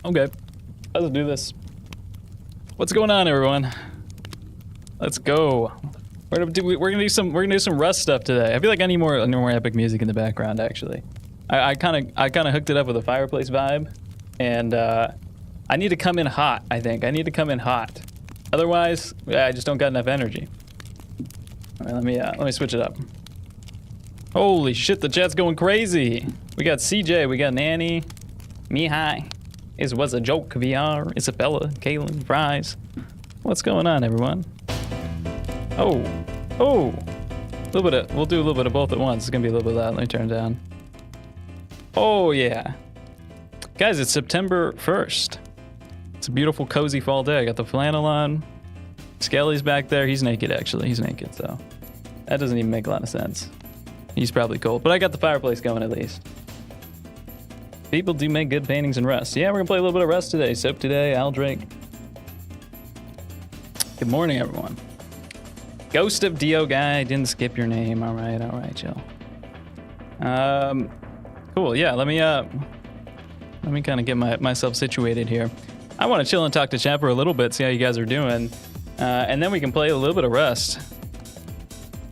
Okay, let's do this. What's going on, everyone? Let's go. We're gonna do some Rust stuff today. I feel like I need more epic music in the background. Actually, I kind of hooked it up with a fireplace vibe, and I need to come in hot. I think I need to come in hot. Otherwise, I just don't got enough energy. All right, let me switch it up. Holy shit, the chat's going crazy. We got CJ, we got Nanny, Mihai. It was a joke, VR, Isabella, Kaylin, Fries. What's going on, everyone? Oh, we'll do a little bit of both at once. It's gonna be a little bit loud. Let me turn it down. Oh yeah. Guys, it's September 1st. It's a beautiful, cozy fall day. I got the flannel on. Skelly's back there. He's naked, actually. He's naked, so that doesn't even make a lot of sense. He's probably cold, but I got the fireplace going at least. People do make good paintings in Rust. Yeah, we're gonna play a little bit of Rust today. Soap today, Al Drake. Good morning, everyone. Ghost of Dio guy, didn't skip your name. All right, chill. Cool. Yeah, let me kind of get myself situated here. I want to chill and talk to chat for a little bit, see how you guys are doing, and then we can play a little bit of Rust.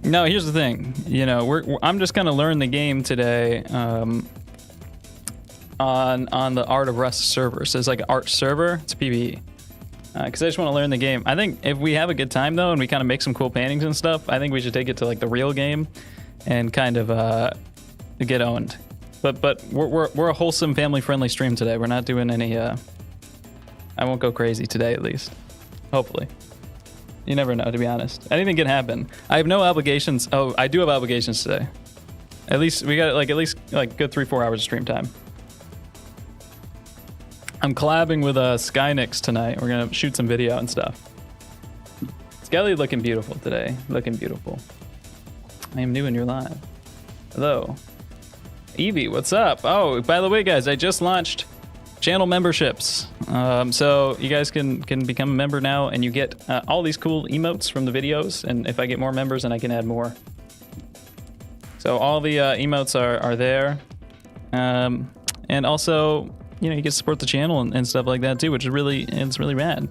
No, here's the thing. You know, I'm just gonna learn the game today on the Art of Rust server. So it's like an art server. It's PvE. Because I just want to learn the game. I think if we have a good time though, and we kind of make some cool paintings and stuff, I think we should take it to like the real game, and kind of get owned. But we're a wholesome, family-friendly stream today. We're not doing any. I won't go crazy today, at least. Hopefully. You never know, to be honest. Anything can happen. I have no obligations. Oh, I do have obligations today. At least we got at least good 3-4 hours of stream time. I'm collabing with Skynix tonight. We're gonna shoot some video and stuff. Skelly looking beautiful today. Looking beautiful. I am new and you're live. Hello. Evie, what's up? Oh, by the way, guys, I just launched channel memberships. So you guys can become a member now, and you get all these cool emotes from the videos. And if I get more members, then I can add more. So all the emotes are there. And also, you know, you get to support the channel and stuff like that too, which is it's really rad.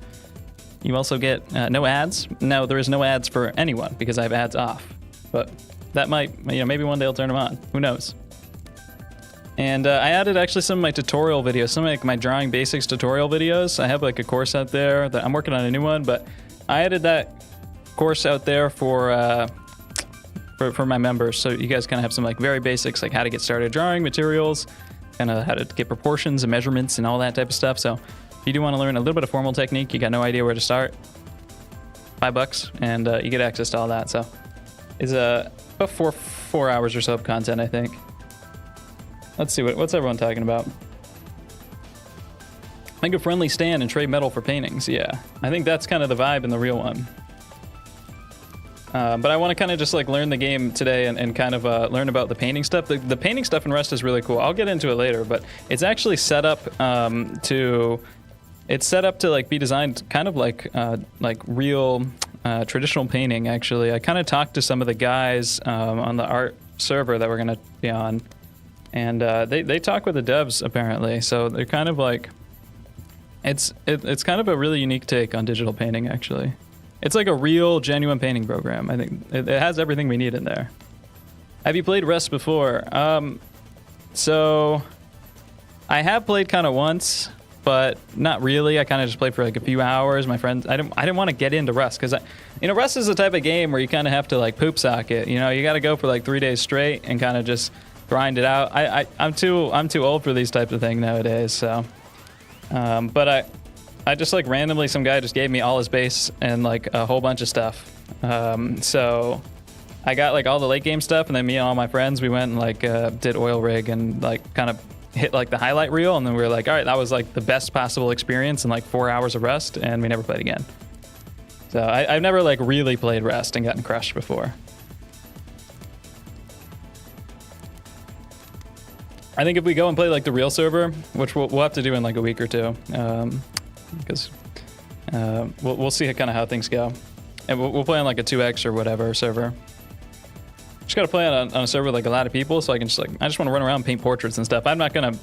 You also get no ads. Now there is no ads for anyone because I have ads off, but that might, you know, maybe one day I'll turn them on. Who knows? And I added actually some of my tutorial videos, some of like my drawing basics tutorial videos. I have like a course out there that I'm working on a new one, but I added that course out there for my members, so you guys kind of have some like very basics, like how to get started drawing, materials, kind of how to get proportions and measurements and all that type of stuff. So if you do want to learn a little bit of formal technique, you got no idea where to start, $5, and you get access to all that. So it's about four hours or so of content, I think. Let's see, what's everyone talking about? Make a friendly stand and trade metal for paintings. Yeah, I think that's kind of the vibe in the real one. But I want to kind of just like learn the game today and kind of learn about the painting stuff. The painting stuff in Rust is really cool. I'll get into it later, but it's actually set up to like be designed kind of like real traditional painting. Actually, I kind of talked to some of the guys on the art server that we're gonna be on, and they talk with the devs apparently. So they're kind of like it's kind of a really unique take on digital painting actually. It's like a real, genuine painting program. I think it has everything we need in there. Have you played Rust before? So I have played kind of once, but not really. I kind of just played for like a few hours. My friends, I didn't want to get into Rust because Rust is the type of game where you kind of have to like poop sock it. You know, you got to go for like 3 days straight and kind of just grind it out. I'm too old for these types of things nowadays. So, but I just like randomly, some guy just gave me all his base and like a whole bunch of stuff. So I got like all the late game stuff, and then me and all my friends, we went and like did oil rig and like kind of hit like the highlight reel, and then we were like, all right, that was like the best possible experience in like 4 hours of Rust, and we never played again. So I've never like really played Rust and gotten crushed before. I think if we go and play like the real server, which we'll have to do in like a week or two, because we'll see kind of how things go, and we'll play on like a 2x or whatever server. Just gotta play on a server with like a lot of people, so I can just like, I just want to run around and paint portraits and stuff. I'm not gonna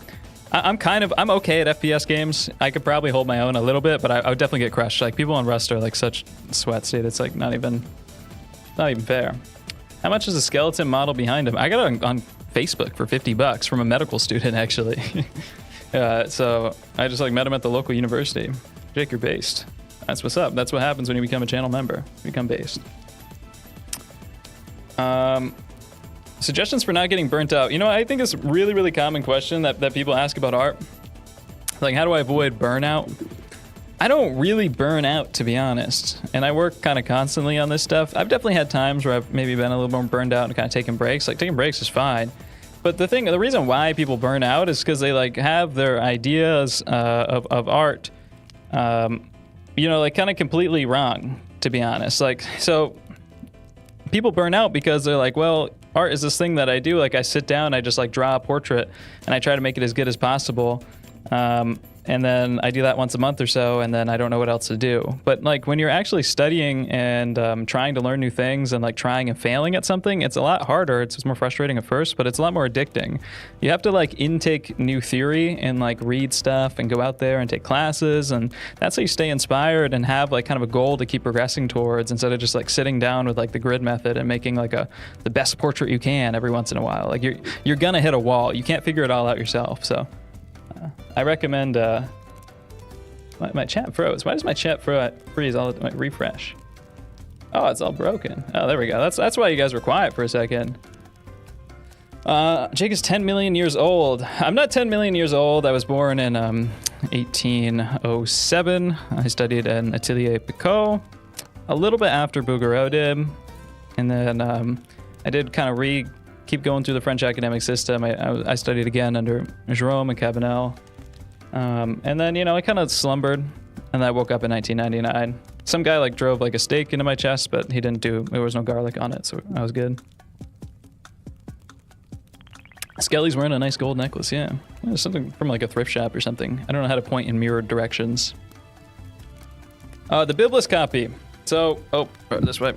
I'm okay at FPS games. I could probably hold my own a little bit, but I would definitely get crushed. Like people on Rust are like such sweats, dude. It's like not even fair. How much is the skeleton model behind him? I got it on Facebook for $50 from a medical student actually. So I just like met him at the local university. Jake, you're based. That's what's up. That's what happens when you become a channel member. You become based. Suggestions for not getting burnt out. You know, I think it's a really, really common question that people ask about art. Like, how do I avoid burnout? I don't really burn out, to be honest. And I work kind of constantly on this stuff. I've definitely had times where I've maybe been a little more burned out and kind of taking breaks. Like, taking breaks is fine. But the reason why people burn out is because they like have their ideas of art, you know, like kind of completely wrong, to be honest. Like, so people burn out because they're like, well, art is this thing that I do. Like I sit down, I just like draw a portrait and I try to make it as good as possible. And then I do that once a month or so, and then I don't know what else to do. But like when you're actually studying and trying to learn new things and like trying and failing at something, it's a lot harder. It's more frustrating at first, but it's a lot more addicting. You have to like intake new theory and like read stuff and go out there and take classes, and that's how you stay inspired and have like kind of a goal to keep progressing towards, instead of just like sitting down with like the grid method and making like the best portrait you can every once in a while. Like you're gonna hit a wall. You can't figure it all out yourself. So I recommend. My chat froze. Why does my chat freeze all the time? Refresh. Oh, it's all broken. Oh, there we go. That's why you guys were quiet for a second. Jake is 10 million years old. I'm not 10 million years old. I was born in 1807. I studied in Atelier Picot a little bit after Bouguereau did, and then I did kind of keep going through the French academic system. I studied again under Germa and Cabanel. And then, you know, I kind of slumbered, and I woke up in 1999. Some guy like drove like a stake into my chest, but there was no garlic on it, so I was good. Skelly's wearing a nice gold necklace, yeah. Something from like a thrift shop or something. I don't know how to point in mirrored directions. The Biblis copy. So, this way.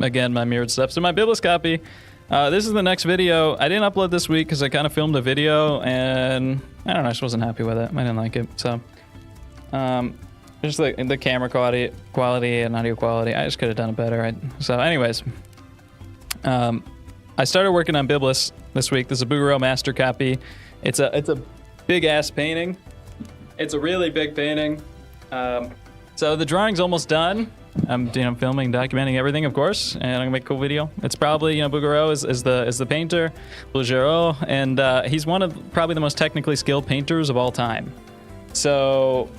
Again, my mirrored stuff. So my Biblis copy. This is the next video. I didn't upload this week because I kind of filmed a video and I don't know, I just wasn't happy with it. I didn't like it. So, just like the camera quality and audio quality, I just could have done it better. So anyways, I started working on Biblis this week. This is a Bouguereau master copy. It's a big ass painting. It's a really big painting. So the drawing's almost done. I'm filming, documenting everything, of course, and I'm gonna make a cool video. It's probably, Bouguereau is the painter, Bouguereau, and he's one of probably the most technically skilled painters of all time. So,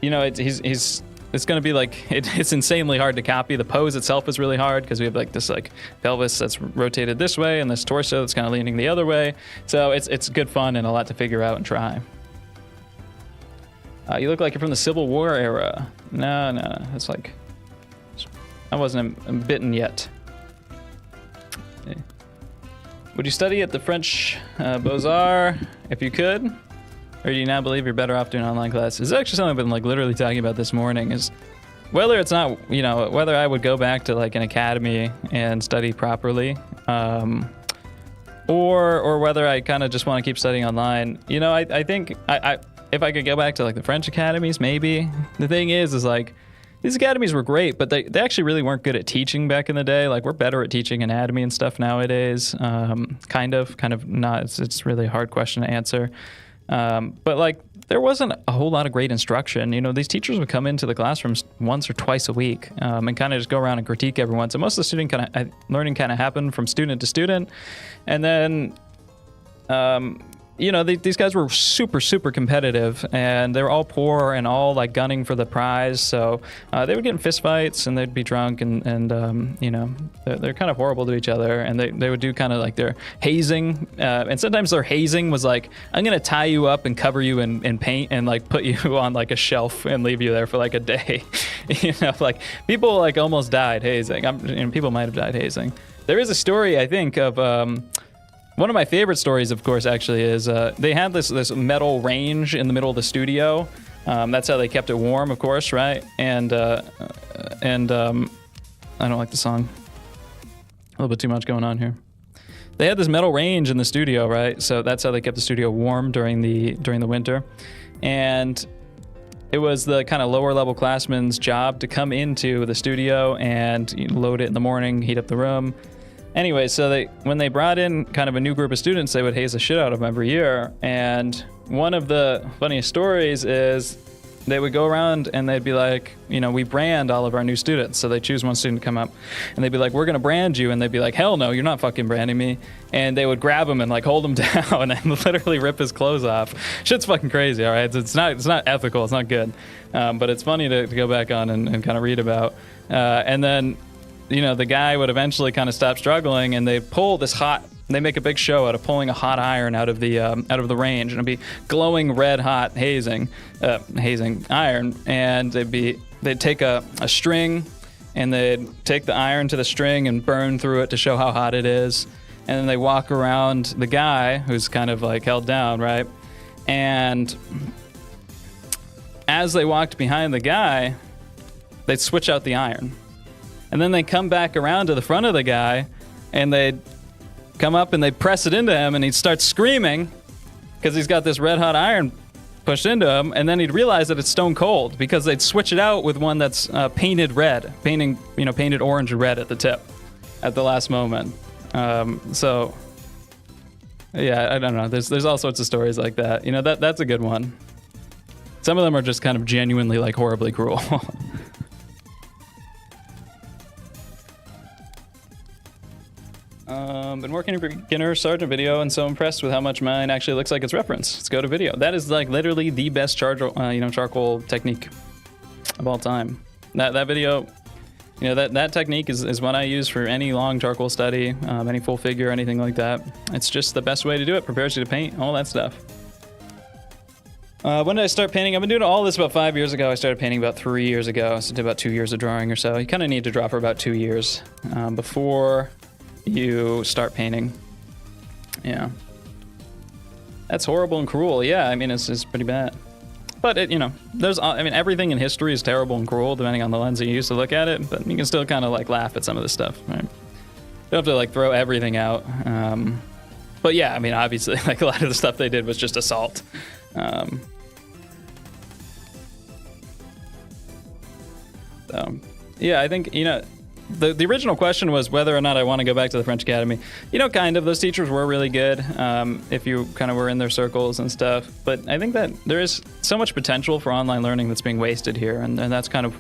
it's gonna be like it's insanely hard to copy. The pose itself is really hard because we have like this like pelvis that's rotated this way and this torso that's kind of leaning the other way. So it's good fun and a lot to figure out and try. You look like you're from the Civil War era. No. It's like, I wasn't bitten yet. Okay. Would you study at the French Beaux-Arts if you could? Or do you now believe you're better off doing online classes? This is actually something I've been like literally talking about this morning, is whether it's not, whether I would go back to like an academy and study properly, or whether I kind of just want to keep studying online. I think if I could go back to like the French academies, maybe. The thing is like, these academies were great, but they actually really weren't good at teaching back in the day. Like we're better at teaching anatomy and stuff nowadays. Kind of not. It's really a hard question to answer. But like there wasn't a whole lot of great instruction. These teachers would come into the classrooms once or twice a week and kind of just go around and critique everyone. So most of the learning kind of happened from student to student, and then. These guys were super, super competitive, and they were all poor and all like gunning for the prize. So they would get in fist fights, and they'd be drunk, and they're kind of horrible to each other. And they would do kind of like their hazing, and sometimes their hazing was like, I'm gonna tie you up and cover you in paint and like put you on like a shelf and leave you there for like a day. Like people like almost died hazing. People might have died hazing. There is a story, I think, of. One of my favorite stories, of course, actually, is they had this metal range in the middle of the studio. That's how they kept it warm, of course, right? And I don't like the song. A little bit too much going on here. they had this metal range in the studio, right? So that's how they kept the studio warm during the winter. And it was the kind of lower level classmen's job to come into the studio and load it in the morning, heat up the room. Anyway, so when they brought in kind of a new group of students, they would haze the shit out of them every year. And one of the funniest stories is they would go around and they'd be like, we brand all of our new students. So they choose one student to come up and they'd be like, we're going to brand you. And they'd be like, hell no, you're not fucking branding me. And they would grab him and like hold him down and literally rip his clothes off. Shit's fucking crazy, all right? It's not ethical. It's not good. But it's funny to go back on and kind of read about. And then, the guy would eventually kind of stop struggling and they make a big show out of pulling a hot iron out of the range, and it'd be glowing red hot hazing iron, and they'd take a string and they'd take the iron to the string and burn through it to show how hot it is, and then they walk around the guy who's kind of like held down, right? And as they walked behind the guy, they'd switch out the iron, and then they come back around to the front of the guy and they'd come up and they'd press it into him and he'd start screaming because he's got this red hot iron pushed into him, and then he'd realize that it's stone cold because they'd switch it out with one that's painted orange and red at the tip at the last moment. So yeah, I don't know. There's all sorts of stories like that. That's a good one. Some of them are just kind of genuinely like horribly cruel. Been working a beginner sergeant video and so impressed with how much mine actually looks like it's referenced. Let's go to video. That is like literally the best charcoal technique of all time. That video, that technique is what I use for any long charcoal study, any full figure, anything like that. It's just the best way to do it. Prepares you to paint, all that stuff. When did I start painting? I've been doing all this about 5 years ago. I started painting about 3 years ago. So I did about 2 years of drawing or so. You kind of need to draw for about 2 years before you start painting. Yeah, that's horrible and cruel. Yeah, I mean it's pretty bad, but everything in history is terrible and cruel depending on the lens you use to look at it, but you can still kind of like laugh at some of this stuff, right? You don't have to like throw everything out, but yeah, I mean obviously like a lot of the stuff they did was just assault. So yeah, I think the original question was whether or not I want to go back to the French Academy. Kind of. Those teachers were really good if you kind of were in their circles and stuff. But I think that there is so much potential for online learning that's being wasted here. And that's kind of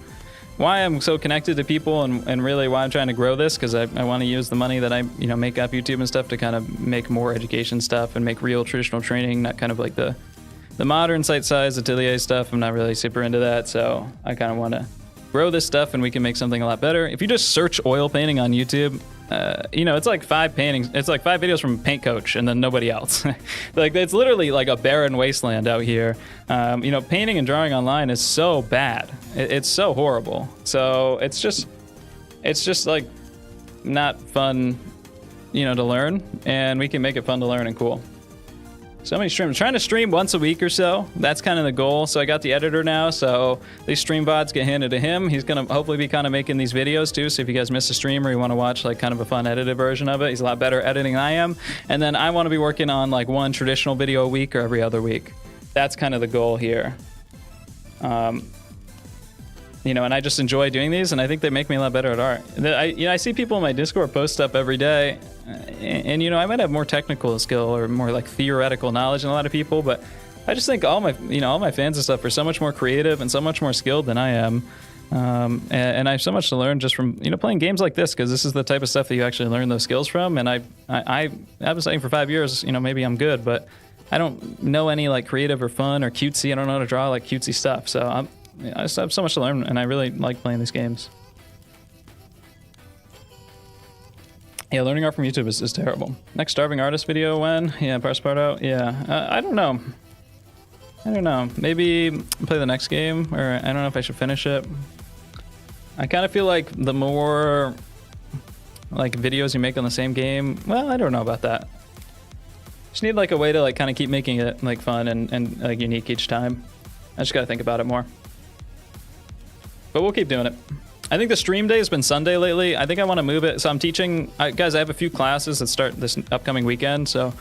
why I'm so connected to people and really why I'm trying to grow this, because I want to use the money that I make off YouTube and stuff to kind of make more education stuff and make real traditional training, not kind of like the modern site size atelier stuff. I'm not really super into that. So I kind of want to grow this stuff and we can make something a lot better. If you just search oil painting on YouTube, it's like 5 paintings. It's like 5 videos from Paint Coach and then nobody else. Like it's literally like a barren wasteland out here. Painting and drawing online is so bad. It's so horrible. So it's just like not fun, to learn, and we can make it fun to learn and cool. So many streams. I'm trying to stream once a week or so. That's kind of the goal. So I got the editor now. So these stream VODs get handed to him. He's going to hopefully be kind of making these videos too. So if you guys miss a stream or you want to watch like kind of a fun edited version of it, he's a lot better editing than I am. And then I want to be working on like one traditional video a week or every other week. That's kind of the goal here. And I just enjoy doing these, and I think they make me a lot better at art. I see people in my Discord post stuff every day, and I might have more technical skill or more like theoretical knowledge than a lot of people, but I just think all my fans and stuff are so much more creative and so much more skilled than I am, and I have so much to learn just from playing games like this, because this is the type of stuff that you actually learn those skills from. And I've been studying for 5 years. Maybe I'm good, but I don't know any like creative or fun or cutesy. I don't know how to draw like cutesy stuff, so I just have so much to learn, and I really like playing these games. Yeah, learning art from YouTube is terrible. Next starving artist video when? Yeah, parse part out. Yeah, I don't know. Maybe play the next game, or I don't know if I should finish it. I kind of feel like the more like videos you make on the same game, well, I don't know about that. Just need like a way to like kind of keep making it like fun and like unique each time. I just got to think about it more. But we'll keep doing it. I think the stream day has been Sunday lately. I think I want to move it. So I'm teaching, guys, I have a few classes that start this upcoming weekend. So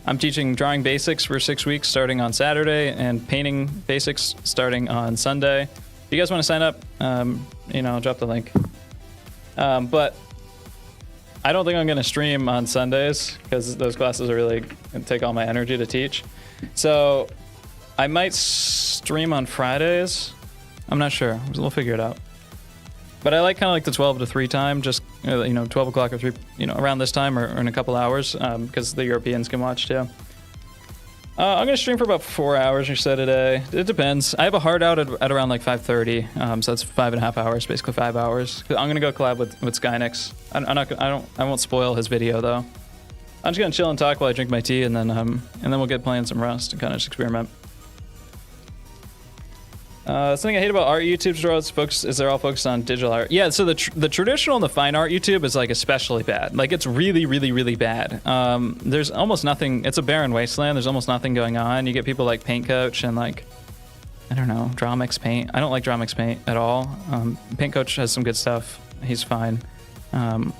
I'm teaching drawing basics for 6 weeks starting on Saturday and painting basics starting on Sunday. If you guys want to sign up, I'll drop the link. But I don't think I'm going to stream on Sundays because those classes are really going to take all my energy to teach. So I might stream on Fridays. I'm not sure. We'll figure it out. But I like kind of like the 12 to 3 time, just 12 o'clock or 3, around this time or in a couple hours, because the Europeans can watch too. I'm gonna stream for about 4 hours or so today. It depends. I have a hard out at around like 5:30, so that's 5.5 hours, basically 5 hours. I'm gonna go collab with Skynix. I won't spoil his video though. I'm just gonna chill and talk while I drink my tea, and then we'll get playing some Rust and kind of just experiment. Something I hate about art YouTube's is they're all focused on digital art. Yeah, so the traditional and the fine art YouTube is like especially bad. Like it's really, really, really bad. There's almost nothing. It's a barren wasteland. There's almost nothing going on. You get people like Paint Coach and like, I don't know, Drawmix Paint. I don't like Drawmix Paint at all. Paint Coach has some good stuff. He's fine. And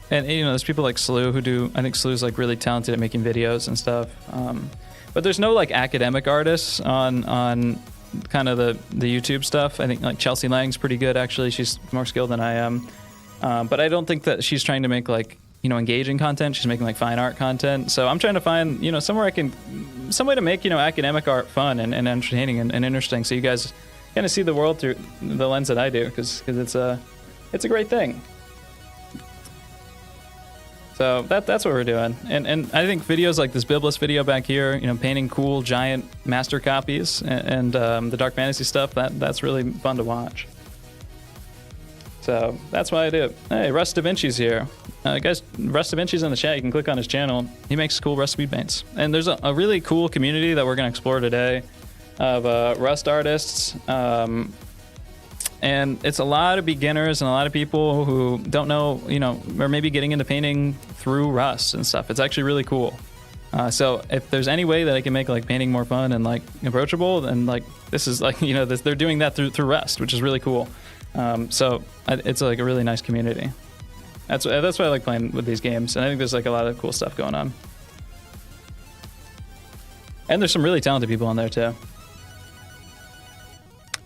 there's people like Slew who do. I think Slew's like really talented at making videos and stuff. But there's no like academic artists on kind of the YouTube stuff. I think like Chelsea Lang's pretty good actually. She's more skilled than I am. But I don't think that she's trying to make like, engaging content. She's making like fine art content. So I'm trying to find, some way to make, academic art fun and entertaining and interesting. So you guys kind of see the world through the lens that I do because it's a great thing. So that's what we're doing. And I think videos like this Biblis video back here, painting cool giant master copies and the Dark Fantasy stuff, that's really fun to watch. So that's why I do it. Hey, Russ Da Vinci's here. Guys, Russ Da Vinci's in the chat. You can click on his channel. He makes cool Rust speed paints. And there's a really cool community that we're going to explore today of Rust artists. And it's a lot of beginners and a lot of people who don't know, or maybe getting into painting through Rust and stuff. It's actually really cool. So if there's any way that I can make like painting more fun and like approachable, then like this is like, they're doing that through Rust, which is really cool. So it's like a really nice community. That's why I like playing with these games. And I think there's like a lot of cool stuff going on. And there's some really talented people on there too.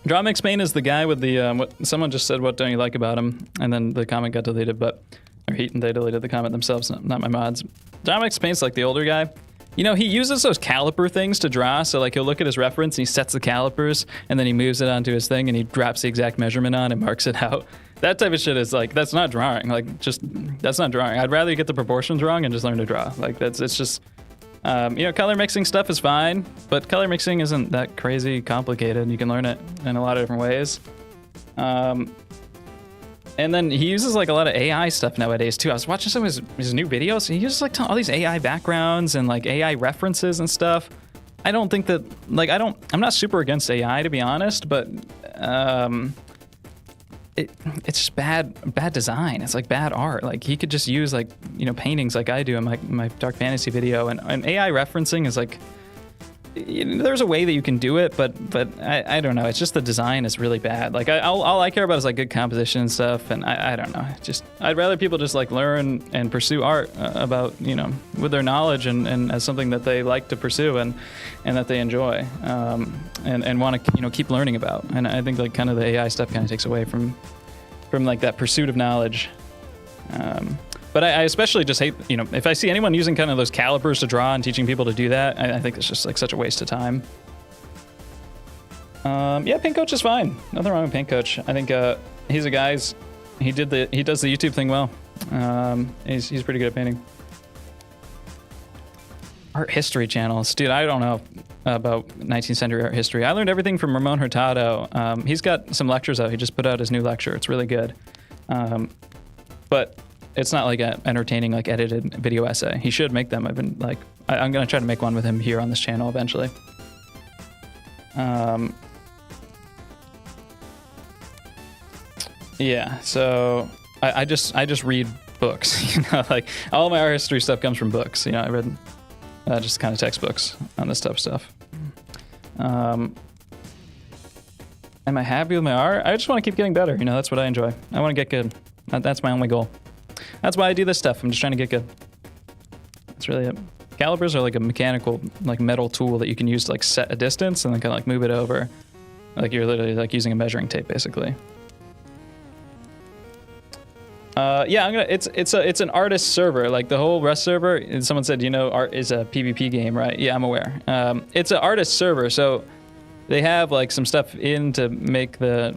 Drawmix Paint is the guy with the, someone just said, what don't you like about him? And then the comment got deleted, they deleted the comment themselves, not my mods. Drawmix Paint's like the older guy. He uses those caliper things to draw, so like he'll look at his reference and he sets the calipers and then he moves it onto his thing and he drops the exact measurement on and marks it out. That type of shit is like, that's not drawing. That's not drawing. I'd rather you get the proportions wrong and just learn to draw. Like it's just, color mixing stuff is fine, but color mixing isn't that crazy complicated. You can learn it in a lot of different ways. And then he uses like a lot of AI stuff nowadays too. I was watching some of his new videos. He uses like all these AI backgrounds and like AI references and stuff. I don't think that I'm not super against AI to be honest, but it's just bad design. It's like bad art. Like he could just use like, paintings like I do in my Dark Fantasy video, and AI referencing is like, there's a way that you can do it, but I don't know. It's just the design is really bad. Like all I care about is like good composition and stuff, and I don't know. I'd rather people just like learn and pursue art about, with their knowledge and as something that they like to pursue and that they enjoy and want to keep learning about. And I think like kind of the AI stuff kind of takes away from like that pursuit of knowledge. But I especially just hate, if I see anyone using kind of those calipers to draw and teaching people to do that, I think it's just like such a waste of time. Yeah, Paint Coach is fine. Nothing wrong with Paint Coach. I think he's a guy. He does the YouTube thing well. He's pretty good at painting. Art history channels, dude. I don't know about 19th century art history. I learned everything from Ramon Hurtado. He's got some lectures out. He just put out his new lecture. It's really good. But it's not like an entertaining, like edited video essay. He should make them. I'm gonna try to make one with him here on this channel eventually. Yeah, so I just read books. Like all my art history stuff comes from books. I read just kind of textbooks on this type of stuff. Am I happy with my art? I just want to keep getting better. You know, that's what I enjoy. I want to get good. That's my only goal. That's why I do this stuff. I'm just trying to get good. That's really it. Calipers are like a mechanical, like metal tool that you can use to like set a distance and then kind of like move it over. Like you're literally like using a measuring tape, basically. Yeah, it's an artist server, like the whole Rust server. And someone said, you know, art is a PvP game, right? Yeah, I'm aware. It's an artist server, so they have like some stuff in to make the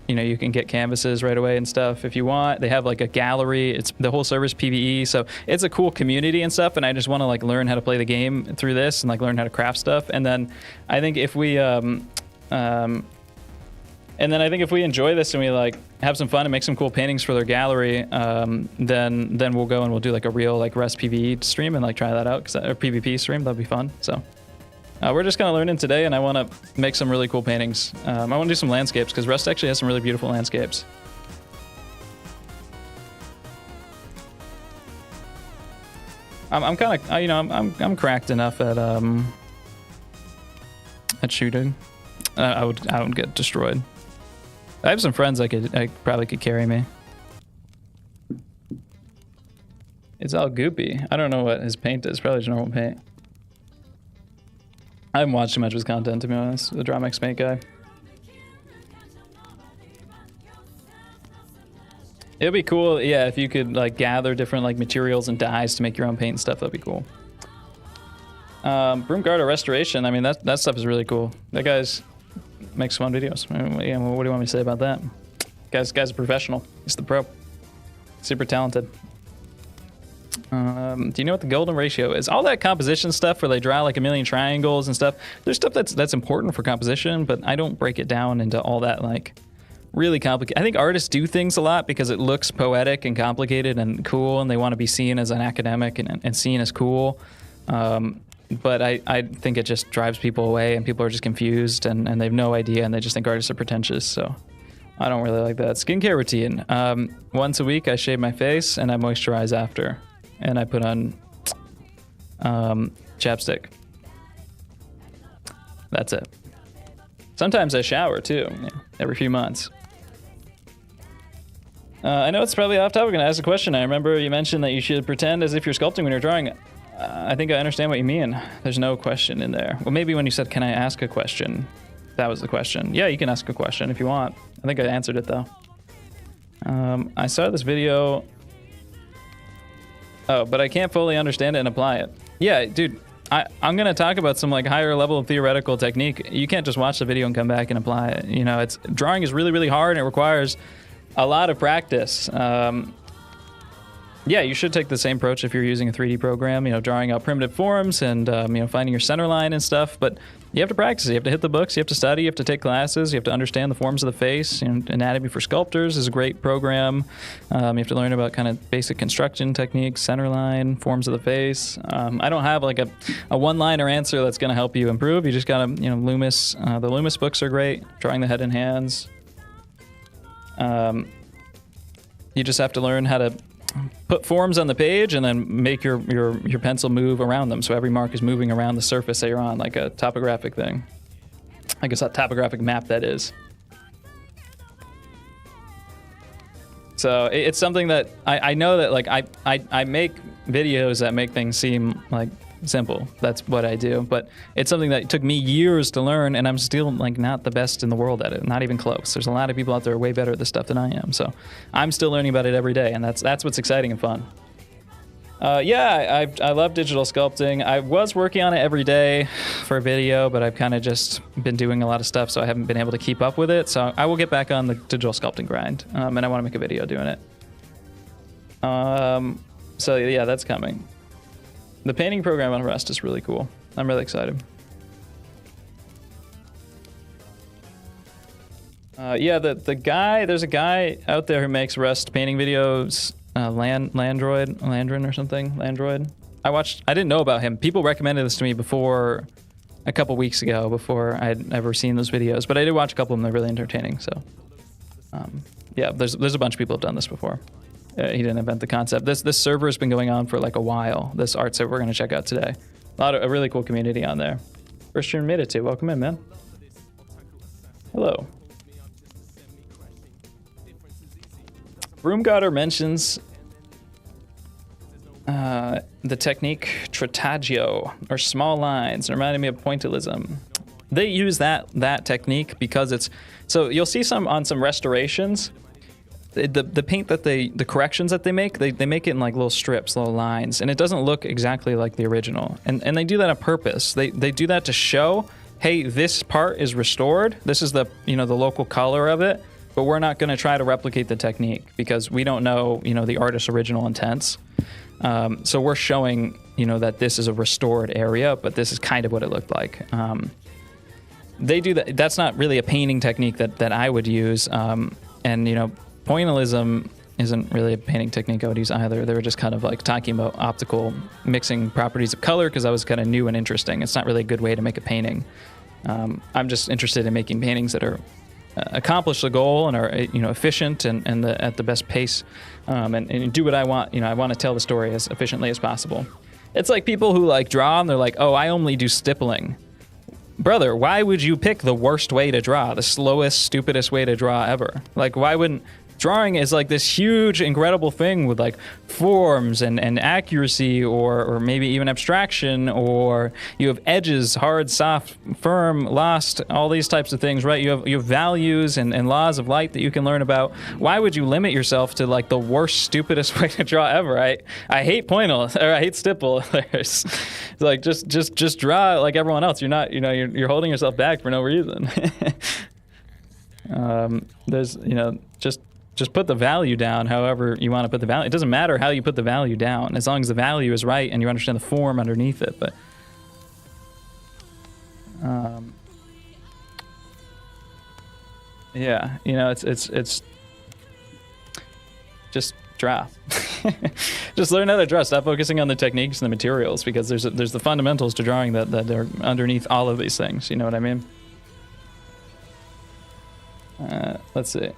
you know, you can get canvases right away and stuff if you want. They have like a gallery. It's the whole server's PvE, so it's a cool community and stuff. And I just want to like learn how to play the game through this and like learn how to craft stuff. And then I think if we enjoy this and we like have some fun and make some cool paintings for their gallery, then we'll go and we'll do like a real like Rust PvE stream and like try that out, or PvP stream. That'd be fun. So we're just kind of learning today, and I want to make some really cool paintings. I want to do some landscapes because Rust actually has some really beautiful landscapes. I'm kind of, you know, I'm cracked enough at shooting. I would get destroyed. I have some friends I probably could carry me. It's all goopy. I don't know what his paint is. Probably just normal paint. I haven't watched too much of his content, to be honest. The Dramex paint guy. It'd be cool, yeah, if you could like gather different like materials and dyes to make your own paint and stuff. That'd be cool. Broomgarter Restoration. I mean, that stuff is really cool. That guy's makes fun videos. Yeah, what do you want me to say about that? Guy's a professional. He's the pro. Super talented. Do you know what the golden ratio is? All that composition stuff where they draw like a million triangles and stuff. There's stuff that's important for composition, but I don't break it down into all that like really complicated. I think artists do things a lot because it looks poetic and complicated and cool, and they want to be seen as an academic and seen as cool. But I think it just drives people away, and people are just confused and they have no idea, and they just think artists are pretentious. So I don't really like that. Skincare routine. Once a week I shave my face and I moisturize after. And I put on chapstick. That's it. Sometimes I shower too, every few months. I know it's probably off topic, and I asked a question. I remember you mentioned that you should pretend as if you're sculpting when you're drawing. I think I understand what you mean. There's no question in there. Well, maybe when you said, can I ask a question? That was the question. Yeah, you can ask a question if you want. I think I answered it though. I saw this video. Oh, but I can't fully understand it and apply it. Yeah, dude, I'm going to talk about some like higher level theoretical technique. You can't just watch the video and come back and apply it. You know, drawing is really, really hard, and it requires a lot of practice. Yeah, you should take the same approach if you're using a 3D program, you know, drawing out primitive forms and, you know, finding your center line and stuff. But you have to practice. You have to hit the books. You have to study. You have to take classes. You have to understand the forms of the face. You know, Anatomy for Sculptors is a great program. You have to learn about kind of basic construction techniques, center line, forms of the face. I don't have like a one-liner answer that's going to help you improve. You just got to, you know, Loomis. The Loomis books are great. Drawing the head and hands. You just have to learn how to put forms on the page and then make your pencil move around them. So every mark is moving around the surface that you're on, like a topographic thing. I guess that topographic map that is. So it's something that I know that like I make videos that make things seem like simple. That's what I do. But it's something that took me years to learn, and I'm still like not the best in the world at it. Not even close. There's a lot of people out there way better at this stuff than I am. So I'm still learning about it every day, and that's what's exciting and fun. Yeah, I love digital sculpting. I was working on it every day for a video, but I've kind of just been doing a lot of stuff, so I haven't been able to keep up with it. So I will get back on the digital sculpting grind, and I want to make a video doing it. So yeah, that's coming. The painting program on Rust is really cool. I'm really excited. Yeah, there's a guy out there who makes Rust painting videos. Landrin or something. Landroid. I didn't know about him. People recommended this to me before, a couple weeks ago, before I'd ever seen those videos. But I did watch a couple of them. They're really entertaining. So, yeah, there's a bunch of people who've done this before. He didn't invent the concept. This server has been going on for like a while. This art server we're going to check out today. A really cool community on there. First stream made it to. Welcome in, man. Hello. Broomgarter mentions the technique tritaggio, or small lines, reminding me of pointillism. They use that technique because it's, so you'll see on some restorations, the paint that the corrections that they make it in like little strips, little lines, and it doesn't look exactly like the original. And they do that on purpose. They do that to show, hey, this part is restored. This is the local color of it, but we're not going to try to replicate the technique because we don't know, the artist's original intents. So we're showing, that this is a restored area, but this is kind of what it looked like. They do that. That's not really a painting technique that I would use. And, pointillism isn't really a painting technique I would use either. They were just kind of like talking about optical mixing properties of color because that was kind of new and interesting. It's not really a good way to make a painting. I'm just interested in making paintings that are accomplish the goal and are efficient and at the best pace, and do what I want. I want to tell the story as efficiently as possible. It's like people who like draw and they're like, oh, I only do stippling. Brother, why would you pick the worst way to draw, the slowest, stupidest way to draw ever? Like, why wouldn't... Drawing is like this huge, incredible thing with like forms and accuracy or maybe even abstraction, or you have edges, hard, soft, firm, lost, all these types of things, right? You have values and laws of light that you can learn about. Why would you limit yourself to like the worst, stupidest way to draw ever? I hate pointil, or I hate stipple. It's like just draw like everyone else. You're not, you're holding yourself back for no reason. There's, just put the value down however you want to put the value. It doesn't matter how you put the value down, as long as the value is right and you understand the form underneath it. But yeah, it's just draw. Just learn how to draw. Stop focusing on the techniques and the materials, because there's the fundamentals to drawing that are underneath all of these things. You know what I mean? Let's see.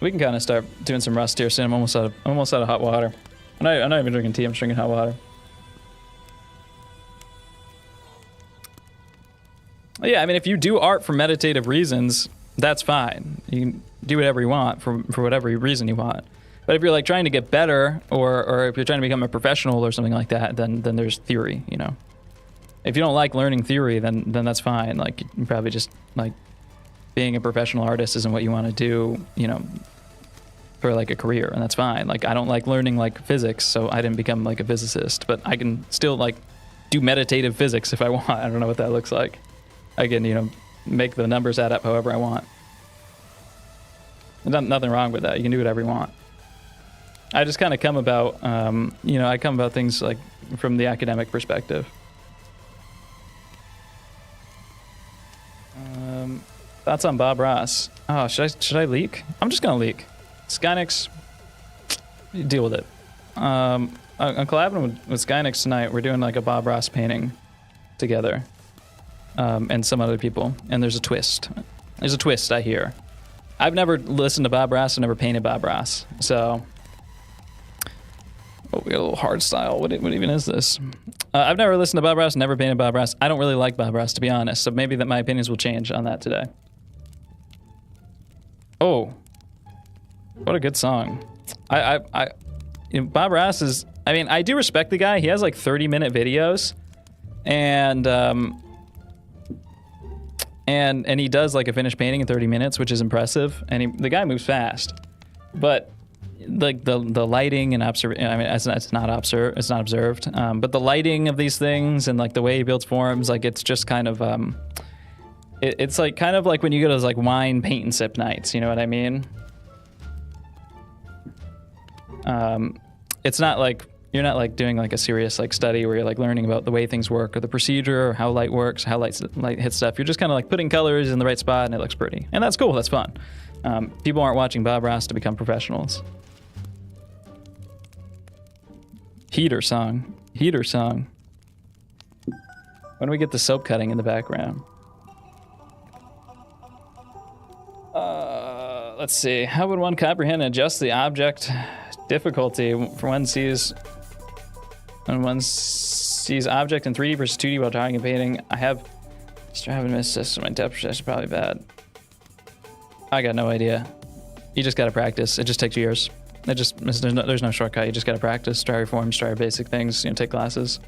We can kind of start doing some rust here soon. I'm almost out of hot water. I'm not even drinking tea. I'm just drinking hot water. Yeah, I mean, if you do art for meditative reasons, that's fine. You can do whatever you want for whatever reason you want. But if you're like trying to get better, or if you're trying to become a professional or something like that, then there's theory. If you don't like learning theory, then that's fine. Like, you probably just like being a professional artist isn't what you want to do, for like a career, and that's fine. Like, I don't like learning like physics, so I didn't become like a physicist, but I can still like do meditative physics if I want. I don't know what that looks like. I can, make the numbers add up however I want. There's nothing wrong with that. You can do whatever you want. I just kind of come about, I come about things like from the academic perspective. Thoughts on Bob Ross? Oh, should I leak? I'm just gonna leak. Skynix, deal with it. I'm collabing with Skynix tonight. We're doing like a Bob Ross painting together, and some other people. And there's a twist. There's a twist, I hear. I've never listened to Bob Ross. I've never painted Bob Ross. So, oh, we got a little hard style. What even is this? I've never listened to Bob Ross. Never painted Bob Ross. I don't really like Bob Ross, to be honest. So maybe that my opinions will change on that today. Oh. What a good song. Bob Ross is, I mean, I do respect the guy. He has like 30-minute videos, and he does like a finished painting in 30 minutes, which is impressive. And the guy moves fast, but like the lighting and it's not observed. But the lighting of these things and like the way he builds forms, like it's just kind of it's like kind of like when you go to those like wine paint and sip nights. You know what I mean? It's not like you're not like doing like a serious like study where you're like learning about the way things work or the procedure or how light works, how light hits stuff. You're just kind of like putting colors in the right spot and it looks pretty, and that's cool. That's fun. People aren't watching Bob Ross to become professionals. Heater song. When do we get the soap cutting in the background? Let's see. How would one comprehend and adjust the object difficulty for when one sees object in 3D versus 2D while drawing and painting? I haven't missed system. My depth perception is probably bad. I got no idea. You just gotta practice. It just takes years. There's no shortcut. You just got to practice, try your forms, try your basic things, take classes.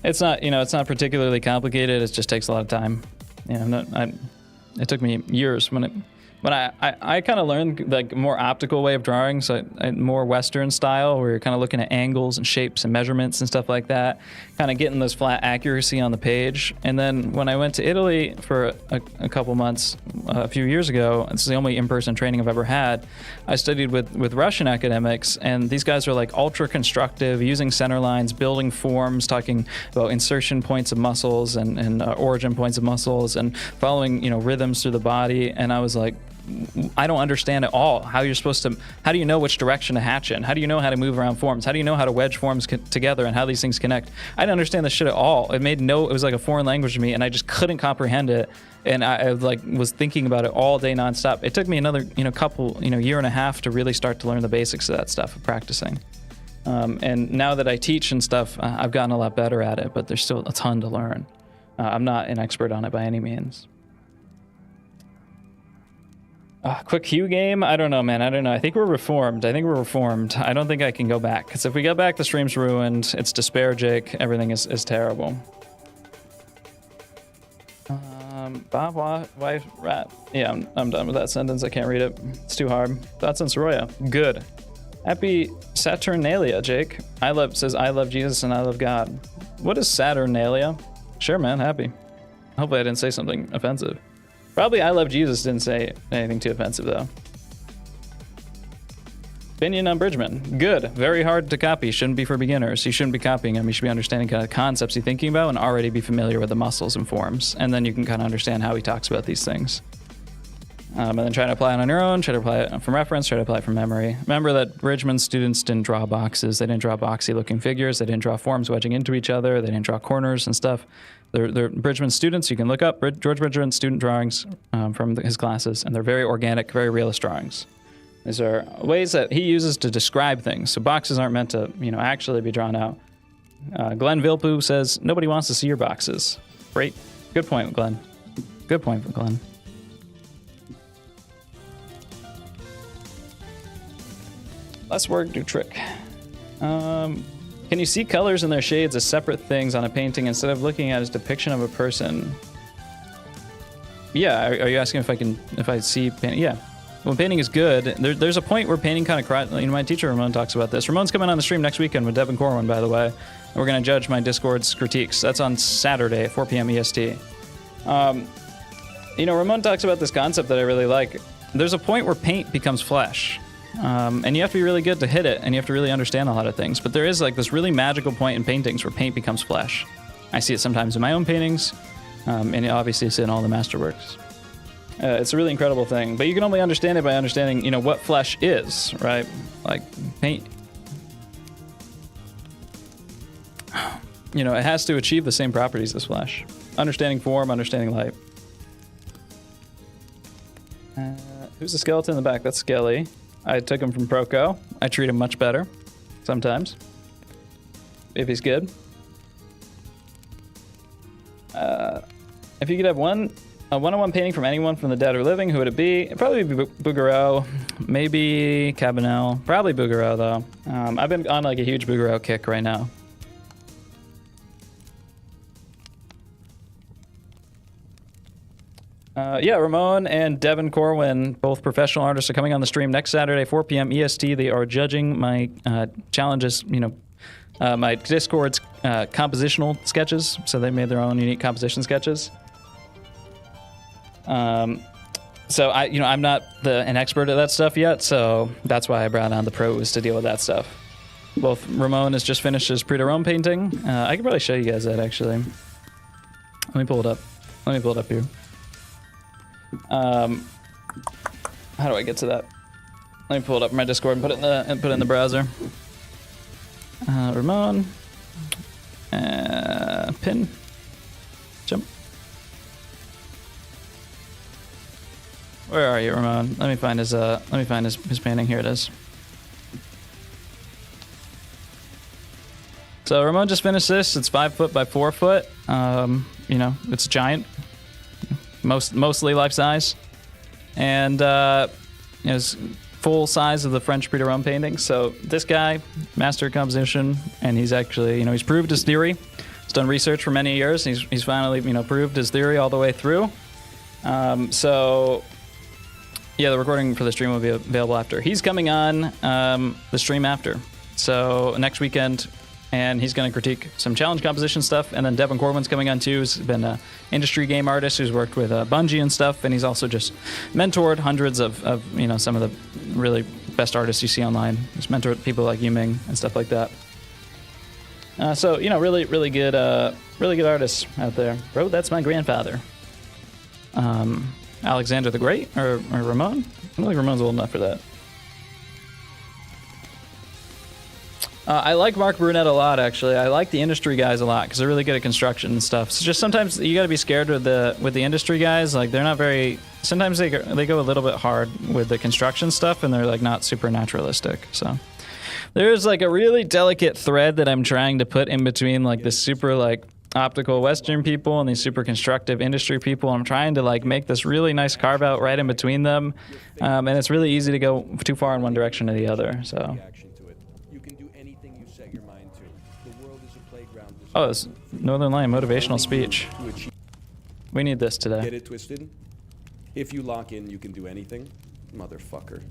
It's not particularly complicated. It just takes a lot of time. It took me years when I kind of learned like a more optical way of drawing, so more Western style, where you're kind of looking at angles and shapes and measurements and stuff like that, kind of getting those flat accuracy on the page. And then when I went to Italy for a couple months a few years ago, it's the only in-person training I've ever had, I studied with Russian academics, and these guys are like ultra constructive, using center lines, building forms, talking about insertion points of muscles and origin points of muscles, and following rhythms through the body. And I was like, I don't understand at all how you're supposed to, how do you know which direction to hatch in? How do you know how to move around forms? How do you know how to wedge forms together and how these things connect? I didn't understand this shit at all. It was like a foreign language to me, and I just couldn't comprehend it. And I was thinking about it all day nonstop. It took me another, year and a half to really start to learn the basics of that stuff, of practicing. And now that I teach and stuff, I've gotten a lot better at it, but there's still a ton to learn. I'm not an expert on it by any means. Quick Q game? I don't know, man. I don't know. I think we're reformed. I don't think I can go back. Because if we go back, the stream's ruined. It's despair, Jake. Everything is terrible. Bob, wife, rat. Yeah, I'm done with that sentence. I can't read it. It's too hard. Thoughts on Soroya? Good. Happy Saturnalia, Jake. Says I love Jesus and I love God. What is Saturnalia? Sure, man. Happy. Hopefully I didn't say something offensive. Probably I love Jesus didn't say anything too offensive, though. Opinion on Bridgman. Good. Very hard to copy. Shouldn't be for beginners. You shouldn't be copying him. You should be understanding kind of concepts he's thinking about and already be familiar with the muscles and forms. And then you can kind of understand how he talks about these things. And then try to apply it on your own. Try to apply it from reference. Try to apply it from memory. Remember that Bridgman students didn't draw boxes. They didn't draw boxy-looking figures. They didn't draw forms wedging into each other. They didn't draw corners and stuff. They're Bridgman students. You can look up George Bridgman student drawings from his classes, and they're very organic, very realist drawings. These are ways that he uses to describe things. So boxes aren't meant to, actually be drawn out. Glenn Vilpu says, nobody wants to see your boxes. Great. Good point, Glenn. Good point, Glenn. Less work, do trick. Can you see colors and their shades as separate things on a painting instead of looking at it as depiction of a person? Yeah, are you asking if I see painting? Yeah. When painting is good, there's a point where painting kind of, my teacher Ramon talks about this. Ramon's coming on the stream next weekend with Devin Corwin, by the way. And we're going to judge my Discord's critiques. That's on Saturday at 4 p.m. EST. Ramon talks about this concept that I really like. There's a point where paint becomes flesh. And you have to be really good to hit it, and you have to really understand a lot of things. But there is like this really magical point in paintings where paint becomes flesh. I see it sometimes in my own paintings, and obviously it's in all the masterworks. It's a really incredible thing, but you can only understand it by understanding, what flesh is, right? Like paint, it has to achieve the same properties as flesh. Understanding form, understanding light. Who's the skeleton in the back? That's Skelly. I took him from Proco. I treat him much better sometimes, if he's good. If you could have a one-on-one painting from anyone from the dead or living, who would it be? It'd probably be Bouguereau, maybe Cabanel, probably Bouguereau though. I've been on like a huge Bouguereau kick right now. Ramon and Devin Corwin, both professional artists, are coming on the stream next Saturday, 4 p.m. EST. They are judging my challenges, my Discord's compositional sketches. So they made their own unique composition sketches. So I'm not an expert at that stuff yet, so that's why I brought on the pros to deal with that stuff. Both Ramon has just finished his Prix de Rome painting. I can probably show you guys that actually. Let me pull it up here. How do I get to that? Let me pull it up in my Discord and put it in the browser. Ramon, pin, jump. Where are you, Ramon? Let me find his painting. Here it is. So Ramon just finished this. It's 5 foot by 4 foot. It's giant. Mostly life size, and it's full size of the French Prix de Rome paintings. So this guy, master of composition, and he's actually, he's proved his theory. He's done research for many years. He's finally, proved his theory all the way through. So yeah, the recording for the stream will be available after. He's coming on the stream after. So next weekend, and he's going to critique some challenge composition stuff. And then Devin Corwin's coming on too. He's been an industry game artist who's worked with Bungie and stuff, and he's also just mentored hundreds of some of the really best artists you see online. He's mentored people like Yuming and stuff like that. So really good artists out there. Bro, that's my grandfather. Alexander the Great or Ramon? I don't think Ramon's old enough for that. I like Mark Brunette a lot, actually. I like the industry guys a lot because they're really good at construction and stuff. So just sometimes you got to be scared with the industry guys. Like they're not very. Sometimes they go a little bit hard with the construction stuff, and they're like not super naturalistic. So there's like a really delicate thread that I'm trying to put in between like the super like optical Western people and these super constructive industry people. I'm trying to like make this really nice carve out right in between them, and it's really easy to go too far in one direction or the other. So. Oh, it's Northern Lion motivational speech. We need this today. Get it twisted? If you lock in, you can do anything? Motherfucker.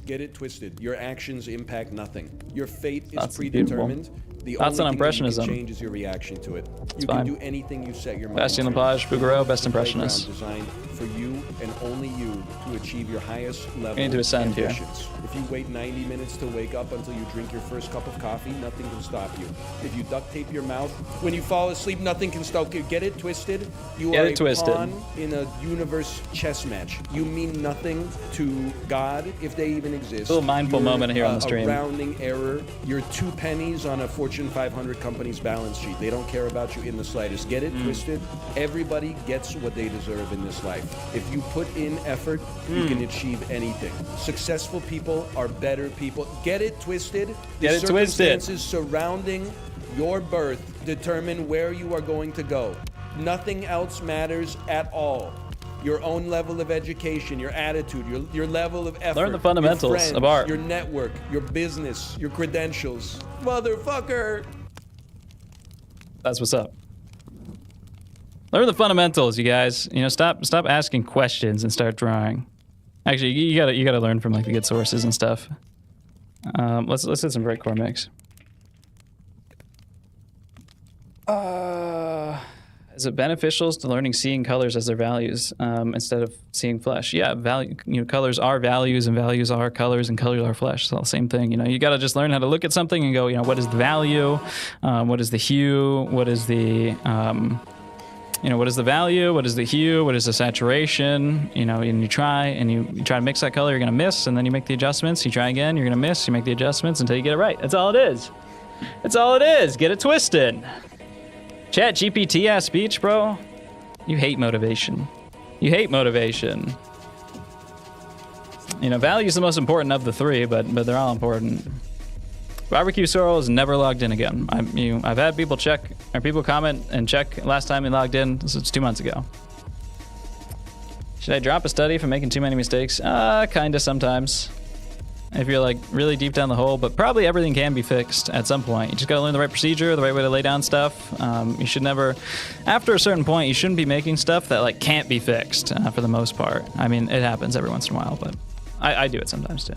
Get it twisted. Your actions impact nothing. Your fate is predetermined. The only thing that you can change is your reaction to it. You can do anything you set your mind to. Bastien Lepage, Fouguereau, best impressionist. Designed for you and only you to achieve your highest level we need to ascend here. If you wait 90 minutes to wake up until you drink your first cup of coffee, nothing can stop you. If you duct tape your mouth when you fall asleep, nothing can stop you. Get it twisted. You are a pawn in a universe chess match. You mean nothing to God if they even exist. A little mindful moment here on the stream. A rounding error. You're 2 pennies on a Fortune 500 company's balance sheet. They don't care about you in the slightest. Get it twisted. Everybody gets what they deserve in this life. If you put in effort, you can achieve anything. Successful people are better people. Get it twisted. Get it twisted. Circumstances surrounding your birth determine where you are going to go. Nothing else matters at all. Your own level of education, your attitude, your level of effort. Learn the fundamentals your friends, of art. Your network, your business, your credentials. Motherfucker. That's what's up. Learn the fundamentals, you guys. Stop asking questions and start drawing. Actually, you gotta learn from like the good sources and stuff. Let's hit some breakcore mix. Is it beneficial to learning seeing colors as their values instead of seeing flesh? Yeah, colors are values and values are colors and colors are flesh. It's all the same thing. You got to just learn how to look at something and go, what is the value? What is the hue? What is the what is the value? What is the hue? What is the saturation? And you try to mix that color, you're gonna miss, and then you make the adjustments. You try again, you're gonna miss. You make the adjustments until you get it right. That's all it is. That's all it is. Get it twisted. Chat GPT ass speech, bro. You hate motivation. You hate motivation. Value is the most important of the three, but they're all important. Barbecue Sorrel is never logged in again. I've had people comment and check last time they logged in. This was 2 months ago. Should I drop a study for making too many mistakes? Kinda sometimes. If you're like really deep down the hole, but probably everything can be fixed at some point. You just gotta learn the right procedure, the right way to lay down stuff. You should never, after a certain point, you shouldn't be making stuff that like can't be fixed for the most part. I mean, it happens every once in a while, but I do it sometimes too.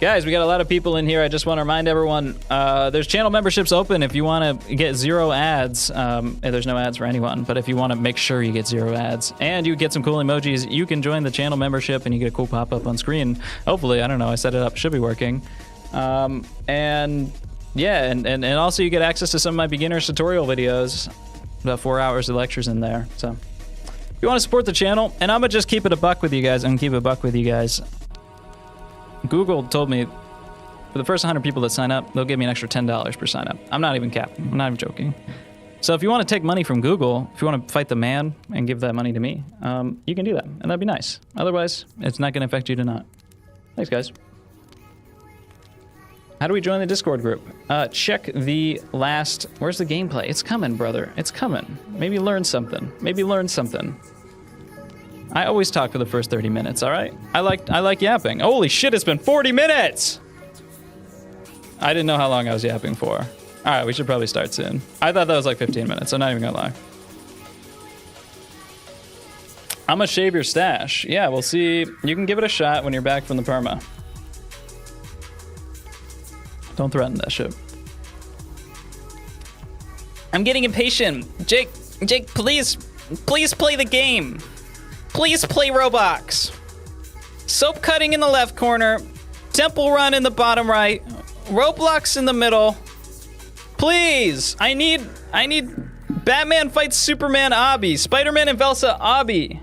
Guys, we got a lot of people in here. I just want to remind everyone, there's channel memberships open if you want to get 0 ads. There's no ads for anyone, but if you want to make sure you get 0 ads and you get some cool emojis, you can join the channel membership and you get a cool pop-up on screen. Hopefully, I don't know, I set it up, should be working. And also you get access to some of my beginner's tutorial videos, about 4 hours of lectures in there. So if you want to support the channel, and I'm going to just keep it a buck with you guys, Google told me for the first 100 people that sign up, they'll give me an extra $10 per sign up. I'm not even capping. I'm not even joking. So if you want to take money from Google, if you want to fight the man and give that money to me, you can do that, and that'd be nice. Otherwise, it's not going to affect you to not. Thanks, guys. How do we join the Discord group? Check the last... Where's the gameplay? It's coming, brother. It's coming. Maybe learn something. I always talk for the first 30 minutes, all right? I like yapping. Holy shit, it's been 40 minutes! I didn't know how long I was yapping for. All right, we should probably start soon. I thought that was like 15 minutes. I'm not even gonna lie. I'm gonna shave your stash. Yeah, we'll see. You can give it a shot when you're back from the perma. Don't threaten that shit. I'm getting impatient. Jake, please play the game. Please play Roblox. Soap cutting in the left corner. Temple run in the bottom right. Roblox in the middle. Please, I need Batman fights Superman obby. Spider-Man and Velsa obby.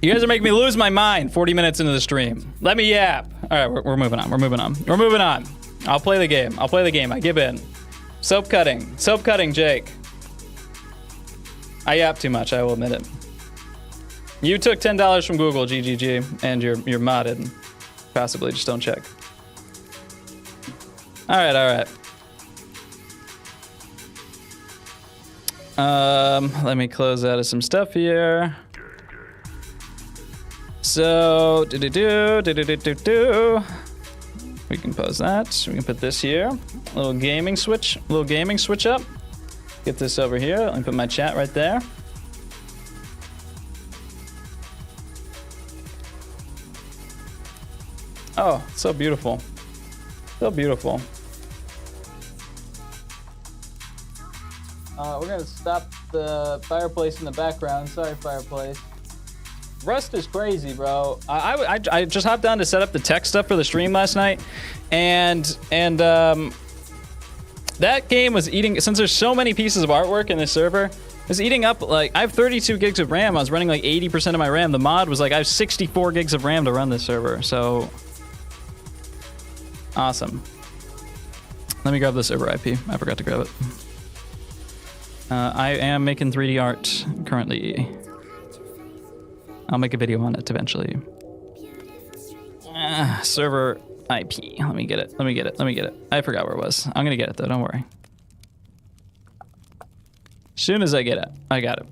You guys are making me lose my mind 40 minutes into the stream. Let me yap. All right, we're moving on. We're moving on. I'll play the game. I give in. Soap cutting, Jake. I yap too much, I will admit it. You took $10 from Google, GGG, and you're modded. Possibly, just don't check. All right. Let me close out of some stuff here. So, we can pause that. We can put this here. A little gaming switch up. Get this over here. Let me put my chat right there. Oh, so beautiful. So beautiful. We're gonna stop the fireplace in the background. Sorry, fireplace. Rust is crazy, bro. I just hopped on to set up the tech stuff for the stream last night, and that game was eating, since there's so many pieces of artwork in this server, it's eating up, like, I have 32 gigs of RAM. I was running like 80% of my RAM. The mod was like, I have 64 gigs of RAM to run this server, so awesome. Let me grab the server IP. I forgot to grab it. I am making 3D art currently. I'll make a video on it eventually. Server IP. Let me get it. I forgot where it was. I'm gonna get it though, don't worry. As soon as I get it, I got it.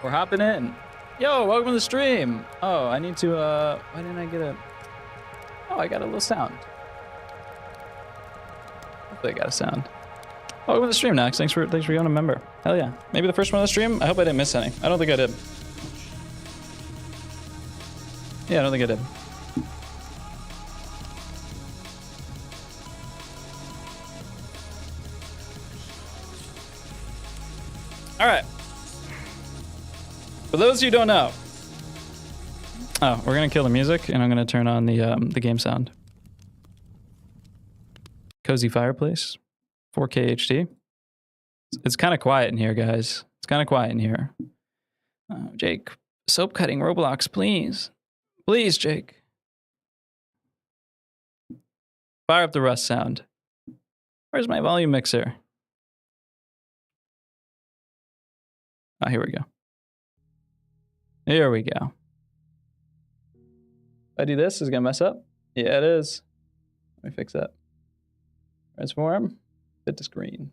We're hopping in. Yo, welcome to the stream. Oh, I need to, why didn't I get a... Oh, I got a little sound. Hopefully I got a sound. Oh, welcome to the stream, Nox. Thanks for going a member. Hell yeah. Maybe the first one of the stream? I hope I didn't miss any. I don't think I did. Yeah, I don't think I did. All right. For those of you who don't know, we're gonna kill the music, and I'm gonna turn on the game sound. Cozy fireplace, 4K HD. It's kind of quiet in here, guys. It's kind of quiet in here. Jake, soap cutting Roblox, please, please, Jake. Fire up the Rust sound. Where's my volume mixer? Oh, here we go. Here we go. If I do this, is it gonna mess up? Yeah, it is. Let me fix that. Transform, fit to screen.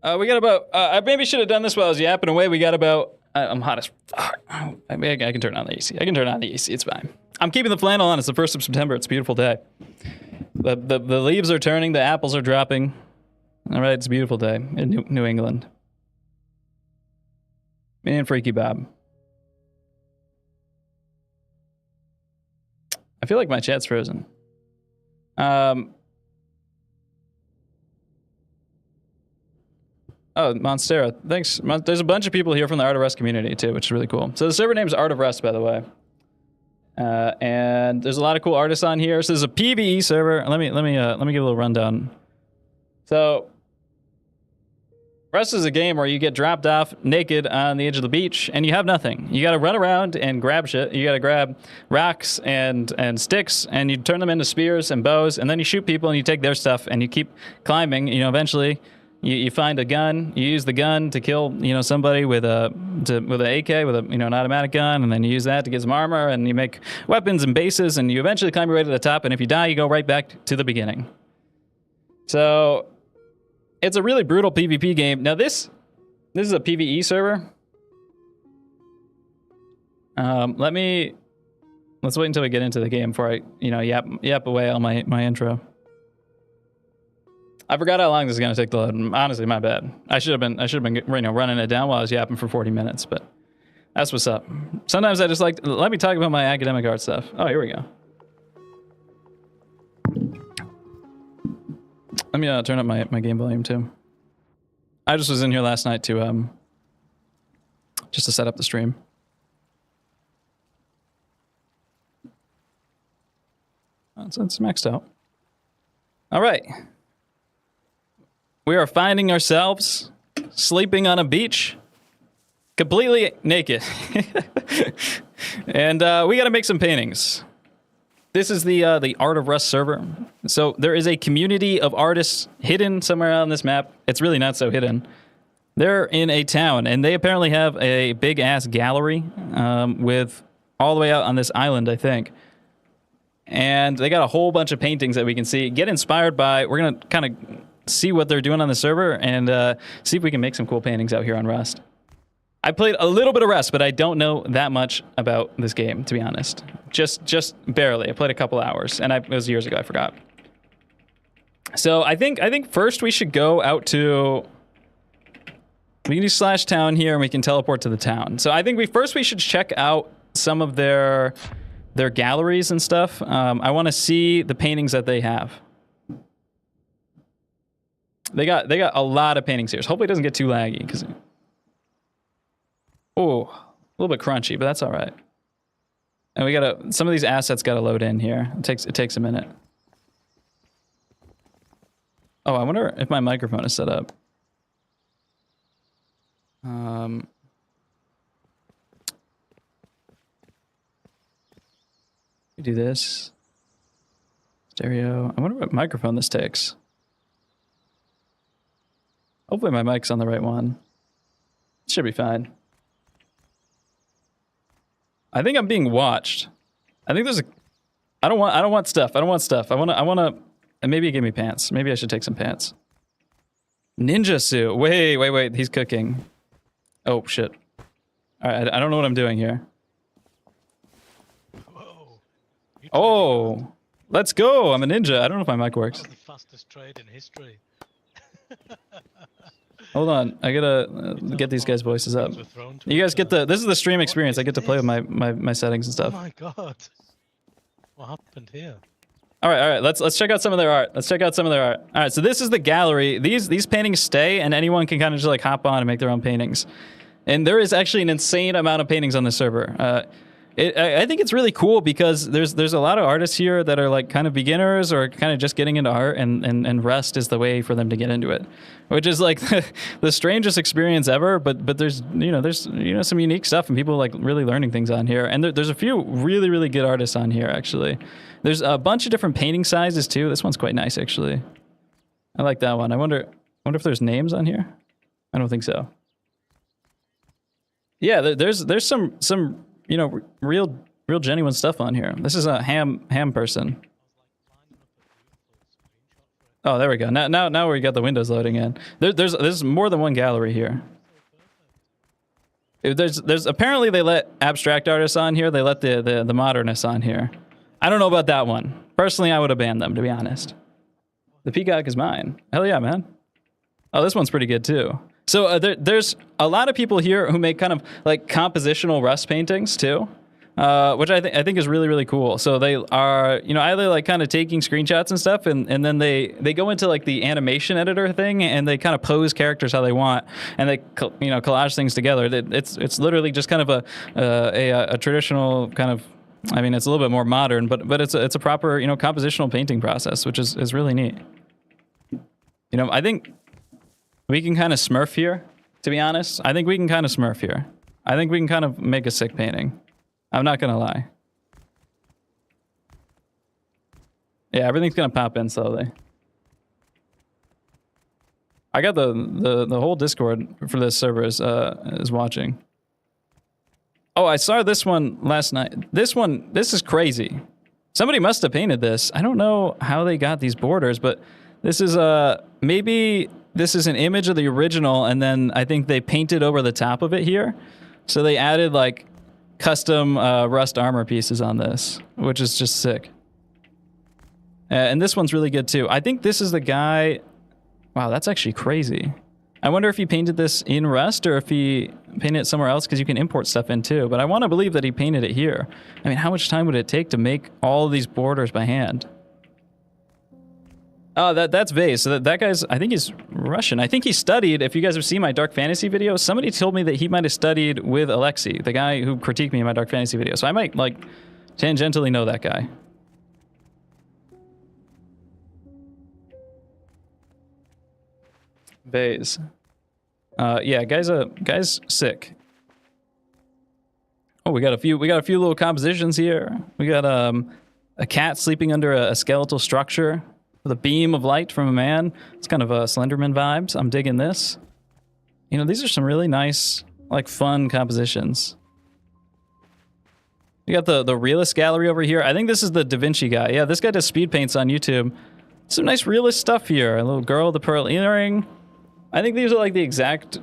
We got about, I maybe should have done this while I was yapping away. We got about, I'm hot as fuck. I can turn on the AC. It's fine. I'm keeping the flannel on. It's the 1st of September. It's a beautiful day. The leaves are turning. The apples are dropping. All right, it's a beautiful day in New England. Me and Freaky Bob. I feel like my chat's frozen. Oh, Monstera, thanks. There's a bunch of people here from the Art of Rust community too, which is really cool. So the server name is Art of Rust, by the way. And there's a lot of cool artists on here. So there's a PvE server. Let me give a little rundown. So Rust is a game where you get dropped off naked on the edge of the beach and you have nothing. You got to run around and grab shit. You got to grab rocks and sticks and you turn them into spears and bows, and then you shoot people and you take their stuff and you keep climbing. You know, eventually you find a gun. You use the gun to kill, you know, somebody with an AK, with a, you know, an automatic gun, and then you use that to get some armor, and you make weapons and bases, and you eventually climb your way to the top. And if you die, you go right back to the beginning. So it's a really brutal PvP game. Now this is a PvE server. Let's wait until we get into the game before I, you know, yap away all my intro. I forgot how long this is gonna take to load. Honestly, my bad. I should have been, you know, running it down while I was yapping for 40 minutes, but that's what's up. Sometimes I just like, let me talk about my academic art stuff. Oh, here we go. Let me turn up my game volume too. I just was in here last night to just to set up the stream. So it's maxed out. All right. We are finding ourselves sleeping on a beach, completely naked. And we got to make some paintings. This is the Art of Rust server. So there is a community of artists hidden somewhere on this map. It's really not so hidden. They're in a town, and they apparently have a big-ass gallery with all the way out on this island, I think. And they got a whole bunch of paintings that we can see. Get inspired by, we're going to kind of see what they're doing on the server and see if we can make some cool paintings out here on Rust. I played a little bit of Rust, but I don't know that much about this game, to be honest. Just barely. I played a couple hours, and it was years ago. I forgot. So I think first we should go out to. We can do /town here, and we can teleport to the town. So I think we should check out some of their galleries and stuff. I want to see the paintings that they have. They got a lot of paintings here. So hopefully it doesn't get too laggy, because. Oh, a little bit crunchy, but that's all right. And we gotta, some of these assets gotta load in here. It takes a minute. Oh, I wonder if my microphone is set up. We do this. Stereo. I wonder what microphone this takes. Hopefully my mic's on the right one. It should be fine. I think I'm being watched. I think there's a. I don't want stuff. I want to. And maybe give me pants. Maybe I should take some pants. Ninja suit. Wait. He's cooking. Oh shit. All right. I don't know what I'm doing here. Whoa. Oh, let's go. I'm a ninja. I don't know if my mic works. The fastest trade in history. Hold on, I gotta get these guys' voices up. You guys get this is the stream experience. I get to play with my settings and stuff. Oh my god. What happened here? All right, let's check out some of their art. All right, so this is the gallery. These paintings stay, and anyone can kind of just like hop on and make their own paintings. And there is actually an insane amount of paintings on this server. I think it's really cool because there's a lot of artists here that are like kind of beginners or kind of just getting into art, and Rust is the way for them to get into it, which is like the strangest experience ever. But there's some unique stuff and people like really learning things on here, and there's a few really good artists on here actually. There's a bunch of different painting sizes too. This one's quite nice actually. I like that one. I wonder if there's names on here. I don't think so. Yeah, there's some. You know, real genuine stuff on here. This is a ham person. Oh, there we go. Now we got the windows loading in. There's more than one gallery here. There's apparently they let abstract artists on here. They let the modernists on here. I don't know about that one. Personally, I would have banned them, to be honest. The peacock is mine. Hell yeah, man. Oh, this one's pretty good too. So there's a lot of people here who make kind of like compositional Rust paintings too, which I think is really cool. So they are, you know, either like kind of taking screenshots and stuff, and then they go into like the animation editor thing, and they kind of pose characters how they want, and they collage things together. It's literally just kind of a traditional kind of. I mean, it's a little bit more modern, but it's a proper compositional painting process, which is really neat. You know, I think. We can kind of smurf here, to be honest. I think we can kind of smurf here. I think we can kind of make a sick painting. I'm not gonna lie. Yeah, everything's gonna pop in slowly. I got the whole Discord for this server is watching. Oh, I saw this one last night. This is crazy. Somebody must have painted this. I don't know how they got these borders, but this is maybe this is an image of the original, and then I think they painted over the top of it here. So they added like custom rust armor pieces on this, which is just sick. And this one's really good too. I think this is the guy. Wow, that's actually crazy. I wonder if he painted this in Rust or if he painted it somewhere else, because you can import stuff in too. But I want to believe that he painted it here. I mean, how much time would it take to make all of these borders by hand? Oh, that's Vase. So that guy's, I think he's Russian. I think he studied, if you guys have seen my Dark Fantasy video, somebody told me that he might have studied with Alexei, the guy who critiqued me in my Dark Fantasy video. So I might, like, tangentially know that guy. Vase. Yeah, guy's sick. Oh, we got a few little compositions here. We got a cat sleeping under a skeletal structure with a beam of light from a man. It's kind of a Slenderman vibes. I'm digging this. You know, these are some really nice, like, fun compositions. We got the realist gallery over here. I think this is the Da Vinci guy. Yeah, this guy does speed paints on YouTube. Some nice realist stuff here. A little girl with a pearl earring. I think these are like the exact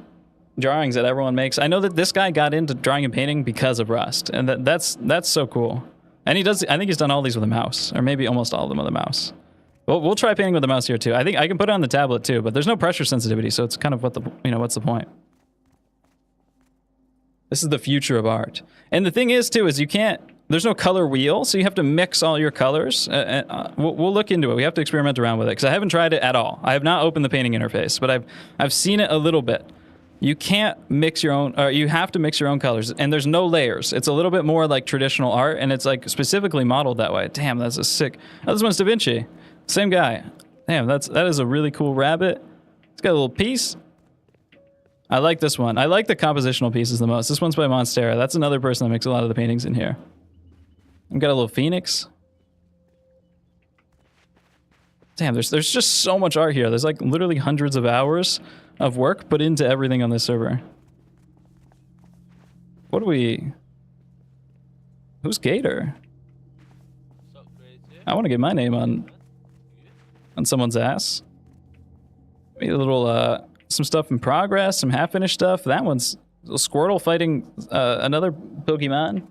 drawings that everyone makes. I know that this guy got into drawing and painting because of Rust, and that's so cool. And he does. I think he's done all these with a mouse, or maybe almost all of them with a mouse. We'll try painting with a mouse here too. I think I can put it on the tablet too, but there's no pressure sensitivity, so it's kind of what's the point? This is the future of art. And the thing is too, is you can't. There's no color wheel, so you have to mix all your colors. We'll look into it. We have to experiment around with it, because I haven't tried it at all. I have not opened the painting interface, but I've seen it a little bit. You can't mix your own, or you have to mix your own colors, and there's no layers. It's a little bit more like traditional art, and it's like specifically modeled that way. Damn, that's a sick. Oh, this one's Da Vinci. Same guy. Damn, that is a really cool rabbit. It's got a little piece. I like this one. I like the compositional pieces the most. This one's by Monstera. That's another person that makes a lot of the paintings in here. I've got a little phoenix. Damn, there's just so much art here. There's like literally hundreds of hours of work put into everything on this server. What do we... Who's Gator? I want to get my name on someone's ass. Maybe a little, some stuff in progress, some half-finished stuff. That one's a Squirtle fighting another Pokemon.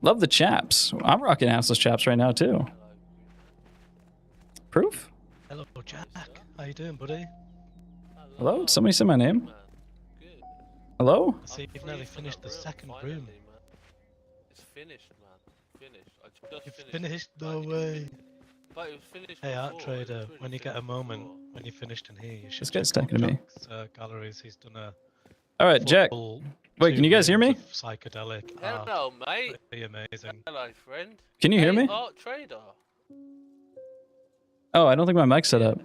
Love the chaps. I'm rocking assless chaps right now, too. Proof? Hello, Jack. How you doing, buddy? Hello? Did somebody say my name? Hello? See, you've nearly finished the second room. It's finished, man. Finished. I just You've finished. finished? No way. But it was finished Hey, Art before. It was Trader, really when you get a finished moment, before. when you're finished in here, you should This guy's check out talking to me. Jack's, galleries. He's done a All right, Jack. full Wait, can you guys hear me? rooms of psychedelic Hello, art. mate. Pretty amazing. Hello, friend. Can you hear Hey, me? Art Trader. Oh, I don't think my mic's set up.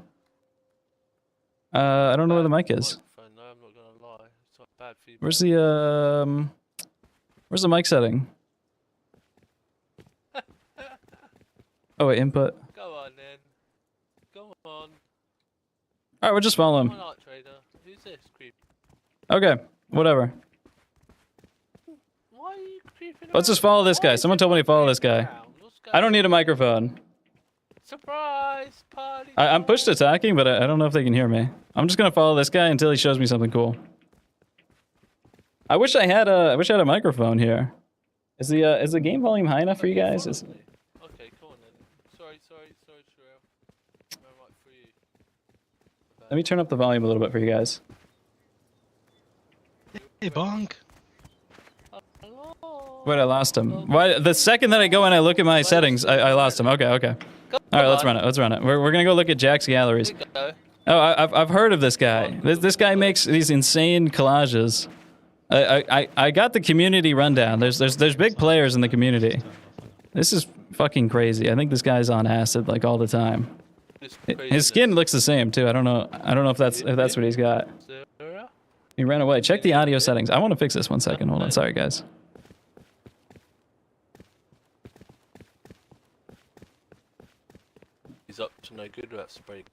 I don't know where the mic is. Microphone, no, I'm not gonna lie. It's not bad feedback. Where's the mic setting? Oh, wait, input. Go on then. Go on. All right, we'll just follow Come him. on, Art Trader. Who's this creep? Okay, whatever. Why are you creeping Let's just around? follow this Why guy. is Someone told me to follow everyone this guy. creeping around? What's I don't going need a on? microphone. Surprise party. I'm pushed to talking, but I don't know if they can hear me. I'm just gonna follow this guy until he shows me something cool. I wish I had a microphone here. Is the game volume high enough for you guys? Is, Okay, come on then. Sorry, Sherelle. I'm right for you. let me turn up the volume a little bit for you guys. Hey, Bonk. Hello. Wait, I lost him. Why? The second that I go and I look at my settings, I lost him. Okay. All right, let's run it. We're gonna go look at Jack's galleries. Here you go. Oh, I've heard of this guy. This guy makes these insane collages. I got the community rundown. There's big players in the community. This is fucking crazy. I think this guy's on acid like all the time. this His skin looks the same too. I don't know if that's what he's got. Sarah? He ran away. Check the audio settings. I want to fix this 1 second. Hold on. Sorry, guys. He's up to no good with that spray.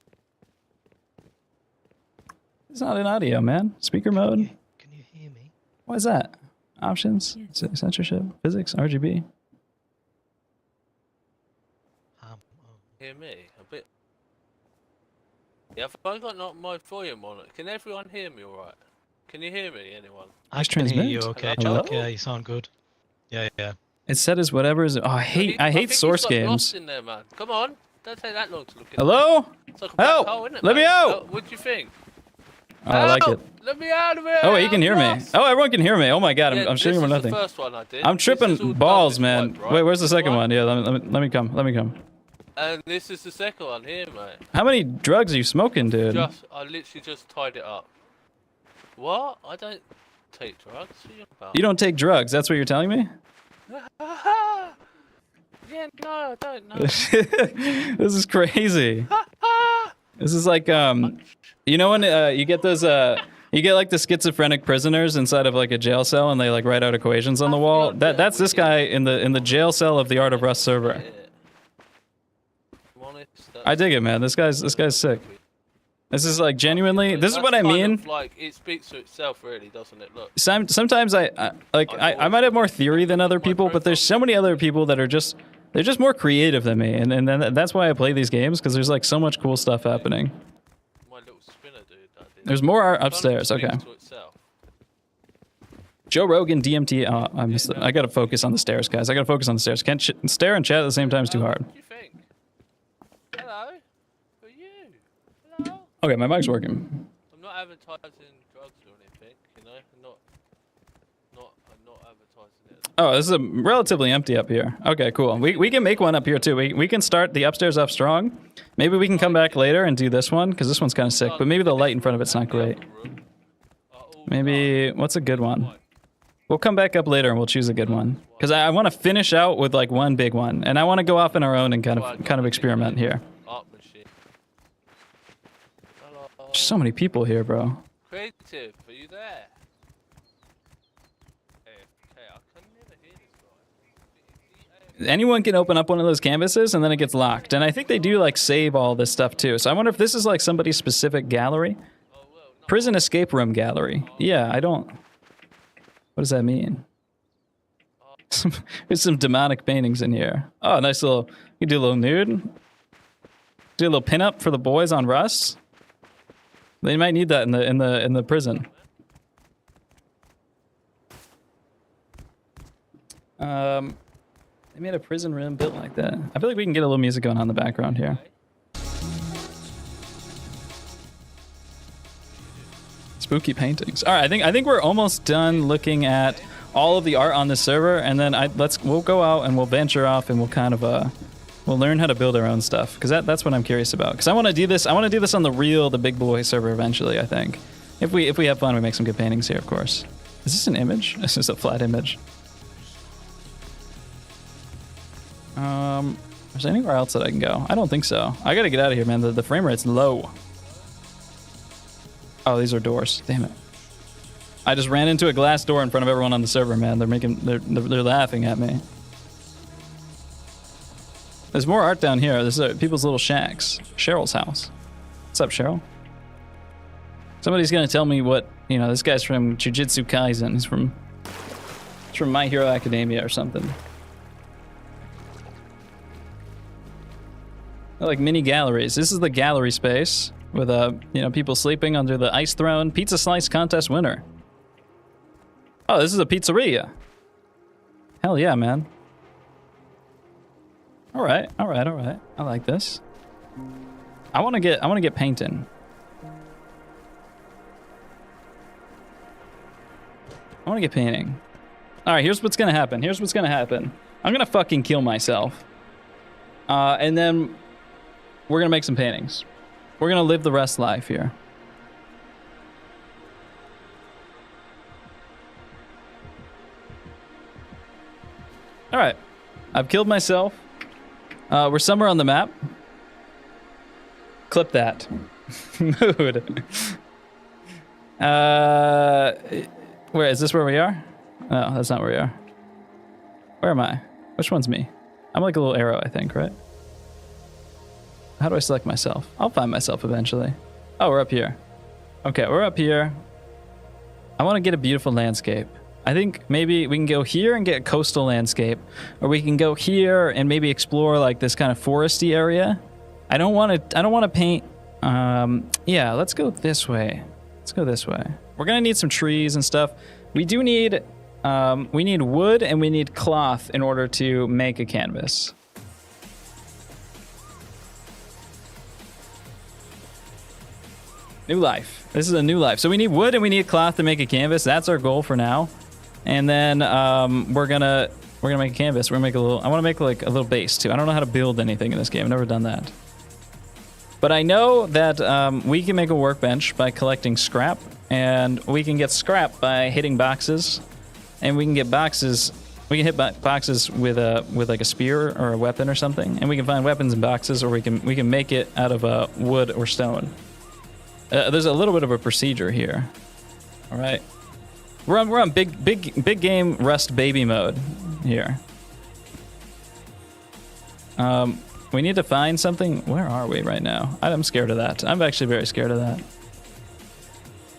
It's not in audio, man. Speaker mode. Can you hear me? What is that? Options, censorship, physics, RGB. Hear me a bit. Yeah, have I got not my volume on it? Can everyone hear me all right? Can you hear me, anyone? I can hear you transmit. okay, Hello? Jack. Yeah, you sound good. Yeah. It's set as whatever is. Oh, I hate source think he's got games. lost in there, man. Come on, don't take that long to look in. Hello? It's like a black Help! hole, isn't it, Let me mate? out! What do you think? Oh, I like it. Help! Let me out of here! Oh, wait, you can hear me. lost. Oh, everyone can hear me. Oh my god, Yeah, I'm streaming with this is nothing. the first one I did. I'm This is all tripping done balls, this man. wipe, right? Wait, where's the This second wipe. one? Yeah, let me come. And this is the second one here, mate. How many drugs are you smoking, dude? I literally just tied it up. What? I don't take drugs. What are you about? You don't take drugs. That's what you're telling me? Yeah, no, I don't know. This is crazy. This is like you know when you get those you get like the schizophrenic prisoners inside of like a jail cell and they like write out equations on the wall. That's this guy in the jail cell of the Art of Rust server. I'm honest, I dig it, man. This guy's sick. This is like genuinely. This is what I That's kind mean. of like it speaks for itself, really, doesn't it? Look. Sometimes I might have more theory than other people, but there's so many other people that are just more creative than me, and then that's why I play these games because there's like so much cool stuff happening. My little spinner, dude. That did. There's more art Kind of upstairs. speaks Okay. to itself. Joe Rogan, DMT. Oh, I missed it. I gotta focus on the stairs, guys. I gotta focus on the stairs. Can't stare and chat at the same time is too hard. What do you think? Hello? Who are you? Hello? Okay, my mic's working. I'm not advertising drugs or anything, you know. I'm not advertising it. Oh, this is relatively empty up here. Okay, cool. We can make one up here too. We can start the upstairs off strong. Maybe we can come back later and do this one because this one's kind of sick. But maybe the light in front of it's not great. Maybe what's a good one? We'll come back up later and we'll choose a good one because I want to finish out with like one big one, and I want to go off on our own and kind of experiment here. Art machine. Hello. There's so many people here, bro. Creative, are you there? Okay, I can never hear this guy. Anyone can open up one of those canvases and then it gets locked. And I think they do like save all this stuff too. So I wonder if this is like somebody's specific gallery. Prison escape room gallery. Yeah, I don't. What does that mean? There's some demonic paintings in here. Oh, nice little. You do a little nude. Do a little pinup for the boys on Rust. They might need that in the prison. They made a prison room built like that. I feel like we can get a little music going on in the background here. Spooky paintings. All right, I think we're almost done looking at all of the art on the server, and then we'll go out and we'll venture off and we'll kind of we'll learn how to build our own stuff because that's what I'm curious about. Because I want to do this. I want to do this on the big boy server eventually. I think if we have fun, we make some good paintings here. Of course. Is this an image? This is a flat image. Is there anywhere else that I can go? I don't think so. I gotta get out of here, man. The frame rate's low. Oh, these are doors. Damn it. I just ran into a glass door in front of everyone on the server, man. They're laughing at me. There's more art down here. There's people's little shacks. Cheryl's house. What's up, Cheryl? Somebody's gonna tell me what, this guy's from Jujutsu Kaisen. He's from My Hero Academia or something. They're like mini galleries. This is the gallery space with people sleeping under the ice throne. Pizza slice contest winner. Oh, this is a pizzeria. Hell yeah, man. All right. I like this. I want to get painting. I want to get painting. All right, here's what's gonna happen. I'm gonna fucking kill myself, and then we're gonna make some paintings. We're gonna live the rest life here. All right, I've killed myself. We're somewhere on the map. Clip that. Mood. Where is this? Where we are? No, that's not where we are. Where am I? Which one's me? I'm like a little arrow, I think, right? How do I select myself? I'll find myself eventually. Oh, we're up here. Okay, we're up here. I want to get a beautiful landscape. I think maybe we can go here and get a coastal landscape, or we can go here and maybe explore like this kind of foresty area. I don't want to paint. Yeah, let's go this way. Let's go this way. We're gonna need some trees and stuff. We do need, we need wood and we need cloth in order to make a canvas. New life. This is a new life. So we need wood and we need cloth to make a canvas. That's our goal for now. And then we're gonna make a canvas. We're gonna make a little. I want to make like a little base too. I don't know how to build anything in this game. I've never done that. But I know that we can make a workbench by collecting scrap, and we can get scrap by hitting boxes, and we can get boxes. We can hit boxes with like a spear or a weapon or something, and we can find weapons in boxes, or we can make it out of wood or stone. There's a little bit of a procedure here. All right, we're on big game Rust baby mode here. We need to find something. Where are we right now? I'm scared of that. I'm actually very scared of that.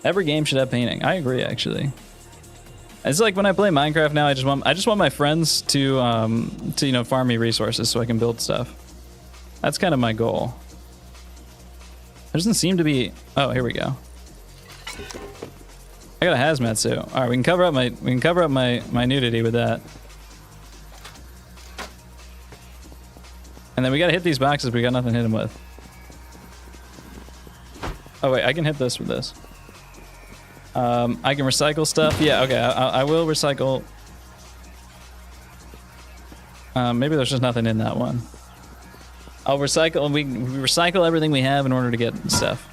Every game should have painting. I agree, actually. It's like when I play Minecraft now. I just want my friends to farm me resources so I can build stuff. That's kind of my goal. There doesn't seem to be. Oh, here we go. I got a hazmat suit. All right, we can cover up my nudity with that. And then we gotta hit these boxes, but we got nothing to hit them with. Oh wait, I can hit this with this. I can recycle stuff. Yeah, okay, I will recycle. Maybe there's just nothing in that one. I'll recycle. We recycle everything we have in order to get stuff.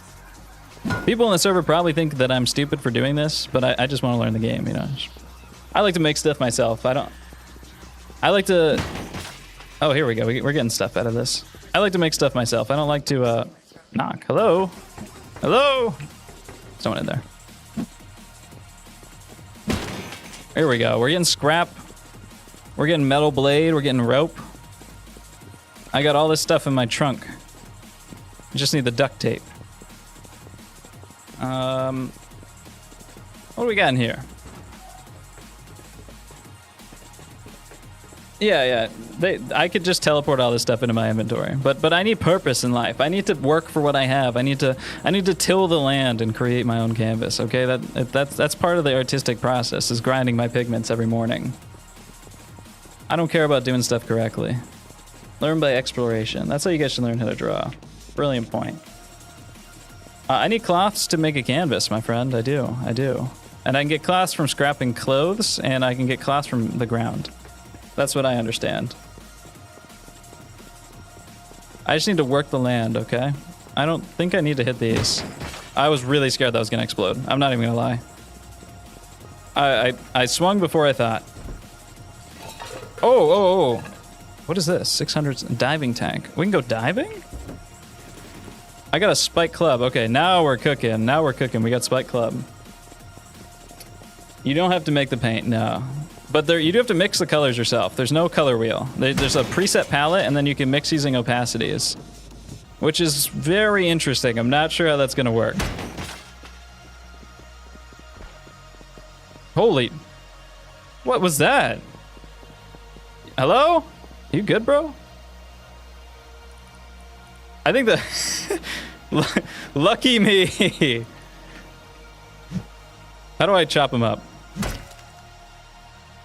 People on the server probably think that I'm stupid for doing this, but I just want to learn the game, you know. I like to make stuff myself. I like to. Oh, here we go. We're getting stuff out of this. I like to make stuff myself. I don't like to knock. Hello? Hello? Someone in there. Here we go. We're getting scrap. We're getting metal blade. We're getting rope. I got all this stuff in my trunk. I just need the duct tape. What do we got in here? Yeah. I could just teleport all this stuff into my inventory, but I need purpose in life. I need to work for what I have. I need to till the land and create my own canvas. Okay, that's part of the artistic process, is grinding my pigments every morning. I don't care about doing stuff correctly. Learn by exploration. That's how you guys should learn how to draw. Brilliant point. I need cloths to make a canvas, my friend. I do. And I can get cloths from scrapping clothes, and I can get cloths from the ground. That's what I understand. I just need to work the land, okay? I don't think I need to hit these. I was really scared that was gonna explode. I'm not even gonna lie. I swung before I thought. Oh. What is this? 600 diving tank. We can go diving? I got a spike club. Okay, now we're cooking. We got spike club. You don't have to make the paint, no. But you do have to mix the colors yourself. There's no color wheel. There's a preset palette, and then you can mix using opacities, which is very interesting. I'm not sure how that's gonna work. Holy, what was that? Hello? You good, bro? I think the lucky me. How do I chop him up?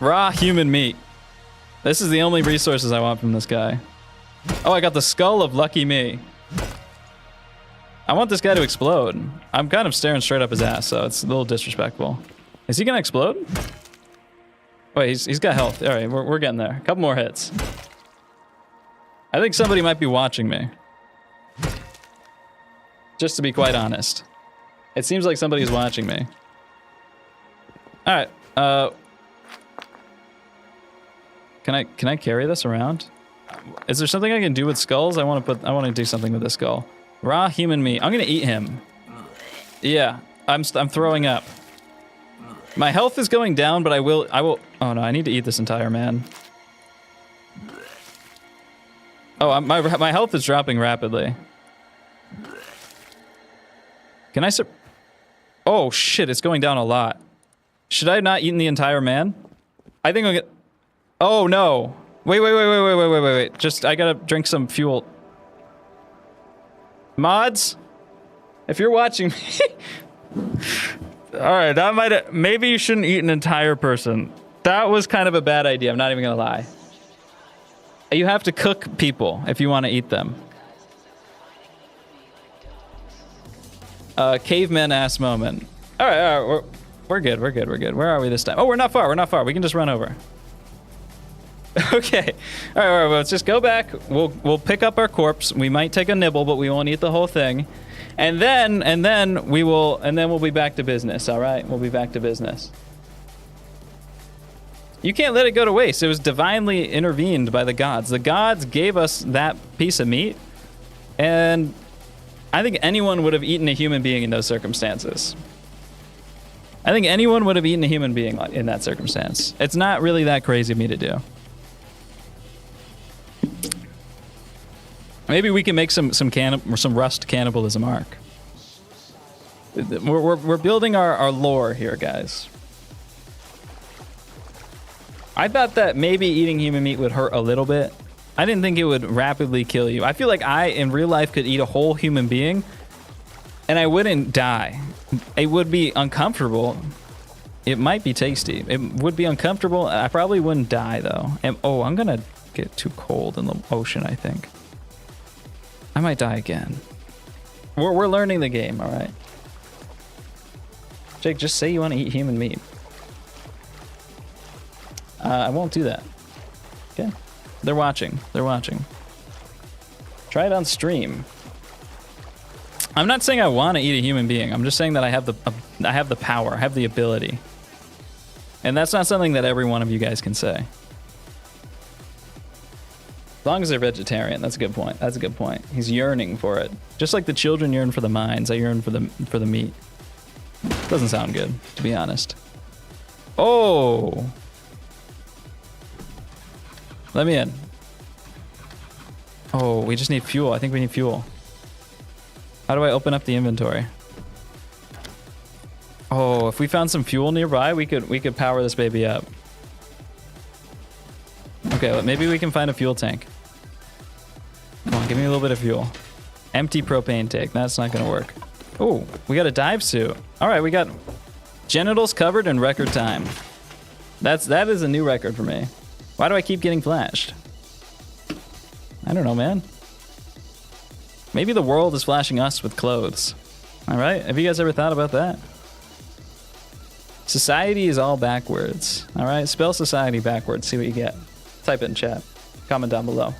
Raw human meat. This is the only resources I want from this guy. Oh, I got the skull of lucky me. I want this guy to explode. I'm kind of staring straight up his ass, so it's a little disrespectful. Is he gonna explode? Wait, he's got health. All right, we're getting there. A couple more hits. I think somebody might be watching me. Just to be quite honest. It seems like somebody's watching me. All right, Can I carry this around? Is there something I can do with skulls? I want to do something with this skull. Raw human meat. I'm gonna eat him. Yeah, I'm throwing up. My health is going down, but I will. Oh no, I need to eat this entire man. Oh, my health is dropping rapidly. Can I Oh shit, it's going down a lot. Should I have not eaten the entire man? I think I'll get. Oh no! Wait. Just I gotta drink some fuel. Mods, if you're watching me, all right, that might. Maybe you shouldn't eat an entire person. That was kind of a bad idea. I'm not even gonna lie. You have to cook people if you want to eat them. Caveman ass moment. All right, we're good. Where are we this time? Oh, we're not far. We can just run over. Okay. All right. Well, let's just go back. We'll pick up our corpse. We might take a nibble, but we won't eat the whole thing. And then we'll be back to business. All right. We'll be back to business. You can't let it go to waste. It was divinely intervened by the gods. The gods gave us that piece of meat, and I think anyone would have eaten a human being in those circumstances. I think anyone would have eaten a human being in that circumstance. It's not really that crazy of me to do. Maybe we can make some rust cannibalism arc. We're building our lore here, guys. I thought that maybe eating human meat would hurt a little bit. I didn't think it would rapidly kill you. I feel like I, in real life, could eat a whole human being and I wouldn't die. It would be uncomfortable. It might be tasty. It would be uncomfortable. I probably wouldn't die, though. And, oh, I'm going to get too cold in the ocean, I think. I might die again. We're learning the game, all right? Jake, just say you want to eat human meat. I won't do that. Okay. They're watching. Try it on stream. I'm not saying I want to eat a human being. I'm just saying that I have the power. I have the ability. And that's not something that every one of you guys can say. As long as they're vegetarian, that's a good point. He's yearning for it. Just like the children yearn for the mines, I yearn for the meat. Doesn't sound good, to be honest. Oh! Let me in. Oh, we just need fuel. I think we need fuel. How do I open up the inventory? Oh, if we found some fuel nearby, we could power this baby up. Okay, well, maybe we can find a fuel tank. Come on, give me a little bit of fuel. Empty propane tank. That's not gonna work. Oh, we got a dive suit. All right, we got genitals covered in record time. That is a new record for me. Why do I keep getting flashed? I don't know, man. Maybe the world is flashing us with clothes. All right, have you guys ever thought about that? Society is all backwards. All right, spell society backwards. See what you get. Type it in chat. Comment down below.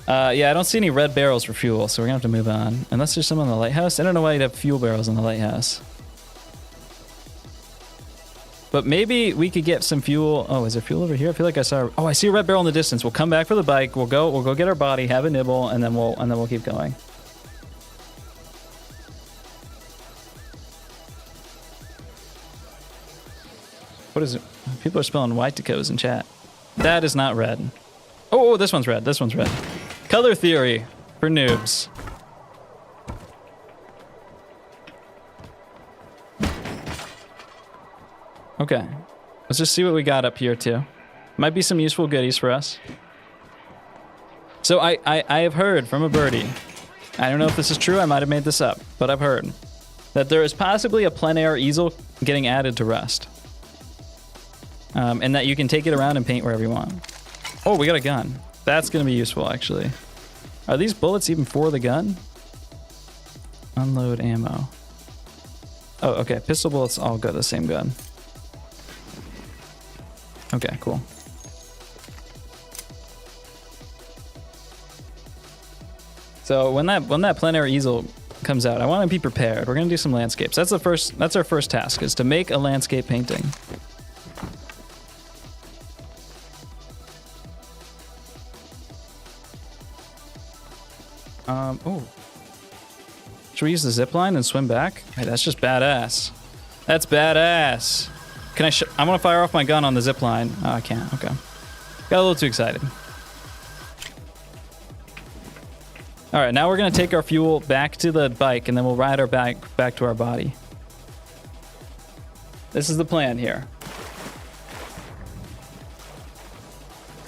Yeah, I don't see any red barrels for fuel, so we're gonna have to move on. Unless there's some on the lighthouse. I don't know why you'd have fuel barrels on the lighthouse. But maybe we could get some fuel. Oh, is there fuel over here? I feel like I saw. Oh, I see a red barrel in the distance. We'll come back for the bike. We'll go get our body, have a nibble, and then we'll keep going. What is it? People are spelling white tacos in chat. That is not red. Oh, this one's red. This one's red. Color theory for noobs. Okay, let's just see what we got up here too. Might be some useful goodies for us. So I have heard from a birdie, I don't know if this is true, I might have made this up, but I've heard that there is possibly a plein air easel getting added to Rust. And that you can take it around and paint wherever you want. Oh, we got a gun. That's gonna be useful actually. Are these bullets even for the gun? Unload ammo. Oh, okay, pistol bullets all go the same gun. Okay, cool. So when that plein air easel comes out, I want to be prepared. We're gonna do some landscapes. That's our first task, is to make a landscape painting. Oh. Should we use the zip line and swim back? Hey, that's just badass. That's badass. Can I want to fire off my gun on the zip line. Oh, I can't. Okay. Got a little too excited. All right, now we're going to take our fuel back to the bike, and then we'll ride our bike back to our body. This is the plan here.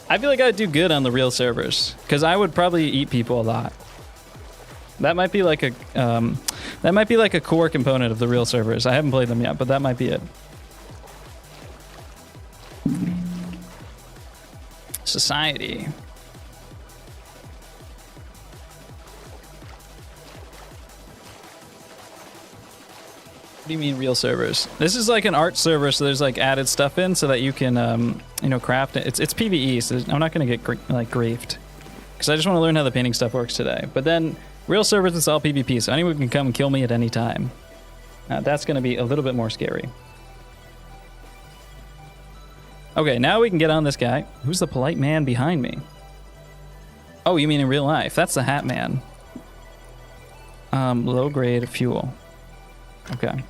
I feel like I'd do good on the real servers, because I would probably eat people a lot. That might be like a core component of the real servers. I haven't played them yet, but that might be it. Society. What do you mean real servers? This is like an art server, so there's like added stuff in so that you can, you know, craft it. It's PvE, so I'm not gonna get like griefed, because I just want to learn how the painting stuff works today. But then real servers, it's all PvP, so anyone can come and kill me at any time. That's gonna be a little bit more scary. Okay, now we can get on this guy. Who's the polite man behind me? Oh, you mean in real life? That's the Hat Man. Low grade fuel. Okay.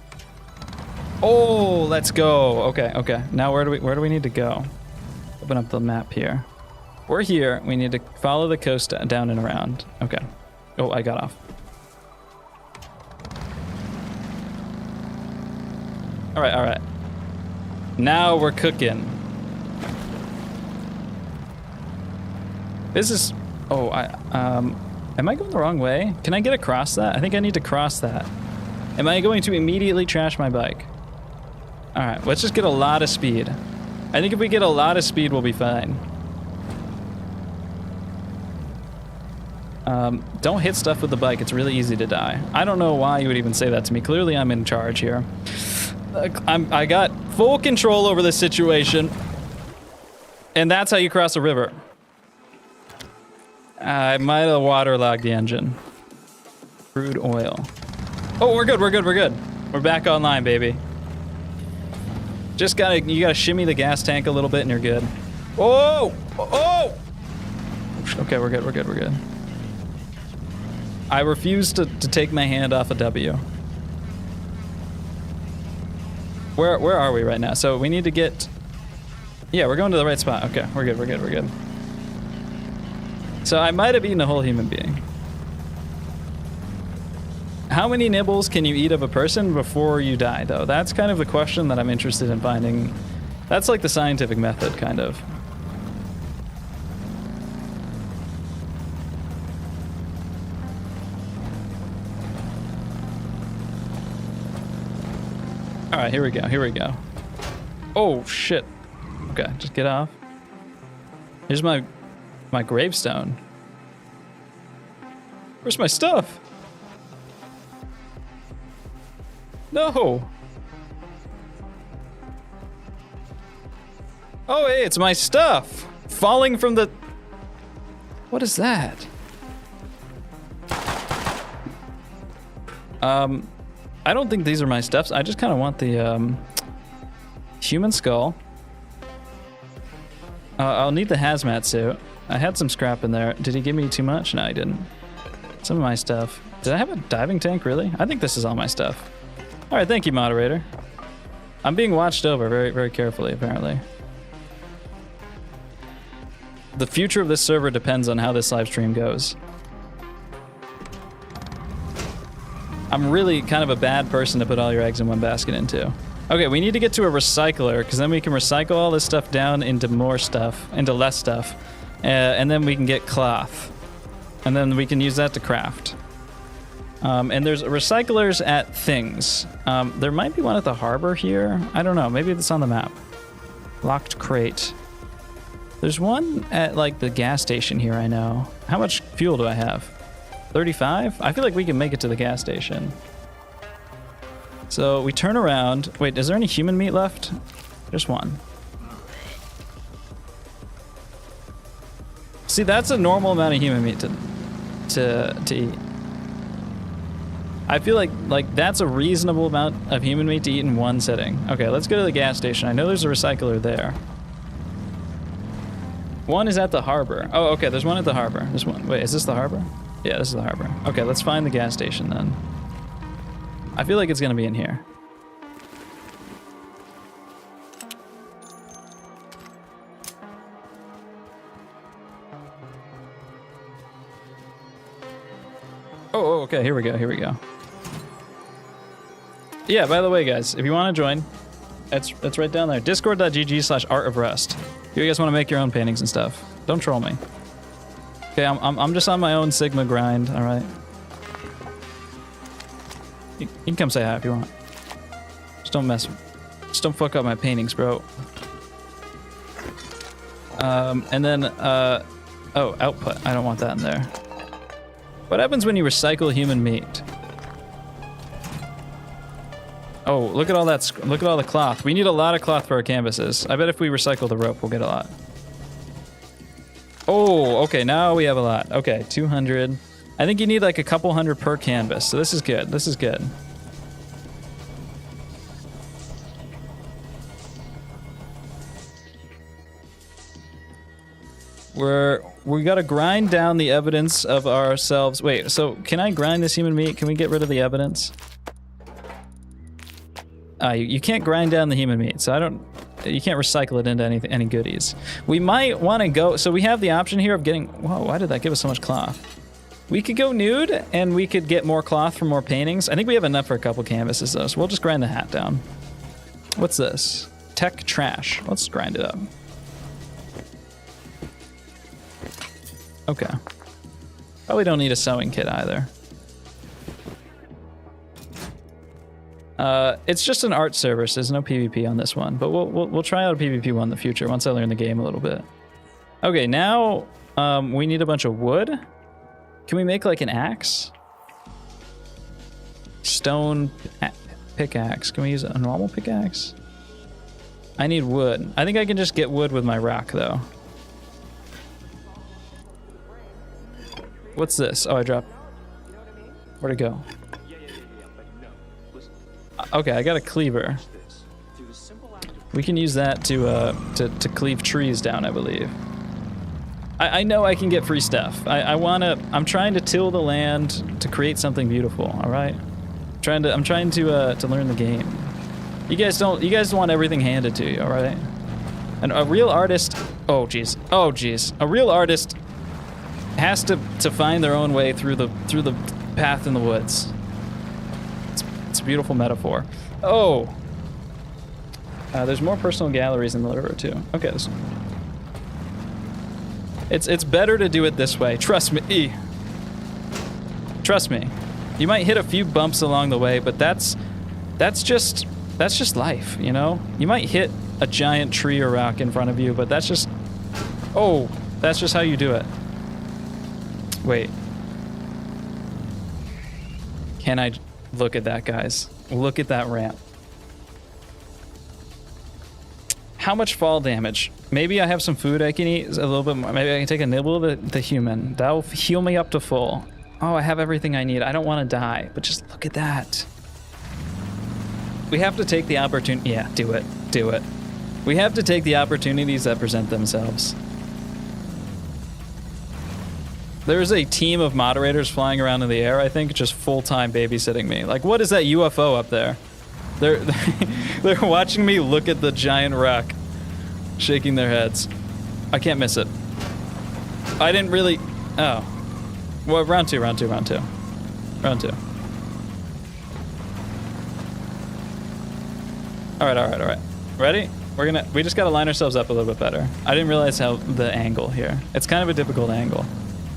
Oh, let's go. Okay, okay. Now where do we need to go? Open up the map here. We're here. We need to follow the coast down and around. Okay. Oh, I got off. All right, all right. Now we're cooking. This is... Oh, am I going the wrong way? Can I get across that? I think I need to cross that. Am I going to immediately trash my bike? All right, let's just get a lot of speed. I think if we get a lot of speed, we'll be fine. Don't hit stuff with the bike. It's really easy to die. I don't know why you would even say that to me. Clearly, I'm in charge here. I got full control over this situation. And that's how you cross a river. I might have waterlogged the engine. Crude oil. Oh, we're good, we're good, we're good. We're back online, baby. Just you gotta shimmy the gas tank a little bit and you're good. Oh! Oh! Okay, we're good, we're good, we're good. I refuse to take my hand off a W. Where are we right now? So we need to get... Yeah, we're going to the right spot. Okay, we're good, we're good, we're good. So I might have eaten a whole human being. How many nibbles can you eat of a person before you die, though? That's kind of the question that I'm interested in finding. That's like the scientific method, kind of. All right, here we go, here we go. Oh, shit. Okay, just get off. Here's my gravestone. Where's my stuff? No. Oh, hey, it's my stuff. Falling from the... What is that? I don't think these are my stuffs. I just kind of want the human skull. I'll need the hazmat suit. I had some scrap in there. Did he give me too much? No, he didn't. Some of my stuff. Did I have a diving tank, really? I think this is all my stuff. All right, thank you, moderator. I'm being watched over very, very carefully, apparently. The future of this server depends on how this live stream goes. I'm really kind of a bad person to put all your eggs in one basket into. Okay, we need to get to a recycler, because then we can recycle all this stuff down into more stuff, into less stuff. And then we can get cloth. And then we can use that to craft. And there's recyclers at things. There might be one at the harbor here. I don't know. Maybe it's on the map. Locked crate. There's one at like the gas station here, I know. How much fuel do I have? 35? I feel like we can make it to the gas station. So we turn around. Wait, is there any human meat left? Just one. See, that's a normal amount of human meat to eat. I feel like that's a reasonable amount of human meat to eat in one sitting. Okay, let's go to the gas station. I know there's a recycler there. One is at the harbor. Oh, okay, there's one at the harbor. There's one. Wait, is this the harbor? Yeah, this is the harbor. Okay, let's find the gas station then. I feel like it's gonna be in here. Oh, okay, here we go, here we go. Yeah, by the way, guys, if you want to join, it's right down there. Discord.gg/artofrust. If you guys want to make your own paintings and stuff, don't troll me. Okay, I'm just on my own Sigma grind, all right? You can come say hi if you want. Just don't fuck up my paintings, bro. And then, oh, output. I don't want that in there. What happens when you recycle human meat? Oh, look at all that. Look at all the cloth. We need a lot of cloth for our canvases. I bet if we recycle the rope, we'll get a lot. Oh, okay. Now we have a lot. Okay, 200. I think you need like a couple hundred per canvas. So this is good. This is good. We gotta grind down the evidence of ourselves. Wait, so can I grind this human meat? Can we get rid of the evidence? You can't grind down the human meat, so you can't recycle it into any goodies. We might want to go, so we have the option here of getting, whoa, why did that give us so much cloth? We could go nude, and we could get more cloth for more paintings. I think we have enough for a couple canvases, though, so we'll just grind the hat down. What's this? Tech trash. Let's grind it up. Okay. Probably don't need a sewing kit either. It's just an art server, so there's no PvP on this one, but we'll try out a PvP one in the future once I learn the game a little bit. Okay, now we need a bunch of wood. Can we make like an axe? Stone pickaxe. Can we use a normal pickaxe? I need wood. I think I can just get wood with my rock though. What's this? Oh, I dropped. Where'd it go? Okay, I got a cleaver. We can use that to cleave trees down, I believe. I know I can get free stuff. I'm trying to till the land to create something beautiful. All right, I'm trying to learn the game. You guys want everything handed to you. All right, and a real artist. Oh geez. A real artist has to find their own way through the path in the woods. It's a beautiful metaphor. Oh, there's more personal galleries in the river too. Okay, it's better to do it this way. Trust me. Trust me. You might hit a few bumps along the way, but that's just life, you know? You might hit a giant tree or rock in front of you, but that's just how you do it. Wait. Can I look at that, guys? Look at that ramp. How much fall damage? Maybe I have some food I can eat a little bit more. Maybe I can take a nibble of the human. That'll heal me up to full. Oh, I have everything I need. I don't want to die, but just look at that. We have to take the opportunity. Yeah, do it. Do it. We have to take the opportunities that present themselves. There's a team of moderators flying around in the air, I think, just full-time babysitting me. Like, what is that UFO up there? They're watching me look at the giant rock, shaking their heads. I can't miss it. I didn't really... Oh. Well, round two. All right. Ready? We just gotta line ourselves up a little bit better. I didn't realize how the angle here. It's kind of a difficult angle.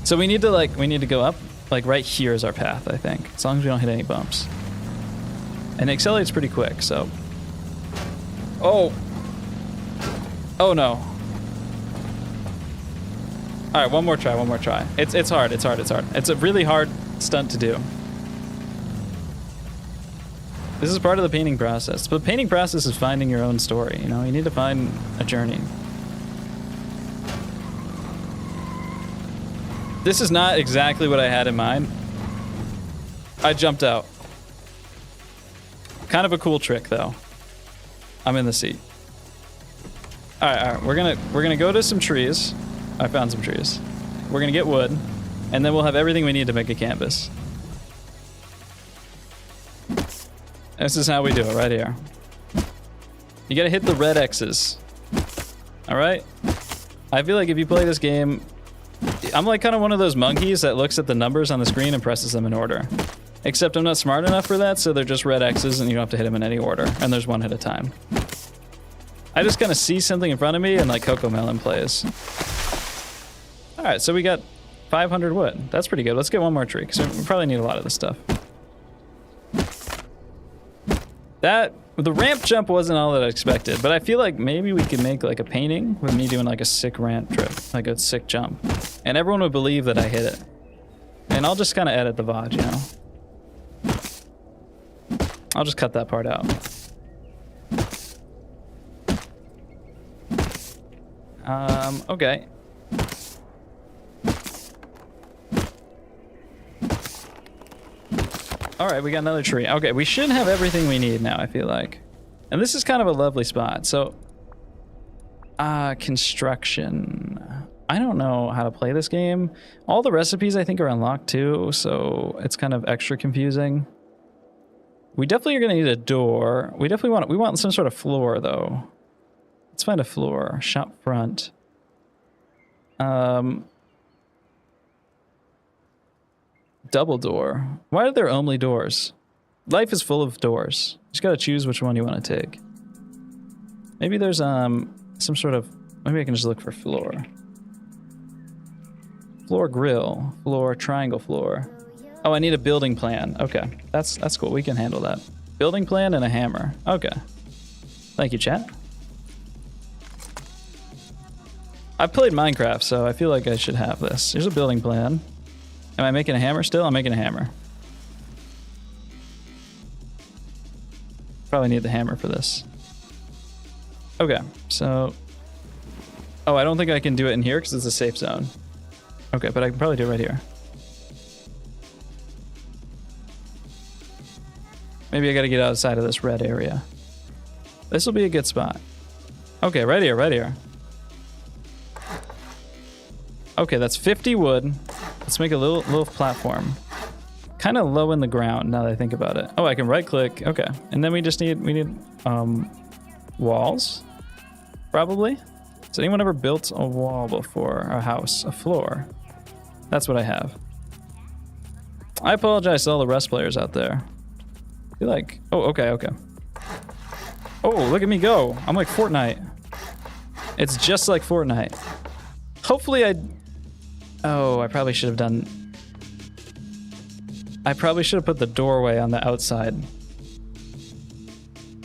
So we need to go up, like right here is our path, I think. As long as we don't hit any bumps. And it accelerates pretty quick, so. Oh no. All right, one more try. It's hard. It's a really hard stunt to do. This is part of the painting process. But the painting process is finding your own story, you know? You need to find a journey. This is not exactly what I had in mind. I jumped out. Kind of a cool trick, though. I'm in the seat. All right. We're gonna go to some trees. I found some trees. We're gonna get wood. And then we'll have everything we need to make a canvas. This is how we do it right here. You gotta hit the red X's. Alright? I feel like if you play this game, I'm like kind of one of those monkeys that looks at the numbers on the screen and presses them in order. Except I'm not smart enough for that, so they're just red X's and you don't have to hit them in any order. And there's one at a time. I just kind of see something in front of me and like Coco Melon plays. Alright, so we got 500 wood. That's pretty good. Let's get one more tree, because we probably need a lot of this stuff. The ramp jump wasn't all that I expected, but I feel like maybe we could make like a painting with me doing like a sick ramp trip, like a sick jump. And everyone would believe that I hit it. And I'll just kind of edit the VOD, you know? I'll just cut that part out. Okay. Alright, we got another tree. Okay, we should have everything we need now, I feel like. And this is kind of a lovely spot. So, construction. I don't know how to play this game. All the recipes I think are unlocked too, so it's kind of extra confusing. We definitely are going to need a door. We want some sort of floor though. Let's find a floor. Shop front. Double door. Why are there only doors? Life is full of doors. You just gotta choose which one you want to take. Maybe there's some sort of... Maybe I can just look for floor. Floor grill. Floor triangle floor. Oh, I need a building plan. Okay, that's cool. We can handle that. Building plan and a hammer. Okay. Thank you, chat. I've played Minecraft, so I feel like I should have this. Here's a building plan. Am I making a hammer still? I'm making a hammer. Probably need the hammer for this. Okay, so... Oh, I don't think I can do it in here because it's a safe zone. Okay, but I can probably do it right here. Maybe I gotta get outside of this red area. This will be a good spot. Okay, right here, right here. Okay, that's 50 wood. Let's make a little platform. Kind of low in the ground now that I think about it. Oh, I can right click. Okay. And then we need walls, probably. Has anyone ever built a wall before? A house, a floor? That's what I have. I apologize to all the Rust players out there. I feel like, oh, okay. Oh, look at me go. I'm like Fortnite. It's just like Fortnite. Hopefully oh, I probably should have done... I probably should have put the doorway on the outside.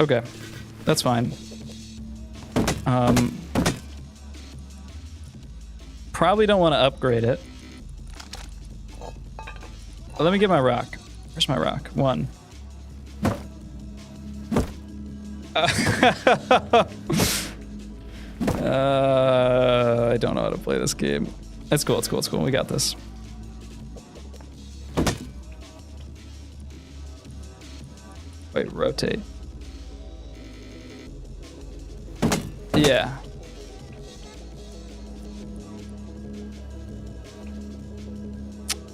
Okay, that's fine. Probably don't want to upgrade it. Let me get my rock. Where's my rock? One. I don't know how to play this game. It's cool, it's cool, it's cool. We got this. Wait, rotate. Yeah.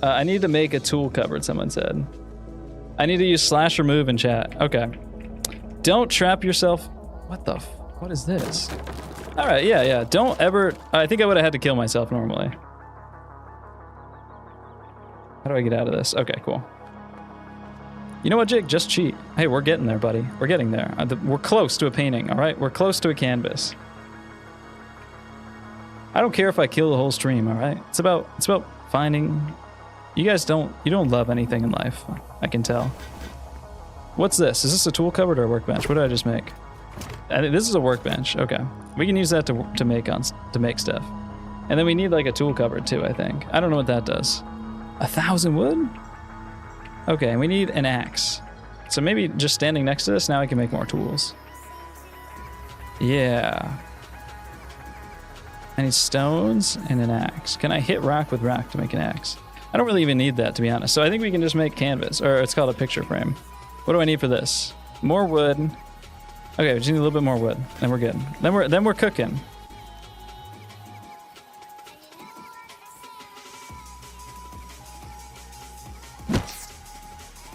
I need to make a tool cupboard, someone said. I need to use slash remove in chat. Okay. Don't trap yourself. What is this? All right, yeah. Don't ever... I think I would have had to kill myself normally. How do I get out of this? Okay, cool. You know what, Jake? Just cheat. Hey, we're getting there, buddy. We're getting there. We're close to a painting, all right? We're close to a canvas. I don't care if I kill the whole stream, all right? It's about finding... You guys don't love anything in life. I can tell. What's this? Is this a tool cupboard or a workbench? What did I just make? I think this is a workbench. Okay. We can use that to make stuff. And then we need like a tool cupboard too, I think. I don't know what that does. 1,000 wood? Okay, we need an axe. So maybe just standing next to this, now I can make more tools. Yeah. I need stones and an axe. Can I hit rock with rock to make an axe? I don't really even need that, to be honest. So I think we can just make canvas, or it's called a picture frame. What do I need for this? More wood. Okay, we just need a little bit more wood. Then we're good. Then we're cooking.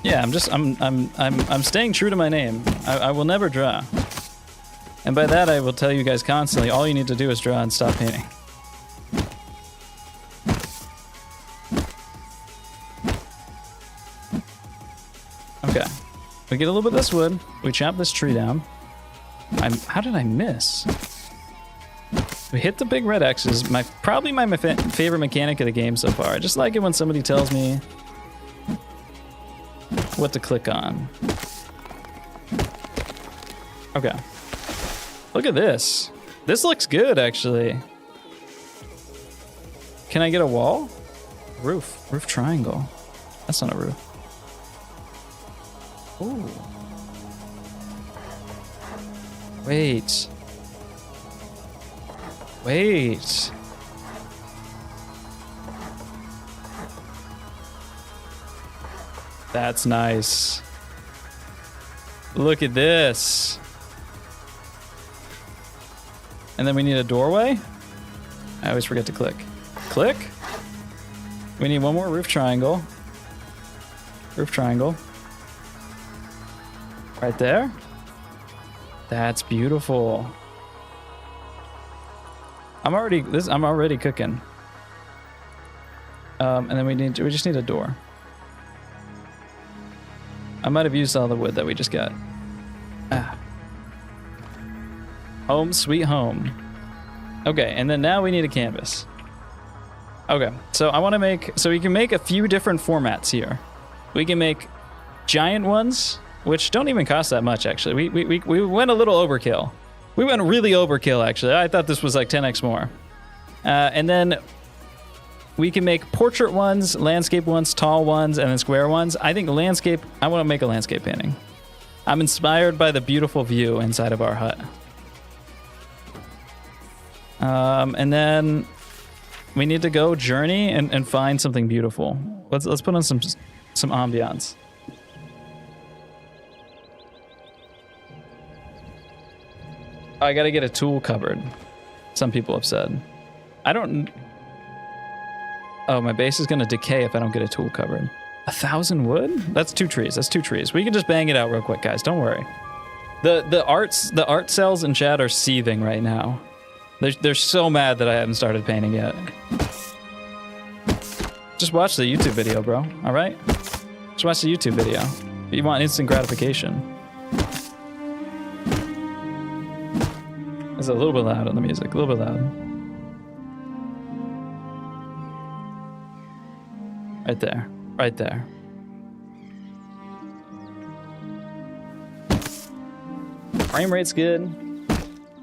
Yeah, I'm staying true to my name. I will never draw. And by that, I will tell you guys constantly, all you need to do is draw and stop painting. Okay. We get a little bit of this wood. We chop this tree down. How did I miss? We hit the big red X's. Probably my favorite mechanic of the game so far. I just like it when somebody tells me what to click on. Okay. Look at this. This looks good, actually. Can I get a wall? Roof triangle. That's not a roof. Ooh. Wait. That's nice. Look at this. And then we need a doorway. I always forget to click. Click. We need one more roof triangle. Roof triangle. Right there. That's beautiful. I'm already cooking. And then we just need a door. I might have used all the wood that we just got. Home sweet home. Okay, and then now we need a canvas. Okay, so I want to make, so we can make a few different formats here. We can make giant ones, which don't even cost that much, actually. We went a little overkill. We went really overkill, actually. I thought this was like 10x more. And then we can make portrait ones, landscape ones, tall ones, and then square ones. I think landscape, I want to make a landscape painting. I'm inspired by the beautiful view inside of our hut. And then we need to go journey and find something beautiful. Let's put on some ambiance. I gotta get a tool cupboard. Some people have said. Oh, my base is gonna decay if I don't get a tool cupboard. 1,000 wood? That's 2 trees. That's 2 trees. We can just bang it out real quick, guys. Don't worry. The art cells in chat are seething right now. They're so mad that I haven't started painting yet. Just watch the YouTube video, bro. All right? Just watch the YouTube video. If you want instant gratification. It's a little bit loud on the music. A little bit loud. Right there. Right there. Frame rate's good.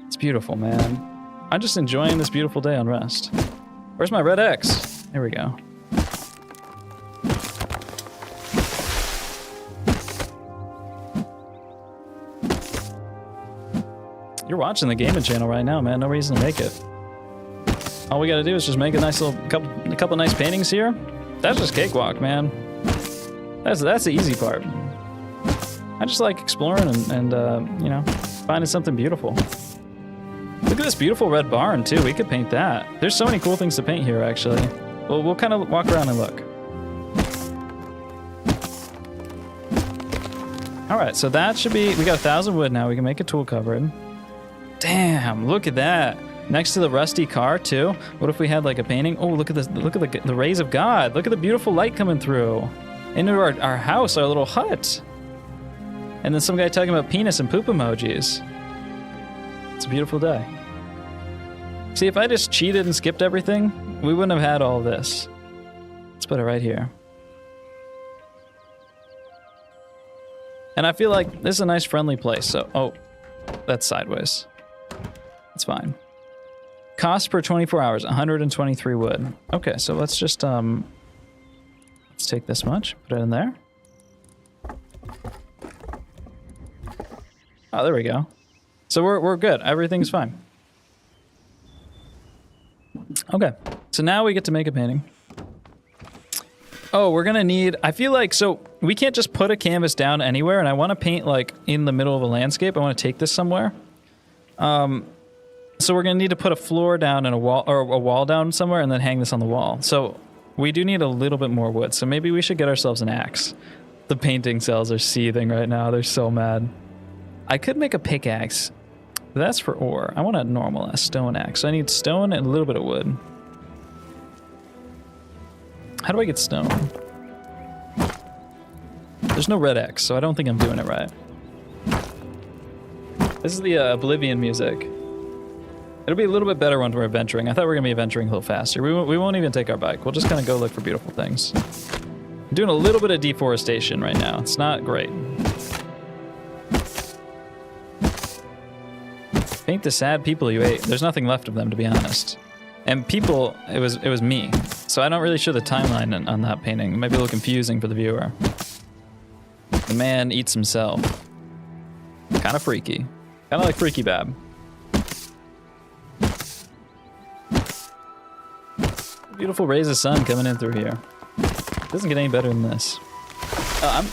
It's beautiful, man. I'm just enjoying this beautiful day on Rest. Where's my red X? There we go. You're watching the gaming channel right now, man. No reason to make it. All we gotta do is just make a nice little couple nice paintings here. That's just cakewalk, man. That's the easy part. I just like exploring and you know, finding something beautiful. Look at this beautiful red barn too. We could paint that. There's so many cool things to paint here, actually. We'll kind of walk around and look. All right, so that should be. We got 1,000 wood now. We can make a tool cupboard. Damn! Look at that. Next to the rusty car too. What if we had like a painting? Oh, look at this! Look at the rays of God! Look at the beautiful light coming through into our house, our little hut. And then some guy talking about penis and poop emojis. It's a beautiful day. See, if I just cheated and skipped everything, we wouldn't have had all this. Let's put it right here. And I feel like this is a nice friendly place. So, oh, that's sideways. That's fine. Cost per 24 hours, 123 wood. Okay, so let's just, let's take this much, put it in there. Oh, there we go. So we're good. Everything's fine. Okay. So now we get to make a painting. Oh, we're gonna need, I feel like, so we can't just put a canvas down anywhere, and I want to paint like in the middle of a landscape. I want to take this somewhere. So we're gonna need to put a floor down and a wall down somewhere, and then hang this on the wall. So we do need a little bit more wood. So maybe we should get ourselves an axe. The painting cells are seething right now. They're so mad. I could make a pickaxe. But that's for ore. I want a normal stone axe. I need stone and a little bit of wood. How do I get stone? There's no red X, so I don't think I'm doing it right. This is the Oblivion music. It'll be a little bit better when we're adventuring. I thought we were going to be adventuring a little faster. We won't even take our bike. We'll just kind of go look for beautiful things. I'm doing a little bit of deforestation right now. It's not great. Paint the sad people you ate. There's nothing left of them, to be honest. And people, it was me. So I don't really show the timeline on that painting. It might be a little confusing for the viewer. The man eats himself. Kind of freaky. Kind of like Freaky Bab. Beautiful rays of sun coming in through here. Doesn't get any better than this.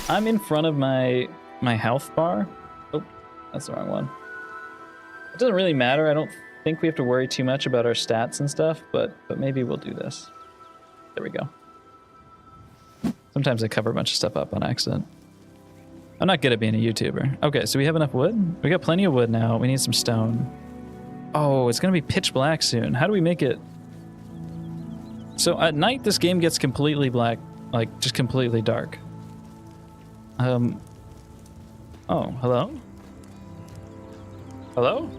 I'm in front of my health bar. Oh, that's the wrong one. It doesn't really matter. I don't think we have to worry too much about our stats and stuff, but maybe we'll do this. There we go. Sometimes I cover a bunch of stuff up on accident. I'm not good at being a YouTuber. Okay, so we have enough wood? We got plenty of wood now. We need some stone. Oh, it's gonna be pitch black soon. How do we make it? So at night, this game gets completely black, like just completely dark. Oh, hello? Hello?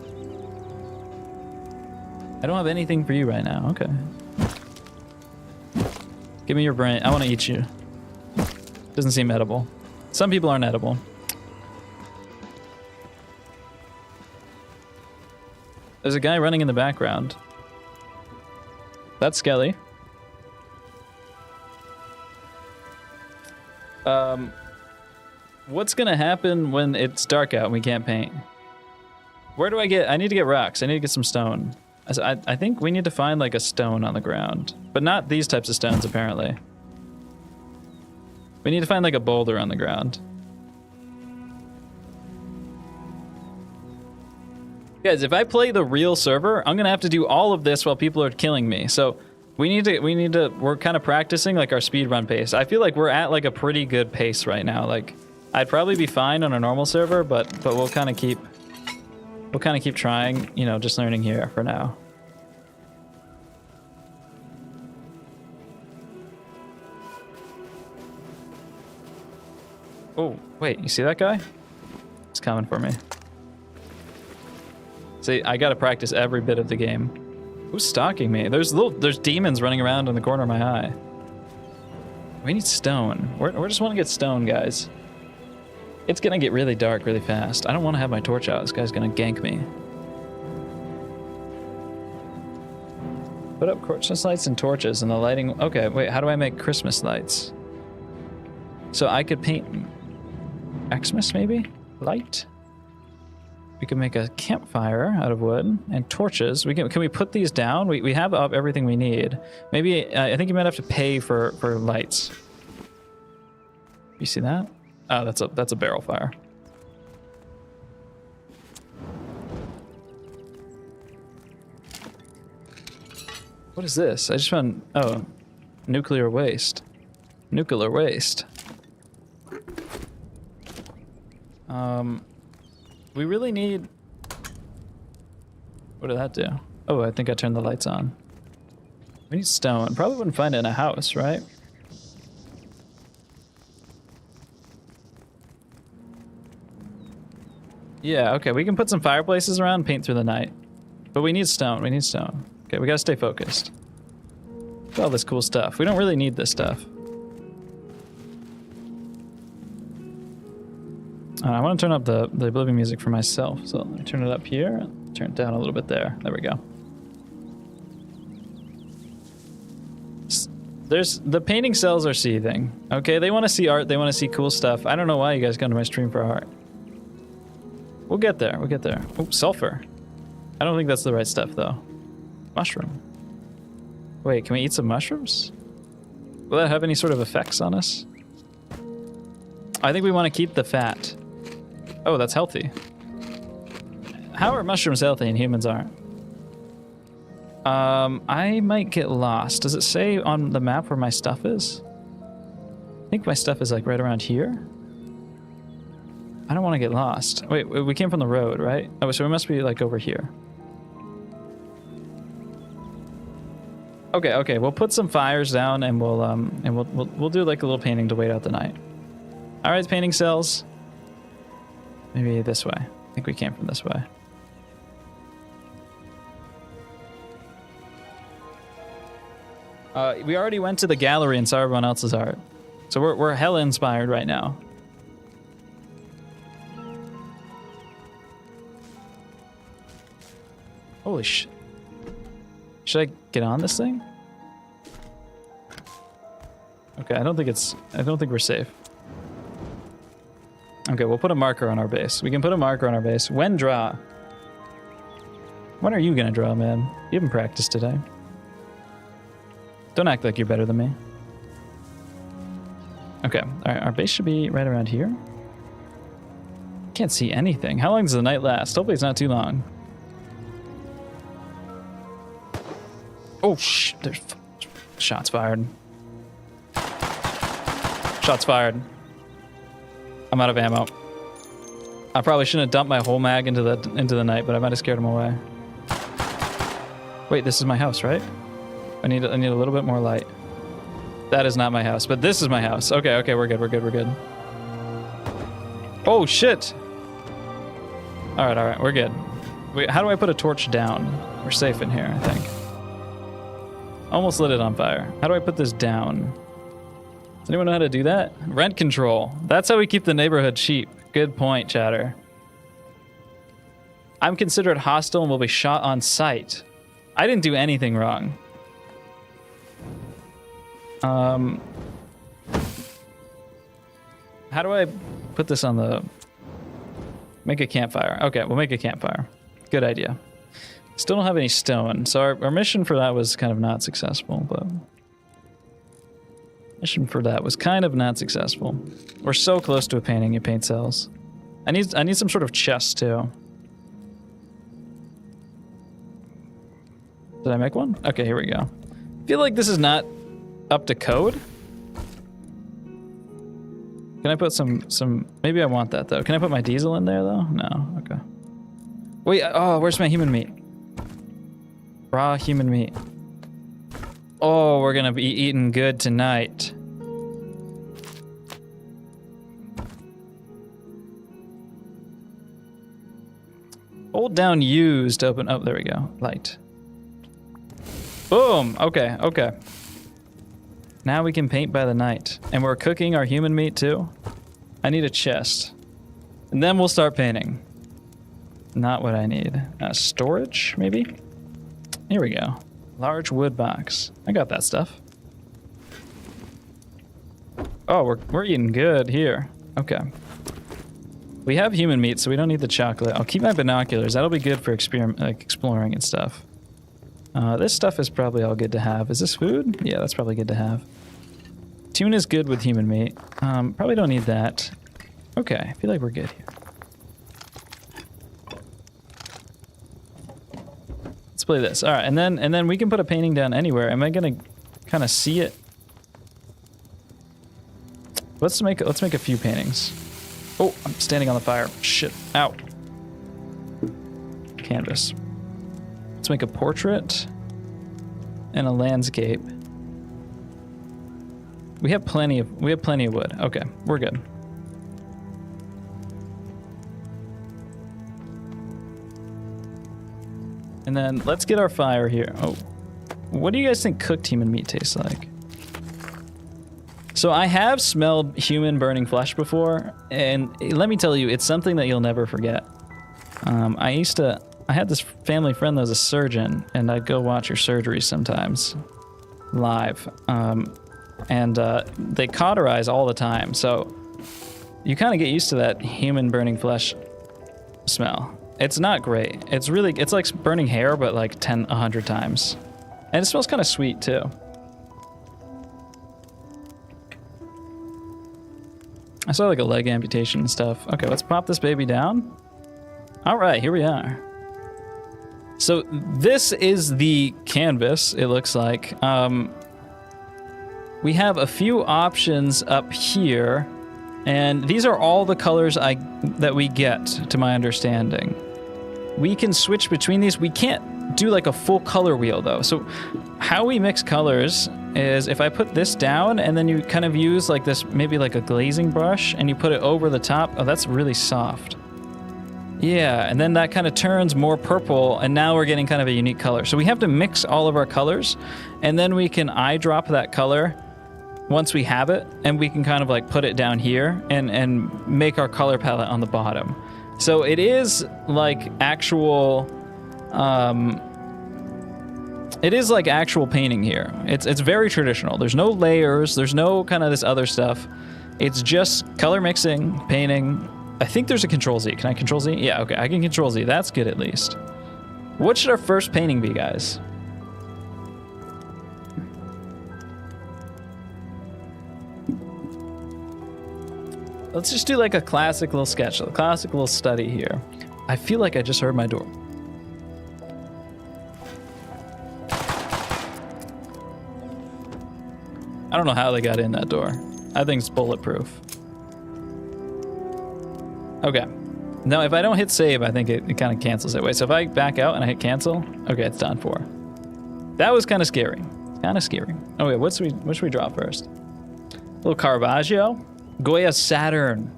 I don't have anything for you right now. Okay. Give me your brain. I want to eat you. Doesn't seem edible. Some people aren't edible. There's a guy running in the background. That's Skelly. What's gonna happen when it's dark out and we can't paint? Where do I need to get rocks. I need to get some stone. I think we need to find like a stone on the ground, but not these types of stones apparently. We need to find like a boulder on the ground. Guys, if I play the real server, I'm gonna have to do all of this while people are killing me. So we're kind of practicing like our speedrun pace. I feel like we're at like a pretty good pace right now. Like I'd probably be fine on a normal server, but we'll kind of keep trying, you know, just learning here for now. Oh, wait, you see that guy? He's coming for me. See, I gotta practice every bit of the game. Who's stalking me? There's demons running around in the corner of my eye. We need stone. We just want to get stone, guys. It's gonna get really dark really fast. I don't want to have my torch out. This guy's gonna gank me. Put up Christmas lights and torches and the lighting. Okay, wait, how do I make Christmas lights? So I could paint Xmas maybe? Light? We can make a campfire out of wood and torches. Can we put these down? We have everything we need. Maybe, I think you might have to pay for lights. You see that? Oh, that's a barrel fire. What is this? I just found, oh, nuclear waste. Nuclear waste. We really need... What did that do? Oh, I think I turned the lights on. We need stone. Probably wouldn't find it in a house, right? Yeah, okay, we can put some fireplaces around and paint through the night. But we need stone, we need stone. Okay, we gotta stay focused. Look at all this cool stuff. We don't really need this stuff. I want to turn up the Oblivion music for myself, so let me turn it up here, turn it down a little bit there. There we go. The painting cells are seething. Okay, they want to see art, they want to see cool stuff. I don't know why you guys come to my stream for art. We'll get there, we'll get there. Oh, sulfur. I don't think that's the right stuff, though. Mushroom. Wait, can we eat some mushrooms? Will that have any sort of effects on us? I think we want to keep the fat. Oh, that's healthy. How are mushrooms healthy and humans aren't? I might get lost. Does it say on the map where my stuff is? think my stuff is like right around here. I don't want to get lost. Wait, we came from the road, right? Oh, so we must be like over here. Okay, we'll put some fires down and we'll do like a little painting to wait out the night. All right, painting cells. Maybe this way. I think we came from this way. We already went to the gallery and saw everyone else's art. So we're hella inspired right now. Holy shit. Should I get on this thing? Okay, I don't think we're safe. Okay, we'll put a marker on our base. We can put a marker on our base. When draw? When are you gonna draw, man? You haven't practiced today. Don't act like you're better than me. Okay, alright, our base should be right around here. Can't see anything. How long does the night last? Hopefully it's not too long. Oh, there's shots fired. Shots fired. I'm out of ammo. I probably shouldn't have dumped my whole mag into the night, but I might have scared him away. Wait, this is my house, right? I need a little bit more light. That is not my house, but this is my house. Okay, we're good. Oh shit! All right, we're good. Wait, how do I put a torch down? We're safe in here, I think. Almost lit it on fire. How do I put this down? Does anyone know how to do that? Rent control. That's how we keep the neighborhood cheap. Good point, chatter. I'm considered hostile and will be shot on sight. I didn't do anything wrong. How do I put this on the... Make a campfire. Okay, we'll make a campfire. Good idea. Still don't have any stone, so our mission for that was kind of not successful, but... Mission for that was kind of not successful. We're so close to a painting in paint cells. I need some sort of chest, too. Did I make one? Okay, here we go. I feel like this is not up to code. Can I put some... Maybe I want that, though. Can I put my diesel in there, though? No. Okay. Wait, oh, where's my human meat? Raw human meat. Oh, we're gonna be eating good tonight. Hold down use to open... Oh, there we go. Light. Boom! Okay. Now we can paint by the night. And we're cooking our human meat, too. I need a chest. And then we'll start painting. Not what I need. Storage, maybe? Here we go. Large wood box. I got that stuff. Oh, we're eating good here. Okay. We have human meat, so we don't need the chocolate. I'll keep my binoculars. That'll be good for exploring and stuff. This stuff is probably all good to have. Is this food? Yeah, that's probably good to have. Tuna is good with human meat. Probably don't need that. Okay, I feel like we're good here. Let's play this. All right, and then we can put a painting down anywhere. Am I gonna kind of see it? Let's make a few paintings. Oh, I'm standing on the fire. Shit. Ow. Canvas. Let's make a portrait and a landscape. We have plenty of wood. Okay, we're good. And then let's get our fire here. Oh, what do you guys think cooked human meat tastes like? So I have smelled human burning flesh before, and let me tell you, it's something that you'll never forget. I had this family friend that was a surgeon, and I'd go watch her surgery sometimes, live. They cauterize all the time, so you kind of get used to that human burning flesh smell. It's not great. It's like burning hair, but like 100 times. And it smells kind of sweet, too. I saw like a leg amputation and stuff. Okay, let's pop this baby down. All right, here we are. So this is the canvas, it looks like. we have a few options up here, and these are all the colors that we get, to my understanding. We can switch between these. We can't do like a full color wheel though. So how we mix colors is if I put this down and then you kind of use like this, maybe like a glazing brush, and you put it over the top. Oh, that's really soft. Yeah, and then that kind of turns more purple, and now we're getting kind of a unique color. So we have to mix all of our colors, and then we can eyedrop that color once we have it, and we can kind of like put it down here and make our color palette on the bottom. So it is like actual, it is like actual painting here. It's very traditional. There's no layers, there's no kind of this other stuff. It's just color mixing, painting. I think there's a Control Z. Can I Control Z? Yeah, okay, I can Control Z. That's good at least. What should our first painting be, guys? Let's just do like a classic little sketch, a classic little study here. I feel like I just heard my door. I don't know how they got in that door. I think it's bulletproof. Okay. Now, if I don't hit save, I think it kind of cancels it. Wait, so if I back out and I hit cancel, okay, it's done for. That was kind of scary. Kind of scary. Oh, wait, what should we draw first? A little Caravaggio. Goya Saturn.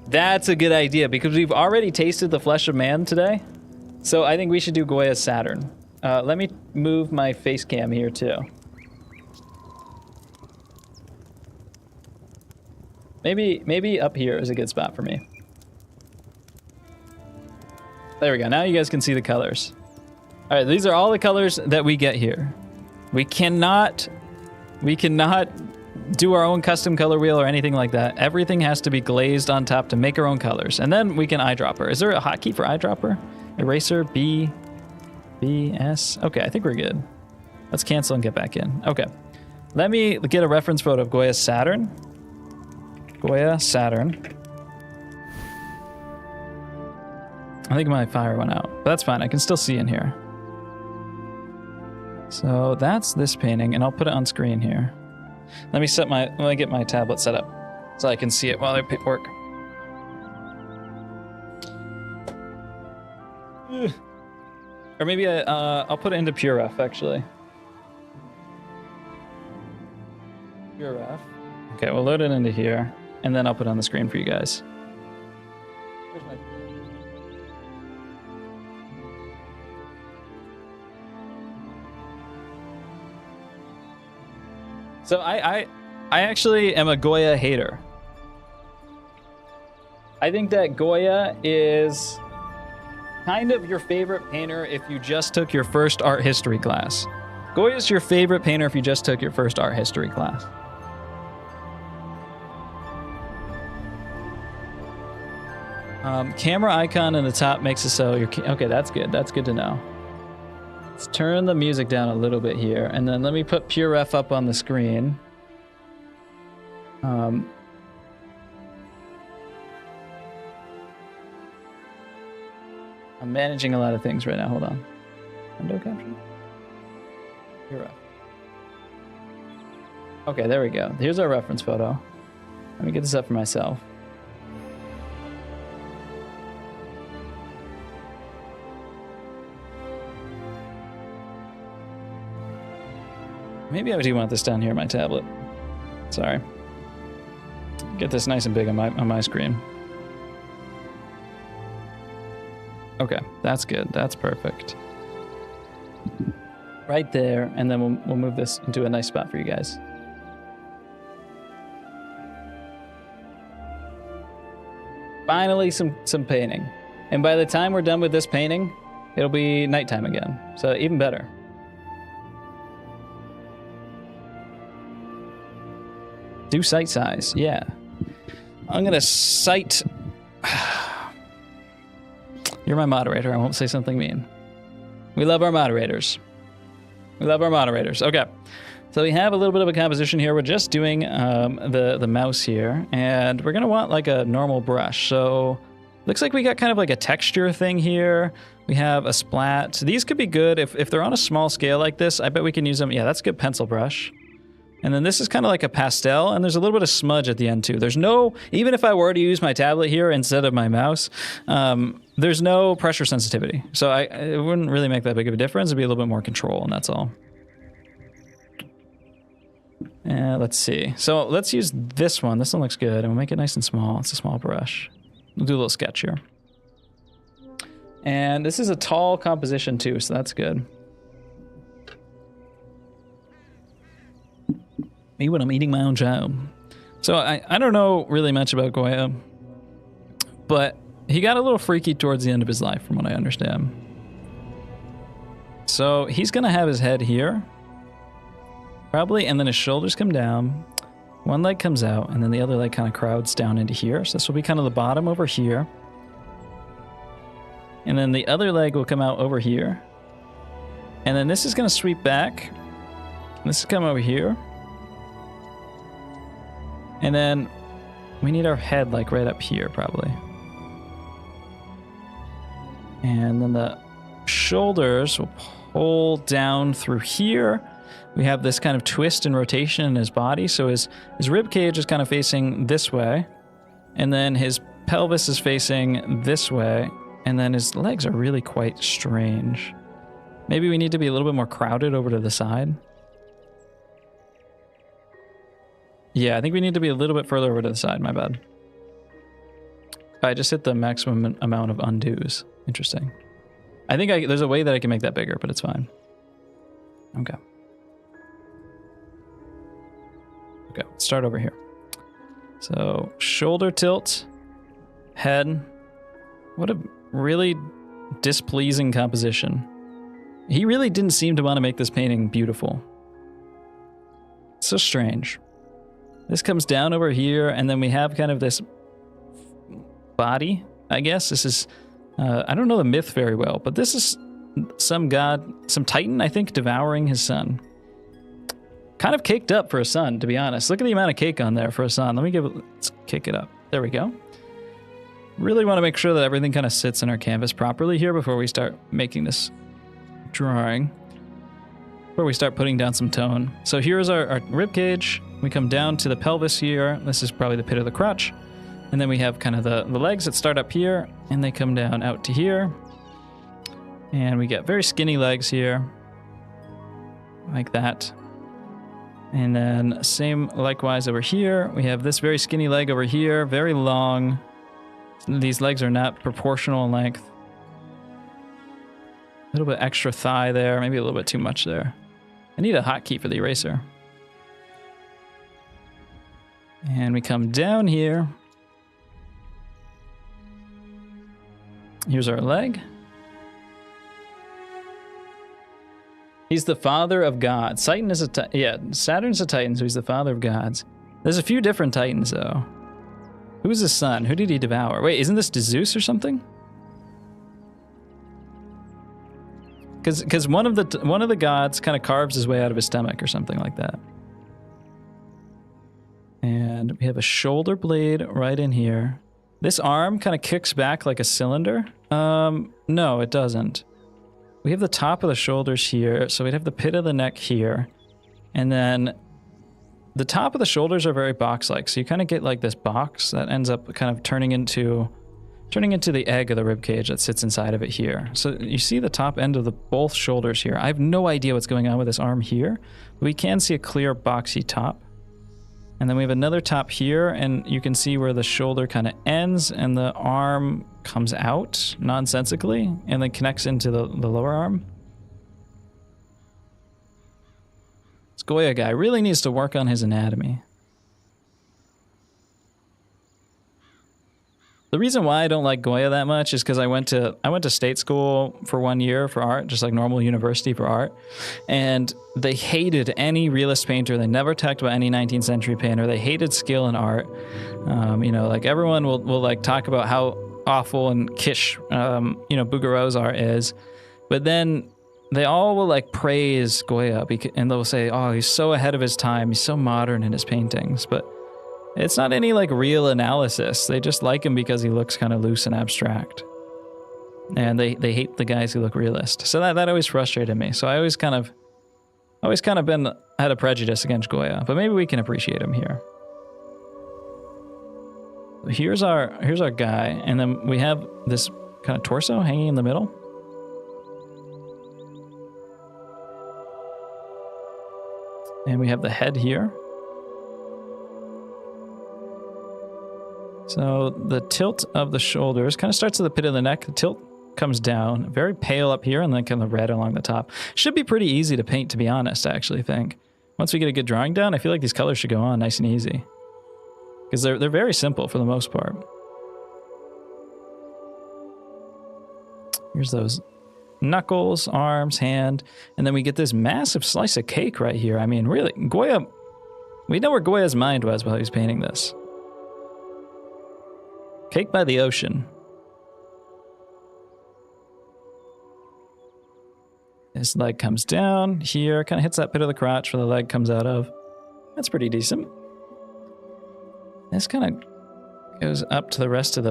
That's a good idea because we've already tasted the flesh of man today. So I think we should do Goya Saturn. Let me move my face cam here too. Maybe up here is a good spot for me. There we go. Now you guys can see the colors. All right, these are all the colors that we get here. We cannot do our own custom color wheel or anything like that. Everything has to be glazed on top to make our own colors. And then we can eyedropper. Is there a hotkey for eyedropper? Eraser, B, S. Okay, I think we're good. Let's cancel and get back in. Okay. Let me get a reference photo of Goya Saturn. Goya Saturn. I think my fire went out, but that's fine. I can still see in here. So that's this painting, and I'll put it on screen here. Let me get my tablet set up so I can see it while I work. Or maybe I'll put it into Pure Ref, actually. Pure Ref. Okay, we'll load it into here, and then I'll put it on the screen for you guys. Where's my... So I actually am a Goya hater. I think that Goya is kind of your favorite painter if you just took your first art history class. Goya is your favorite painter if you just took your first art history class. Camera icon in the top makes it so you're... Okay, that's good. That's good to know. Let's turn the music down a little bit here, and then let me put Pure Ref up on the screen. I'm managing a lot of things right now. Hold on. Window caption. Pure Ref. Okay, there we go. Here's our reference photo. Let me get this up for myself. Maybe I do want this down here on my tablet. Sorry. Get this nice and big on my screen. Okay, that's good. That's perfect. Right there, and then we'll move this into a nice spot for you guys. Finally, some painting. And by the time we're done with this painting, it'll be nighttime again. So even better. Do site size, yeah. I'm gonna cite... You're my moderator, I won't say something mean. We love our moderators. We love our moderators. Okay, so we have a little bit of a composition here. We're just doing the mouse here, and we're gonna want like a normal brush. So looks like we got kind of like a texture thing here. We have a splat. So these could be good if they're on a small scale like this. I bet we can use them. Yeah, that's a good pencil brush. And then this is kind of like a pastel, and there's a little bit of smudge at the end too. There's no, even if I were to use my tablet here instead of my mouse, there's no pressure sensitivity. So it wouldn't really make that big of a difference. It'd be a little bit more control, and that's all. Let's see. So let's use this one. This one looks good, and we'll make it nice and small. It's a small brush. We'll do a little sketch here. And this is a tall composition too, so that's good. Me when I'm eating my own child. So I don't know really much about Goya, but he got a little freaky towards the end of his life, from what I understand. So he's gonna have his head here, probably, and then his shoulders come down. One leg comes out, and then the other leg kind of crowds down into here. So this will be kind of the bottom over here. And then the other leg will come out over here. And then this is gonna sweep back. This will come over here. And then we need our head like right up here, probably. And then the shoulders will pull down through here. We have this kind of twist and rotation in his body. So his rib cage is kind of facing this way. And then his pelvis is facing this way. And then his legs are really quite strange. Maybe we need to be a little bit more crowded over to the side. Yeah, I think we need to be a little bit further over to the side, my bad. I just hit the maximum amount of undos. Interesting. I think there's a way that I can make that bigger, but it's fine. Okay. Okay, let's start over here. So, shoulder tilt, head. What a really displeasing composition. He really didn't seem to want to make this painting beautiful. So strange. This comes down over here, and then we have kind of this body, I guess. This is, I don't know the myth very well, but this is some god, some titan, I think, devouring his son. Kind of caked up for a sun, to be honest. Look at the amount of cake on there for a sun. Let's kick it up. There we go. Really want to make sure that everything kind of sits in our canvas properly here before we start making this drawing. Before we start putting down some tone. So here's our rib cage. We come down to the pelvis here. This is probably the pit of the crotch. And then we have kind of the legs that start up here, and they come down out to here. And we get very skinny legs here, like that. And then same likewise over here. We have this very skinny leg over here, very long. These legs are not proportional in length. A little bit extra thigh there, maybe a little bit too much there. I need a hotkey for the eraser. And we come down here. Here's our leg. He's the father of gods. Saturn's a titan, so he's the father of gods. There's a few different titans, though. Who's his son? Who did he devour? Wait, isn't this Zeus or something? Because one of the gods kind of carves his way out of his stomach or something like that. And we have a shoulder blade right in here. This arm kind of kicks back like a cylinder. No, it doesn't. We have the top of the shoulders here, so we'd have the pit of the neck here. And then the top of the shoulders are very box-like, so you kind of get like this box that ends up kind of turning into the egg of the rib cage that sits inside of it here. So you see the top end of both shoulders here. I have no idea what's going on with this arm here, but we can see a clear boxy top. And then we have another top here, and you can see where the shoulder kind of ends and the arm comes out nonsensically and then connects into the lower arm. This Goya guy really needs to work on his anatomy. The reason why I don't like Goya that much is because I went to state school for 1 year for art, just like normal university for art, and they hated any realist painter. They never talked about any 19th century painter. They hated skill in art. Like everyone will like talk about how awful and kitsch, Bouguereau's art is, but then they all will like praise Goya and they'll say, "Oh, he's so ahead of his time. He's so modern in his paintings," but it's not any like real analysis. They just like him because he looks kind of loose and abstract. And they hate the guys who look realist. So that always frustrated me. So I always kind of Always kind of had a prejudice against Goya, but maybe we can appreciate him here. Here's our guy, and then we have this kind of torso hanging in the middle. And we have the head here. So the tilt of the shoulders kind of starts at the pit of the neck. The tilt comes down, very pale up here, and then kind of red along the top. Should be pretty easy to paint, to be honest, I actually think. Once we get a good drawing down, I feel like these colors should go on nice and easy. Because they're very simple for the most part. Here's those knuckles, arms, hand, and then we get this massive slice of cake right here. I mean, really, Goya, we know where Goya's mind was while he was painting this. Cake by the ocean. His leg comes down here, kind of hits that pit of the crotch where the leg comes out of. That's pretty decent. This kind of goes up to the rest of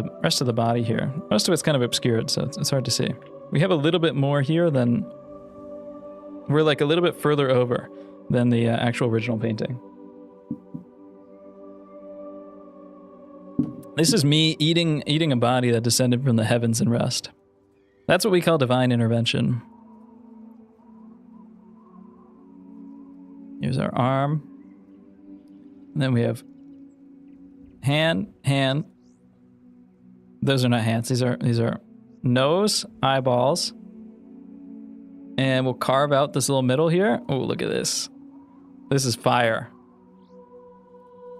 the body here. Most of it's kind of obscured, so it's hard to see. We have a little bit more here than... We're like a little bit further over than the actual original painting. This is me eating a body that descended from the heavens in rest. That's what we call divine intervention. Here's our arm. And then we have hand. Those are not hands. These are nose, eyeballs. And we'll carve out this little middle here. Oh, look at this. This is fire.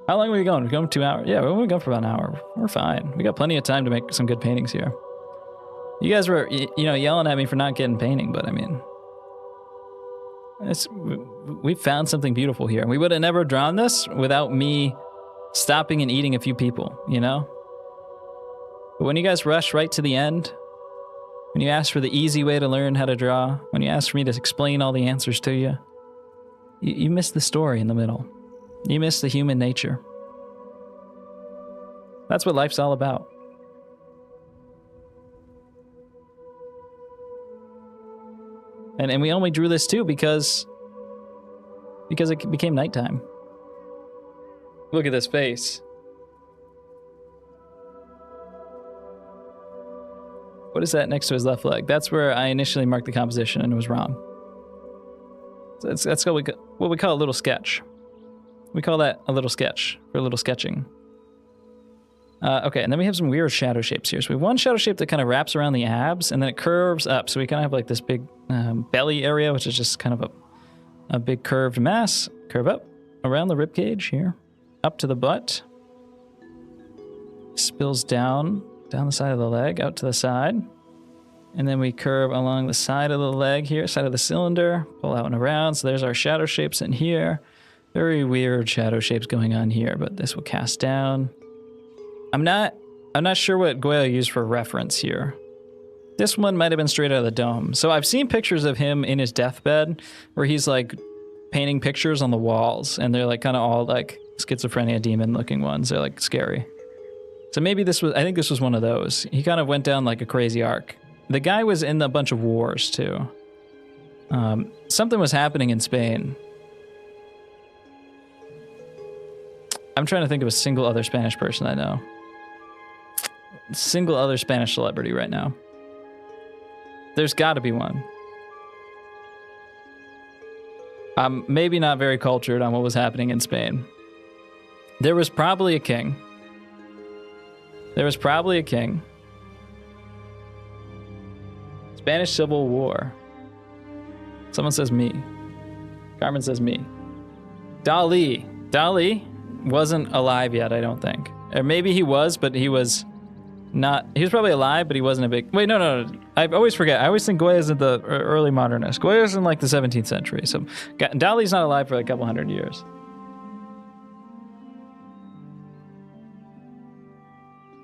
How long are we going? We're going 2 hours? Yeah, we're going to go for about an hour. We're fine. We got plenty of time to make some good paintings here. You guys were, yelling at me for not getting painting, but I mean, we found something beautiful here. We would have never drawn this without me stopping and eating a few people, you know? But when you guys rush right to the end, when you ask for the easy way to learn how to draw, when you ask for me to explain all the answers to you, you miss the story in the middle. You miss the human nature. That's what life's all about. And we only drew this too because it became nighttime. Look at this face. What is that next to his left leg? That's where I initially marked the composition and it was wrong. So that's what we call a little sketch. We call that a little sketch, for a little sketching. Okay, and then we have some weird shadow shapes here. So we have one shadow shape that kind of wraps around the abs, and then it curves up. So we kind of have like this big belly area, which is just kind of a big curved mass. Curve up around the rib cage here, up to the butt. Spills down the side of the leg, out to the side. And then we curve along the side of the leg here, side of the cylinder, pull out and around. So there's our shadow shapes in here. Very weird shadow shapes going on here, but this will cast down. I'm not sure what Goya used for reference here. This one might have been straight out of the dome. So I've seen pictures of him in his deathbed where he's like painting pictures on the walls, and they're like kind of all like schizophrenia demon looking ones. They're like scary. So maybe I think this was one of those. He kind of went down like a crazy arc. The guy was in a bunch of wars too. Something was happening in Spain. I'm trying to think of a single other Spanish person I know. Single other Spanish celebrity right now. There's got to be one. I'm maybe not very cultured on what was happening in Spain. There was probably a king. Spanish Civil War. Someone says me. Carmen says me. Dali wasn't alive yet, I don't think. Or maybe he was, but he was not. He was probably alive, but he wasn't a big... Wait, no. I always forget. I always think Goya's in the early modernist. Goya's in like the 17th century. So Dali's not alive for like a couple hundred years.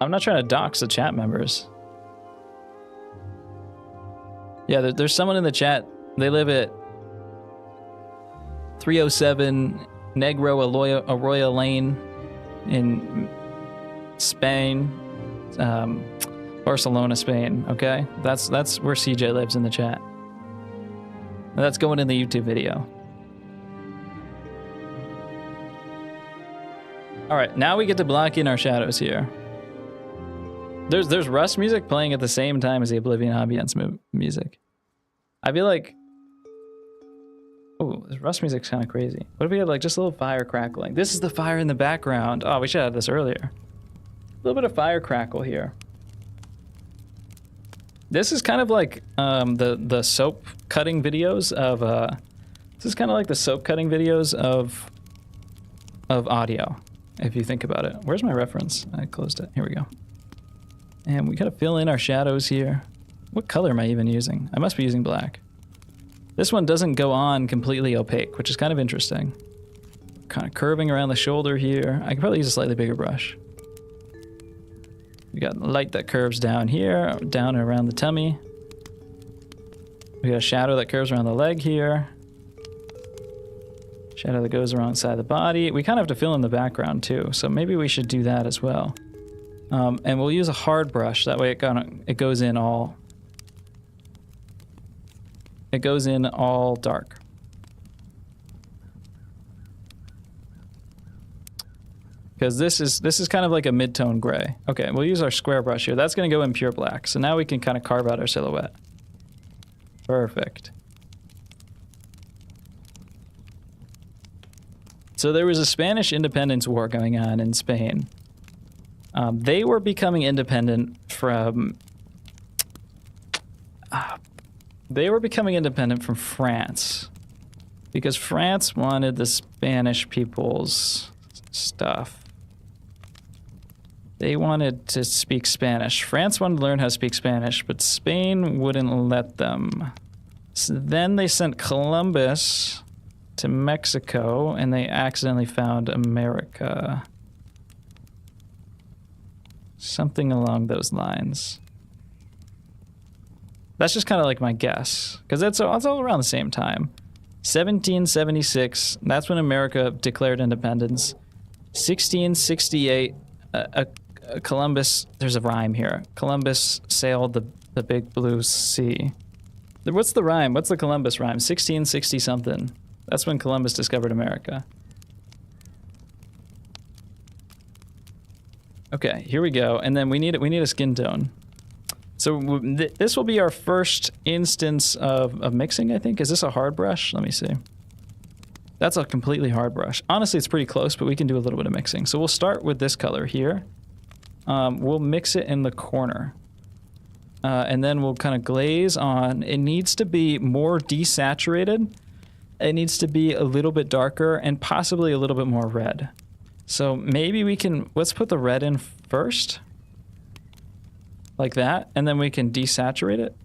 I'm not trying to dox the chat members. Yeah, there's someone in the chat. They live at 307 Negro Arroyo Lane in Spain, Barcelona, Spain. Okay, that's where CJ lives in the chat. That's going in the YouTube video. All right, now we get to block in our shadows here. There's Rust music playing at the same time as the Oblivion ambience music. I feel like, oh, this Rust music's kind of crazy. What if we had like just a little fire crackling? This is the fire in the background. Oh, we should have had this earlier. A little bit of fire crackle here. This is kind of like the soap cutting videos of this is kind of like the soap cutting videos of audio, if you think about it. Where's my reference? I closed it. Here we go. And we gotta fill in our shadows here. What color am I even using? I must be using black. This one doesn't go on completely opaque, which is kind of interesting. Kind of curving around the shoulder here. I could probably use a slightly bigger brush. We got light that curves down here, down and around the tummy. We got a shadow that curves around the leg here. Shadow that goes alongside the body. We kind of have to fill in the background too, so maybe we should do that as well. And we'll use a hard brush. That way it goes in all. It goes in all dark. Because this is kind of like a mid-tone gray. Okay, we'll use our square brush here. That's going to go in pure black. So now we can kind of carve out our silhouette. Perfect. So there was a Spanish independence war going on in Spain. They were becoming independent from... they were becoming independent from France. Because France wanted the Spanish people's stuff. They wanted to speak Spanish. France wanted to learn how to speak Spanish, but Spain wouldn't let them. So then they sent Columbus to Mexico, and they accidentally found America. Something along those lines. That's just kind of like my guess, because it's all around the same time. 1776, that's when America declared independence. 1668, Columbus, there's a rhyme here. Columbus sailed the big blue sea. What's the rhyme? What's the Columbus rhyme? 1660 something. That's when Columbus discovered America. Okay, here we go. And then we need a skin tone. So this will be our first instance of mixing, I think. Is this a hard brush? Let me see. That's a completely hard brush. Honestly, it's pretty close, but we can do a little bit of mixing. So we'll start with this color here. We'll mix it in the corner. And then we'll kind of glaze on. It needs to be more desaturated. It needs to be a little bit darker and possibly a little bit more red. So maybe we can, let's put the red in first. Like that. And then we can desaturate it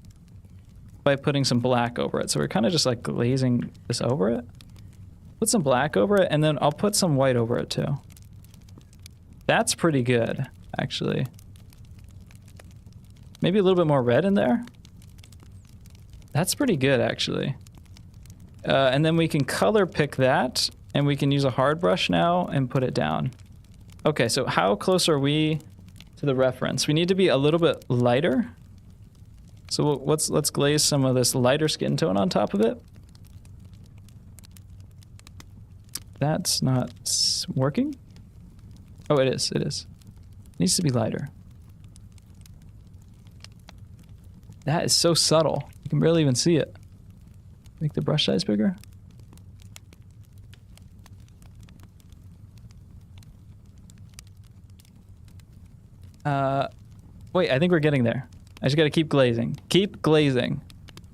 by putting some black over it. So we're kind of just like glazing this over it. Put some black over it, and then I'll put some white over it too. That's pretty good, actually. Maybe a little bit more red in there. That's pretty good, actually. And then we can color pick that, and we can use a hard brush now and put it down. Okay, so how close are we to the reference? We need to be a little bit lighter. So let's glaze some of this lighter skin tone on top of it. That's not working. Oh, it is. It is. It needs to be lighter. That is so subtle. You can barely even see it. Make the brush size bigger. Wait, I think we're getting there. I just gotta keep glazing. Keep glazing.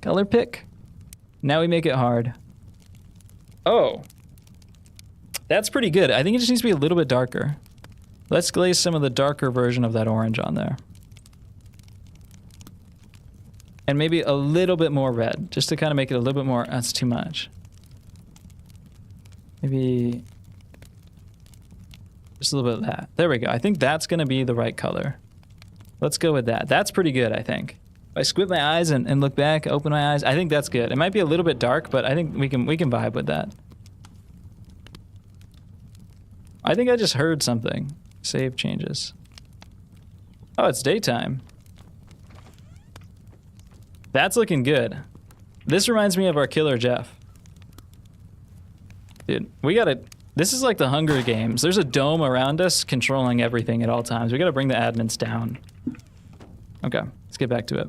Color pick. Now we make it hard. Oh. That's pretty good. I think it just needs to be a little bit darker. Let's glaze some of the darker version of that orange on there. And maybe a little bit more red, just to kind of make it a little bit more, that's too much. Maybe just a little bit of that. There we go. I think that's gonna be the right color. Let's go with that. That's pretty good, I think. If I squint my eyes and look back, open my eyes, I think that's good. It might be a little bit dark, but I think we can vibe with that. I think I just heard something. Save changes. Oh, it's daytime. That's looking good. This reminds me of our killer Jeff. Dude, we gotta This is like the Hunger Games. There's a dome around us controlling everything at all times. We gotta bring the admins down. Okay, let's get back to it.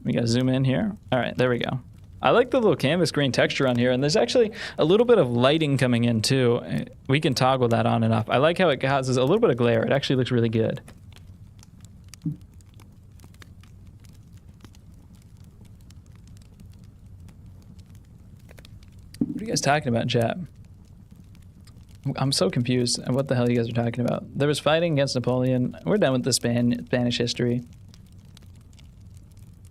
We gotta zoom in here. All right, there we go. I like the little canvas green texture on here, and there's actually a little bit of lighting coming in too. We can toggle that on and off. I like how it causes a little bit of glare. It actually looks really good. What are you guys talking about in chat? I'm so confused. What the hell you guys are talking about? There was fighting against Napoleon. We're done with the Spanish history.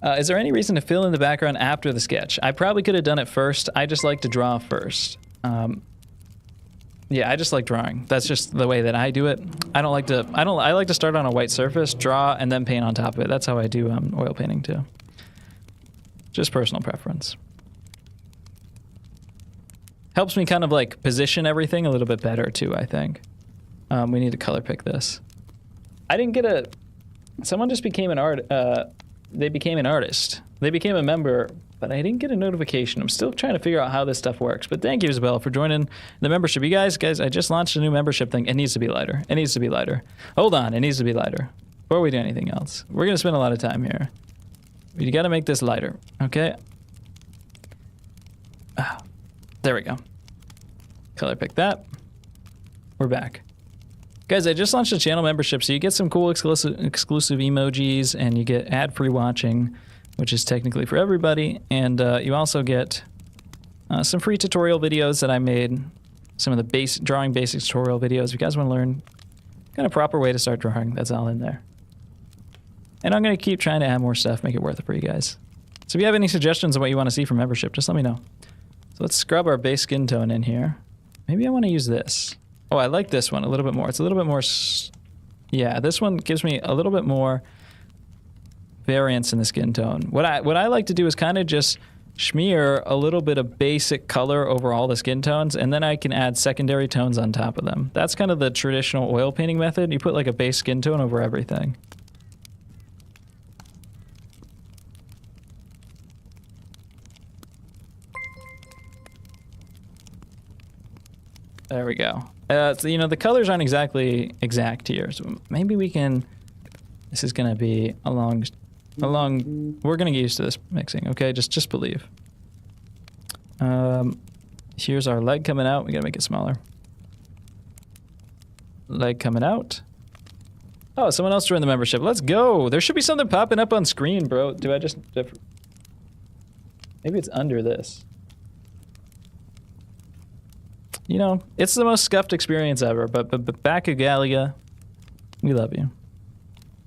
Is there any reason to fill in the background after the sketch? I probably could have done it first. I just like to draw first. Yeah, I just like drawing. That's just the way that I do it. I like to start on a white surface, draw, and then paint on top of it. That's how I do oil painting too. Just personal preference. Helps me kind of like position everything a little bit better too, I think. We need to color pick this. I didn't get a... Someone just became an they became an artist. They became a member, but I didn't get a notification. I'm still trying to figure out how this stuff works. But thank you, Isabel, for joining the membership. You guys, I just launched a new membership thing. It needs to be lighter. It needs to be lighter. Hold on, it needs to be lighter before we do anything else. We're gonna spend a lot of time here. You gotta make this lighter, okay? There we go. Color pick that. We're back. Guys, I just launched a channel membership, so you get some cool exclusive emojis, and you get ad-free watching, which is technically for everybody, and you also get some free tutorial videos that I made, some of the drawing basics tutorial videos. If you guys want to learn kind of proper way to start drawing, that's all in there. And I'm going to keep trying to add more stuff, make it worth it for you guys. So if you have any suggestions on what you want to see from membership, just let me know. So let's scrub our base skin tone in here. Maybe I want to use this. Oh, I like this one a little bit more. It's a little bit more... Yeah, this one gives me a little bit more variance in the skin tone. What I like to do is kind of just smear a little bit of basic color over all the skin tones, and then I can add secondary tones on top of them. That's kind of the traditional oil painting method. You put like a base skin tone over everything. There we go. So, you know, the colors aren't exactly exact here, so maybe we can... This is going to be a long... We're going to get used to this mixing, okay? Just believe. Here's our leg coming out. We got to make it smaller. Leg coming out. Oh, someone else joined the membership. Let's go. There should be something popping up on screen, bro. Do I just... Maybe it's under this. You know, it's the most scuffed experience ever, but Bakugalia, we love you.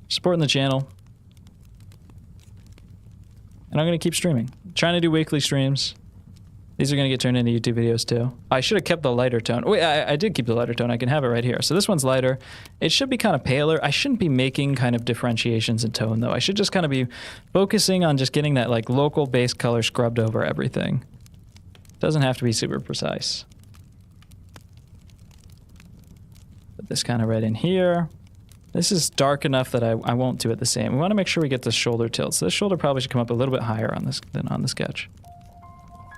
Supporting the channel. And I'm going to keep streaming. Trying to do weekly streams. These are going to get turned into YouTube videos too. I should have kept the lighter tone. Wait, I did keep the lighter tone. I can have it right here. So this one's lighter. It should be kind of paler. I shouldn't be making kind of differentiations in tone though. I should just kind of be focusing on just getting that like local base color scrubbed over everything. Doesn't have to be super precise. Put this kind of red in here. This is dark enough that I won't do it the same. We want to make sure we get the shoulder tilt. So this shoulder probably should come up a little bit higher on this than on the sketch.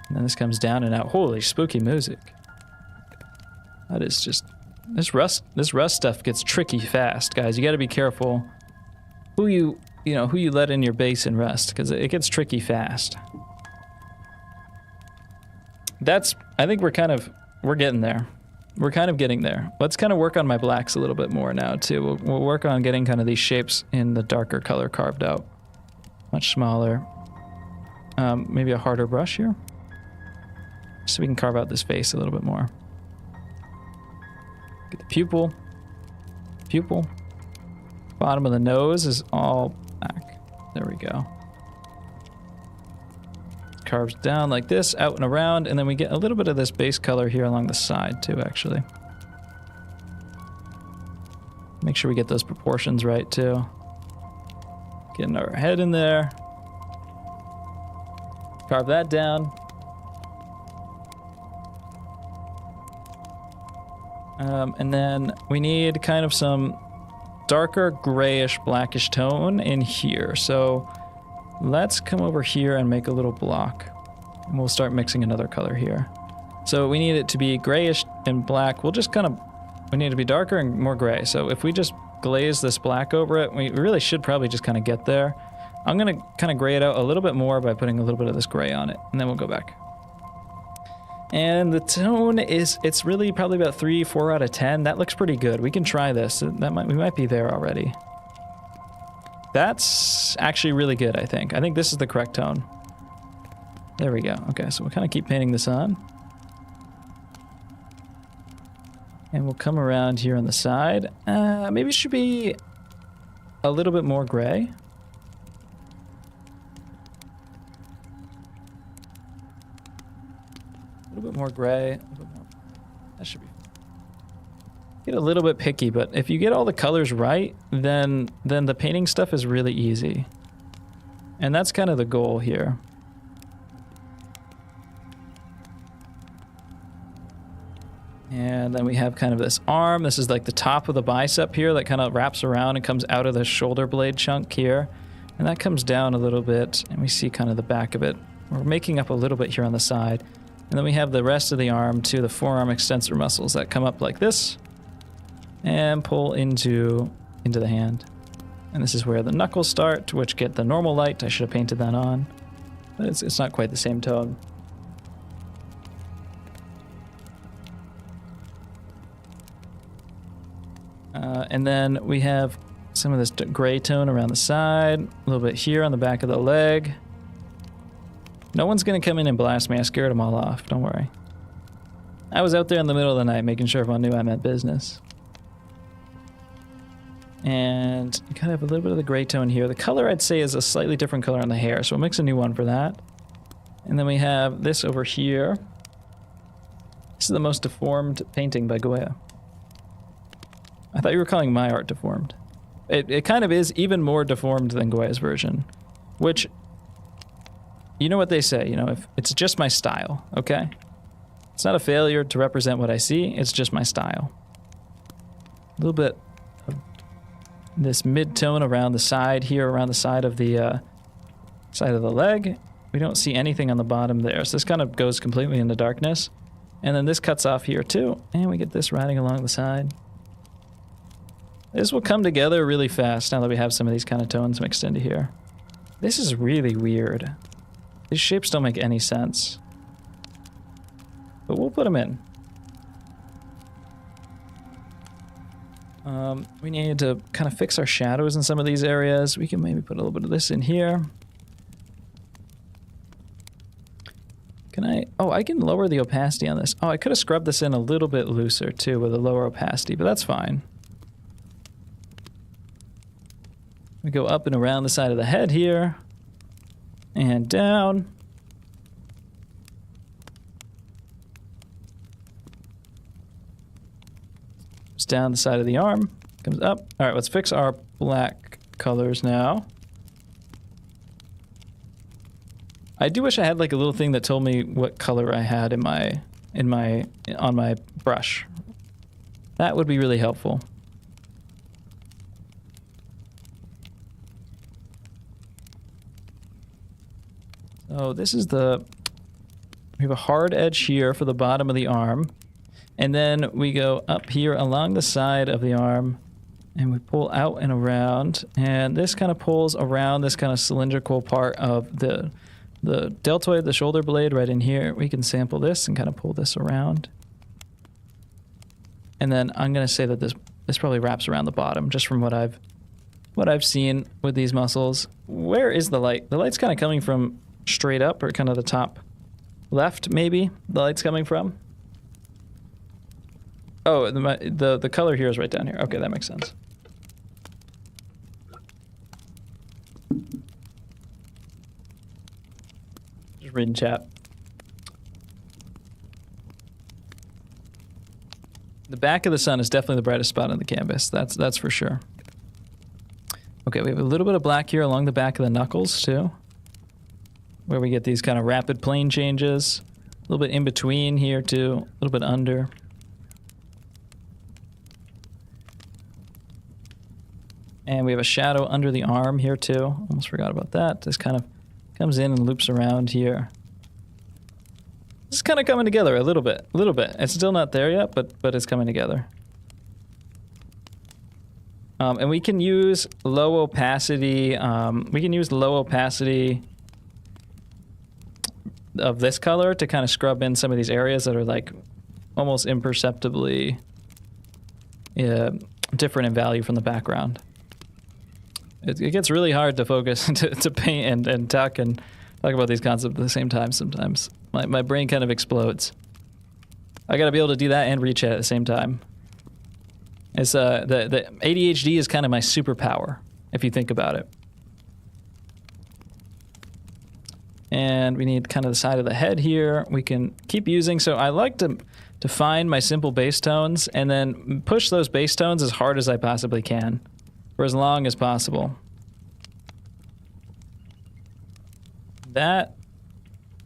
And then this comes down and out. Holy spooky music. That is just... This rust stuff gets tricky fast, guys. You got to be careful who you let in your base and rust, because it gets tricky fast. I think we're getting there. We're kind of getting there. Let's kind of work on my blacks a little bit more now too. We'll work on getting kind of these shapes in the darker color carved out. Much smaller. Maybe a harder brush here. So we can carve out this face a little bit more. Get the pupil. Pupil. Bottom of the nose is all black. There we go. Carves down like this, out and around, and then we get a little bit of this base color here along the side too, actually. Make sure we get those proportions right too. Getting our head in there. Carve that down. And then we need kind of some darker grayish blackish tone in here. So let's come over here and make a little block. And we'll start mixing another color here. So we need it to be grayish and black. We'll just kind of, we need it to be darker and more gray. So if we just glaze this black over it, we really should probably just kind of get there. I'm going to kind of gray it out a little bit more by putting a little bit of this gray on it, and then we'll go back. And the tone is, it's really probably about 3, 4 out of 10. That looks pretty good. We can try this. We might be there already. That's actually really good, I think. I think this is the correct tone. There we go. Okay, so we'll kind of keep painting this on. And we'll come around here on the side. Maybe it should be a little bit more gray. A little bit more gray. A little bit more. That should be. Get a little bit picky, but if you get all the colors right, then the painting stuff is really easy. And that's kind of the goal here. And then we have kind of this arm. This is like the top of the bicep here that kind of wraps around and comes out of the shoulder blade chunk here. And that comes down a little bit, and we see kind of the back of it. We're making up a little bit here on the side. And then we have the rest of the arm to the forearm extensor muscles that come up like this and pull into the hand. And this is where the knuckles start, which get the normal light. I should have painted that on, but it's not quite the same tone. And then we have some of this gray tone around the side, a little bit here on the back of the leg. No one's going to come in and blast me. I scared them all off. Don't worry. I was out there in the middle of the night making sure everyone knew I meant business. And you kind of have a little bit of the gray tone here. The color, I'd say, is a slightly different color on the hair, so we'll mix a new one for that. And then we have this over here. This is the most deformed painting by Goya. I thought you were calling my art deformed. It kind of is even more deformed than Goya's version, which, you know what they say, you know, if it's just my style, okay? It's not a failure to represent what I see, it's just my style. A little bit of this mid-tone around the side here, around the side of the leg. We don't see anything on the bottom there, so this kind of goes completely into darkness. And then this cuts off here too, and we get this riding along the side. This will come together really fast now that we have some of these kind of tones mixed into here. This is really weird. These shapes don't make any sense. But we'll put them in. We need to kind of fix our shadows in some of these areas. We can maybe put a little bit of this in here. Can I? Oh, I can lower the opacity on this. Oh, I could have scrubbed this in a little bit looser too with a lower opacity, but that's fine. We go up and around the side of the head here. And down. Just down the side of the arm. Comes up. All right, let's fix our black colors now. I do wish I had like a little thing that told me what color I had on my brush. That would be really helpful. So this is we have a hard edge here for the bottom of the arm. And then we go up here along the side of the arm and we pull out and around. And this kind of pulls around this kind of cylindrical part of the deltoid, the shoulder blade right in here. We can sample this and kind of pull this around. And then I'm going to say that this probably wraps around the bottom just from what I've seen with these muscles. Where is the light? The light's kind of coming from straight up or kind of the top left, maybe the light's coming from. Oh, the color here is right down here. Okay, that makes sense. Just reading chat. The back of the sun is definitely the brightest spot on the canvas. That's for sure. Okay, we have a little bit of black here along the back of the knuckles too, where we get these kind of rapid plane changes. A little bit in between here too, a little bit under. And we have a shadow under the arm here too. Almost forgot about that. This kind of comes in and loops around here. This kind of coming together a little bit. It's still not there yet, but it's coming together. And we can use low opacity. We can use low opacity of this color to kind of scrub in some of these areas that are like almost imperceptibly different in value from the background. It gets really hard to focus to paint and talk about these concepts at the same time sometimes. My brain kind of explodes. I gotta be able to do that and reach it at the same time. It's the ADHD is kind of my superpower, if you think about it. And we need kind of the side of the head here. We can keep using, so I like to find my simple bass tones and then push those bass tones as hard as I possibly can for as long as possible. That,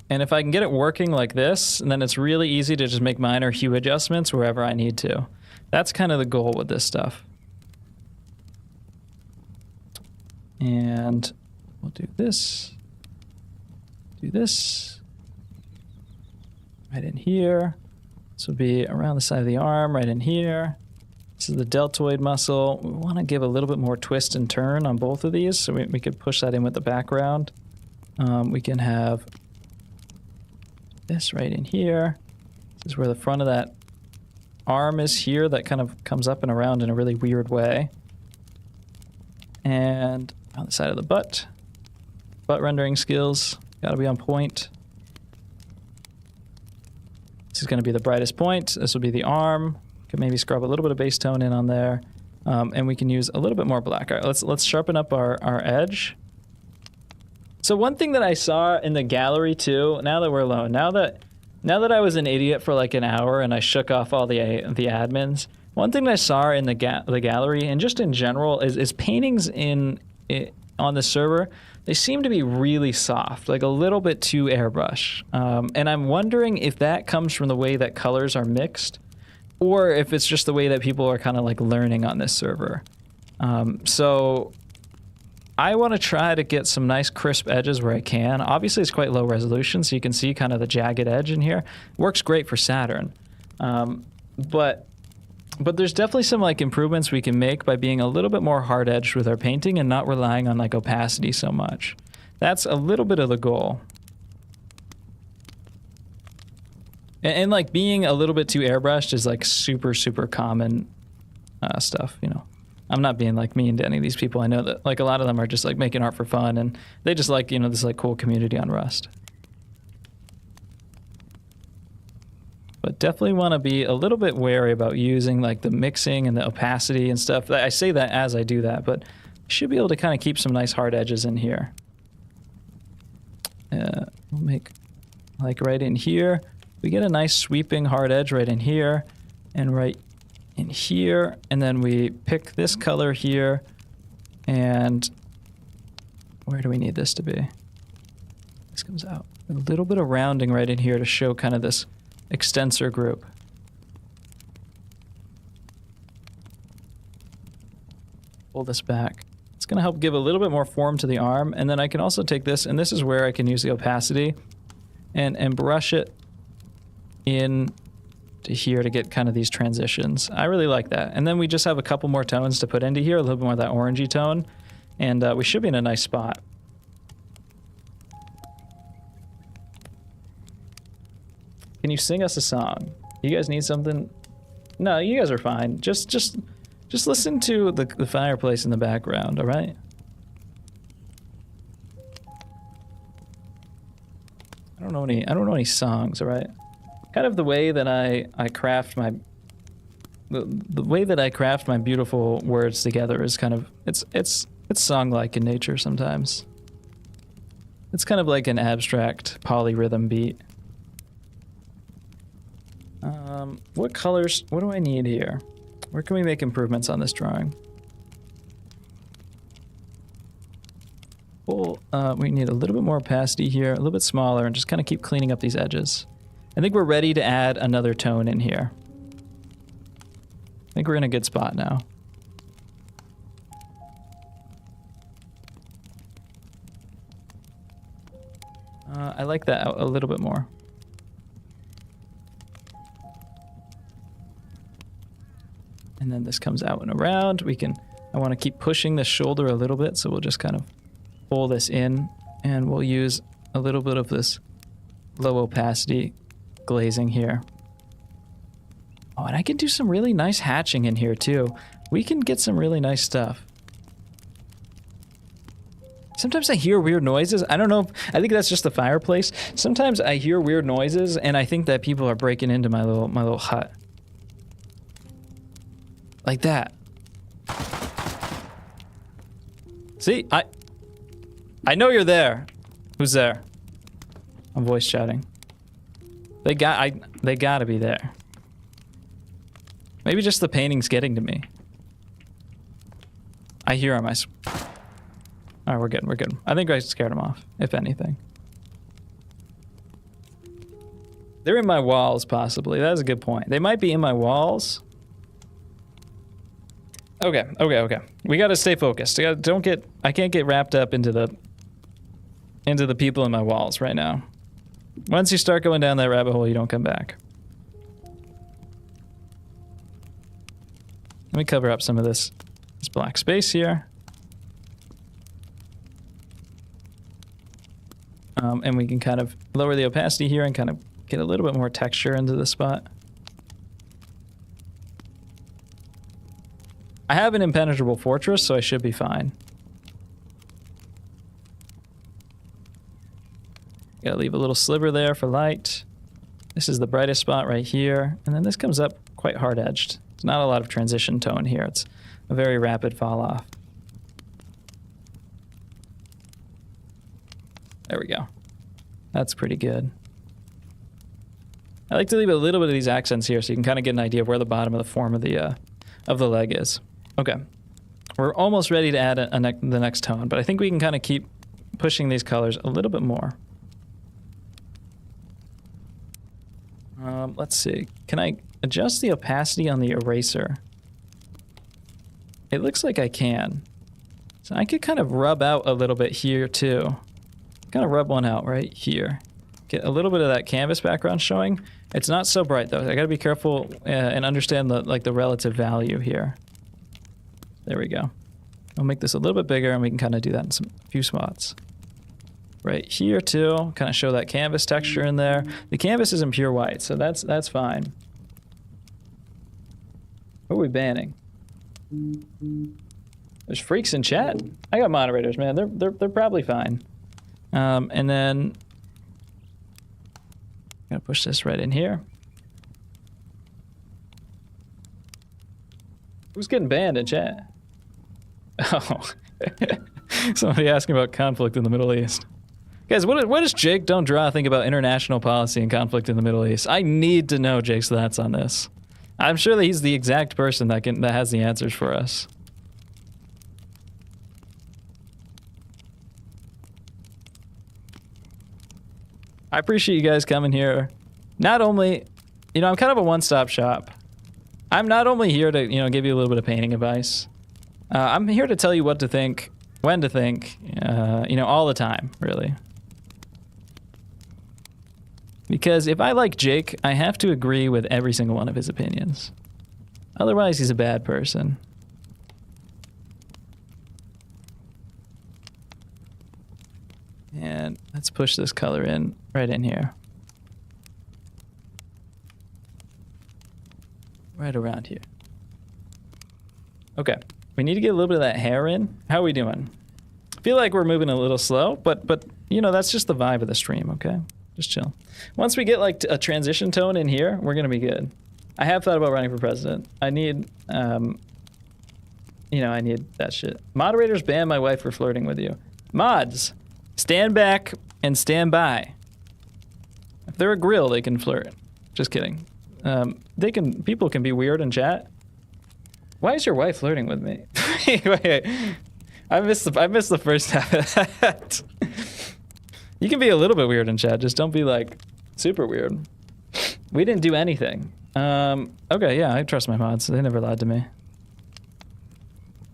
and if I can get it working like this, and then it's really easy to just make minor hue adjustments wherever I need to. That's kind of the goal with this stuff. And we'll do this. Do this. Right in here. This will be around the side of the arm, right in here. This is the deltoid muscle. We want to give a little bit more twist and turn on both of these, so we could push that in with the background. We can have this right in here. This is where the front of that arm is here. That kind of comes up and around in a really weird way. And on the side of the butt. Butt rendering skills. Gotta be on point. This is gonna be the brightest point. This will be the arm. Could maybe scrub a little bit of base tone in on there. And we can use a little bit more black. All right, let's sharpen up our edge. So one thing that I saw in the gallery too, now that we're alone, now that I was an idiot for like an hour and I shook off all the admins, one thing that I saw in the gallery and just in general is paintings on the server, they seem to be really soft, like a little bit too airbrush. And I'm wondering if that comes from the way that colors are mixed or if it's just the way that people are kind of like learning on this server. So I want to try to get some nice crisp edges where I can. Obviously, it's quite low resolution, so you can see kind of the jagged edge in here. Works great for Saturn. But there's definitely some like improvements we can make by being a little bit more hard-edged with our painting and not relying on like opacity so much. That's a little bit of the goal. And like being a little bit too airbrushed is like super, super common stuff, you know. I'm not being like mean to any of these people. I know that like a lot of them are just like making art for fun and they just like, you know, this like cool community on Rust. But definitely want to be a little bit wary about using like the mixing and the opacity and stuff. I say that as I do that, but I should be able to kind of keep some nice hard edges in here. We'll make like right in here. We get a nice sweeping hard edge right in here and right in here, and then we pick this color here, and where do we need this to be? This comes out. A little bit of rounding right in here to show kind of this extensor group. Pull this back. It's going to help give a little bit more form to the arm, and then I can also take this, and this is where I can use the opacity and brush it in to here to get kind of these transitions. I really like that. And then we just have a couple more tones to put into here, a little bit more of that orangey tone, and we should be in a nice spot. Can you sing us a song? You guys need something? No, you guys are fine. Just listen to the fireplace in the background, all right? I don't know any songs, all right? Kind of the way that I craft my the way that I craft my beautiful words together is kind of it's song-like in nature sometimes. It's kind of like an abstract polyrhythm beat. What colors? What do I need here? Where can we make improvements on this drawing? Well, we need a little bit more opacity here, a little bit smaller, and just kind of keep cleaning up these edges. I think we're ready to add another tone in here. I think we're in a good spot now. I like that a little bit more. And then this comes out and around. I want to keep pushing the shoulder a little bit, so we'll just kind of pull this in, and we'll use a little bit of this low opacity glazing here. Oh, and I can do some really nice hatching in here too. We can get some really nice stuff. Sometimes I hear weird noises. I don't know. I think that's just the fireplace. Sometimes I hear weird noises, and I think that people are breaking into my little hut. Like that. See, I know you're there. Who's there? I'm voice chatting. They gotta be there. Maybe just the painting's getting to me. I hear him. Alright, we're good. We're good. I think I scared him off, if anything. They're in my walls, possibly. That's a good point. They might be in my walls. Okay. We gotta stay focused. I can't get wrapped up into the people in my walls right now. Once you start going down that rabbit hole, you don't come back. Let me cover up some of this black space here. And we can kind of lower the opacity here and kind of get a little bit more texture into the spot. I have an impenetrable fortress, so I should be fine. Gotta leave a little sliver there for light. This is the brightest spot right here. And then this comes up quite hard-edged. There's not a lot of transition tone here. It's a very rapid fall-off. There we go. That's pretty good. I like to leave a little bit of these accents here so you can kind of get an idea of where the bottom of the form of the leg is. Okay. We're almost ready to add the next tone, but I think we can kind of keep pushing these colors a little bit more. Let's see. Can I adjust the opacity on the eraser? It looks like I can. So I could kind of rub out a little bit here too. Kind of rub one out right here. Get a little bit of that canvas background showing. It's not so bright though. I gotta be careful and understand the relative value here. There we go. I'll make this a little bit bigger and we can kind of do that in a few spots. Right here too, kind of show that canvas texture in there. The canvas isn't pure white, so that's fine. What are we banning? There's freaks in chat. I got moderators, man. They're probably fine. And then I'm gonna push this right in here. Who's getting banned in chat? Oh, somebody asking about conflict in the Middle East. Guys, what does Jake Don't Draw think about international policy and conflict in the Middle East? I need to know Jake's thoughts on this. I'm sure that he's the exact person that has the answers for us. I appreciate you guys coming here. Not only, I'm kind of a one-stop shop. I'm not only here to, give you a little bit of painting advice. I'm here to tell you what to think, when to think, all the time, really. Because if I like Jake, I have to agree with every single one of his opinions. Otherwise, he's a bad person. And let's push this color in, right in here. Right around here. Okay, we need to get a little bit of that hair in. How are we doing? I feel like we're moving a little slow, but that's just the vibe of the stream, okay? Just chill. Once we get like a transition tone in here, we're gonna be good. I have thought about running for president. I need, I need that shit. Moderators ban my wife for flirting with you. Mods, stand back and stand by. If they're a grill, they can flirt. Just kidding. People can be weird in chat. Why is your wife flirting with me? wait. I missed the first half of that. You can be a little bit weird in chat, just don't be like super weird. We didn't do anything. Okay, yeah, I trust my mods. They never lied to me.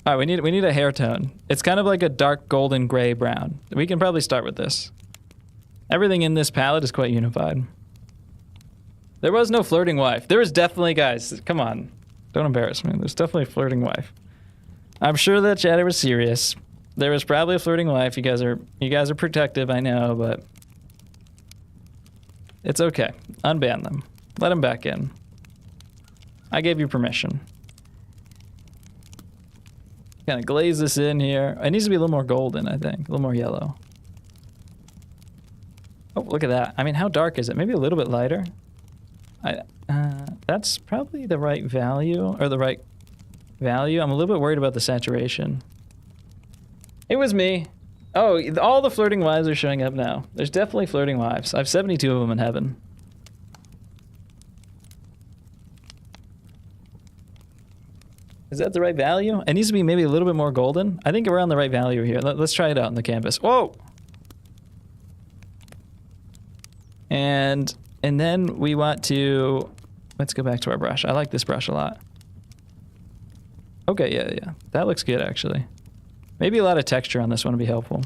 All right, we need a hair tone. It's kind of like a dark golden gray brown. We can probably start with this. Everything in this palette is quite unified. There was no flirting wife. There was definitely, guys, come on. Don't embarrass me. There's definitely a flirting wife. I'm sure that chatter was serious. There was probably a flirting wife. You guys are protective, I know, but it's okay. Unban them. Let them back in. I gave you permission. Kind of glaze this in here. It needs to be a little more golden, I think. A little more yellow. Oh, look at that. I mean, how dark is it? Maybe a little bit lighter. That's probably the right value, or the right value. I'm a little bit worried about the saturation. It was me. Oh, all the flirting wives are showing up now. There's definitely flirting wives. I have 72 of them in heaven. Is that the right value? It needs to be maybe a little bit more golden. I think we're on the right value here. Let's try it out on the canvas. Whoa! And then we want to... Let's go back to our brush. I like this brush a lot. Okay, yeah. That looks good, actually. Maybe a lot of texture on this one would be helpful.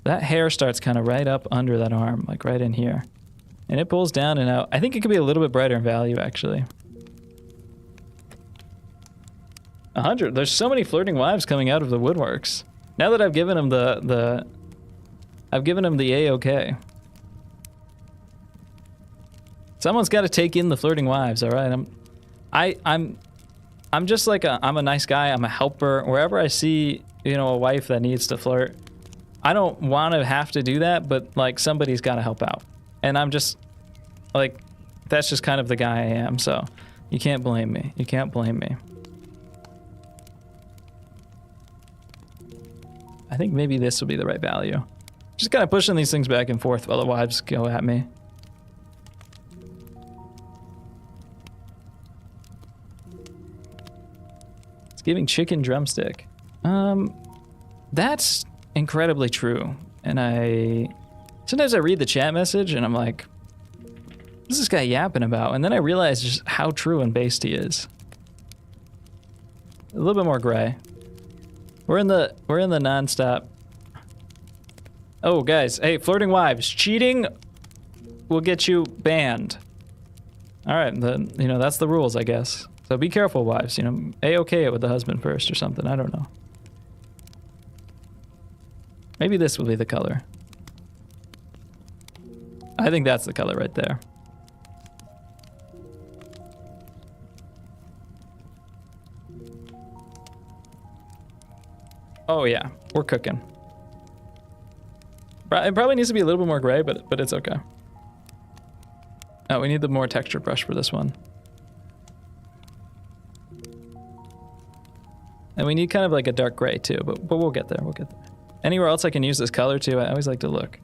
That hair starts kind of right up under that arm, like right in here. And it pulls down and out. I think it could be a little bit brighter in value, actually. 100. There's so many flirting wives coming out of the woodworks. Now that I've given them I've given them the A-OK. Someone's got to take in the flirting wives, all right? I'm just like I'm a nice guy. I'm a helper. Wherever I see, a wife that needs to flirt, I don't want to have to do that, but like somebody's got to help out. And I'm just like, that's just kind of the guy I am. So you can't blame me. You can't blame me. I think maybe this will be the right value. Just kind of pushing these things back and forth while the wives go at me. It's giving chicken drumstick. That's incredibly true. And sometimes I read the chat message and I'm like, what's this guy yapping about? And then I realize just how true and based he is. A little bit more gray. We're in the non-stop. Oh, guys, hey, flirting wives, cheating will get you banned. All right, then that's the rules, I guess. So be careful, wives. A-OK it with the husband first or something. I don't know. Maybe this will be the color. I think that's the color right there. Oh yeah, we're cooking. It probably needs to be a little bit more gray, but it's okay. Oh, we need the more texture brush for this one. And we need kind of like a dark gray too, but we'll get there, Anywhere else I can use this color too, I always like to look.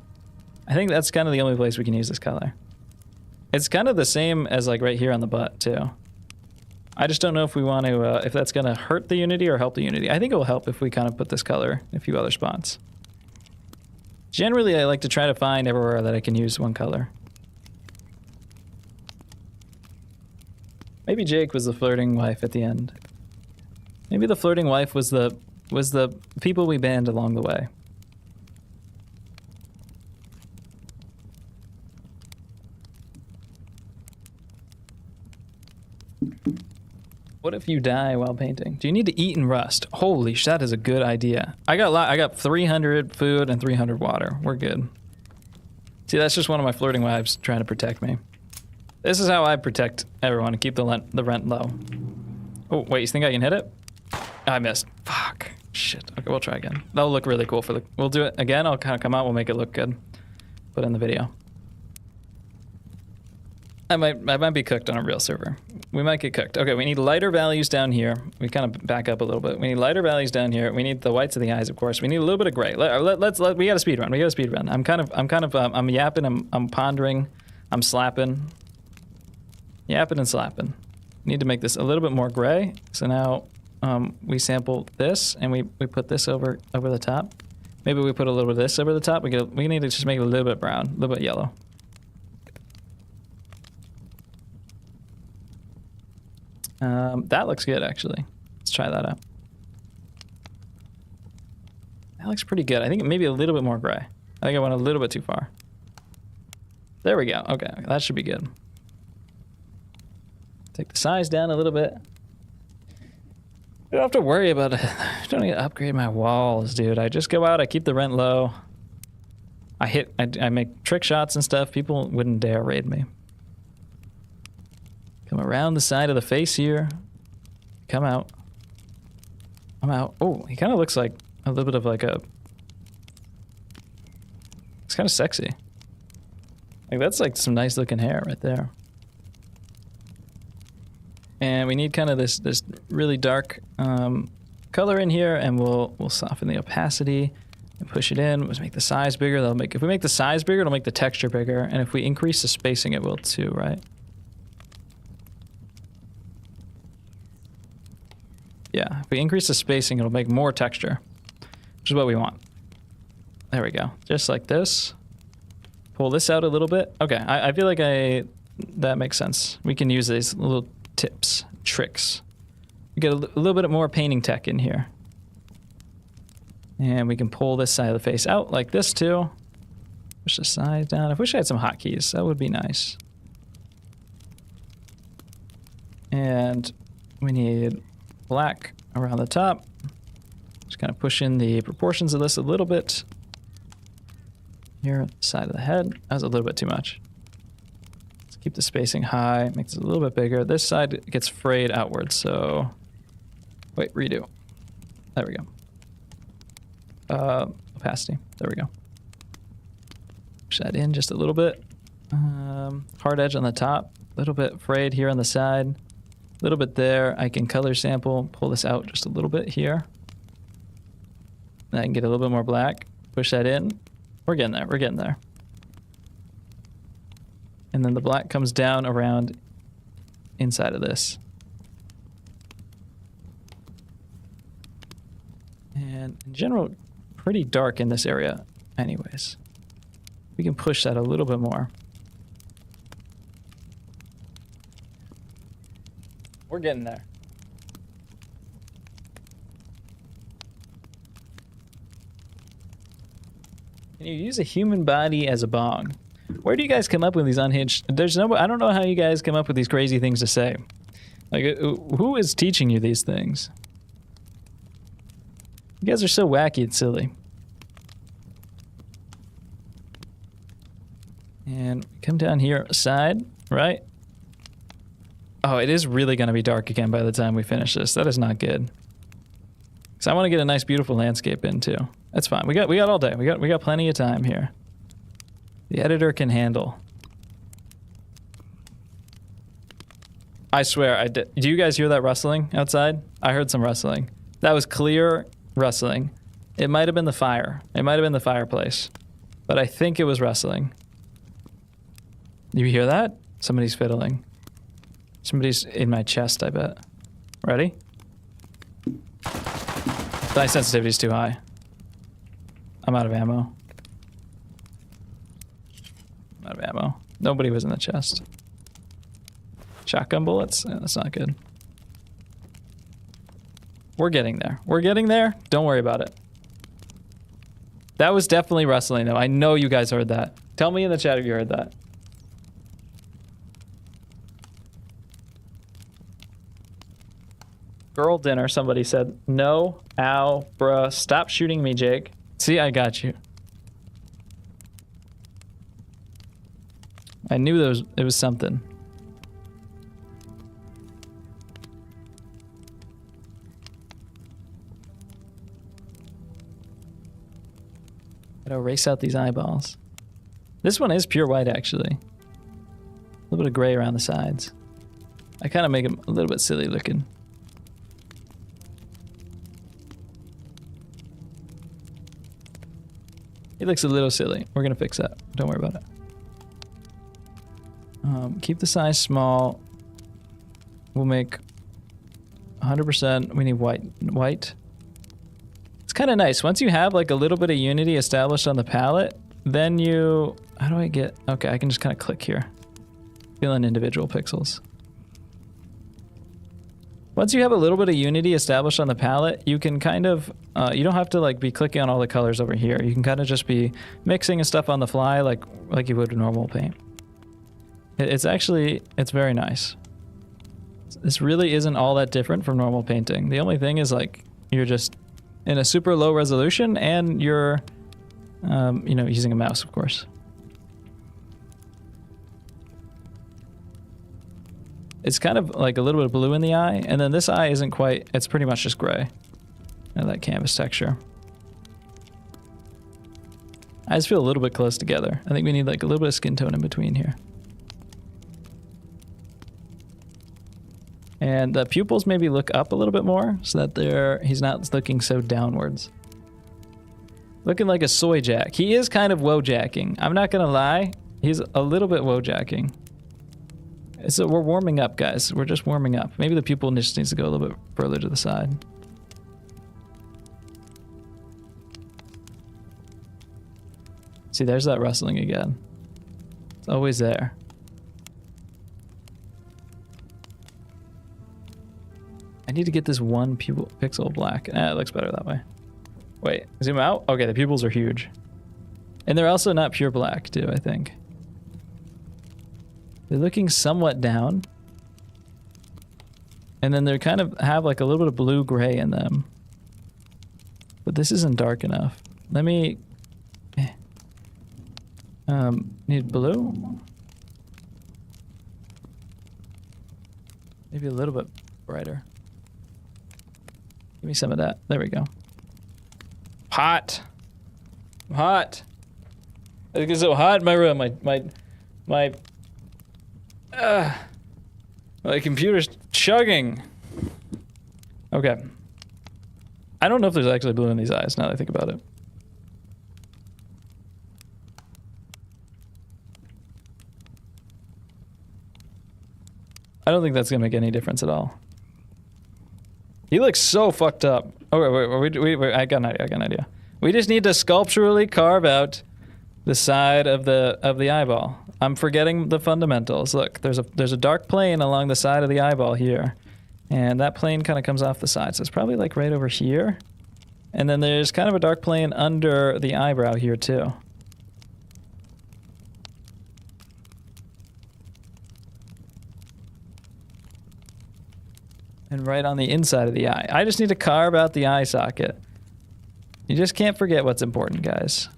I think that's kind of the only place we can use this color. It's kind of the same as like right here on the butt too. I just don't know if we want to, if that's going to hurt the unity or help the unity. I think it will help if we kind of put this color in a few other spots. Generally, I like to try to find everywhere that I can use one color. Maybe Jake was the flirting wife at the end. Maybe the flirting wife was the people we banned along the way. What if you die while painting? Do you need to eat and rust? Holy sh, that is a good idea. I got 300 food and 300 water. We're good. See, that's just one of my flirting wives trying to protect me. This is how I protect everyone and keep the rent low. Oh, wait, you think I can hit it? I missed. Fuck. Shit. Okay, we'll try again. That'll look really cool we'll do it again. I'll kind of come out. We'll make it look good. Put in the video. I might be cooked on a real server. We might get cooked. Okay, we need lighter values down here. We kind of back up a little bit. We need lighter values down here. We need the whites of the eyes, of course. We need a little bit of gray. We got a speed run. I'm yapping. I'm pondering. I'm slapping. Yapping and slapping. Need to make this a little bit more gray. So now we sample this and we put this over the top. Maybe we put a little bit of this over the top. We need to just make it a little bit brown, a little bit yellow. That looks good, actually. Let's try that out. That looks pretty good. I think maybe a little bit more gray. I think I went a little bit too far. There we go. Okay, that should be good. Take the size down a little bit. don't have to worry about it. I don't need to upgrade my walls, dude. I just go out, I keep the rent low. I make trick shots and stuff. People wouldn't dare raid me. Come around the side of the face here. Come out. I'm out. Oh, he kind of looks like a little bit of like a... It's kind of sexy. Like that's like some nice looking hair right there. And we need kind of this really dark color in here, and we'll soften the opacity and push it in. Let's make the size bigger. If we make the size bigger, it'll make the texture bigger, and if we increase the spacing, it will too, right? Yeah, if we increase the spacing, it'll make more texture, which is what we want. There we go, just like this. Pull this out a little bit. Okay, I feel like that makes sense. We can use these little tips, tricks. We get a little bit more painting tech in here. And we can pull this side of the face out like this too. Push the side down. I wish I had some hotkeys. That would be nice. And we need black around the top. Just kind of push in the proportions of this a little bit. Here at the side of the head. That was a little bit too much. Let's keep the spacing high. Make this a little bit bigger. This side gets frayed outwards, so... Wait, redo. There we go. Opacity. There we go. Push that in just a little bit. Hard edge on the top. A little bit frayed here on the side. A little bit there. I can color sample. Pull this out just a little bit here. And I can get a little bit more black. Push that in. We're getting there. We're getting there. And then the black comes down around inside of this. And in general, pretty dark in this area anyways. We can push that a little bit more. We're getting there. Can you use a human body as a bong? Where do you guys come up with these unhinged... I don't know how you guys come up with these crazy things to say. Like, who is teaching you these things? You guys are so wacky and silly. And come down here side, right? Oh, it is really going to be dark again by the time we finish this. That is not good. Because I want to get a nice, beautiful landscape in too. That's fine. We got all day. We got plenty of time here. The editor can handle. I swear, I did. Do you guys hear that rustling outside? I heard some rustling. That was clear rustling. It might have been the fire. It might have been the fireplace. But I think it was rustling. You hear that? Somebody's fiddling. Somebody's in my chest, I bet. Ready? The sensitivity's too high. I'm out of ammo. I'm out of ammo. Nobody was in the chest. Shotgun bullets? Yeah, that's not good. We're getting there. We're getting there. Don't worry about it. That was definitely rustling, though. I know you guys heard that. Tell me in the chat if you heard that. Girl dinner, somebody said. No, ow, bruh. Stop shooting me, Jake. See, I got you. I knew it was something. Gotta erase out these eyeballs. This one is pure white, actually. A little bit of gray around the sides. I kind of make him a little bit silly looking. He looks a little silly. We're gonna fix that. Don't worry about it. Keep the size small. We'll make 100%. We need white. It's kind of nice. Once you have like a little bit of unity established on the palette, then you... How do I get... Okay, I can just kind of click here. Fill in individual pixels. Once you have a little bit of unity established on the palette, you can kind of... you don't have to like be clicking on all the colors over here. You can kind of just be mixing and stuff on the fly like you would with normal paint. It's actually... It's very nice. This really isn't all that different from normal painting. The only thing is like you're just in a super low resolution and you're, you know, using a mouse, of course. It's kind of like a little bit of blue in the eye, and then this eye isn't quite, it's pretty much just gray. And that canvas texture. I just feel a little bit close together. I think we need like a little bit of skin tone in between here. And the pupils maybe look up a little bit more so that he's not looking so downwards. Looking like a soy jack. He is kind of wojacking. I'm not gonna lie, he's a little bit wojacking. So we're warming up, guys. We're just warming up. Maybe the pupil just needs to go a little bit further to the side. See, there's that rustling again. It's always there. I need to get this one pixel black. It looks better that way. Wait, zoom out? Okay, the pupils are huge. And they're also not pure black, too, I think. They're looking somewhat down. And then they kind of have like a little bit of blue-gray in them. But this isn't dark enough. Let me... need blue? Maybe a little bit brighter. Give me some of that. There we go. Hot. I'm hot. It gets so hot in my room. My computer's chugging. Okay. I don't know if there's actually blue in these eyes now that I think about it. I don't think that's gonna make any difference at all. He looks so fucked up. Oh wait, I got an idea. We just need to sculpturally carve out the side of the eyeball. I'm forgetting the fundamentals. Look, there's a dark plane along the side of the eyeball here. And that plane kind of comes off the side. So it's probably like right over here. And then there's kind of a dark plane under the eyebrow here too. And right on the inside of the eye. I just need to carve out the eye socket. You just can't forget what's important, guys.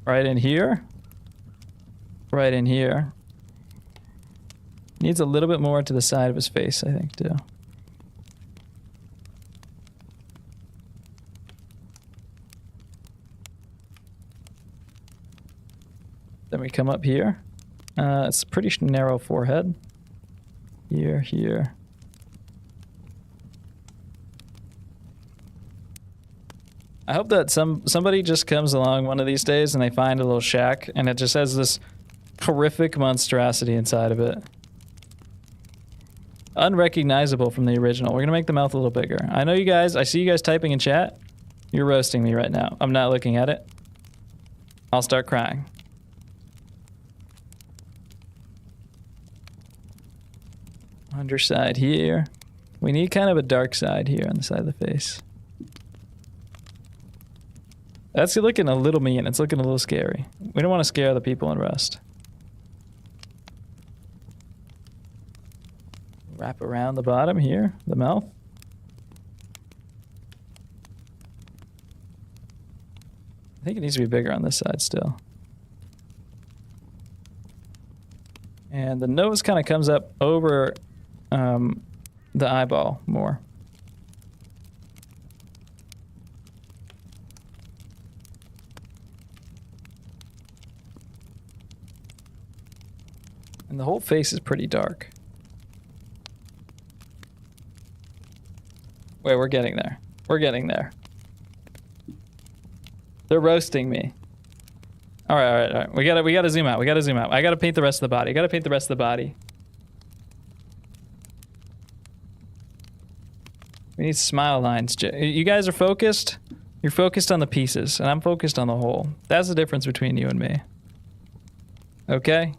Right in here. Right in here. Needs a little bit more to the side of his face, I think, too. Then we come up here. It's a pretty narrow forehead. Here, here. I hope that somebody just comes along one of these days and they find a little shack and it just has this horrific monstrosity inside of it. Unrecognizable from the original. We're gonna make the mouth a little bigger. I know you guys, I see you guys typing in chat. You're roasting me right now. I'm not looking at it. I'll start crying. Underside here. We need kind of a dark side here on the side of the face. That's looking a little mean. It's looking a little scary. We don't want to scare the people in Rust. Wrap around the bottom here, the mouth. I think it needs to be bigger on this side still. And the nose kind of comes up over the eyeball more. And the whole face is pretty dark. Wait, we're getting there. We're getting there. They're roasting me. All right. We gotta zoom out. We gotta zoom out. I gotta paint the rest of the body. I gotta paint the rest of the body. We need smile lines. You guys are focused. You're focused on the pieces, and I'm focused on the whole. That's the difference between you and me. Okay?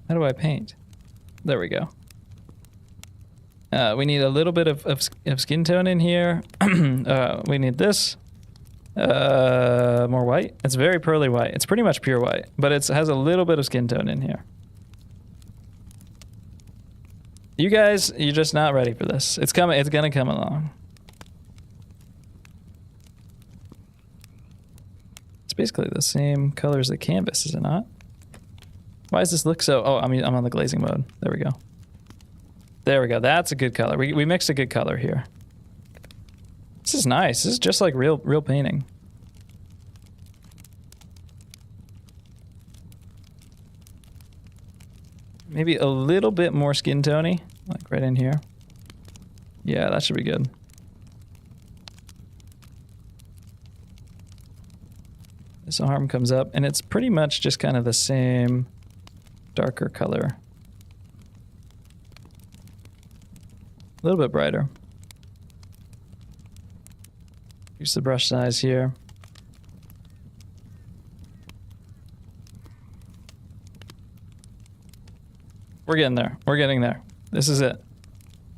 How do I paint? There we go. We need a little bit of skin tone in here. We need this. More white. It's very pearly white. It's pretty much pure white, but it has a little bit of skin tone in here. You guys, you're just not ready for this. It's coming. It's gonna come along. It's basically the same color as the canvas, is it not? Why does this look so? Oh, I mean, I'm on the glazing mode. There we go. There we go. That's a good color. We mixed a good color here. This is nice. This is just like real painting. Maybe a little bit more skin tony, like right in here. Yeah, that should be good. This arm comes up, and it's pretty much just kind of the same darker color. A little bit brighter. Use the brush size here. We're getting there. We're getting there. This is it.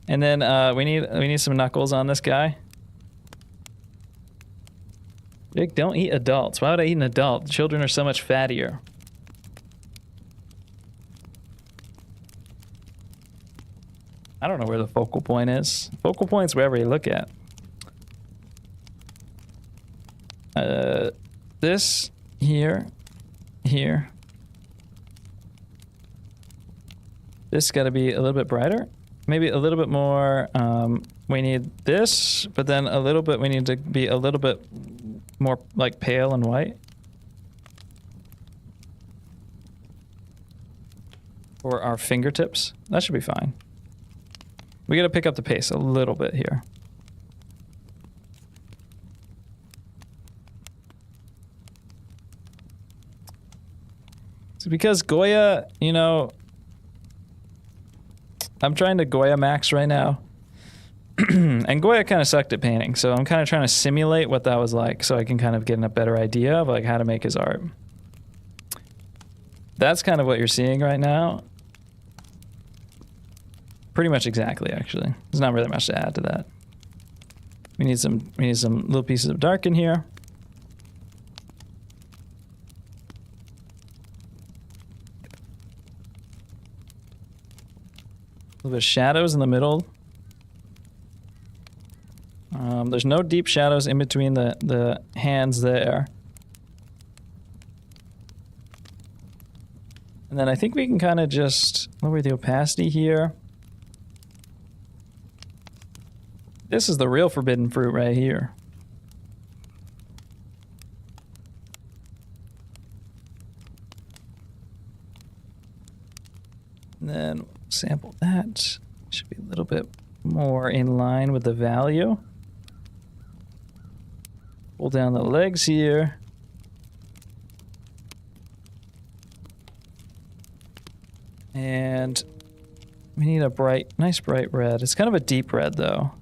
And then we need some knuckles on this guy. Jake, don't eat adults. Why would I eat an adult? Children are so much fattier. I don't know where the focal point is. Focal point's wherever you look at. This, here. This got to be a little bit brighter. Maybe a little bit more, we need this, but then a little bit, we need to be a little bit more like pale and white. For our fingertips. That should be fine. We got to pick up the pace a little bit here. It's because Goya, you know, I'm trying to Goya max right now. And Goya kind of sucked at painting, so I'm kind of trying to simulate what that was like so I can kind of get a better idea of like how to make his art. That's kind of what you're seeing right now. Pretty much exactly, actually. There's not really much to add to that. We need some little pieces of dark in here. A little bit of shadows in the middle. There's no deep shadows in between the hands there. And then I think we can kind of just lower the opacity here. This is the real forbidden fruit right here. And then sample that. Should be a little bit more in line with the value. Pull down the legs here. And we need a nice bright red. It's kind of a deep red though.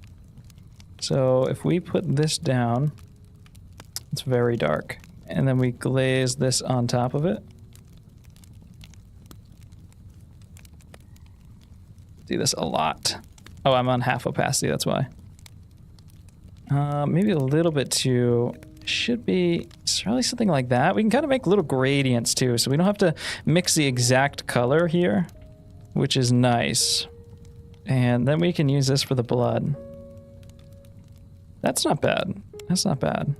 So if we put this down, it's very dark. And then we glaze this on top of it. Do this a lot. Oh, I'm on half opacity, that's why. Maybe a little bit too. Should be, it's probably something like that. We can kind of make little gradients too, so we don't have to mix the exact color here, which is nice. And then we can use this for the blood. That's not bad. That's not bad.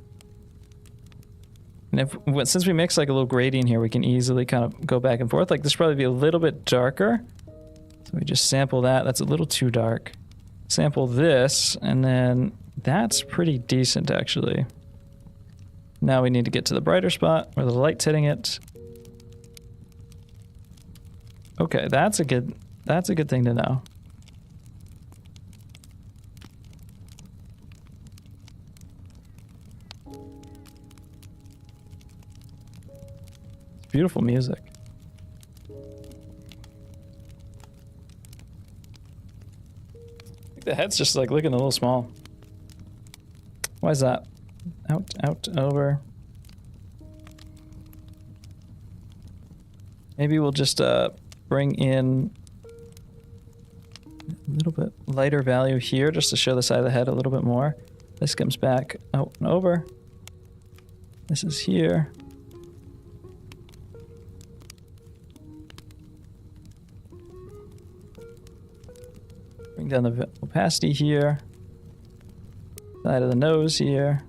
And since we mix like a little gradient here, we can easily kind of go back and forth. Like this probably be a little bit darker. So we just sample that. That's a little too dark. Sample this, and then that's pretty decent actually. Now we need to get to the brighter spot where the light's hitting it. Okay, that's a good thing to know. It's beautiful music. I think the head's just like looking a little small. Why is that? Out, over. Maybe we'll just bring in a little bit lighter value here just to show the side of the head a little bit more. This comes back out and over. This is here. Bring down the opacity here. Side of the nose here.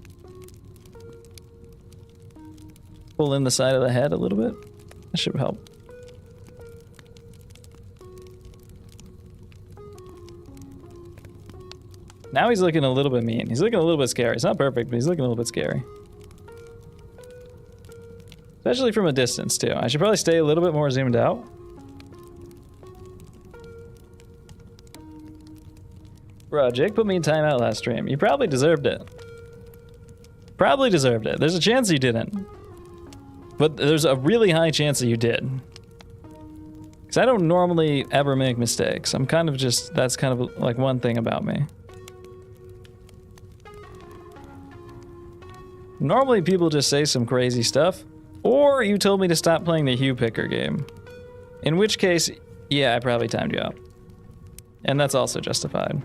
Pull in the side of the head a little bit. That should help. Now he's looking a little bit mean. He's looking a little bit scary. It's not perfect, but he's looking a little bit scary. Especially from a distance, too. I should probably stay a little bit more zoomed out. Bro, Jake put me in timeout last stream. You probably deserved it. Probably deserved it. There's a chance you didn't. But there's a really high chance that you did. Because I don't normally ever make mistakes. I'm kind of just... That's kind of like one thing about me. Normally people just say some crazy stuff. Or you told me to stop playing the hue picker game. In which case, yeah, I probably timed you out. And that's also justified.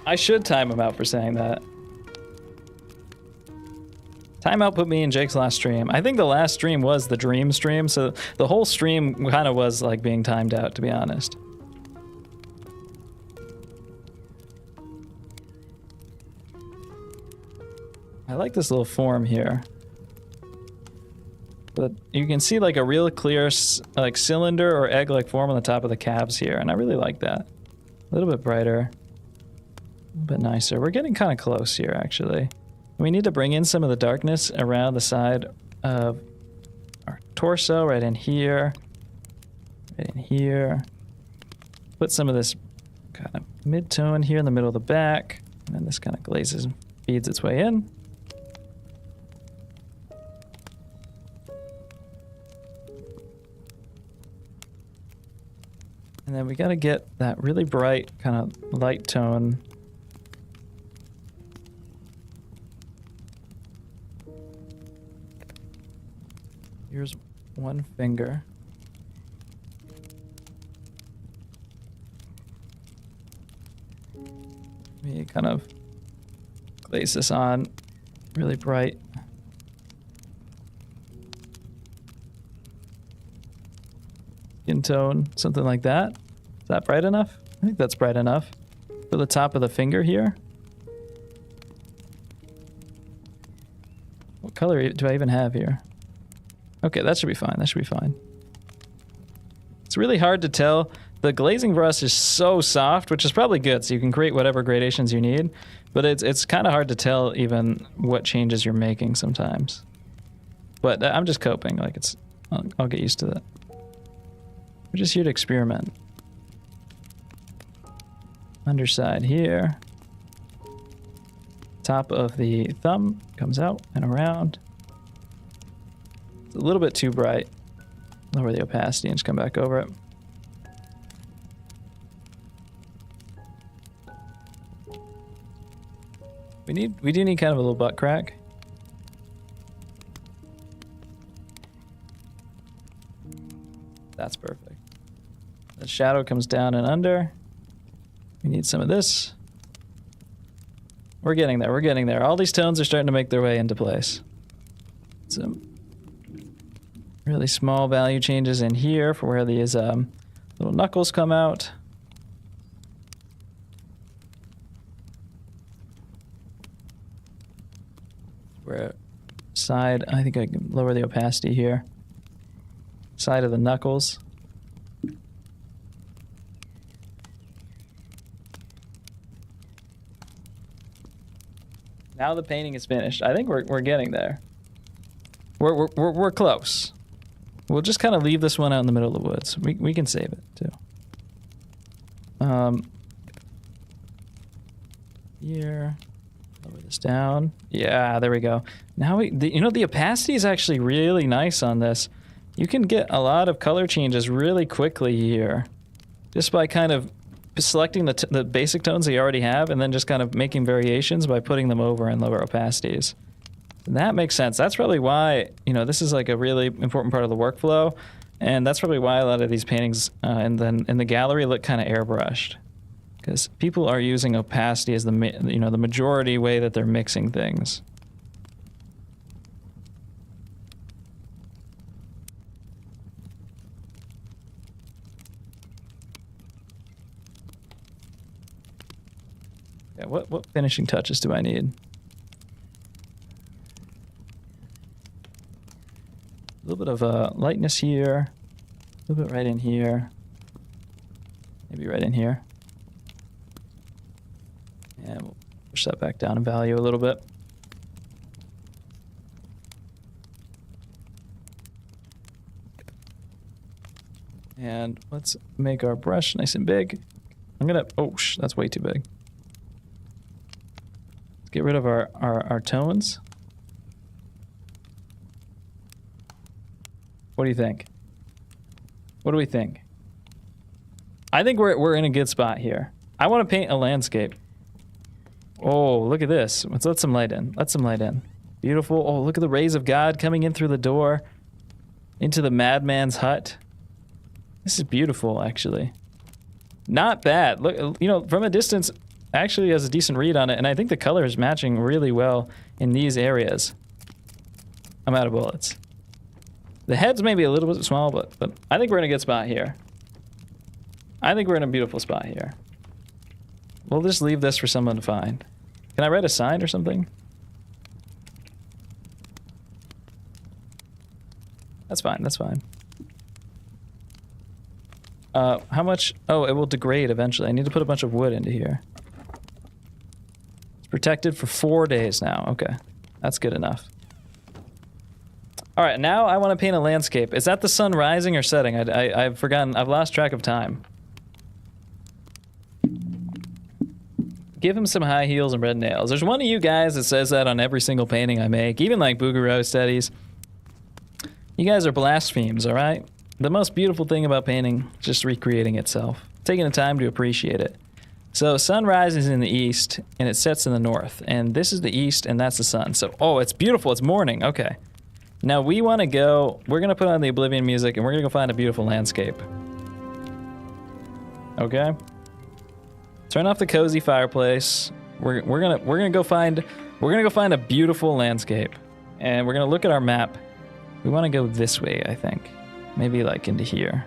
I should time him out for saying that. Timeout put me in Jake's last stream. I think the last stream was the dream stream, so the whole stream kind of was like being timed out, to be honest. I like this little form here. But you can see like a real clear like cylinder or egg-like form on the top of the calves here, and I really like that. A little bit brighter. A little bit nicer. We're getting kind of close here, actually. We need to bring in some of the darkness around the side of our torso, right in here. Right in here. Put some of this kind of mid-tone here in the middle of the back. And then this kind of glazes and feeds its way in. And then we gotta get that really bright kind of light tone. Here's one finger. We kind of glaze this on really bright. Skin tone, something like that. Is that bright enough? I think that's bright enough. For the top of the finger here. What color do I even have here? Okay, that should be fine. That should be fine. It's really hard to tell. The glazing brush is so soft, which is probably good, so you can create whatever gradations you need. But it's kind of hard to tell even what changes you're making sometimes. But I'm just coping. Like I'll get used to that. We're just here to experiment. Underside here. Top of the thumb comes out and around. It's a little bit too bright. Lower the opacity and just come back over it. We do need kind of a little butt crack. That's perfect. The shadow comes down and under. We need some of this. We're getting there, we're getting there. All these tones are starting to make their way into place. Some really small value changes in here for where these little knuckles come out. Where side, I think I can lower the opacity here. Side of the knuckles. Now the painting is finished. I think we're getting there. We're close. We'll just kind of leave this one out in the middle of the woods. We can save it too. Here, lower this down. Yeah, there we go. Now you know, the opacity is actually really nice on this. You can get a lot of color changes really quickly here, just by kind of selecting the basic tones that you already have, and then just kind of making variations by putting them over in lower opacities. And that makes sense. That's probably why, you know, this is like a really important part of the workflow. And that's probably why a lot of these paintings and then in the gallery look kind of airbrushed. Because people are using opacity as the majority way that they're mixing things. Yeah, what finishing touches do I need? A little bit of lightness here, a little bit right in here, maybe right in here. And we'll push that back down in value a little bit. And let's make our brush nice and big. I'm gonna, that's way too big. Let's get rid of our tones. What do you think? What do we think? I think we're in a good spot here. I want to paint a landscape. Oh, look at this. Let's let some light in. Let some light in. Beautiful. Oh, look at the rays of God coming in through the door into the madman's hut. This is beautiful, actually. Not bad. Look, you know, from a distance, actually has a decent read on it, and I think the color is matching really well in these areas. I'm out of bullets. The head's maybe a little bit small, but I think we're in a good spot here. I think we're in a beautiful spot here. We'll just leave this for someone to find. Can I write a sign or something? That's fine, that's fine. How much? Oh, it will degrade eventually. I need to put a bunch of wood into here. It's protected for 4 days now. Okay, that's good enough. All right, now I want to paint a landscape. Is that the sun rising or setting? I've forgotten. I've lost track of time. Give him some high heels and red nails. There's one of you guys that says that on every single painting I make, even like Boogaroo Steadies. You guys are blasphemes, all right? The most beautiful thing about painting is just recreating itself, taking the time to appreciate it. So sun rises in the east and it sets in the north, and this is the east and that's the sun. So, oh, it's beautiful. It's morning. Okay. Now we want to go, we're going to put on the Oblivion music and we're going to go find a beautiful landscape. Okay? Turn off the cozy fireplace. We're gonna go find a beautiful landscape. And we're going to look at our map. We want to go this way, I think. Maybe like into here.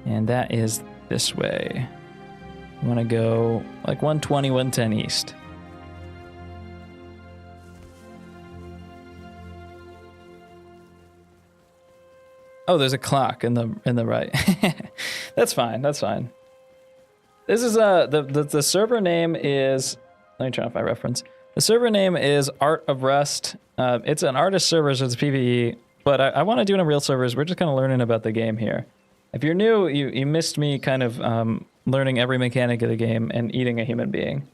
And that is this way. We want to go like 120, 110 east. Oh, there's a clock in the right. That's fine. That's fine. This is the server name is. Let me turn off my reference. The server name is Art of Rust. It's an artist server, so it's PvE. But I want to do it on real servers. We're just kind of learning about the game here. If you're new, you missed me kind of learning every mechanic of the game and eating a human being.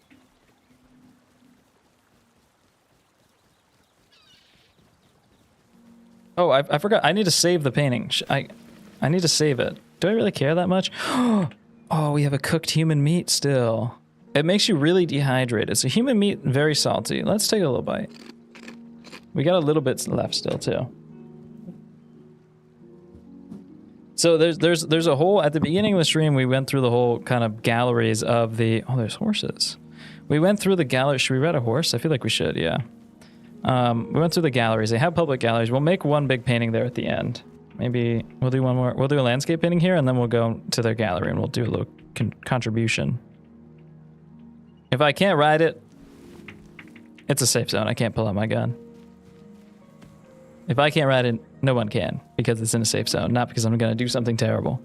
Oh, I forgot. I need to save the painting. I need to save it. Do I really care that much? Oh, we have a cooked human meat still. It makes you really dehydrated. So human meat, very salty. Let's take a little bite. We got a little bit left still too. So there's a whole, at the beginning of the stream, we went through the whole kind of galleries of the, oh, there's horses. We went through the gallery. Should we ride a horse? I feel like we should, yeah. We went through the galleries. They have public galleries. We'll make one big painting there at the end. Maybe we'll do one more. We'll do a landscape painting here, and then we'll go to their gallery, and we'll do a little contribution. If I can't ride it, it's a safe zone. I can't pull out my gun. If I can't ride it, no one can, because it's in a safe zone, not because I'm going to do something terrible.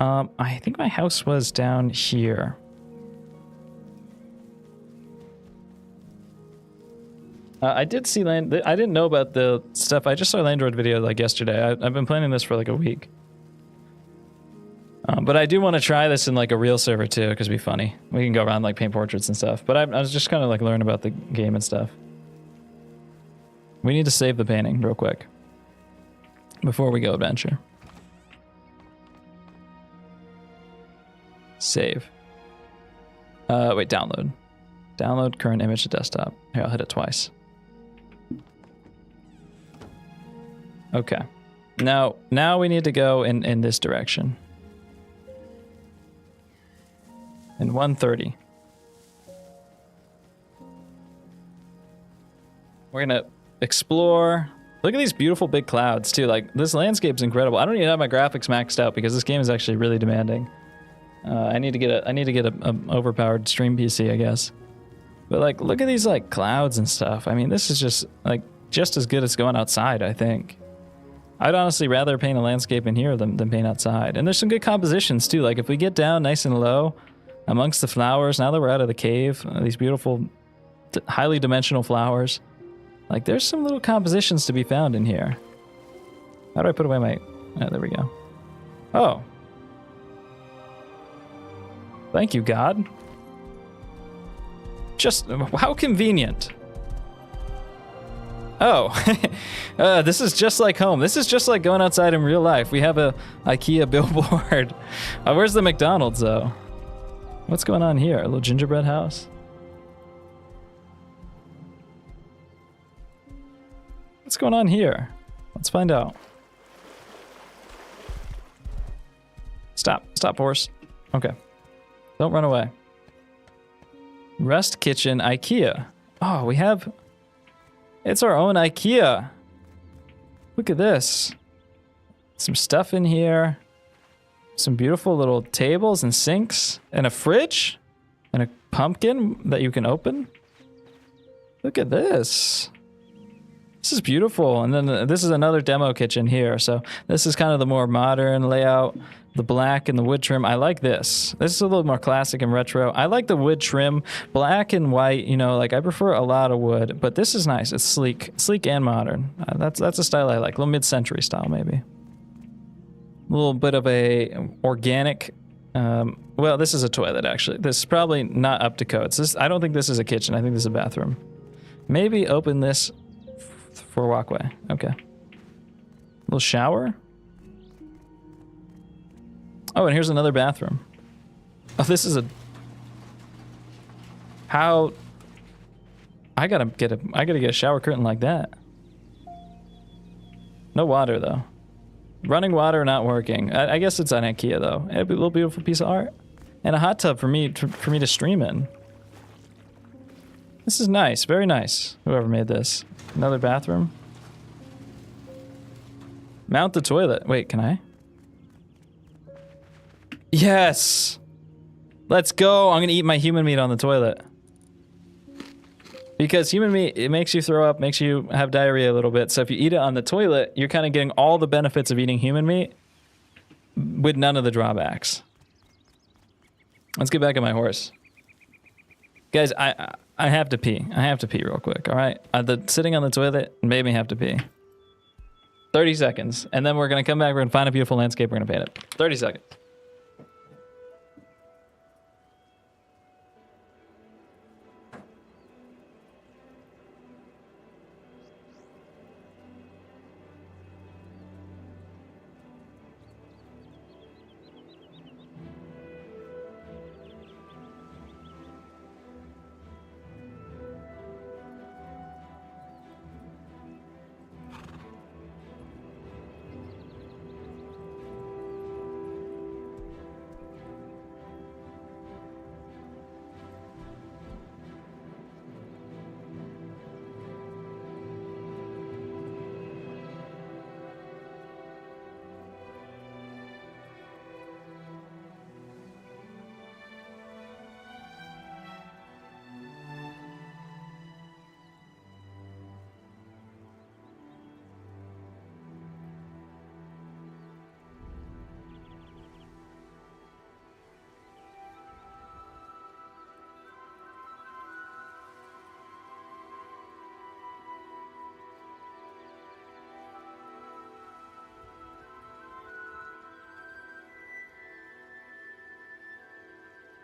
I think my house was down here. I did see land. I didn't know about the stuff. I just saw a Landroid video like yesterday. I've been planning this for like a week. But I do want to try this in like a real server too, because it'd be funny. We can go around like paint portraits and stuff. But I was just kind of like learning about the game and stuff. We need to save the painting real quick before we go adventure. Save. Wait, download. Download current image to desktop. Here, I'll hit it twice. Okay. Now we need to go in this direction. In 130. We're gonna explore. Look at these beautiful big clouds too. Like, this landscape's incredible. I don't even have my graphics maxed out because this game is actually really demanding. I need to get a overpowered stream PC, I guess. But like, look at these like clouds and stuff. I mean, this is just as good as going outside, I think. I'd honestly rather paint a landscape in here than paint outside. And there's some good compositions too. Like, if we get down nice and low amongst the flowers, now that we're out of the cave, these beautiful, highly dimensional flowers. Like, there's some little compositions to be found in here. How do I put away my... Oh, there we go. Oh. Thank you, God. Just... How convenient. Oh. This is just like home. This is just like going outside in real life. We have a IKEA billboard. Where's the McDonald's, though? What's going on here? A little gingerbread house? What's going on here? Let's find out. Stop, horse. Okay. Don't run away. Rest kitchen, IKEA. Oh, we have... It's our own IKEA. Look at this. Some stuff in here. Some beautiful little tables and sinks. And a fridge. And a pumpkin that you can open. Look at this. This is beautiful. And then this is another demo kitchen here. So this is kind of the more modern layout. The black and the wood trim. I like this. This is a little more classic and retro. I like the wood trim. Black and white, you know, like I prefer a lot of wood. But this is nice. It's sleek. Sleek and modern. That's a style I like. A little mid-century style maybe. A little bit of a organic... well, this is a toilet actually. This is probably not up to codes. I don't think this is a kitchen. I think this is a bathroom. Maybe open this... for a walkway. Okay. Little shower. Oh, and here's another bathroom. Oh, this is a... How... I gotta get a shower curtain like that. No water, though. Running water not working. I guess it's on IKEA, though. A little beautiful piece of art. And a hot tub for me to stream in. This is nice. Very nice. Whoever made this. Another bathroom. Mount the toilet. Wait, can I? Yes! Let's go! I'm gonna eat my human meat on the toilet. Because human meat, it makes you throw up, makes you have diarrhea a little bit. So if you eat it on the toilet, you're kind of getting all the benefits of eating human meat with none of the drawbacks. Let's get back on my horse. Guys, I have to pee. I have to pee real quick, all right? The sitting on the toilet made me have to pee. 30 seconds. And then we're going to come back. We're going to find a beautiful landscape. We're going to paint it. 30 seconds.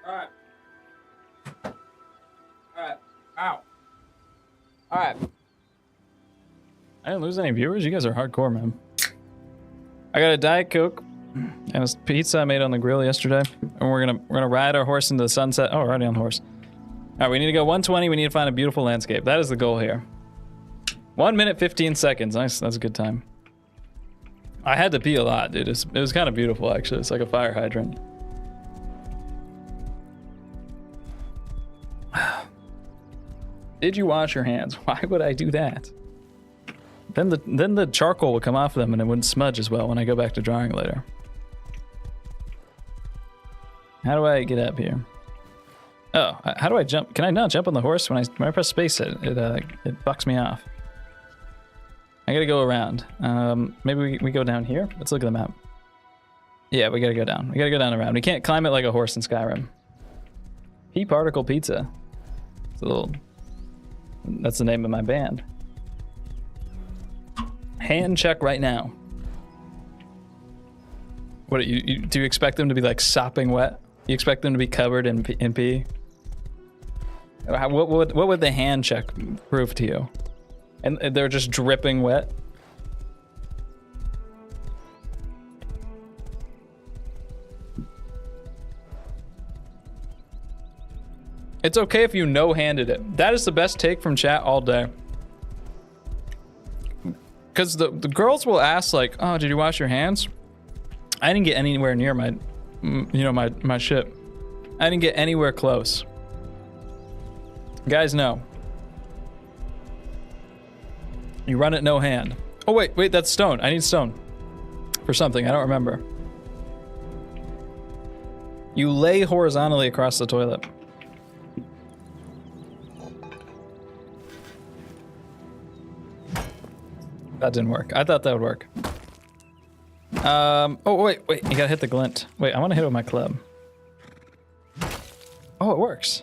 Alright. Alright. Ow. Alright. I didn't lose any viewers? You guys are hardcore, man. I got a Diet Coke and a pizza I made on the grill yesterday. And we're gonna ride our horse into the sunset. Oh, we're already on the horse. Alright, we need to go 120. We need to find a beautiful landscape. That is the goal here. 1 minute, 15 seconds. Nice. That's a good time. I had to pee a lot, dude. It was kind of beautiful, actually. It's like a fire hydrant. Did you wash your hands? Why would I do that? Then the charcoal would come off them and it wouldn't smudge as well when I go back to drawing later. How do I get up here? Oh, how do I jump? Can I not jump on the horse when I press space? It bucks me off. I gotta go around. Maybe we go down here. Let's look at the map. Yeah, we gotta go down. We gotta go down around. We can't climb it like a horse in Skyrim. P Particle Pizza. It's a little. That's the name of my band. Hand check right now. What do you expect them to be like sopping wet? You expect them to be covered in pee? What would the hand check prove to you? And they're just dripping wet? It's okay if you no-handed it. That is the best take from chat all day. Because the girls will ask like, oh, did you wash your hands? I didn't get anywhere near my, my shit. I didn't get anywhere close. Guys, no. You run it no hand. Oh, wait, that's stone. I need stone. For something, I don't remember. You lay horizontally across the toilet. That didn't work. I thought that would work. Oh, wait, you gotta hit the glint. Wait, I wanna hit it with my club. Oh, it works.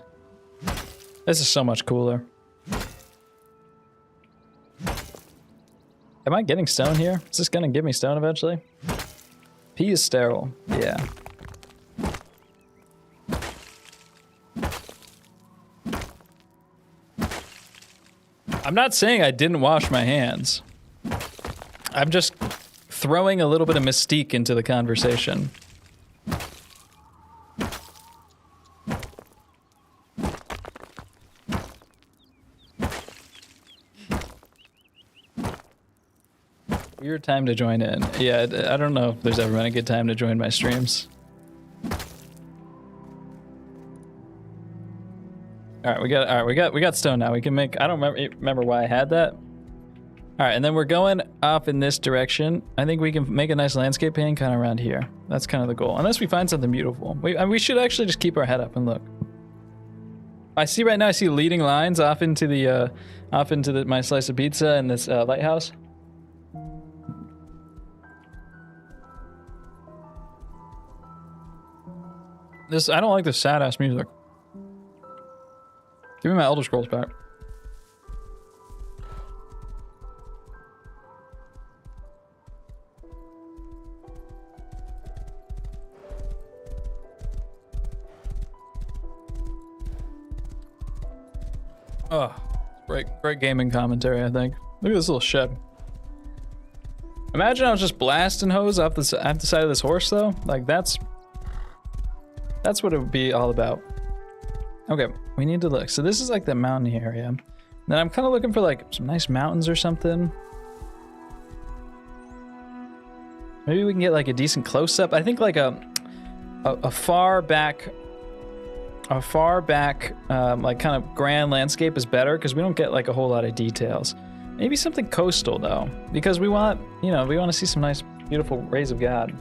This is so much cooler. Am I getting stone here? Is this gonna give me stone eventually? P is sterile. Yeah. I'm not saying I didn't wash my hands. I'm just throwing a little bit of mystique into the conversation. Weird time to join in. Yeah, I don't know if there's ever been a good time to join my streams. All right, we got stone now. We can make. I don't remember why I had that. All right, and then we're going off in this direction. I think we can make a nice landscape painting kind of around here. That's kind of the goal. Unless we find something beautiful. We should actually just keep our head up and look. I see right now. I see leading lines off into my slice of pizza and this lighthouse. I don't like this sad ass music. Give me my Elder Scrolls back. Oh, great gaming commentary, I think. Look at this little shed. Imagine I was just blasting hose off the side of this horse, though. Like, that's what it would be all about. Okay, we need to look. So this is like the mountain area. And then I'm kind of looking for like some nice mountains or something. Maybe we can get like a decent close-up. I think like a far back, like kind of grand landscape is better because we don't get like a whole lot of details. Maybe something coastal though, because we want to see some nice, beautiful rays of God.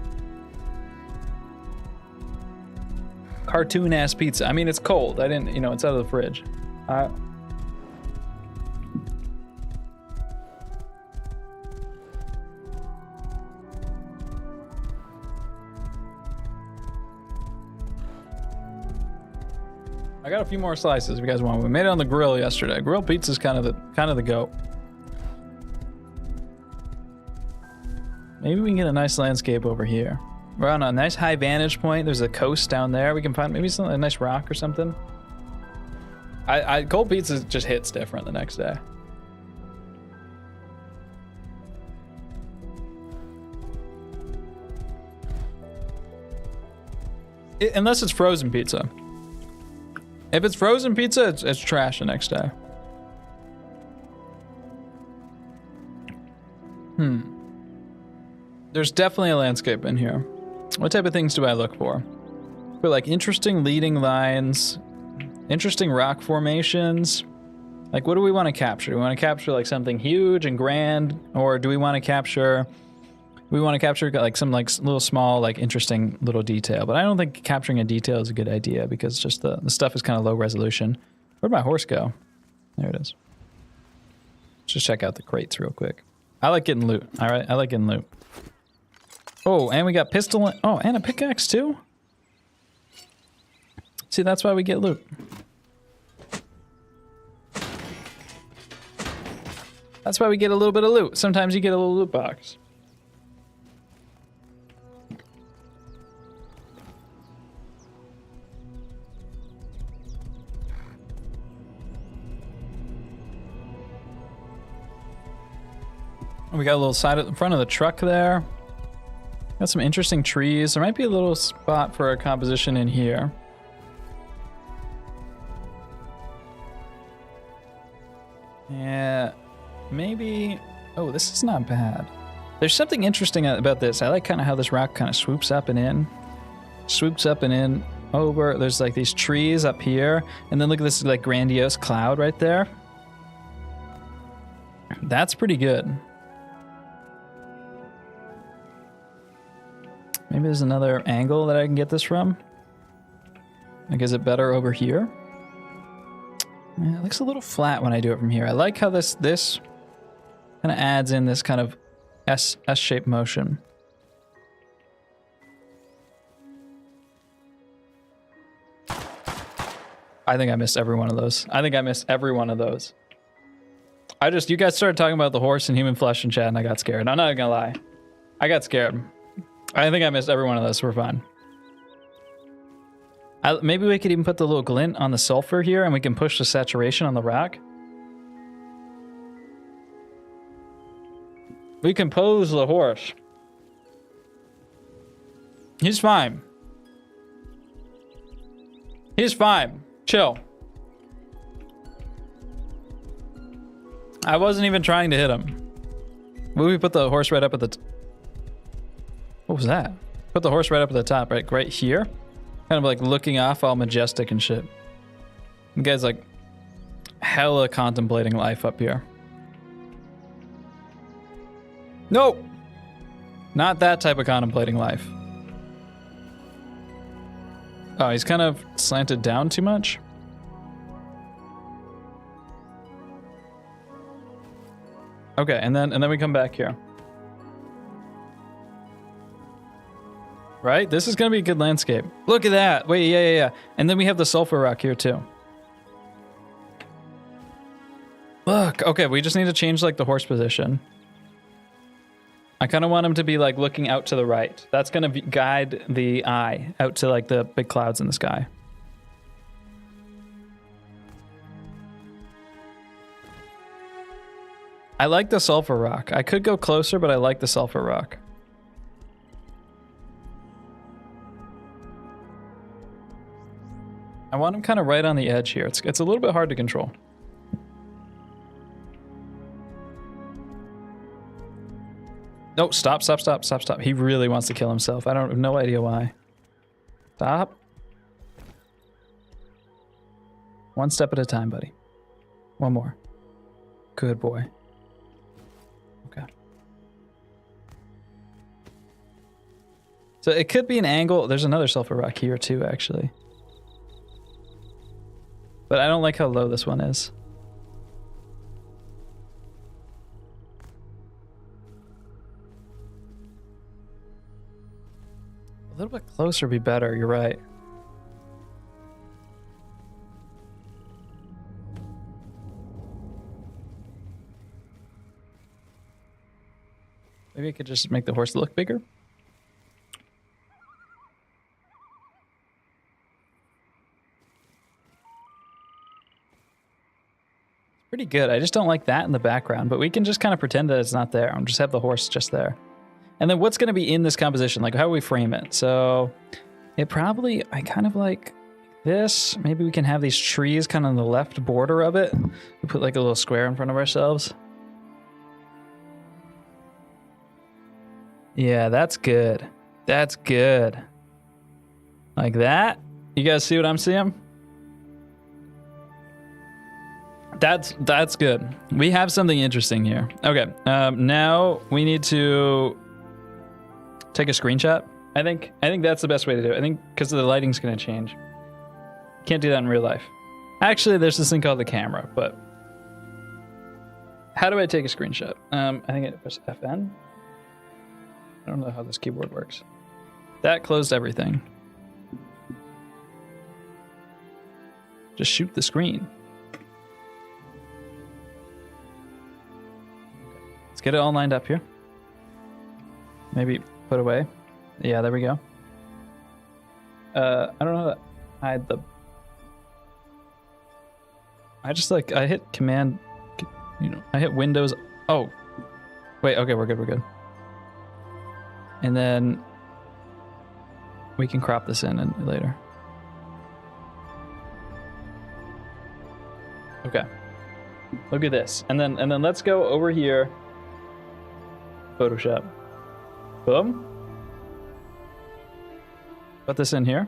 Cartoon ass pizza. I mean, it's cold. It's out of the fridge. I got a few more slices if you guys want. We made it on the grill yesterday. Grilled pizza's kind of the goat. Maybe we can get a nice landscape over here. We're on a nice high vantage point. There's a coast down there. We can find maybe a nice rock or something. Cold pizza just hits different the next day. Unless it's frozen pizza. If it's frozen pizza, it's trash the next day. There's definitely a landscape in here. What type of things do I look for? For like interesting leading lines, interesting rock formations. Like, what do we want to capture? Do we want to capture like something huge and grand, or do we want to capture? We want to capture like some like little small like interesting little detail. But I don't think capturing a detail is a good idea because just the stuff is kind of low resolution. Where'd my horse go? There it is. Let's just check out the crates real quick. I like getting loot. All right, I like getting loot. Oh, and we got pistol. Oh, and a pickaxe too. See, that's why we get loot. That's why we get a little bit of loot. Sometimes you get a little loot box. We got a little side at the front of the truck there. Got some interesting trees. There might be a little spot for a composition in here. Yeah, maybe. Oh, this is not bad. There's something interesting about this. I like kind of how this rock kind of swoops up and in. Swoops up and in over. There's like these trees up here. And then look at this like grandiose cloud right there. That's pretty good. Maybe there's another angle that I can get this from. Like, is it better over here? Yeah, it looks a little flat when I do it from here. I like how this kind of adds in this kind of S-shaped motion. I think I missed every one of those. I think I missed every one of those. You guys started talking about the horse and human flesh in chat and I got scared. I'm not gonna lie. I got scared. I think I missed every one of those. We're fine. Maybe we could even put the little glint on the sulfur here and we can push the saturation on the rock. We can pose the horse. He's fine. He's fine. Chill. I wasn't even trying to hit him. Maybe we put the horse right up at the... What was that? Put the horse right up at the top, right here. Kind of like looking off all majestic and shit. The guy's like hella contemplating life up here. Nope. Not that type of contemplating life. Oh, he's kind of slanted down too much. Okay, and then we come back here. Right? This is gonna be a good landscape. Look at that. Wait, yeah. And then we have the sulfur rock here too. Look, okay, we just need to change like the horse position. I kind of want him to be like looking out to the right. That's gonna guide the eye out to like the big clouds in the sky. I like the sulfur rock. I could go closer, but I like the sulfur rock. I want him kind of right on the edge here. It's a little bit hard to control. No, stop. He really wants to kill himself. I have no idea why. Stop. One step at a time, buddy. One more. Good boy. Okay. So it could be an angle. There's another sulfur rock here too, actually. But I don't like how low this one is. A little bit closer would be better, you're right. Maybe I could just make the horse look bigger. Pretty good. I just don't like that in the background, but we can just kind of pretend that it's not there and just have the horse just there. And then what's going to be in this composition? Like, how do we frame it? So it probably, I kind of like this. Maybe we can have these trees kind of on the left border of it. We put like a little square in front of ourselves. Yeah, that's good. That's good. Like that. You guys see what I'm seeing? That's good. We have something interesting here. Okay, now we need to take a screenshot. I think that's the best way to do it. I think because the lighting's going to change. Can't do that in real life. Actually, there's this thing called the camera, but how do I take a screenshot? I think I press FN. I don't know how this keyboard works. That closed everything. Just shoot the screen. Let's get it all lined up here. Maybe put away. Yeah, there we go. I don't know how to hide the... I hit command, I hit Windows. Oh, wait, okay, we're good. And then we can crop this in later. Okay, look at this. And then let's go over here. Photoshop. Boom. Put this in here.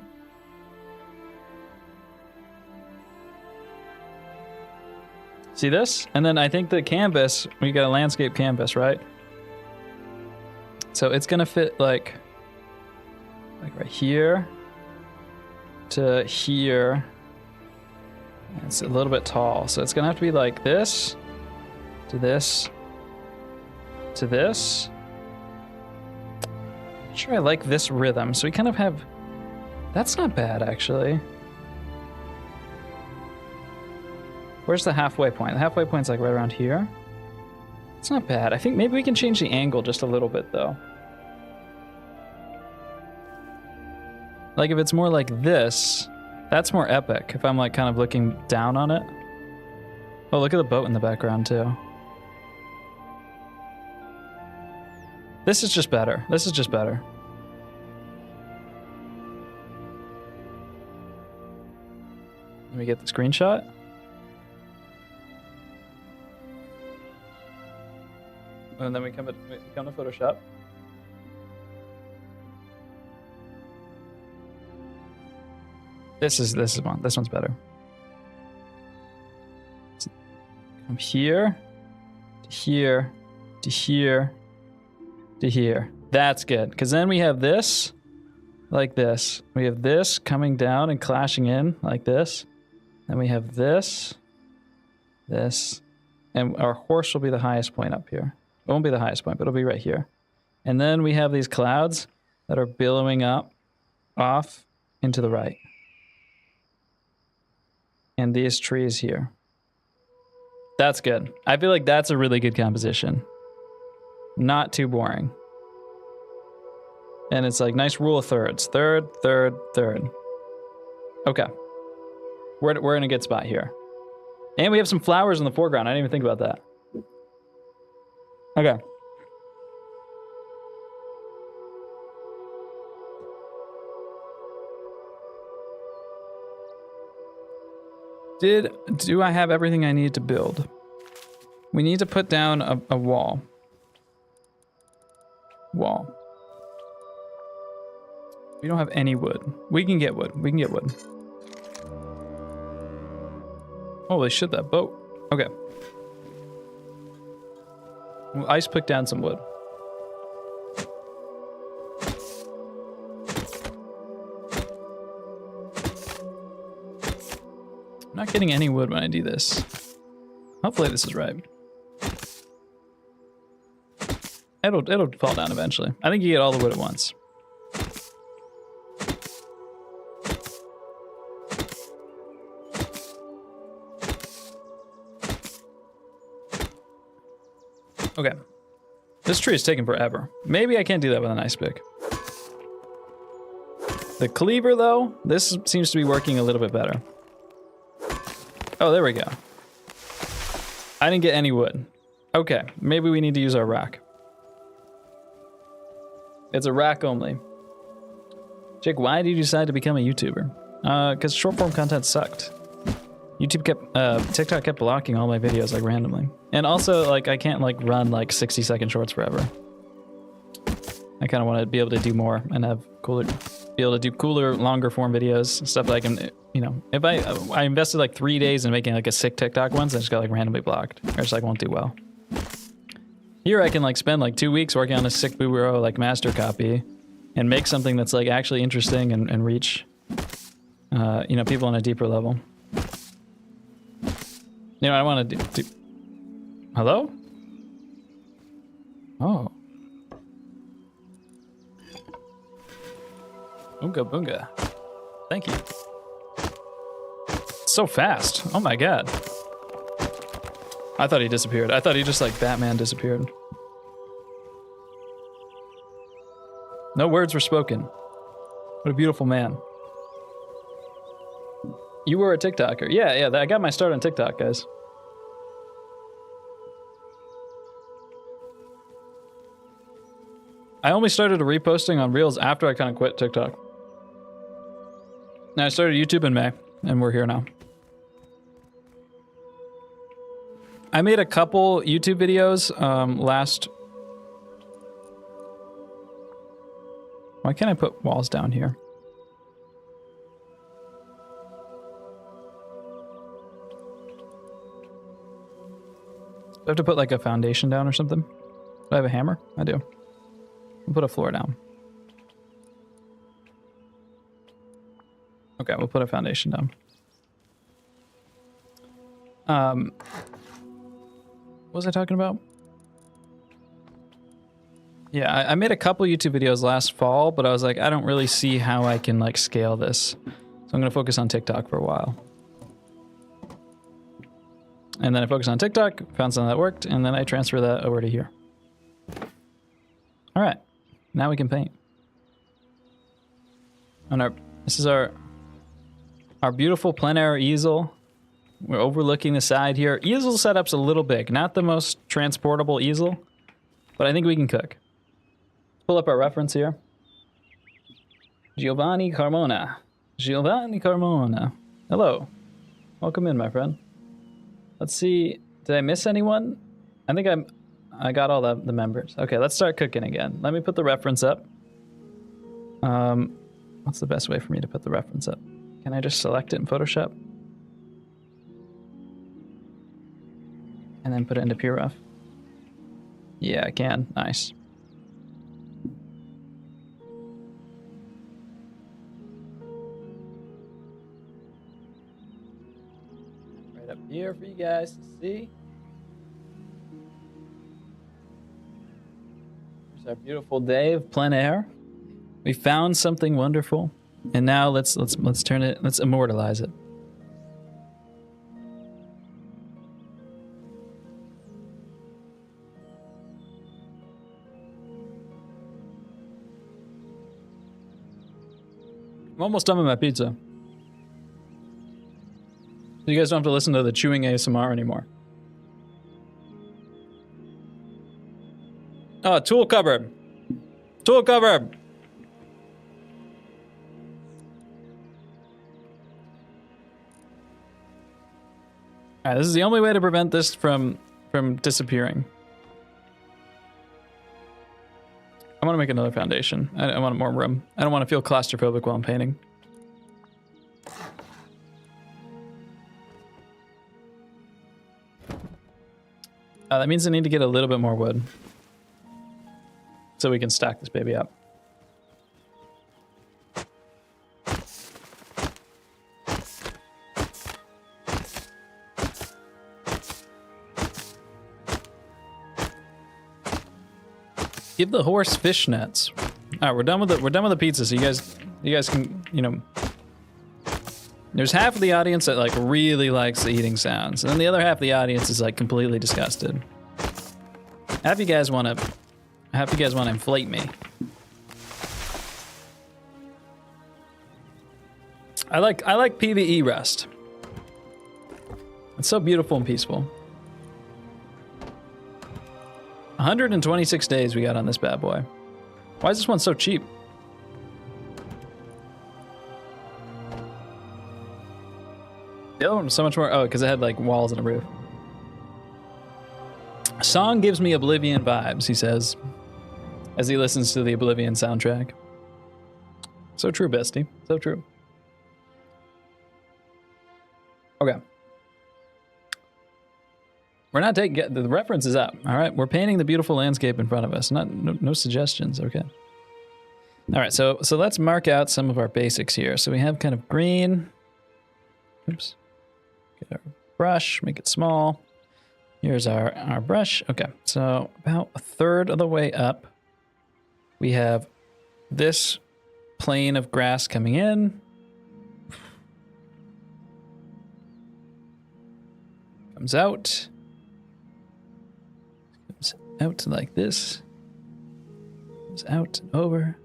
See this? And then I think the canvas, we got a landscape canvas, right? So it's gonna fit like right here to here. It's a little bit tall, so it's gonna have to be like this to this to this. I'm sure I like this rhythm, so we kind of have... That's not bad, actually. Where's the halfway point? The halfway point's like right around here. It's not bad. I think maybe we can change the angle just a little bit, though. Like if it's more like this, that's more epic. If I'm like kind of looking down on it. Oh, look at the boat in the background, too. This is just better. This is just better. Let me get the screenshot. And then we come to Photoshop. This one's better. From here to here to here to here. That's good, because then we have this like this. We have this coming down and clashing in like this. Then we have this, and our horse will be the highest point up here. It won't be the highest point, but it'll be right here. And then we have these clouds that are billowing up off into the right. And these trees here. That's good. I feel like that's a really good composition. Not too boring. And it's like nice rule of thirds. Third, third, third. Okay. We're in a good spot here. And we have some flowers in the foreground. I didn't even think about that. Okay. Do I have everything I need to build? We need to put down a wall. Wall. We don't have any wood. We can get wood. We can get wood. Holy shit, that boat. Okay. We'll ice pick down some wood. I'm not getting any wood when I do this. Hopefully this is right. It'll fall down eventually. I think you get all the wood at once. Okay. This tree is taking forever. Maybe I can't do that with an ice pick. The cleaver, though, this seems to be working a little bit better. Oh, there we go. I didn't get any wood. Okay, maybe we need to use our rack. It's a rack only. Jake, why did you decide to become a YouTuber? Because short form content sucked. TikTok kept blocking all my videos like randomly. And also, like, I can't like run like 60-second shorts forever. I kind of want to be able to do more and have cooler, be able to do cooler, longer form videos, stuff that I can, you know, if I invested like 3 days in making like a sick TikTok ones, I just got like randomly blocked, or just like won't do well. Here I can like spend like 2 weeks working on a sick Booero like master copy and make something that's like actually interesting and reach, you know, people on a deeper level. You know, I want to do hello? Oh. Oonga boonga. Thank you. So fast. Oh my god. I thought he disappeared. I thought he just like Batman disappeared. No words were spoken. What a beautiful man. You were a TikToker. Yeah, I got my start on TikTok, guys. I only started reposting on Reels after I kind of quit TikTok. Now I started YouTube in May, and we're here now. I made a couple YouTube videos last... Why can't I put walls down here? Do I have to put like a foundation down or something? Do I have a hammer? I do. We'll put a floor down. Okay, we'll put a foundation down. What was I talking about? Yeah, I made a couple YouTube videos last fall, but I was like, I don't really see how I can like scale this. So I'm gonna focus on TikTok for a while. And then I focused on TikTok, found something that worked, and then I transfer that over to here. All right, now we can paint. And this is our beautiful plein air easel. We're overlooking the side here. Easel setup's a little big, not the most transportable easel, but I think we can cook. Pull up our reference here. Giovanni Carmona. Giovanni Carmona. Hello. Welcome in, my friend. Let's see. Did I miss anyone? I think I got all the members. Okay, let's start cooking again. Let me put the reference up. What's the best way for me to put the reference up? Can I just select it in Photoshop? And then put it into Pure Rough? Yeah, I can. Nice. Right up here for you guys to see. Here's our beautiful day of plein air. We found something wonderful, and now let's turn it. Let's immortalize it. I'm almost done with my pizza. So you guys don't have to listen to the chewing ASMR anymore. Oh, tool cupboard. Tool cupboard. All right, this is the only way to prevent this from disappearing. I want to make another foundation. I want more room. I don't want to feel claustrophobic while I'm painting. That means I need to get a little bit more wood so we can stack this baby up. Give the horse fishnets. All right, we're done with the pizza. So you guys can, you know. There's half of the audience that like really likes the eating sounds, and then the other half of the audience is like completely disgusted. Half you guys want to inflate me. I like PvE rest. It's so beautiful and peaceful. 126 days we got on this bad boy. Why is this one so cheap? The other one was so much more. Oh, because it had like walls and a roof. Song gives me Oblivion vibes, he says. as he listens to the Oblivion soundtrack. So true, bestie. So true. Okay. We're not taking... The reference is up, all right? We're painting the beautiful landscape in front of us. No suggestions, okay? All right, so let's mark out some of our basics here. So we have kind of green. Oops. Get our brush, make it small. Here's our brush. Okay, so about a third of the way up, we have this plane of grass coming in. Comes out. Comes out like this. Comes out and over.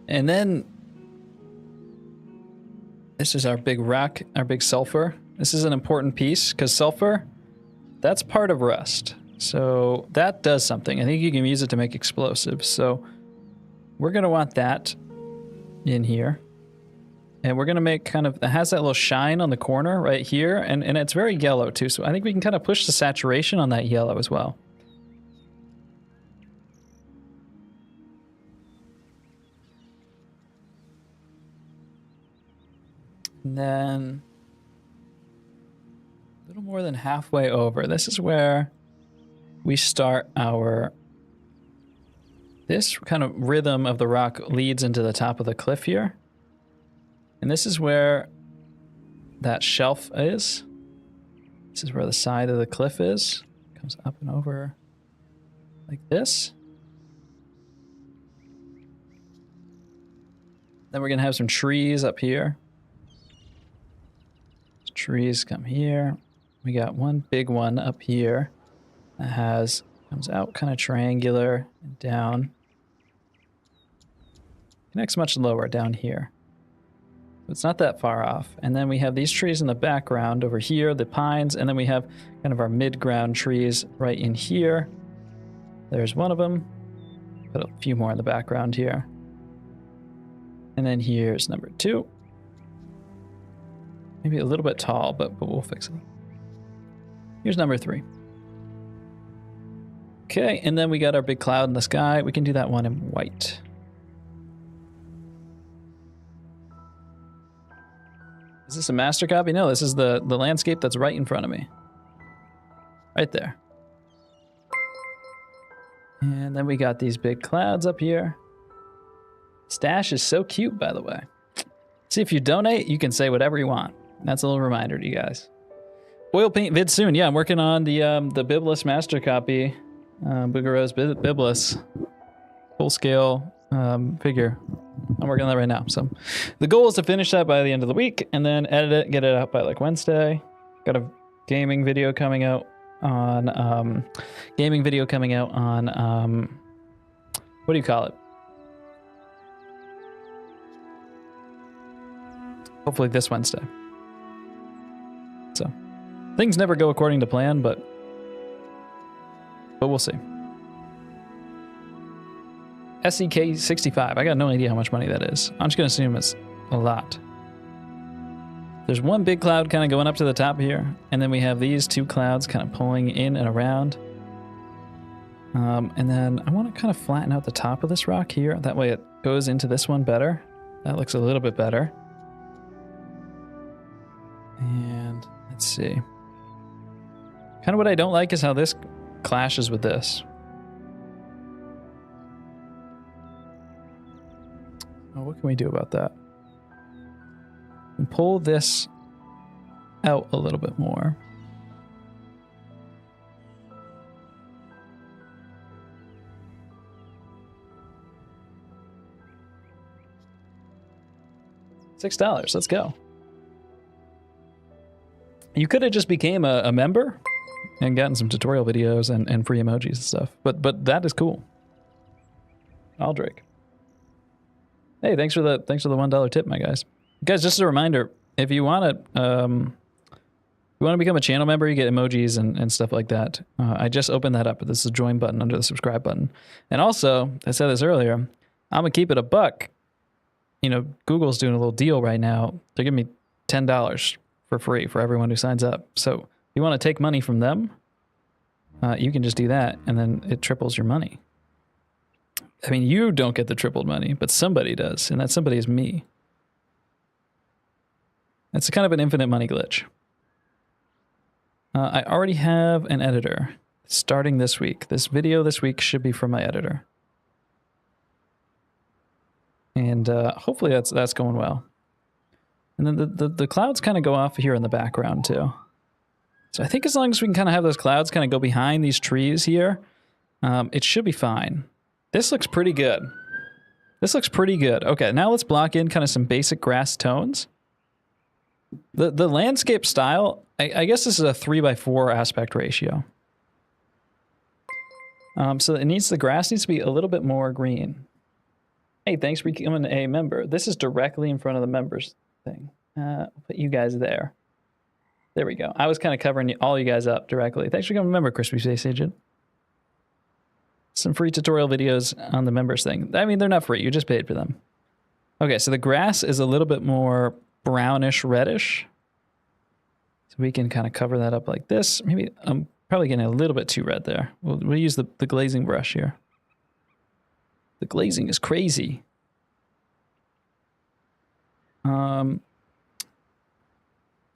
And then this is our big rock, our big sulfur. This is an important piece because sulfur, that's part of rust. So that does something. I think you can use it to make explosives. So we're going to want that in here. And we're going to make kind of, it has that little shine on the corner right here. And it's very yellow too. So I think we can kind of push the saturation on that yellow as well. And then a little more than halfway over, this is where we start our, this kind of rhythm of the rock leads into the top of the cliff here. And this is where that shelf is. This is where the side of the cliff is. Comes up and over like this. Then we're gonna have some trees up here. Trees come here. We got one big one up here that comes out kind of triangular and down. Connects much lower down here. It's not that far off. And then we have these trees in the background over here, the pines, and then we have kind of our mid-ground trees right in here. There's one of them. Put a few more in the background here. And then here's number 2. Maybe a little bit tall, but we'll fix it. Here's number 3. Okay, and then we got our big cloud in the sky. We can do that one in white. Is this a master copy? No, this is the landscape that's right in front of me. Right there. And then we got these big clouds up here. Stash is so cute, by the way. See, if you donate, you can say whatever you want. That's a little reminder to you guys. Oil paint vid soon. Yeah, I'm working on the Biblis master copy. Boogaro's Biblis. Full scale figure. I'm working on that right now. So the goal is to finish that by the end of the week and then edit it, get it out by like Wednesday. Got a gaming video coming out on what do you call it? Hopefully this Wednesday. So things never go according to plan, but we'll see. SEK 65. I got no idea how much money that is. I'm just gonna assume it's a lot. There's one big cloud kind of going up to the top here, and then we have these 2 clouds kind of pulling in and around. And then I want to kind of flatten out the top of this rock here. That way it goes into this one better. That looks a little bit better. And let's see. Kind of what I don't like is how this clashes with this. Oh, what can we do about that? And pull this out a little bit more. $6. Let's go. You could have just became a member and gotten some tutorial videos and free emojis and stuff. But that is cool. Aldrich. Hey, thanks for the $1 tip, my guys. Guys, just a reminder, if you want to become a channel member, you get emojis and stuff like that. I just opened that up. This is a join button under the subscribe button. And also, I said this earlier, I'm gonna keep it a buck. You know, Google's doing a little deal right now. They're giving me $10 for free for everyone who signs up. So if you want to take money from them, you can just do that, and then it triples your money. I mean, you don't get the tripled money, but somebody does, and that somebody is me. It's kind of an infinite money glitch. I already have an editor starting this week. This video this week should be from my editor. And hopefully that's going well. And then the clouds kind of go off here in the background too. So I think as long as we can kind of have those clouds kind of go behind these trees here, it should be fine. This looks pretty good. This looks pretty good. Okay, now let's block in kind of some basic grass tones. The landscape style, I guess this is a 3:4 aspect ratio. So the grass needs to be a little bit more green. Hey, thanks for becoming a member. This is directly in front of the members thing. I'll put you guys there. There we go. I was kind of covering all you guys up directly. Thanks for becoming a member, Crispy Space Agent. Some free tutorial videos on the members thing. I mean, they're not free. You just paid for them. Okay, so the grass is a little bit more brownish reddish. So we can kind of cover that up like this. Maybe I'm probably getting a little bit too red there. We'll use the glazing brush here. The glazing is crazy.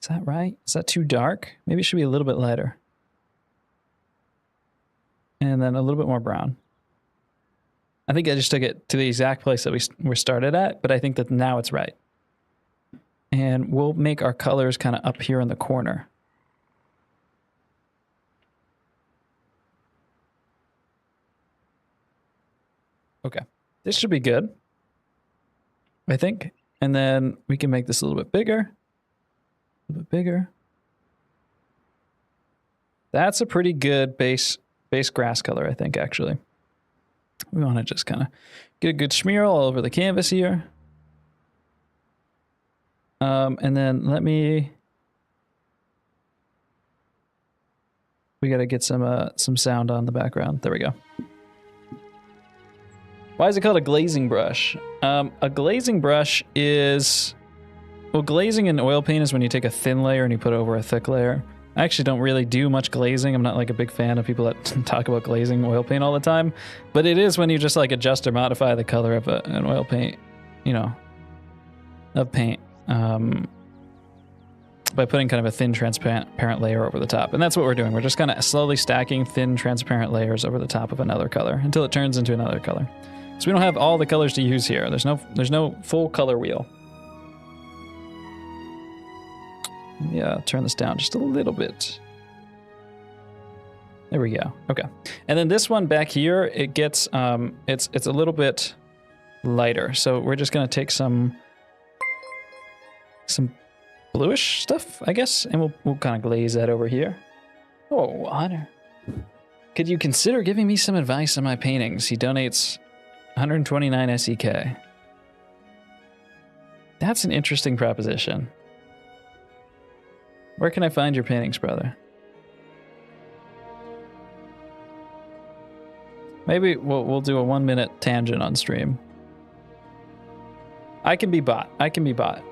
Is that right? Is that too dark? Maybe it should be a little bit lighter. And then a little bit more brown. I think I just took it to the exact place that we started at, but I think that now it's right. And we'll make our colors kind of up here in the corner. Okay, this should be good, I think. And then we can make this a little bit bigger. A little bit bigger. That's a pretty good base grass color, I think, actually. We want to just kind of get a good smear all over the canvas here. And then we got to get some sound on the background. There we go. Why is it called a glazing brush? A glazing brush is, well, glazing in oil paint is when you take a thin layer and you put it over a thick layer. I actually don't really do much glazing. I'm not like a big fan of people that talk about glazing oil paint all the time, but it is when you just like adjust or modify the color of an oil paint, you know, of paint, by putting kind of a thin transparent layer over the top. And that's what we're doing. We're just kind of slowly stacking thin transparent layers over the top of another color until it turns into another color. So we don't have all the colors to use here. There's no full color wheel. Yeah, turn this down just a little bit. There we go. Okay. And then this one back here, it gets it's a little bit lighter. So we're just gonna take some bluish stuff, I guess, and we'll kind of glaze that over here. Oh, Honor. Could you consider giving me some advice on my paintings? He donates 129 SEK. That's an interesting proposition. Where can I find your paintings, brother? Maybe we'll do a 1-minute tangent on stream. I can be bought. I can be bought.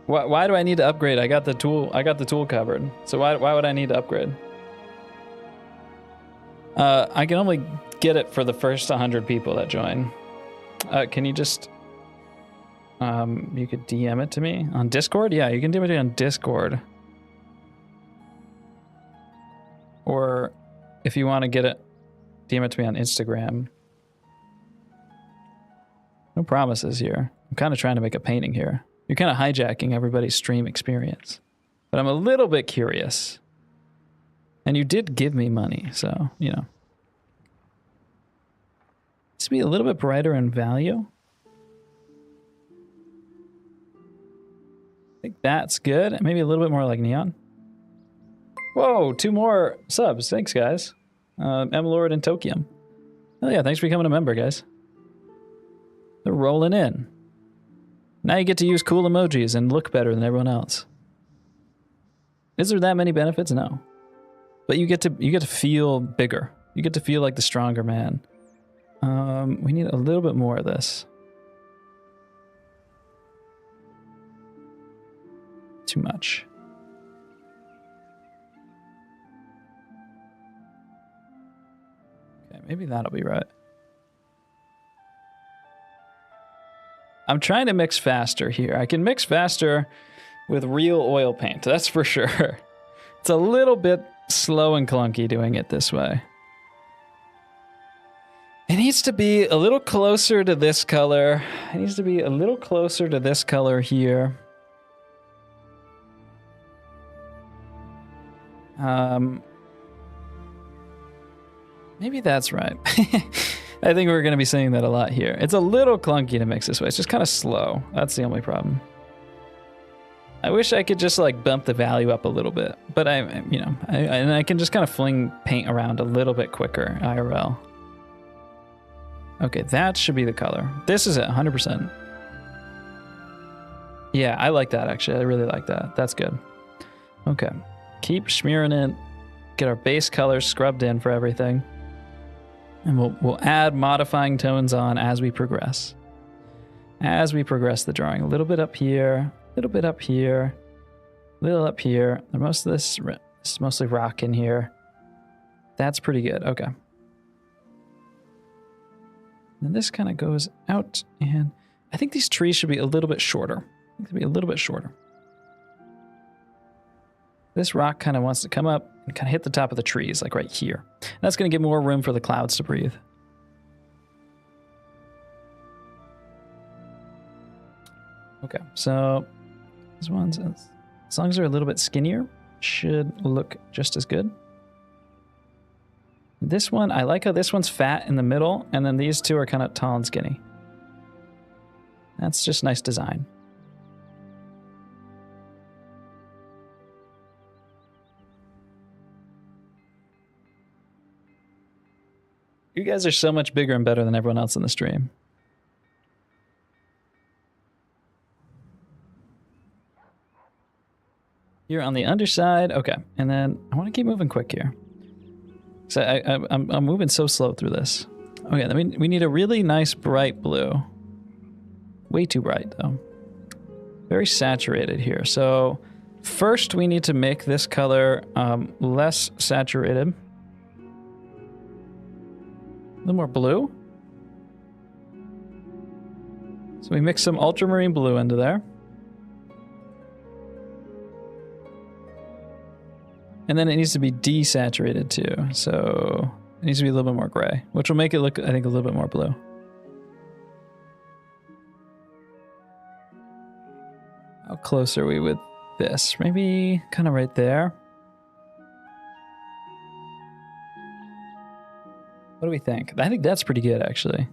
Why do I need to upgrade? I got the tool covered. So why would I need to upgrade? I can only get it for the first 100 people that join. Can you just you could DM it to me on Discord? Yeah, you can DM it on Discord. Or if you want to get it, DM it to me on Instagram. No promises here. I'm kind of trying to make a painting here. You're kind of hijacking everybody's stream experience. But I'm a little bit curious. And you did give me money, so, you know. This would be a little bit brighter in value. I think that's good. Maybe a little bit more like neon. Whoa, 2 more subs. Thanks, guys. Lord and Tokium. Oh yeah, thanks for becoming a member, guys. They're rolling in. Now you get to use cool emojis and look better than everyone else. Is there that many benefits? No. But you get to feel bigger. You get to feel like the stronger man. We need a little bit more of this. Too much. Okay, Maybe that'll be right. I'm trying to mix faster here. I can mix faster with real oil paint, that's for sure. It's a little bit slow and clunky doing it this way. It needs to be a little closer to this color. It needs to be a little closer to this color here. Maybe that's right. I think we're going to be saying that a lot here. It's a little clunky to mix this way. It's just kind of slow. That's the only problem. I wish I could just like bump the value up a little bit, but I can just kind of fling paint around a little bit quicker IRL. Okay, that should be the color. This is it, 100%. Yeah, I like that actually. I really like that. That's good. Okay, keep smearing it. Get our base colors scrubbed in for everything. And we'll add modifying tones on as we progress. As we progress the drawing. A little bit up here, a little bit up here, a little up here. Most of this is mostly rock in here. That's pretty good. Okay. And this kind of goes out, and I think these trees should be a little bit shorter. I think they'll be a little bit shorter. This rock kind of wants to come up and kind of hit the top of the trees, like right here. And that's going to give more room for the clouds to breathe. Okay, so these ones, as long as they're a little bit skinnier, should look just as good. This one, I like how this one's fat in the middle, and then these two are kind of tall and skinny. That's just nice design. You guys are so much bigger and better than everyone else in the stream. Here on the underside, okay. And then I want to keep moving quick here. So I'm moving so slow through this. Okay, I mean, we need a really nice bright blue. Way too bright though. Very saturated here. So first we need to make this color less saturated. A little more blue. So we mix some ultramarine blue into there. And then it needs to be desaturated too. So it needs to be a little bit more gray, which will make it look, I think, a little bit more blue. How close are we with this? Maybe kind of right there. What do we think? I think that's pretty good, actually.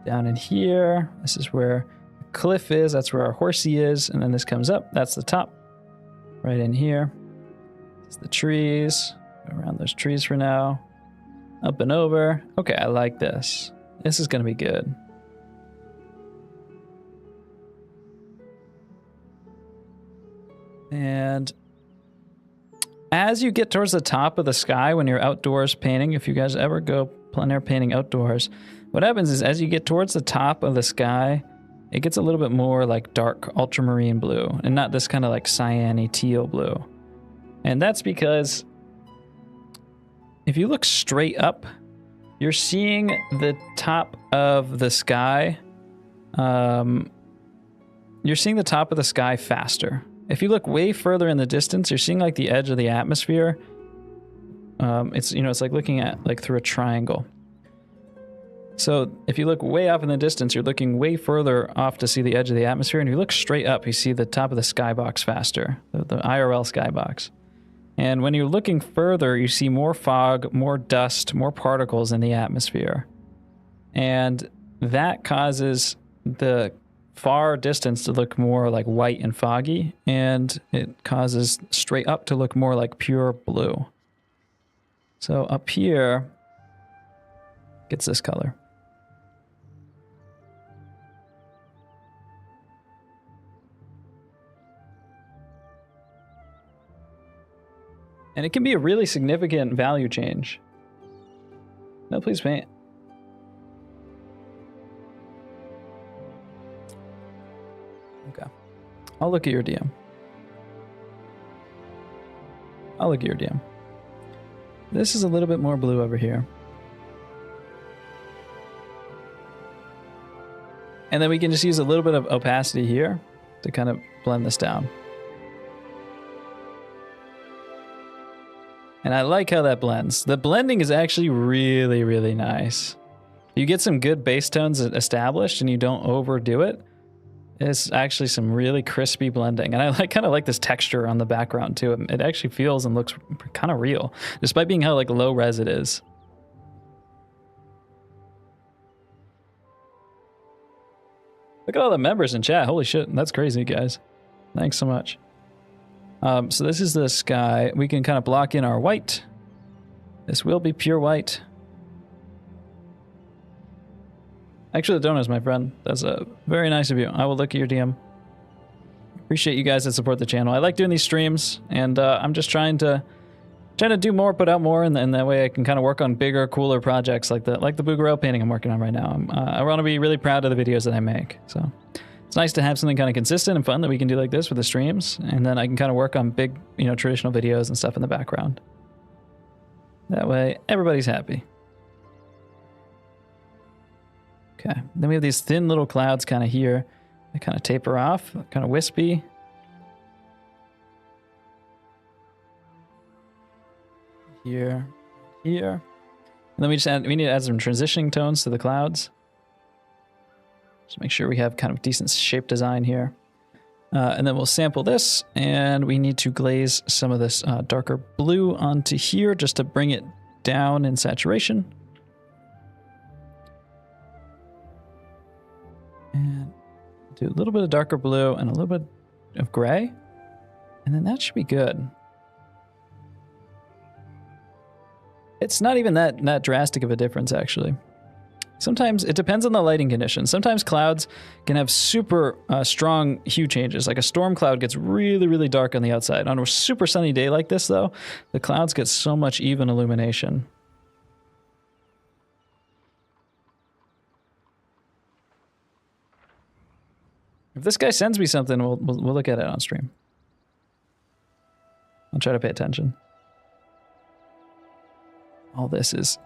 Down in here, this is where the cliff is. That's where our horsey is. And then this comes up. That's the top. Right in here. It's the trees. Around those trees for now. Up and over. Okay, I like this. This is going to be good. And as you get towards the top of the sky when you're outdoors painting, if you guys ever go plein air painting outdoors, what happens is as you get towards the top of the sky, it gets a little bit more like dark ultramarine blue and not this kind of like cyan-y teal blue. And that's because if you look straight up, you're seeing the top of the sky. You're seeing the top of the sky faster. If you look way further in the distance, you're seeing like the edge of the atmosphere. It's like looking at like through a triangle. So if you look way up in the distance, you're looking way further off to see the edge of the atmosphere. And if you look straight up, you see the top of the skybox faster, the IRL skybox. And when you're looking further, you see more fog, more dust, more particles in the atmosphere. And that causes the far distance to look more like white and foggy, and it causes straight up to look more like pure blue. So up here gets this color. And it can be a really significant value change. No, please paint. Okay. I'll look at your DM. I'll look at your DM. This is a little bit more blue over here. And then we can just use a little bit of opacity here to kind of blend this down. And I like how that blends. The blending is actually really, really nice. You get some good base tones established and you don't overdo it. It's actually some really crispy blending. And I kind of like this texture on the background too. It actually feels and looks kind of real, despite being how like low res it is. Look at all the members in chat. Holy shit, that's crazy, guys. Thanks so much. So this is the sky. We can kind of block in our white. This will be pure white. Actually, the donuts, my friend. That's very nice of you. I will look at your DM. Appreciate you guys that support the channel. I like doing these streams, and I'm just trying to do more, put out more, and that way I can kind of work on bigger, cooler projects like the Bouguereau painting I'm working on right now. I want to be really proud of the videos that I make. So it's nice to have something kind of consistent and fun that we can do like this with the streams, and then I can kind of work on big, traditional videos and stuff in the background. That way, everybody's happy. Okay, then we have these thin little clouds kind of here. They kind of taper off, kind of wispy. Here. And then we need to add some transitioning tones to the clouds. Just make sure we have kind of decent shape design here. And then we'll sample this, and we need to glaze some of this darker blue onto here just to bring it down in saturation. And do a little bit of darker blue and a little bit of gray. And then that should be good. It's not even that drastic of a difference, actually. Sometimes it depends on the lighting conditions. Sometimes clouds can have super strong hue changes. Like a storm cloud gets really, really dark on the outside. On a super sunny day like this, though, the clouds get so much even illumination. If this guy sends me something, we'll look at it on stream. I'll try to pay attention. All this is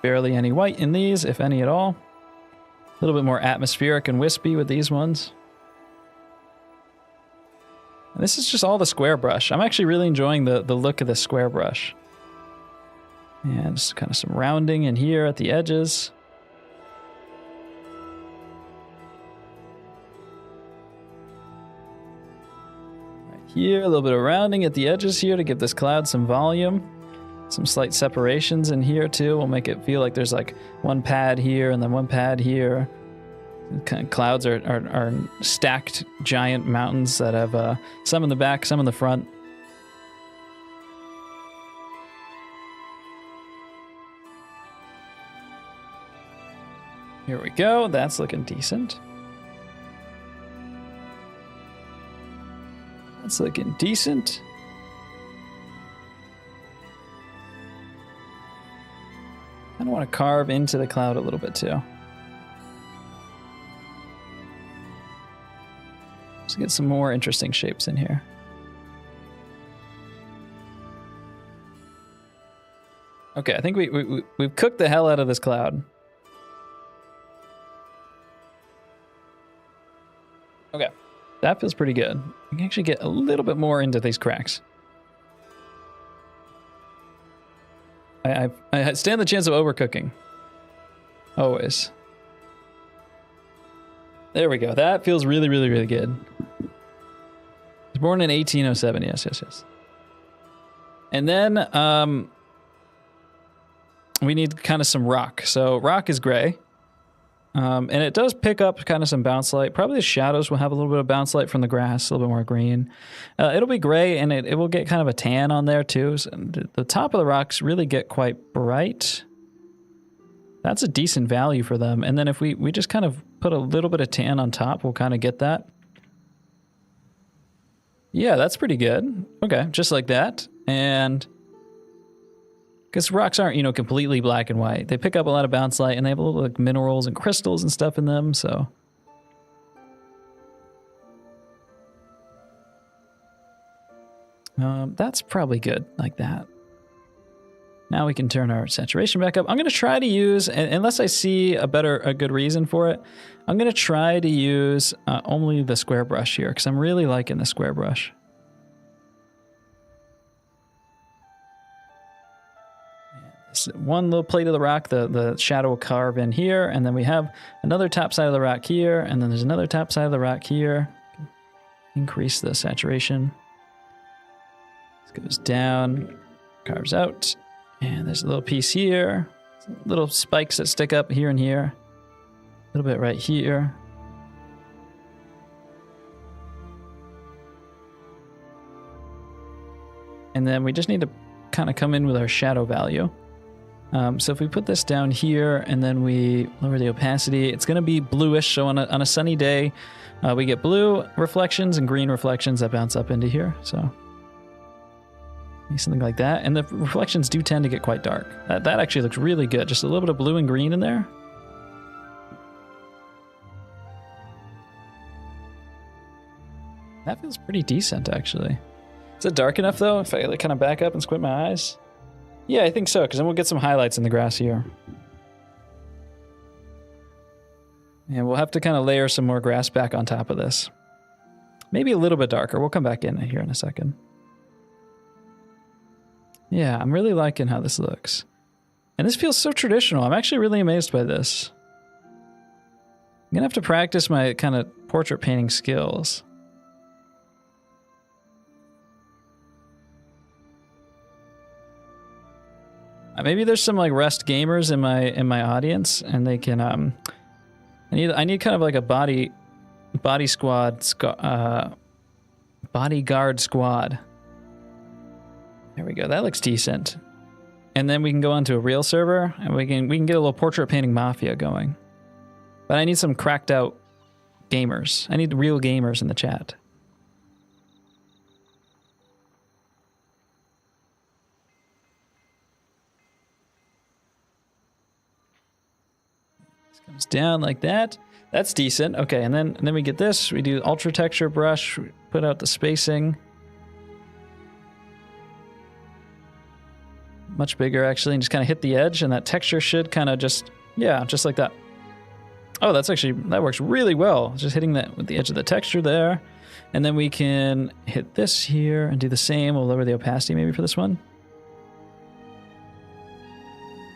barely any white in these, if any at all. A little bit more atmospheric and wispy with these ones. And this is just all the square brush. I'm actually really enjoying the look of the square brush. And just kind of some rounding in here at the edges. Here, a little bit of rounding at the edges here to give this cloud some volume. Some slight separations in here too will make it feel like there's like one pad here and then one pad here. Kind of clouds are stacked giant mountains that have some in the back, some in the front. Here we go. That's looking decent. That's looking decent. I kind of want to carve into the cloud a little bit too. Let's get some more interesting shapes in here. Okay, I think we've cooked the hell out of this cloud. Okay, that feels pretty good. We can actually get a little bit more into these cracks. I stand the chance of overcooking. Always. There we go. That feels really, really, really good. Was born in 1807. Yes. And then we need kind of some rock. So rock is gray. And it does pick up kind of some bounce light. Probably the shadows will have a little bit of bounce light from the grass, a little bit more green. It'll be gray, and it will get kind of a tan on there too. So the top of the rocks really get quite bright. That's a decent value for them. And then if we just kind of put a little bit of tan on top, we'll kind of get that. Yeah, that's pretty good. Okay, just like that. And because rocks aren't, completely black and white. They pick up a lot of bounce light, and they have a little like minerals and crystals and stuff in them, so. That's probably good like that. Now we can turn our saturation back up. I'm going to try to use, unless I see a good reason for it, I'm going to try to use only the square brush here because I'm really liking the square brush. This one little plate of the rock, the shadow will carve in here, and then we have another top side of the rock here, and then there's another top side of the rock here. Increase the saturation. This goes down, carves out. And there's a little piece here, little spikes that stick up here and here, a little bit right here. And then we just need to kind of come in with our shadow value. So if we put this down here and then we lower the opacity, it's going to be bluish. So on a sunny day, we get blue reflections and green reflections that bounce up into here. So something like that. And the reflections do tend to get quite dark. That actually looks really good. Just a little bit of blue and green in there. That feels pretty decent, actually. Is it dark enough, though, if I like, kind of back up and squint my eyes? Yeah, I think so, because then we'll get some highlights in the grass here. And we'll have to kind of layer some more grass back on top of this. Maybe a little bit darker. We'll come back in here in a second. Yeah, I'm really liking how this looks. And this feels so traditional. I'm actually really amazed by this. I'm going to have to practice my kind of portrait painting skills. Maybe there's some like Rust gamers in my audience, and they can I need kind of like a bodyguard squad. There we go. That looks decent. And then we can go onto a real server, and we can get a little portrait painting mafia going. But I need some cracked out gamers. I need real gamers in the chat. This comes down like that. That's decent. Okay, and then we get this. We do ultra texture brush. We put out the spacing. Much bigger, actually, and just kind of hit the edge, and that texture should kind of just, yeah, just like that. Oh, that works really well. Just hitting that with the edge of the texture there. And then we can hit this here and do the same. We'll lower the opacity maybe for this one.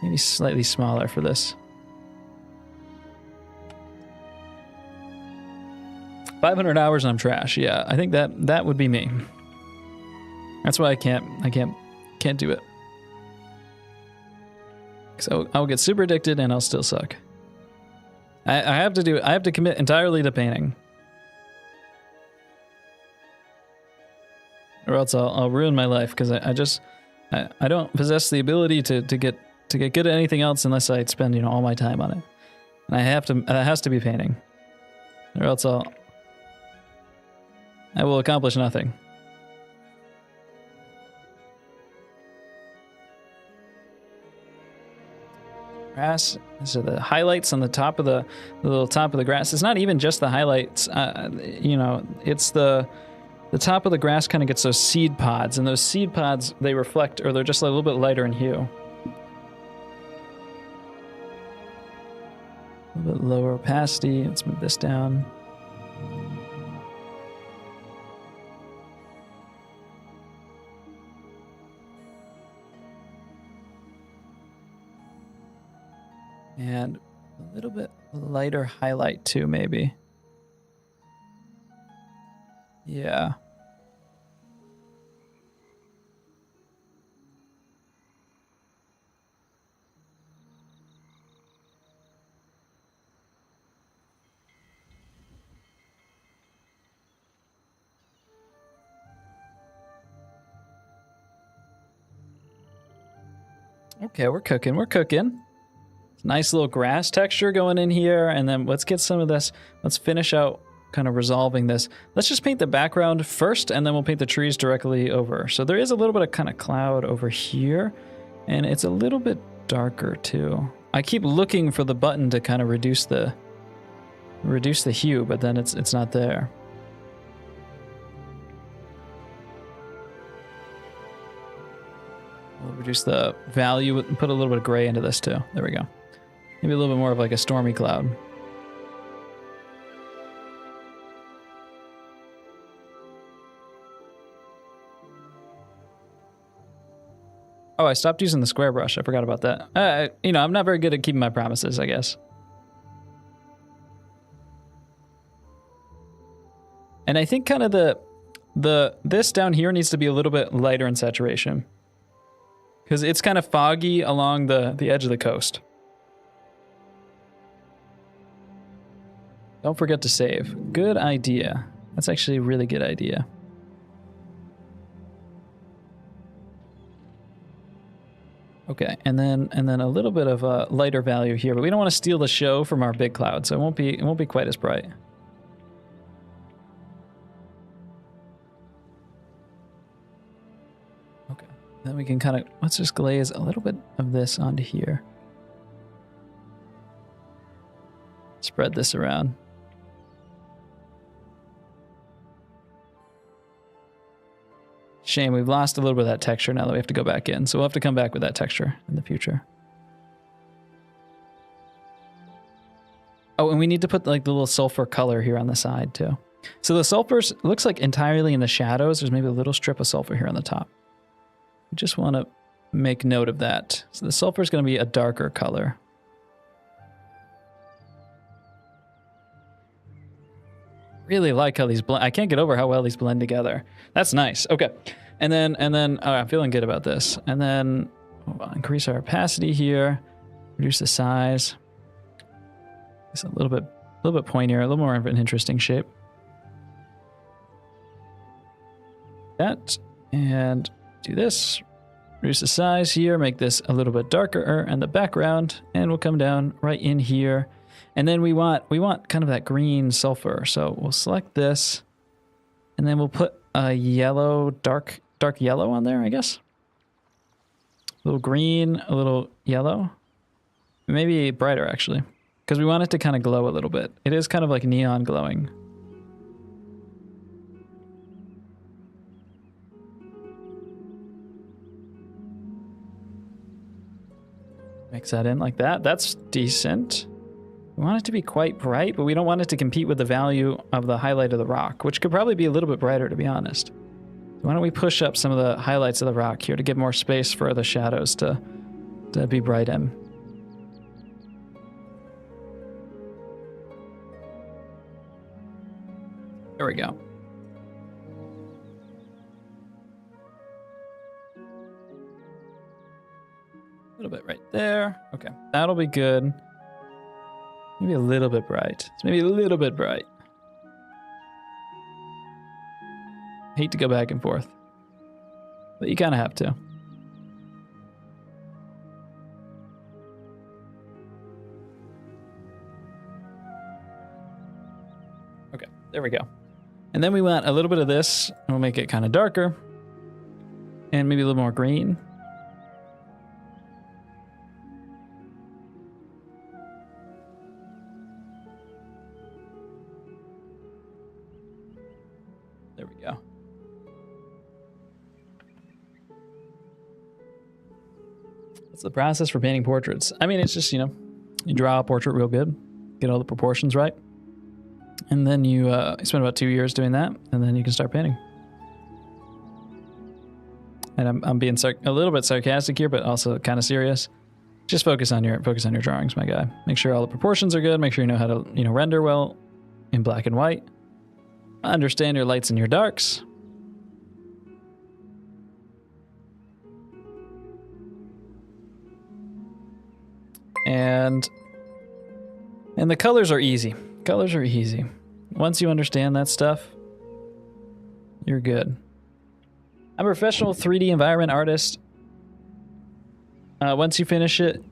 Maybe slightly smaller for this. 500 hours and I'm trash. Yeah, I think that would be me. That's why I can't do it. So I'll get super addicted and I'll still suck. I have to commit entirely to painting, or else I'll ruin my life, because I don't possess the ability to get good at anything else unless I spend all my time on it. And that has to be painting, or else I will accomplish nothing. Grass. These are the highlights on the top of the little top of the grass. It's not even just the highlights. It's the top of the grass kind of gets those seed pods, and those seed pods, they reflect, or they're just a little bit lighter in hue. A little bit lower opacity. Let's move this down. And a little bit lighter highlight too, maybe. Yeah. Okay, we're cooking. Nice little grass texture going in here, and then let's get some of this. Let's finish out kind of resolving this. Let's just paint the background first, and then we'll paint the trees directly over. So there is a little bit of kind of cloud over here, and it's a little bit darker too. I keep looking for the button to kind of reduce the hue, but then it's not there. Reduce the value and put a little bit of gray into this too. There we go. Maybe a little bit more of like a stormy cloud. Oh, I stopped using the square brush. I forgot about that. You know, I'm not very good at keeping my promises, I guess. And I think kind of this down here needs to be a little bit lighter in saturation. Because it's kind of foggy along the edge of the coast. Don't forget to save. Good idea. That's actually a really good idea. Okay, and then a little bit of a lighter value here, but we don't want to steal the show from our big cloud, so it won't be quite as bright. Okay, then we can kind of let's just glaze a little bit of this onto here. Spread this around. Shame, we've lost a little bit of that texture now that we have to go back in. So we'll have to come back with that texture in the future. Oh, and we need to put like the little sulfur color here on the side too. So the sulfur looks like entirely in the shadows. There's maybe a little strip of sulfur here on the top. We just want to make note of that. So the sulfur is going to be a darker color. Really like how these blend. I can't get over how well these blend together. That's nice. Okay. And then oh, I'm feeling good about this. And then increase our opacity here. Reduce the size. It's a little bit pointier, a little more of an interesting shape. That. And do this. Reduce the size here. Make this a little bit darker in the background. And we'll come down right in here. And then we want kind of that green sulfur. So we'll select this, and then we'll put a yellow, dark yellow on there, I guess. A little green, a little yellow. Maybe brighter, actually, because we want it to kind of glow a little bit. It is kind of like neon glowing. Mix that in like that. That's decent. We want it to be quite bright, but we don't want it to compete with the value of the highlight of the rock, which could probably be a little bit brighter, to be honest. So why don't we push up some of the highlights of the rock here to give more space for the shadows to be bright in. There we go. A little bit right there. Okay, that'll be good. Maybe a little bit bright. It's maybe a little bit bright. Hate to go back and forth, but you kind of have to. Okay, there we go. And then we want a little bit of this, and we'll make it kind of darker, and maybe a little more green. There we go. That's the process for painting portraits. I mean, it's just, you draw a portrait real good, get all the proportions right, and then you spend about 2 years doing that, and then you can start painting. And I'm being a little bit sarcastic here, but also kind of serious. Just focus on your drawings, my guy. Make sure all the proportions are good. Make sure you know how to render well in black and white. Understand your lights and your darks. And the colors are easy. Colors are easy. Once you understand that stuff, you're good. I'm a professional 3D environment artist. Once you finish it,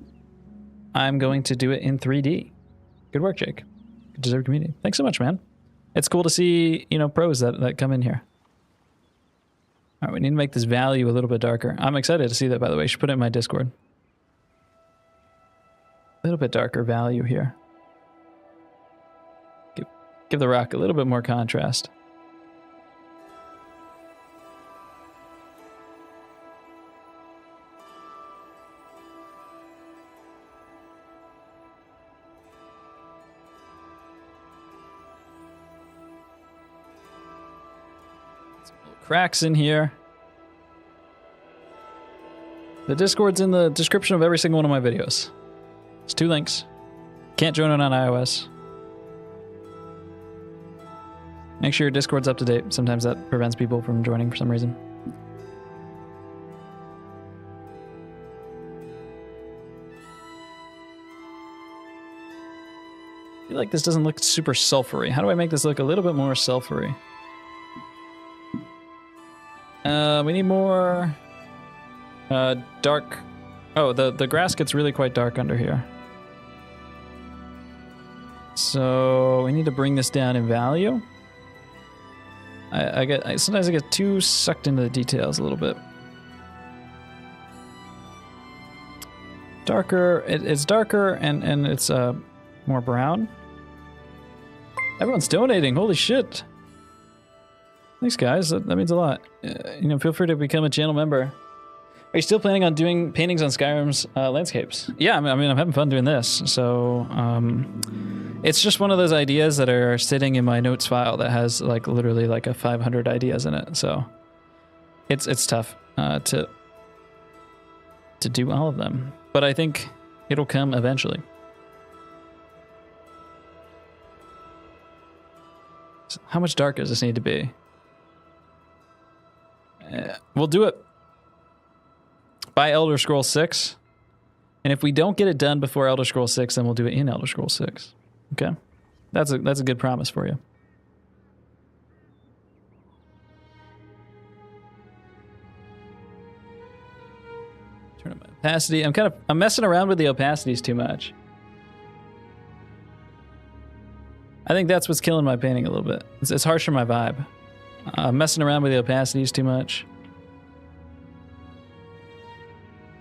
I'm going to do it in 3D. Good work, Jake. Good deserved community. Thanks so much, man. It's cool to see, pros that come in here. All right, we need to make this value a little bit darker. I'm excited to see that, by the way. You should put it in my Discord. A little bit darker value here. Give the rock a little bit more contrast. cracks in here. The Discord's in the description of every single one of my videos. It's 2 links. Can't join it on iOS. Make sure your Discord's up to date. Sometimes that prevents people from joining for some reason. I feel like this doesn't look super sulfury. How do I make this look a little bit more sulfury? We need more dark. Oh, the grass gets really quite dark under here. So we need to bring this down in value. Sometimes I get too sucked into the details a little bit. Darker, it's darker and it's more brown. Everyone's donating, holy shit. Thanks guys, that means a lot. Feel free to become a channel member. Are you still planning on doing paintings on Skyrim's landscapes? Yeah, I mean, I'm having fun doing this. So, it's just one of those ideas that are sitting in my notes file that has like literally like 500 ideas in it. So, it's tough to do all of them. But I think it'll come eventually. So how much dark does this need to be? We'll do it by Elder Scrolls 6. And if we don't get it done before Elder Scrolls 6, then we'll do it in Elder Scrolls 6. Okay? That's a good promise for you. Turn up my opacity. I'm messing around with the opacities too much. I think that's what's killing my painting a little bit. It's harsh for my vibe. I'm messing around with the opacities too much.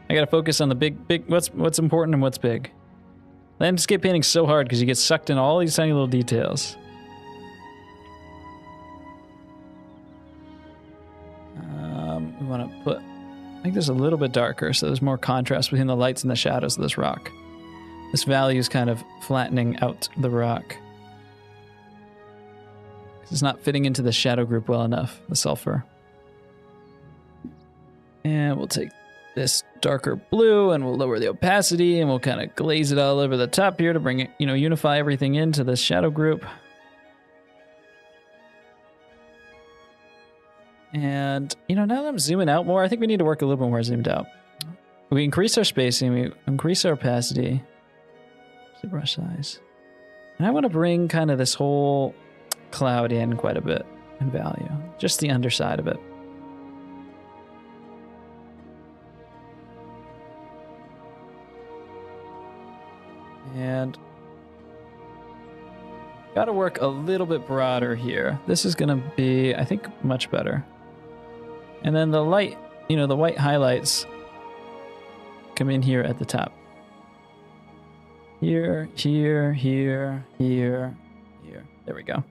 I gotta focus on the big what's important and what's big. Landscape painting's so hard because you get sucked in all these tiny little details. We want to put, make this a little bit darker so there's more contrast between the lights and the shadows of this rock. This value is kind of flattening out the rock. It's not fitting into the shadow group well enough, the sulfur. And we'll take this darker blue and we'll lower the opacity and we'll kind of glaze it all over the top here to bring it, unify everything into this shadow group. And, now that I'm zooming out more, I think we need to work a little bit more zoomed out. We increase our spacing, we increase our opacity, the brush size. And I want to bring kind of this whole cloud in quite a bit in value, just the underside of it. And got to work a little bit broader here. This is going to be, I think, much better. And then the light, the white highlights come in here at the top. Here, here, here, here, here. There we go.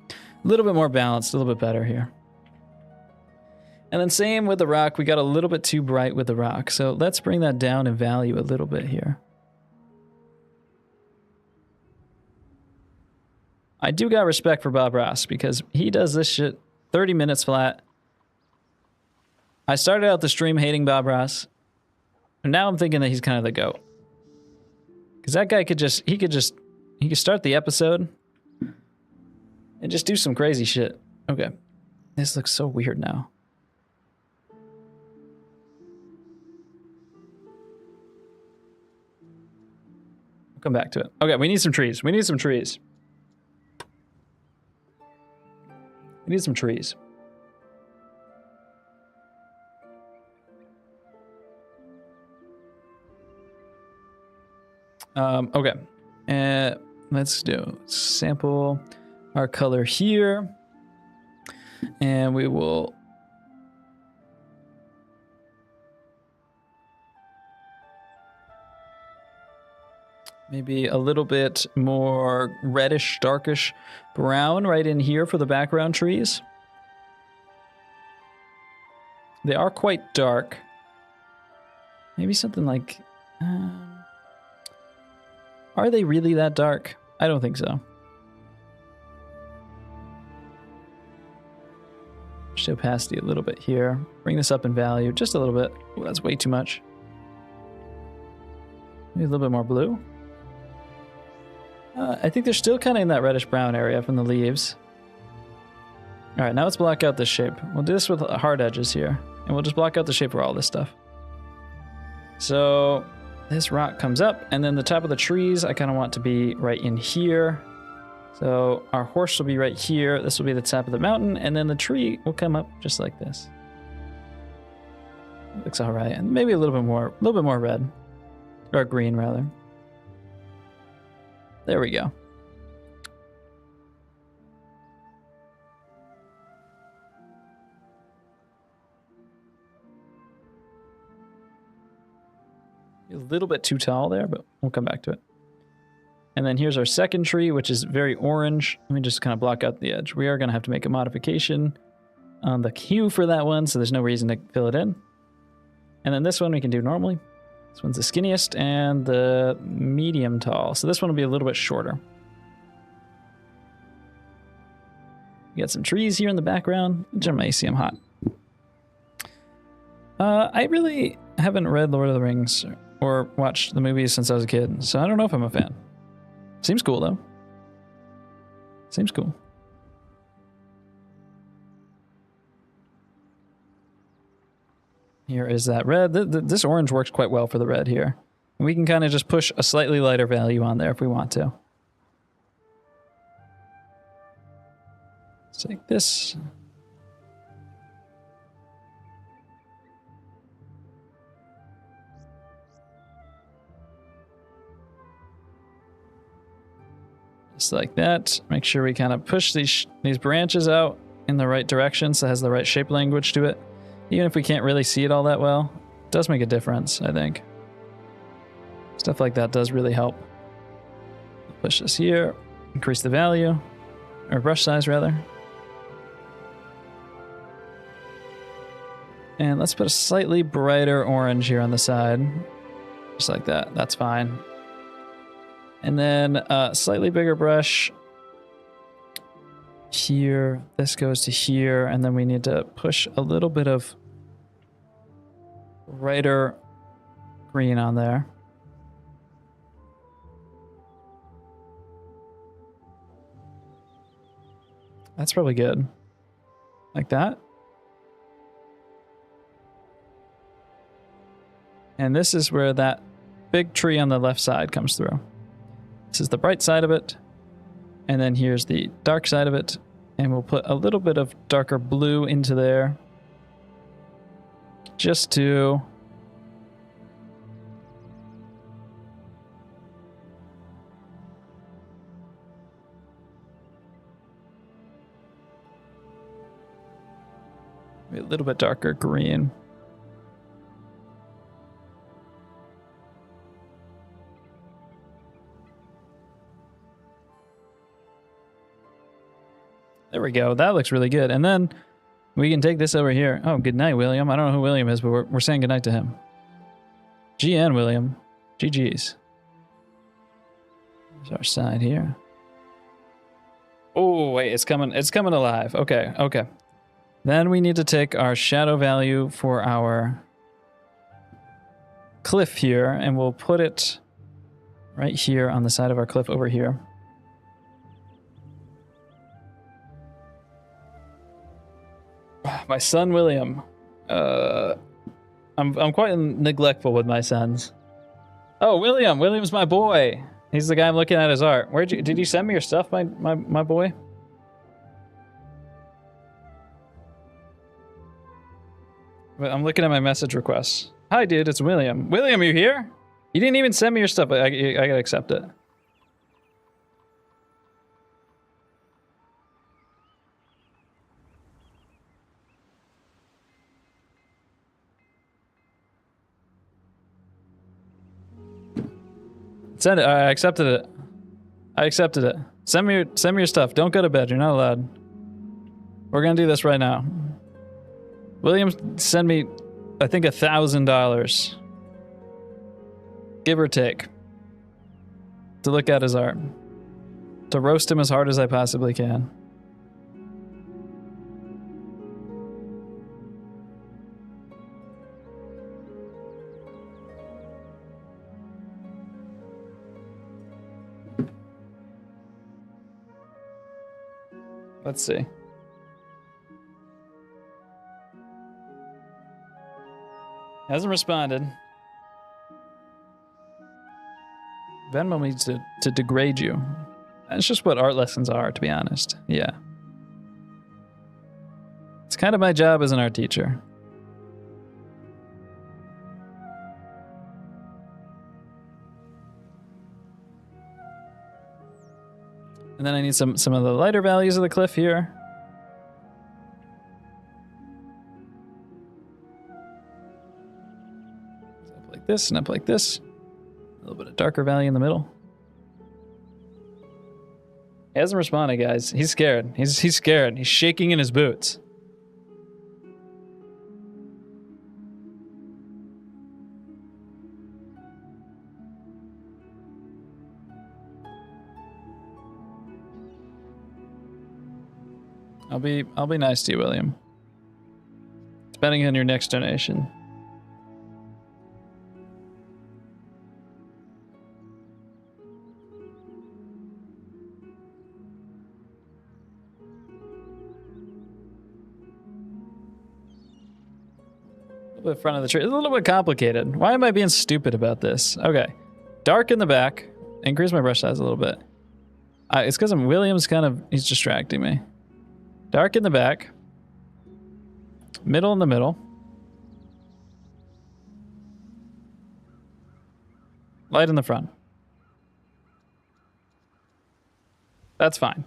A little bit more balanced, a little bit better here. And then same with the rock. We got a little bit too bright with the rock. So let's bring that down in value a little bit here. I do got respect for Bob Ross because he does this shit 30 minutes flat. I started out the stream hating Bob Ross, and now I'm thinking that he's kind of the GOAT. Because that guy could start the episode and just do some crazy shit. Okay. This looks so weird now. We'll come back to it. Okay, we need some trees. We need some trees. We need some trees. Okay. Let's sample our color here. And we will maybe a little bit more reddish, darkish brown right in here for the background trees. They are quite dark. Maybe something like... are they really that dark? I don't think so. Push the opacity a little bit here. Bring this up in value just a little bit. Ooh, that's way too much. Maybe a little bit more blue. I think they're still kind of in that reddish brown area from the leaves. All right, now let's block out this shape. We'll do this with hard edges here, and we'll just block out the shape for all this stuff. So this rock comes up, and then the top of the trees I kind of want to be right in here. So our horse will be right here. This will be the top of the mountain, and then the tree will come up just like this. Looks all right, and maybe a little bit more red, or green rather. There we go. A little bit too tall there, but we'll come back to it. And then here's our second tree, which is very orange. Let me just kind of block out the edge. We are going to have to make a modification on the hue for that one, so there's no reason to fill it in. And then this one we can do normally. This one's the skinniest and the medium tall. So this one will be a little bit shorter. We got some trees here in the background. Germa, you see I'm hot. I really haven't read Lord of the Rings or watched the movies since I was a kid, so I don't know if I'm a fan. Seems cool, though. Seems cool. Here is that red. This orange works quite well for the red here. We can kind of just push a slightly lighter value on there if we want to. Let's take this. Just like that. Make sure we kind of push these branches out in the right direction so it has the right shape language to it. Even if we can't really see it all that well, it does make a difference, I think. Stuff like that does really help. Push this here, increase the value, or brush size rather. And let's put a slightly brighter orange here on the side. Just like that, that's fine. And then a slightly bigger brush here. This goes to here, and then we need to push a little bit of brighter green on there. That's probably good. Like that. And this is where that big tree on the left side comes through. This is the bright side of it. And then here's the dark side of it. And we'll put a little bit of darker blue into there. Just to a little bit darker green. There we go. That looks really good. And then we can take this over here. Oh, good night, William. I don't know who William is, but we're saying good night to him. GN, William. GG's. There's our side here. Oh, wait, it's coming alive. Okay, okay. Then we need to take our shadow value for our cliff here, and we'll put it right here on the side of our cliff over here. My son, William. I'm quite neglectful with my sons. Oh, William. William's my boy. He's the guy I'm looking at his art. Did you send me your stuff, my boy? I'm looking at my message requests. Hi, dude. It's William. William, you here? You didn't even send me your stuff. I gotta accept it. Send it. I accepted it. I accepted it. Send me your stuff. Don't go to bed. You're not allowed. We're gonna do this right now. William, send me, I think, $1,000, give or take, to look at his art, to roast him as hard as I possibly can. Let's see. Hasn't responded. Venmo needs to degrade you. That's just what art lessons are, to be honest. Yeah. It's kind of my job as an art teacher. And then I need some of the lighter values of the cliff here. Up like this and up like this. A little bit of darker value in the middle. He hasn't responded, guys. He's scared. He's scared. He's shaking in his boots. I'll be nice to you, William. Depending on your next donation. A little bit front of the tree. It's a little bit complicated. Why am I being stupid about this? Okay. Dark in the back. Increase my brush size a little bit. It's because William's he's distracting me. Dark in the back. Middle in the middle. Light in the front. That's fine.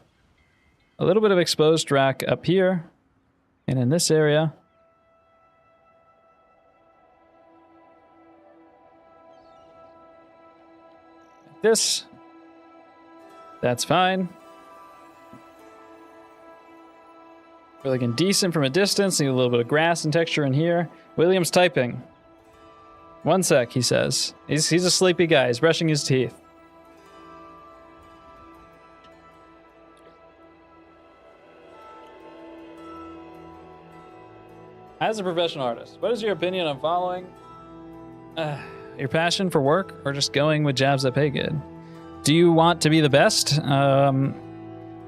A little bit of exposed rack up here. And in this area. Like this. That's fine. We're looking decent from a distance. Need a little bit of grass and texture in here. William's typing. 1 sec, he says. He's a sleepy guy. He's brushing his teeth. As a professional artist, what is your opinion on following your passion for work or just going with jobs that pay good? Do you want to be the best?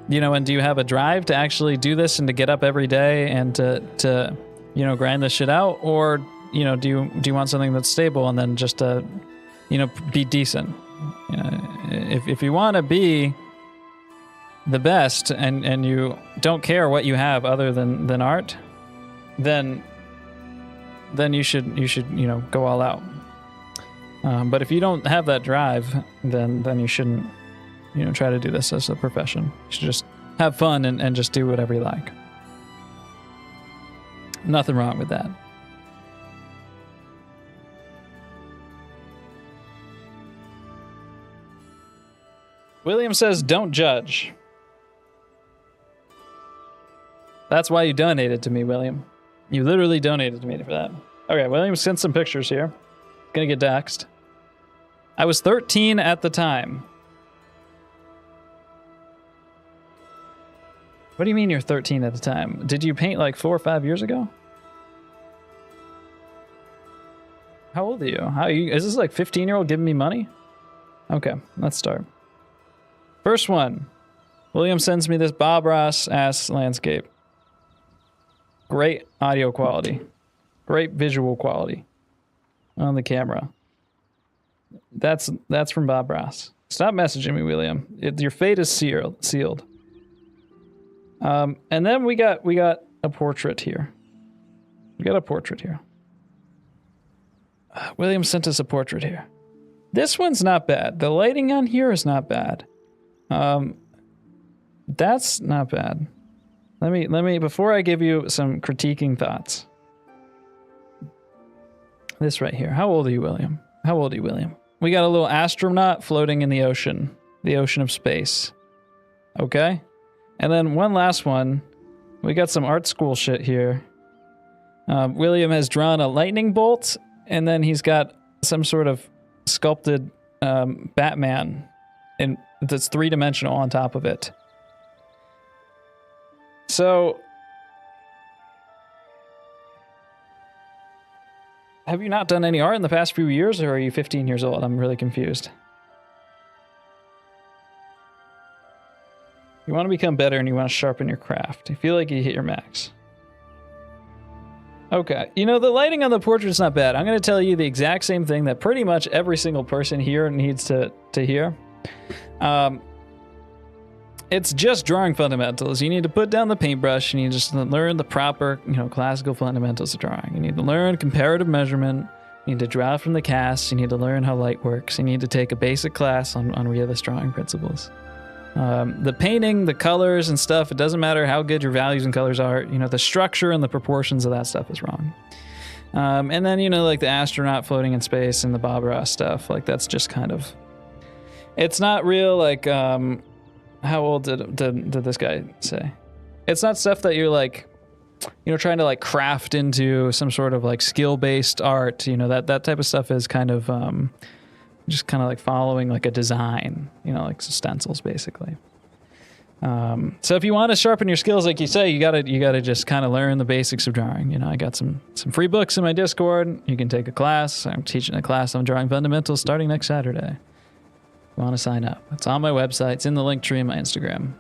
You know, and do you have a drive to actually do this and to get up every day and to you know, grind this shit out? Or, you know, do you want something that's stable and then just you know, be decent? You know, if you want to be the best and you don't care what you have other than art, then you should you know, go all out. But if you don't have that drive, then you shouldn't, you know, try to do this as a profession. You should just have fun and just do whatever you like. Nothing wrong with that. William says, don't judge. That's why you donated to me, William. You literally donated to me for that. Okay, William sent some pictures here. Gonna get doxxed. I was 13 at the time. What do you mean you're 13 at the time? Did you paint like 4 or 5 years ago? How old are you? Is this like 15-year-old giving me money? Okay, let's start. First one. William sends me this Bob Ross ass landscape. Great audio quality. Great visual quality on the camera. That's from Bob Ross. Stop messaging me, William. Your fate is sealed. And then we got a portrait here. We got a portrait here. William sent us a portrait here. This one's not bad. The lighting on here is not bad. That's not bad. Let me before I give you some critiquing thoughts. This right here. How old are you, William? How old are you, William? We got a little astronaut floating in the ocean of space. Okay? And then one last one. We got some art school shit here. William has drawn a lightning bolt, and then he's got some sort of sculpted Batman that's 3-dimensional on top of it. So, have you not done any art in the past few years, or are you 15 years old? I'm really confused. You want to become better and you want to sharpen your craft. You feel like you hit your max. Okay. You know, the lighting on the portrait's not bad. I'm going to tell you the exact same thing that pretty much every single person here needs to hear. It's just drawing fundamentals. You need to put down the paintbrush and you just learn the proper, classical fundamentals of drawing. You need to learn comparative measurement. You need to draw from the cast. You need to learn how light works. You need to take a basic class on realist drawing principles. The painting, the colors and stuff, it doesn't matter how good your values and colors are. The structure and the proportions of that stuff is wrong. And then, like the astronaut floating in space and the Bob Ross stuff, like that's just kind of, it's not real, like, how old did this guy say? It's not stuff that you're like, trying to like craft into some sort of like skill-based art. That type of stuff is kind of just kind of like following like a design, like stencils basically. So if you want to sharpen your skills, like you say, you gotta just kind of learn the basics of drawing. I got some free books in my Discord. You can take a class. I'm teaching a class on drawing fundamentals starting next Saturday. If you want to sign up, it's on my website. It's in the link tree in my Instagram.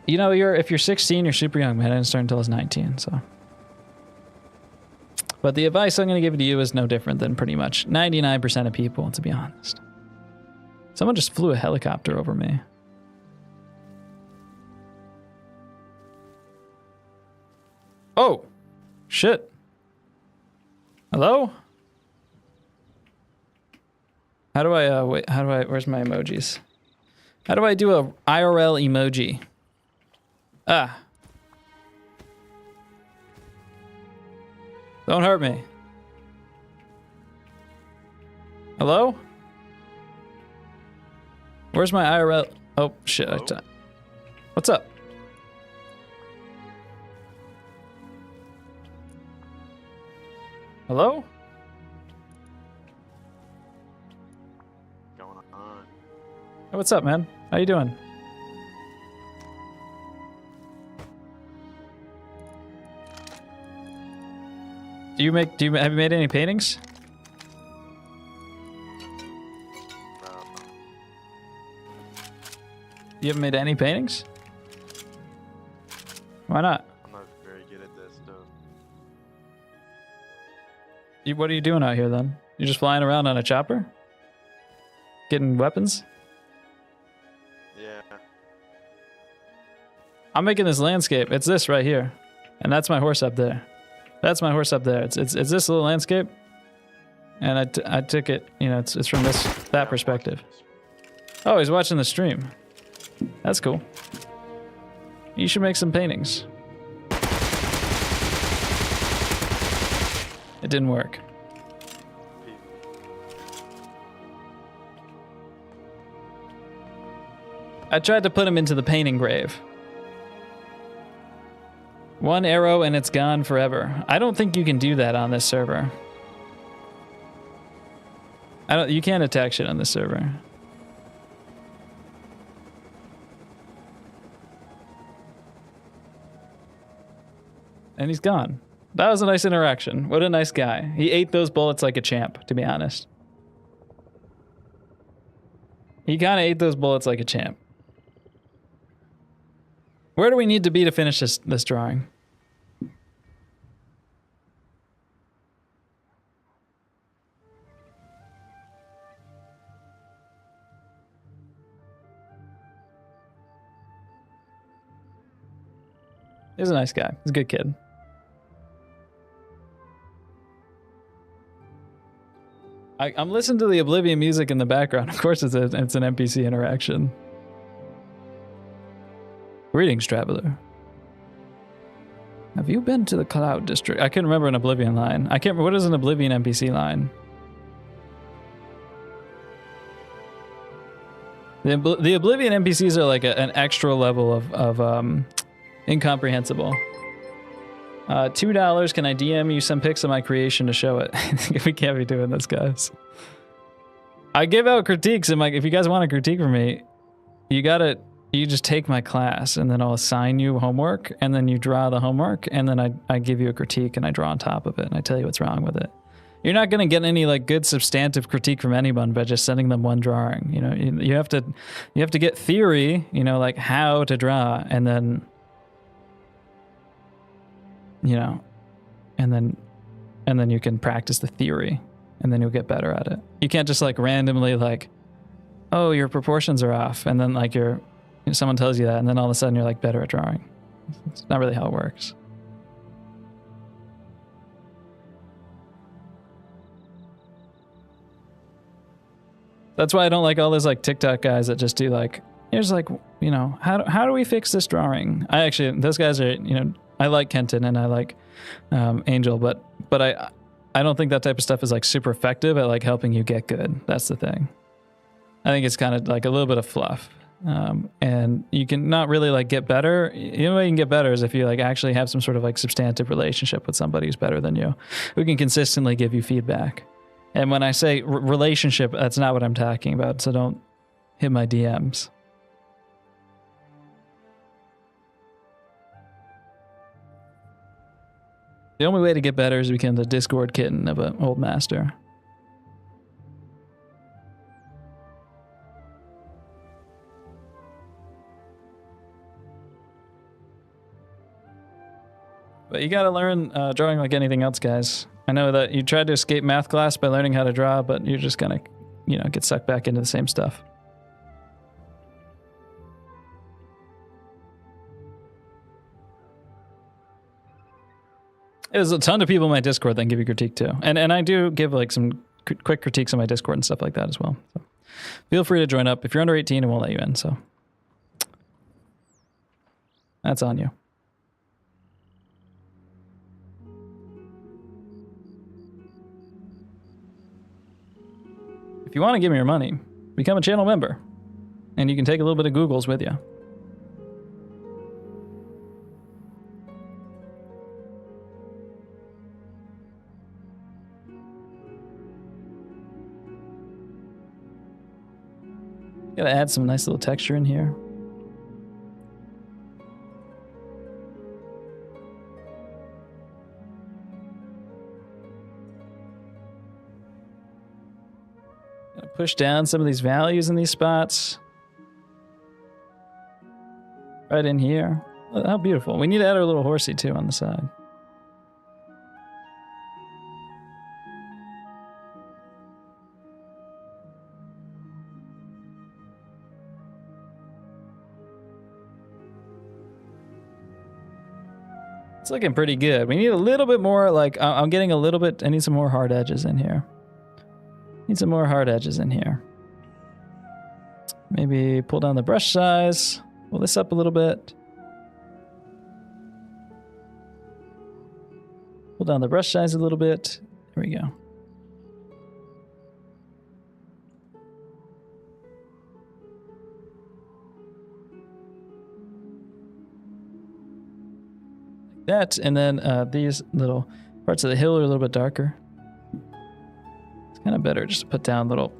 If you're 16, you're super young, man. I didn't start until I was 19, so. But the advice I'm going to give to you is no different than pretty much 99% of people, to be honest. Someone just flew a helicopter over me. Oh, shit. Hello? How do I, where's my emojis? How do I do a IRL emoji? Ah. Don't hurt me. Hello? Where's my IRL? Oh, shit. What's up? Hello? Hey, what's up, man? How you doing? Have you made any paintings? No. You haven't made any paintings? Why not? I'm not very good at this stuff. What are you doing out here then? You're just flying around on a chopper? Getting weapons? Yeah. I'm making this landscape. It's this right here. And that's my horse up there. That's my horse up there. It's this little landscape. And I took it, it's from that perspective. Oh, he's watching the stream. That's cool. You should make some paintings. It didn't work. I tried to put him into the painting grave. One arrow and it's gone forever. I don't think you can do that on this server. You can't attack shit on this server. And he's gone. That was a nice interaction. What a nice guy. He ate those bullets like a champ, to be honest. He kind of ate those bullets like a champ. Where do we need to be to finish this drawing? He's a nice guy. He's a good kid. I'm listening to the Oblivion music in the background. Of course, it's an NPC interaction. Greetings, traveler. Have you been to the Cloud District? I can't remember an Oblivion line. I can't remember. What is an Oblivion NPC line? The Oblivion NPCs are like an extra level of incomprehensible. $2. Can I DM you some pics of my creation to show it? We can't be doing this, guys. I give out critiques, and if you guys want a critique from me, you just take my class, and then I'll assign you homework, and then you draw the homework, and then I give you a critique, and I draw on top of it, and I tell you what's wrong with it. you're not going to get any like good substantive critique from anyone by just sending them one drawing. You know, you have to get theory, you know, like how to draw, and then, you know, and then you can practice the theory, and then you'll get better at it. You can't just like randomly like, oh, your proportions are off, and then like someone tells you that, and then all of a sudden you're like better at drawing. It's not really how it works. That's why I don't like all those like TikTok guys that just do like, here's like, you know, how do we fix this drawing? Those guys are, you know, I like Kenton and I like Angel, but I don't think that type of stuff is like super effective at like helping you get good. That's the thing. I think it's kind of like a little bit of fluff. And you can not really like get better. The only way you can get better is if you like actually have some sort of like substantive relationship with somebody who's better than you, who can consistently give you feedback. And when I say relationship, that's not what I'm talking about. So don't hit my DMs. The only way to get better is to become the Discord kitten of an old master. But you gotta learn drawing like anything else, guys. I know that you tried to escape math class by learning how to draw, but you're just gonna, you know, get sucked back into the same stuff. There's a ton of people in my Discord that can give you critique too. And I do give like some quick critiques on my Discord and stuff like that as well. So feel free to join up. If you're under 18, it won't let you in, so that's on you. If you want to give me your money, become a channel member, and you can take a little bit of Googles with you. Gotta add some nice little texture in here. Push down some of these values in these spots. Right in here. Oh, how beautiful. We need to add our little horsey too on the side. It's looking pretty good. We need a little bit more, like, I'm getting a little bit, I need some more hard edges in here. Need some more hard edges in here. Maybe pull down the brush size. Pull this up a little bit. Pull down the brush size a little bit. There we go. Like that, and then these little parts of the hill are a little bit darker. Kind of better just to put down little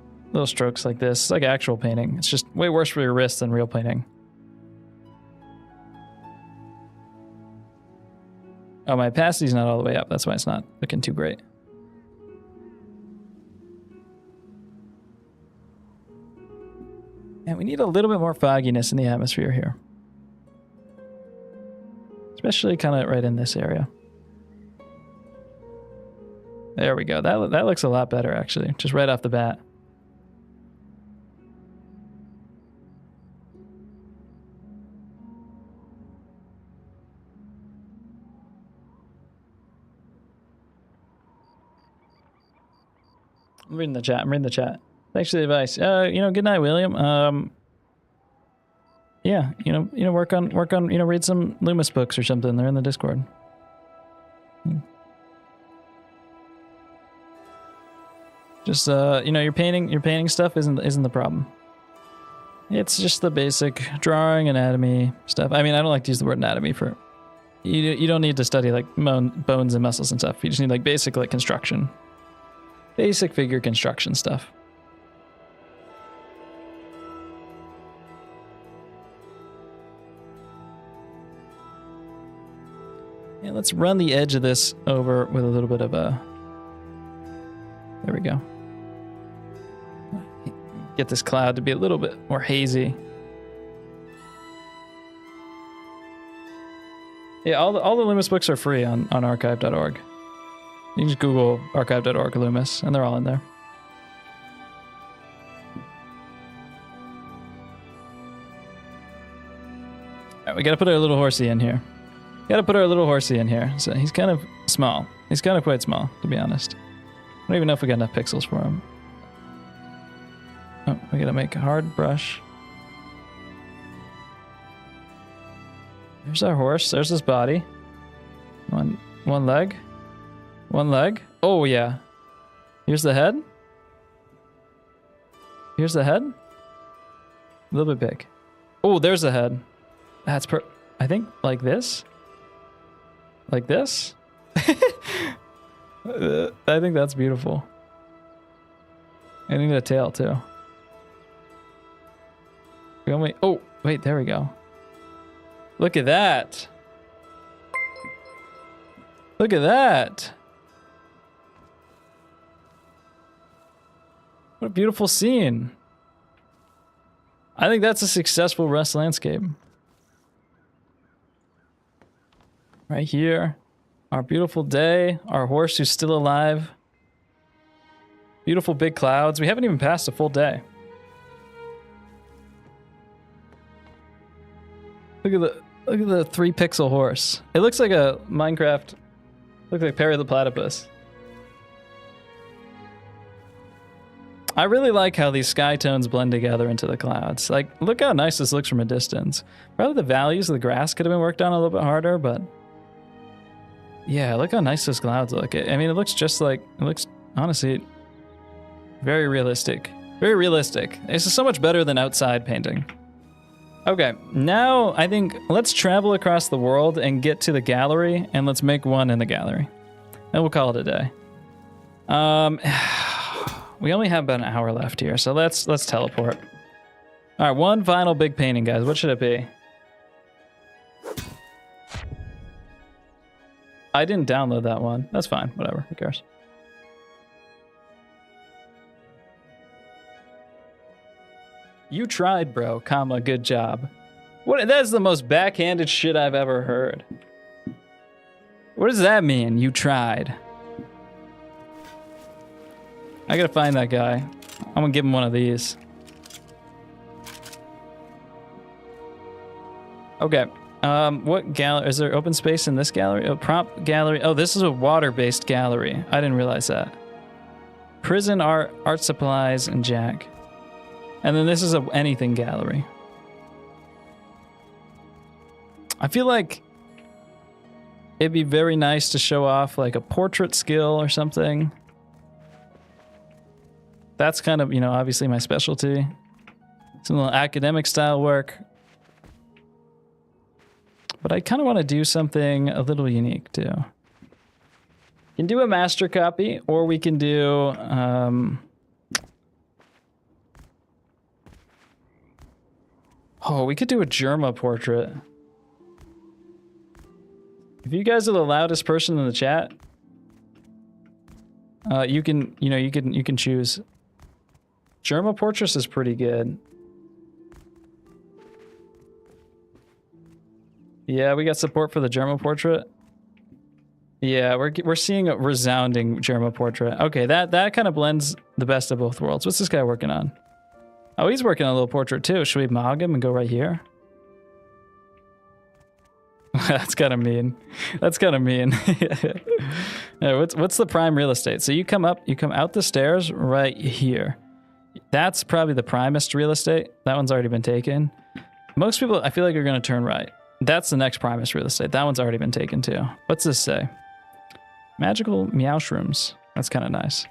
strokes like this. It's like actual painting. It's just way worse for your wrist than real painting. Oh, my opacity's not all the way up. That's why it's not looking too great. And we need a little bit more fogginess in the atmosphere here. Especially kind of right in this area. There we go. That looks a lot better, actually, just right off the bat. I'm reading the chat. Thanks for the advice. You know, good night, William. Yeah, you know, work on, you know, read some Loomis books or something. They're in the Discord. Just you know, your painting stuff isn't the problem. It's just the basic drawing, anatomy stuff. I mean, I don't like to use the word anatomy for you don't need to study like bones and muscles and stuff. You just need like basic like construction. Basic figure construction stuff. And let's run the edge of this over with a little bit of a There we go. Get this cloud to be a little bit more hazy. Yeah, all the Loomis books are free on archive.org. You can just Google archive.org Loomis, and they're all in there. All right, we gotta put our little horsey in here. So he's kind of small. He's kind of quite small, to be honest. I don't even know if we got enough pixels for him. Oh, we gotta make a hard brush. There's our horse. There's his body. One leg. One leg. Oh, yeah. Here's the head. A little bit big. Oh, there's the head. That's I think like this. Like this. I think that's beautiful. I need a tail too. Oh, wait, there we go. Look at that. Look at that. What a beautiful scene. I think that's a successful Rust landscape. Right here. Our beautiful day. Our horse who's still alive. Beautiful big clouds. We haven't even passed a full day. Look at the 3-pixel horse. It looks like a Minecraft. Looks like Perry the Platypus. I really like how these sky tones blend together into the clouds. Like, look how nice this looks from a distance. Probably the values of the grass could have been worked on a little bit harder, but yeah, look how nice those clouds look. I mean, it looks just like, it looks honestly very realistic. Very realistic. This is so much better than outside painting. Okay, now I think let's travel across the world and get to the gallery, and let's make one in the gallery. And we'll call it a day. We only have about an hour left here, so let's teleport. All right, one final big painting, guys. What should it be? I didn't download that one. That's fine. Whatever. Who cares? You tried, bro, comma, good job. What? That's the most backhanded shit I've ever heard. What does that mean, you tried? I gotta find that guy. I'm gonna give him one of these. Okay. What gallery? Is there open space in this gallery? Oh, prompt gallery. Oh, this is a water-based gallery. I didn't realize that. Prison art, art supplies, and Jack. And then this is a anything gallery. I feel like it'd be very nice to show off like a portrait skill or something. That's kind of, you know, obviously my specialty. Some little academic style work. But I kind of want to do something a little unique too. We can do a master copy, or we can do oh, we could do a Germa portrait. If you guys are the loudest person in the chat, you can choose. Germa portraits is pretty good. Yeah, we got support for the Germa portrait. Yeah, we're seeing a resounding Germa portrait. Okay, that kind of blends the best of both worlds. What's this guy working on? Oh, he's working on a little portrait too. Should we mog him and go right here? That's kind of mean. That's kind of mean. Yeah, what's the prime real estate? So you come out the stairs right here. That's probably the primest real estate. That one's already been taken. Most people, I feel like, are going to turn right. That's the next primest real estate. That one's already been taken too. What's this say? Magical meow shrooms. That's kind of nice.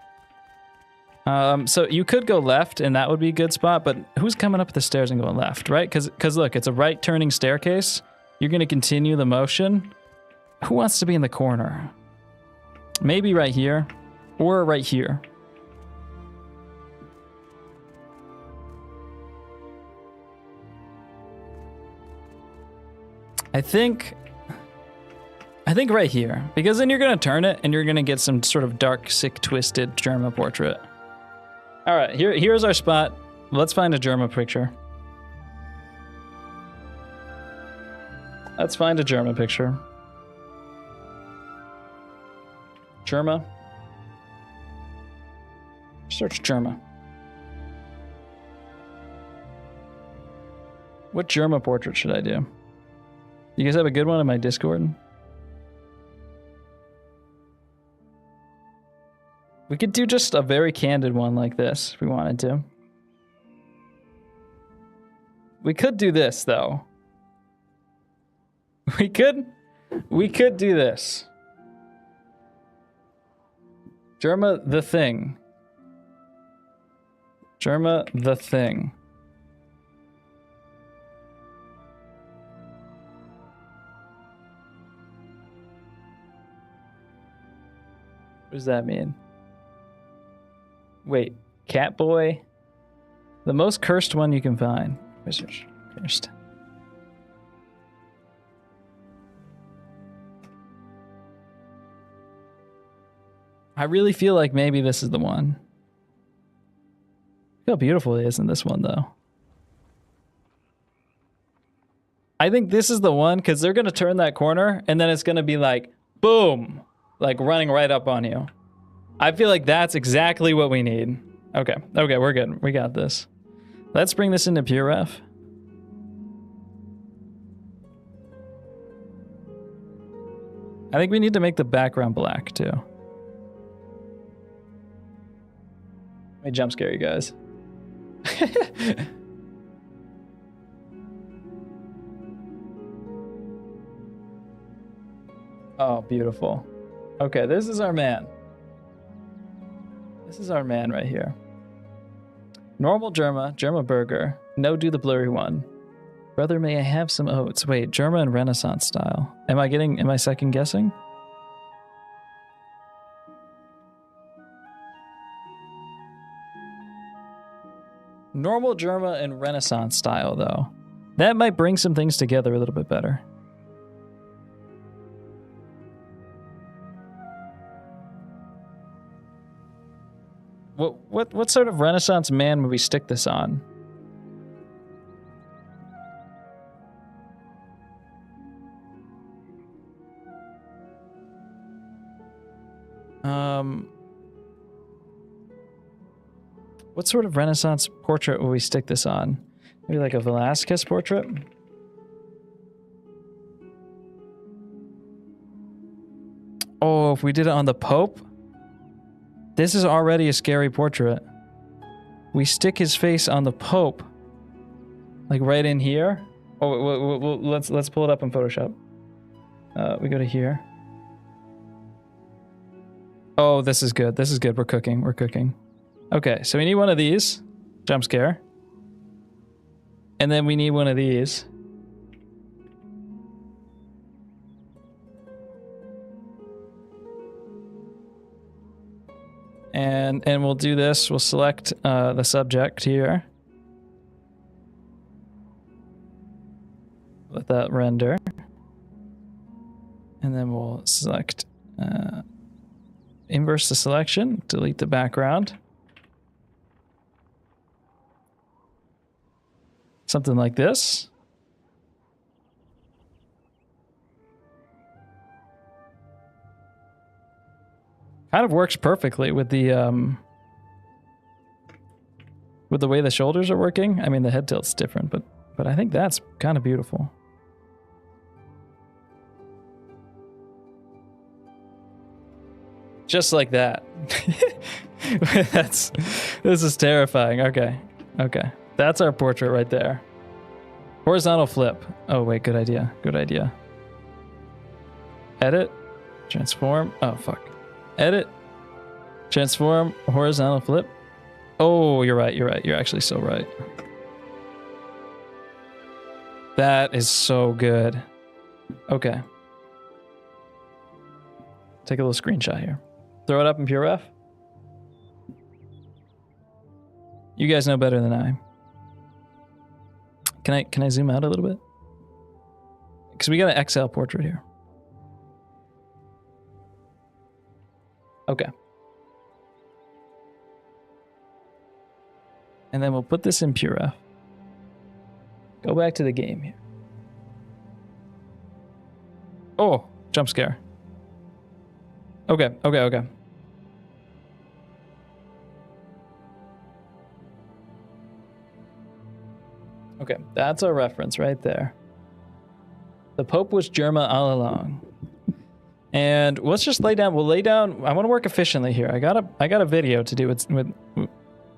So you could go left, and that would be a good spot, but who's coming up the stairs and going left, right? Because look, it's a right turning staircase. You're going to continue the motion. Who wants to be in the corner? Maybe right here, or right here. I think I think right here, because then you're gonna turn it and you're gonna get some sort of dark, sick, twisted Germa portrait. All right, here's our spot. Let's find a Germa picture. Let's find a Germa picture. Germa. Search Germa. What Germa portrait should I do? You guys have a good one in my Discord? We could do just a very candid one like this if we wanted to. We could do this though. We could do this. Germa the Thing. Germa the Thing. What does that mean? Wait, Catboy? The most cursed one you can find. Research. Cursed. I really feel like maybe this is the one. Look how beautiful it is in this one, though. I think this is the one, because they're going to turn that corner, and then it's going to be like, boom! Like, running right up on you. I feel like that's exactly what we need. Okay, we're good. We got this. Let's bring this into Pure Ref. I think we need to make the background black, too. Let me jump scare you guys. Oh, beautiful. Okay, this is our man. This is our man right here. Normal Germa, Germa burger. No, do the blurry one. Brother, may I have some oats? Wait, Germa and Renaissance style. Am I second guessing? Normal Germa and Renaissance style, though. That might bring some things together a little bit better. What sort of Renaissance man would we stick this on? What sort of Renaissance portrait would we stick this on? Maybe like a Velázquez portrait? Oh, if we did it on the Pope? This is already a scary portrait. We stick his face on the Pope. Like right in here. Oh, let's pull it up in Photoshop. We go to here. Oh, this is good. This is good. We're cooking. Okay, so we need one of these. Jump scare. And then we need one of these. And we'll do this. We'll select the subject here. Let that render. And then we'll select inverse the selection, delete the background. Something like this. Kind of works perfectly with the way the shoulders are working. I mean, the head tilt's different, but I think that's kind of beautiful. Just like that. This is terrifying. Okay. That's our portrait right there. Horizontal flip. Oh wait, good idea. Edit. Transform. Oh fuck. Edit. Transform. Horizontal flip. Oh, you're right. You're actually so right. That is so good. Okay. Take a little screenshot here. Throw it up in Pure Ref. You guys know better than I. Can I zoom out a little bit? Because we got an XL portrait here. Okay. And then we'll put this in Pura. Go back to the game here. Oh, jump scare. Okay. Okay, that's our reference right there. The Pope was Germa all along. And let's just lay down. We'll lay down. I want to work efficiently here. I got a video to do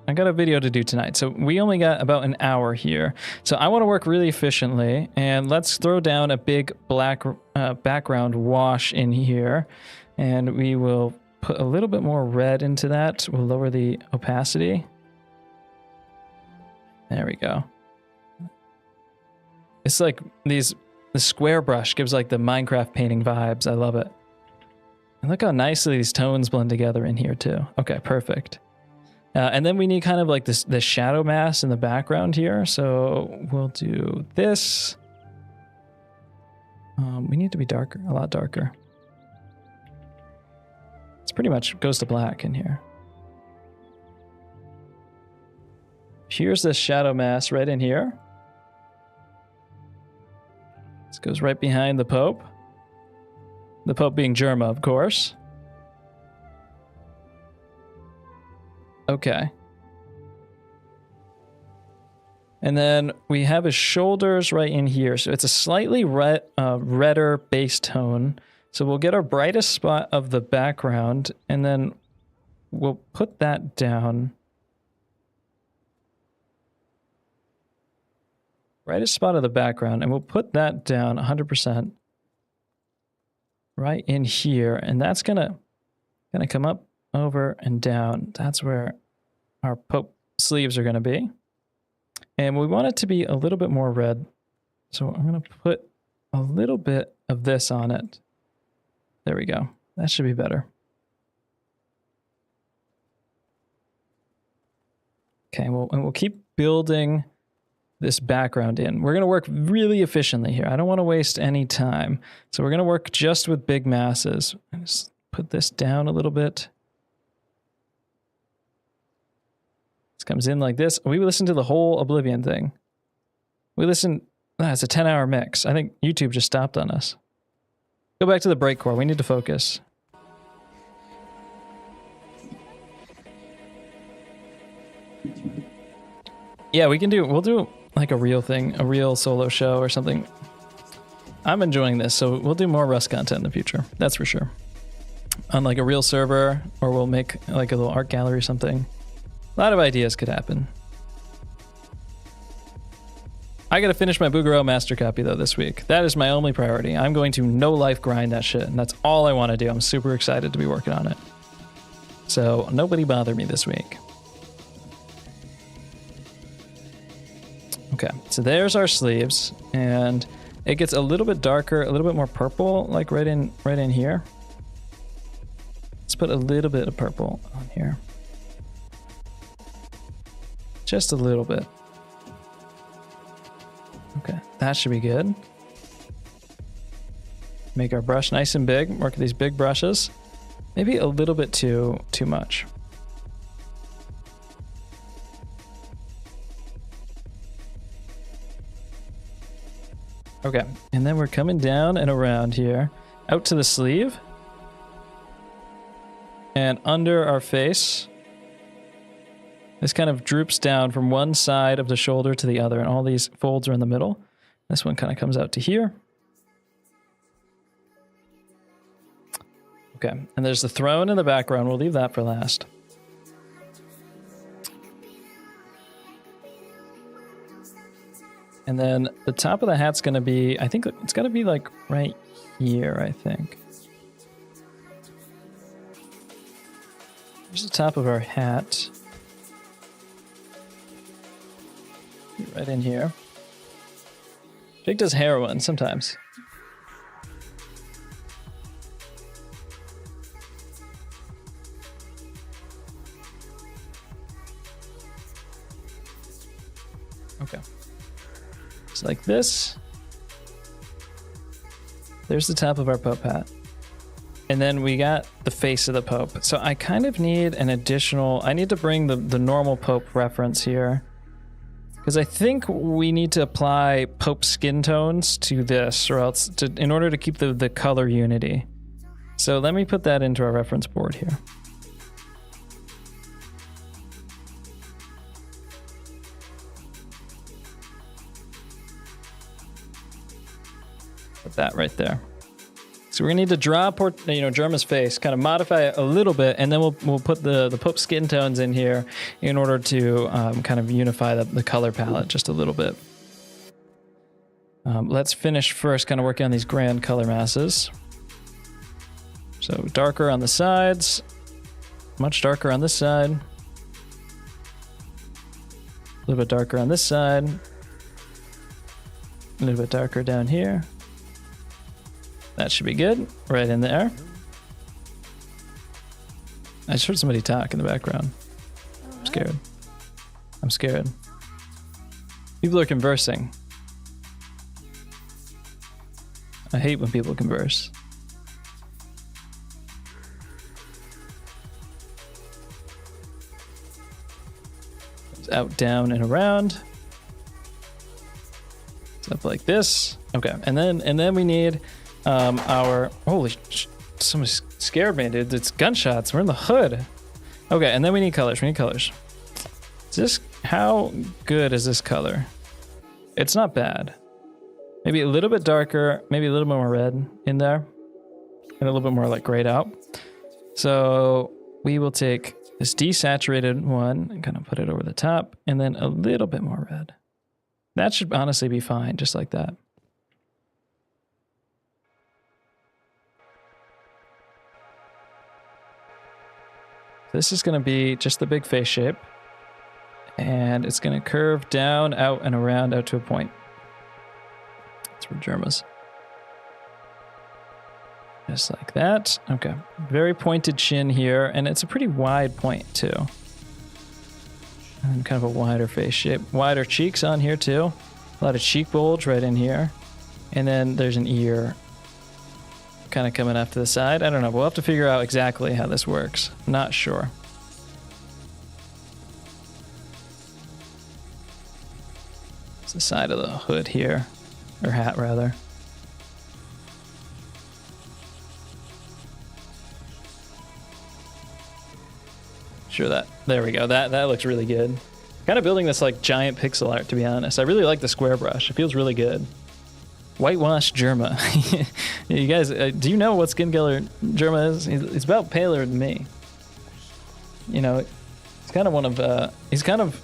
I got a video to do tonight. So we only got about an hour here. So I want to work really efficiently, and let's throw down a big black background wash in here, and we will put a little bit more red into that. We'll lower the opacity. There we go. It's like the square brush gives like the Minecraft painting vibes. I love it. And look how nicely these tones blend together in here too. Okay, perfect. And then we need kind of like this shadow mass in the background here. So we'll do this. We need to be darker, a lot darker. It's pretty much goes to black in here. Here's this shadow mass right in here. This goes right behind the Pope. The Pope being Germa, of course. Okay. And then we have his shoulders right in here. So it's a slightly redder base tone. So we'll get our brightest spot of the background, and then we'll put that down. Brightest spot of the background, and we'll put that down 100% right in here. And that's gonna come up, over, and down. That's where our Pope sleeves are gonna be. And we want it to be a little bit more red. So I'm gonna put a little bit of this on it. There we go. That should be better. Okay, and we'll keep building this background in. We're going to work really efficiently here. I don't want to waste any time. So we're going to work just with big masses. Just put this down a little bit. This comes in like this. We listened to the whole Oblivion thing. It's a 10-hour mix. I think YouTube just stopped on us. Go back to the breakcore. We need to focus. Yeah, we'll do like a real thing, a real solo show or something. I'm enjoying this, so we'll do more Rust content in the future. That's for sure. On like a real server, or we'll make like a little art gallery or something. A lot of ideas could happen. I gotta finish my Boogaroo master copy though this week. That is my only priority. I'm going to no life grind that shit, and that's all I want to do. I'm super excited to be working on it. So nobody bother me this week. Okay, so there's our sleeves, and it gets a little bit darker, a little bit more purple, like right in here. Let's put a little bit of purple on here. Just a little bit. Okay, that should be good. Make our brush nice and big, work with these big brushes. Maybe a little bit too much. Okay, and then we're coming down and around here, out to the sleeve, and under our face. This kind of droops down from one side of the shoulder to the other, and all these folds are in the middle. This one kind of comes out to here. Okay, and there's the throne in the background. We'll leave that for last. And then the top of the hat's going to be, I think it's going to be like right here, I think. Here's the top of our hat. Right in here. Jake does heroin sometimes. Okay. It's like this. There's the top of our Pope hat. And then we got the face of the Pope. So I kind of need an additional, I need to bring the normal Pope reference here. Because I think we need to apply Pope skin tones to this, or else in order to keep the color unity. So let me put that into our reference board here. Put that right there. So we're gonna need to draw Germa's face, kind of modify it a little bit, and then we'll put the Pope skin tones in here in order to kind of unify the color palette just a little bit. Let's finish first, kind of working on these grand color masses. So darker on the sides, much darker on this side, a little bit darker on this side, a little bit darker down here. That should be good, right in there. I just heard somebody talk in the background. I'm scared. I'm scared. People are conversing. I hate when people converse. It's out, down, and around. It's up like this. Okay, and then we need our somebody scared me, dude. It's gunshots. We're in the hood. Okay, and then we need colors. How good is this color? It's not bad. Maybe a little bit darker, maybe a little bit more red in there, and a little bit more like grayed out. So we will take this desaturated one and kind of put it over the top, and then a little bit more red. That should honestly be fine, just like that. This is going to be just the big face shape, and it's going to curve down, out, and around, out to a point. That's where Germa's. Just like that. Okay. Very pointed chin here, and it's a pretty wide point too. And kind of a wider face shape. Wider cheeks on here too. A lot of cheek bulge right in here. And then there's an ear kind of coming off to the side. I don't know. We'll have to figure out exactly how this works. Not sure. It's the side of the hood here, or hat rather. Sure, there we go. That looks really good. Kind of building this like giant pixel art, to be honest. I really like the square brush. It feels really good. Whitewash Germa. You guys, do you know what skin color Germa is? He's about paler than me. You know, it's kind of one of, he's kind of,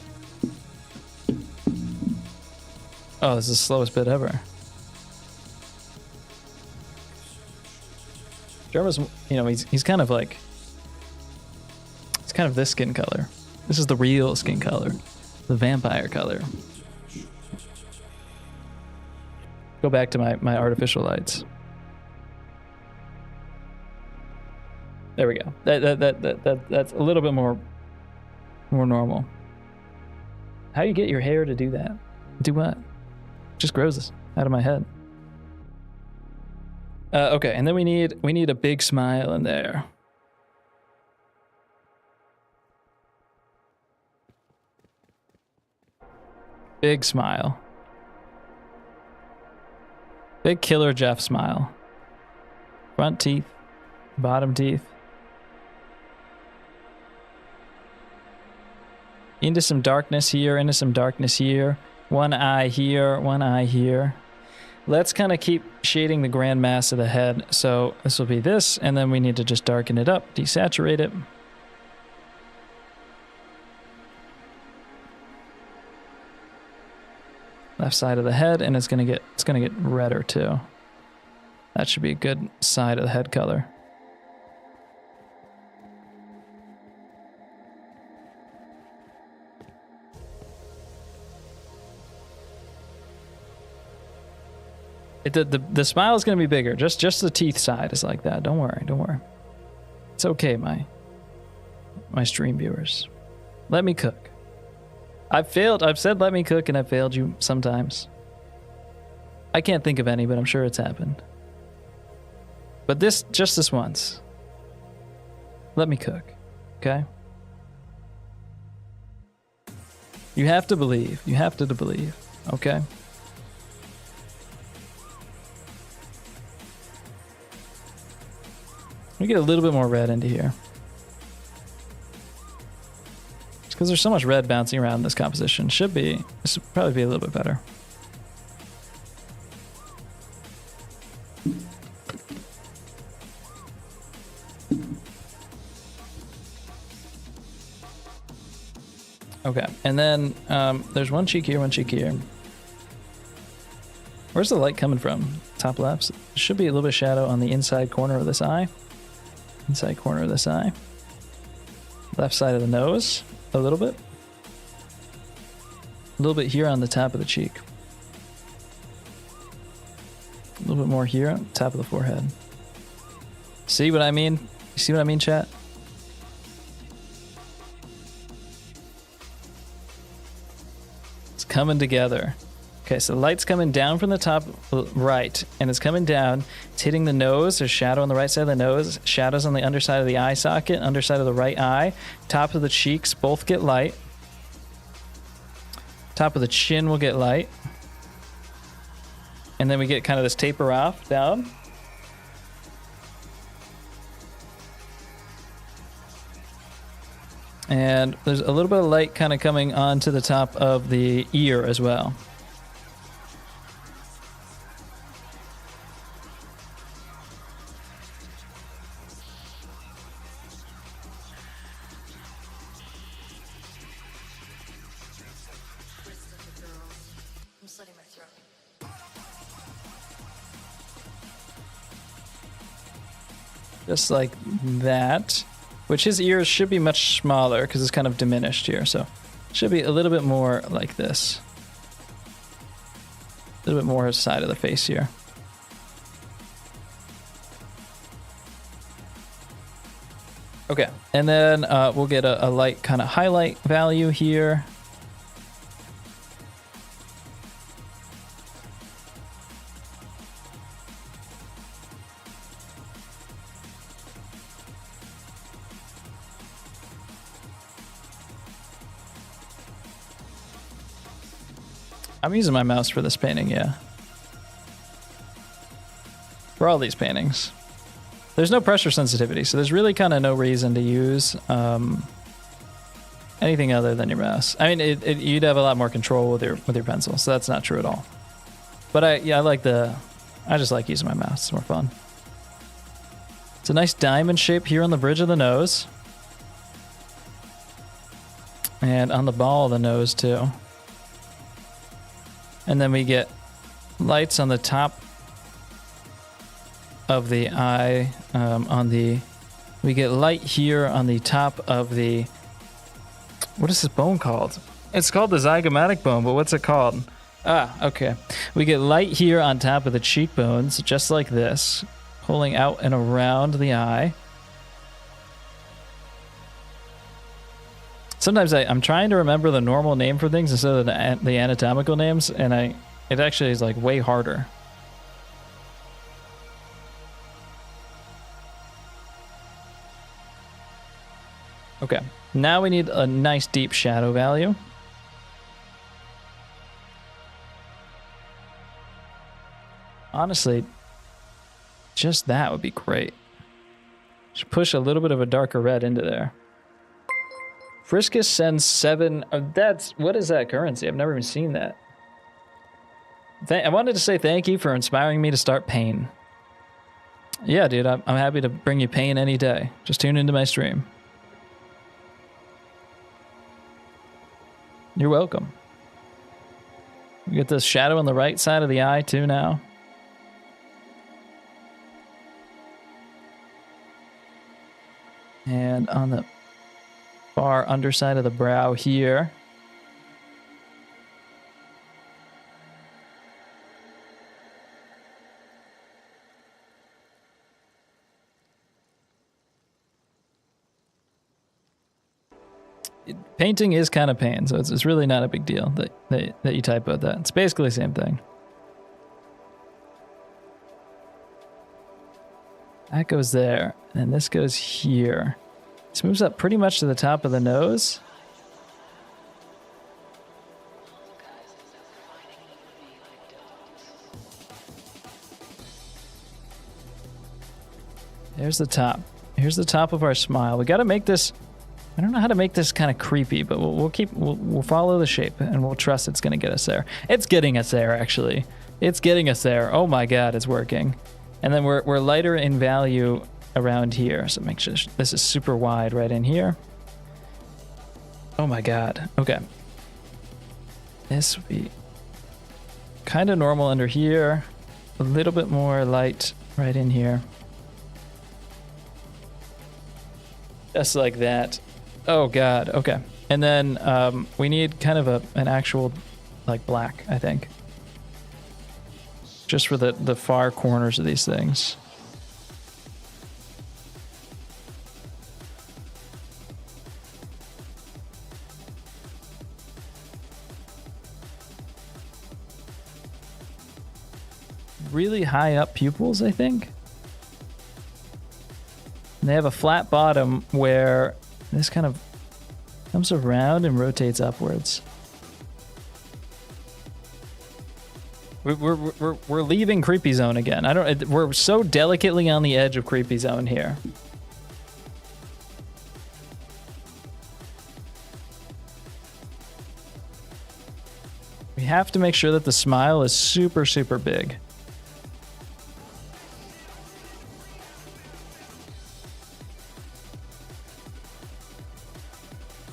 oh, this is the slowest bit ever. Germa's, you know, he's kind of like, it's kind of this skin color. This is the real skin color, the vampire color. Go back to my artificial lights. There we go. That's a little bit more normal. How do you get your hair to do that? Do what? Just grows out of my head. Okay, and then we need a big smile in there. Big smile. Big Killer Jeff smile. Front teeth, bottom teeth. Into some darkness here, into some darkness here. One eye here, one eye here. Let's kind of keep shading the grand mass of the head. So this will be this, and then we need to just darken it up, desaturate it. Left side of the head, and it's gonna get redder too. That should be a good side of the head color. The smile is gonna be bigger. Just the teeth side is like that. Don't worry. It's okay, my stream viewers. Let me cook. I've said let me cook, and I've failed you sometimes. I can't think of any, but I'm sure it's happened. But just this once. Let me cook, okay? You have to believe. You have to believe, okay? Let me get a little bit more red into here. Just because there's so much red bouncing around in this composition. This should probably be a little bit better. Okay, and then there's one cheek here, one cheek here. Where's the light coming from? Top left. Should be a little bit of shadow on the inside corner of this eye. Inside corner of this eye. Left side of the nose, a little bit. A little bit here on the top of the cheek. A little bit more here on top of the forehead. See what I mean? You see what I mean, chat? It's coming together. Okay, so the light's coming down from the top right, and it's coming down. It's hitting the nose. There's shadow on the right side of the nose. Shadows on the underside of the eye socket, underside of the right eye. Top of the cheeks both get light. Top of the chin will get light. And then we get kind of this taper off down. And there's a little bit of light kind of coming onto the top of the ear as well. Just like that. Which his ears should be much smaller because it's kind of diminished here. So it should be a little bit more like this. A little bit more side of the face here. Okay, and then we'll get a light kind of highlight value here. I'm using my mouse for this painting, yeah. For all these paintings. There's no pressure sensitivity, so there's really kind of no reason to use anything other than your mouse. I mean, you'd have a lot more control with your pencil, so that's not true at all. But I just like using my mouse. It's more fun. It's a nice diamond shape here on the bridge of the nose. And on the ball of the nose, too. And then we get lights on the top of the eye. We get light here on the top of the. What is this bone called? It's called the zygomatic bone, but what's it called? Ah, okay. We get light here on top of the cheekbones, just like this, pulling out and around the eye. Sometimes I'm trying to remember the normal name for things instead of the anatomical names, and it actually is like way harder. Okay, now we need a nice deep shadow value. Honestly, just that would be great. Just push a little bit of a darker red into there. Friskus sends 7. What is that currency? I've never even seen that. I wanted to say thank you for inspiring me to start pain. Yeah, dude, I'm happy to bring you pain any day. Just tune into my stream. You're welcome. We get this shadow on the right side of the eye too now. And on the far underside of the brow here. Painting is kind of pain, so it's really not a big deal that you type out that. It's basically the same thing. That goes there, and this goes here. This moves up pretty much to the top of the nose. There's the top. Here's the top of our smile. We got to make this. I don't know how to make this kind of creepy, but we'll follow the shape and we'll trust it's going to get us there. It's getting us there, actually. It's getting us there. Oh my God, it's working. And then we're lighter in value around here. So make sure this is super wide right in here. Oh my God. Okay. This will be kind of normal under here. A little bit more light right in here. Just like that. Oh God. Okay. And then we need kind of an actual like black, I think. Just for the far corners of these things. Really high up pupils, I think. And they have a flat bottom where this kind of comes around and rotates upwards. We're leaving creepy zone again. We're so delicately on the edge of creepy zone here. We have to make sure that the smile is super, super big.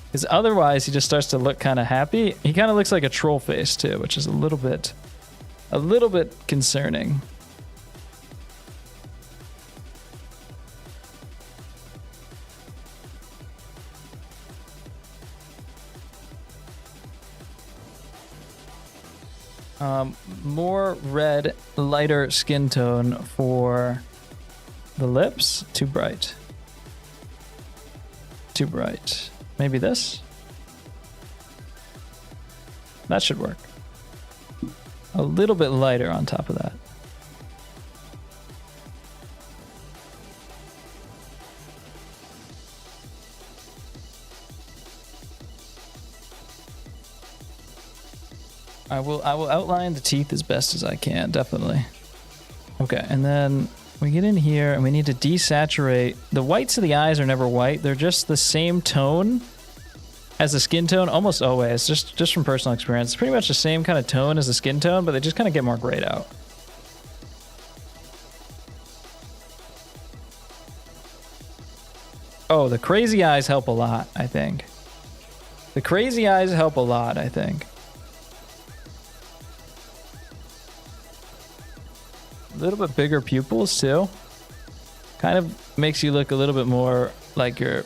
Because otherwise he just starts to look kind of happy. He kind of looks like a troll face too, which is a little bit concerning. More red, lighter skin tone for the lips. Too bright. Too bright. Maybe this? That should work. A little bit lighter on top of that. I will outline the teeth as best as I can, definitely. Okay, and then we get in here and we need to desaturate. The whites of the eyes are never white. They're just the same tone as the skin tone, almost always, just from personal experience. It's pretty much the same kind of tone as the skin tone, but they just kind of get more grayed out. Oh, the crazy eyes help a lot, I think. The crazy eyes help a lot, I think. A little bit bigger pupils too. Kind of makes you look a little bit more like you're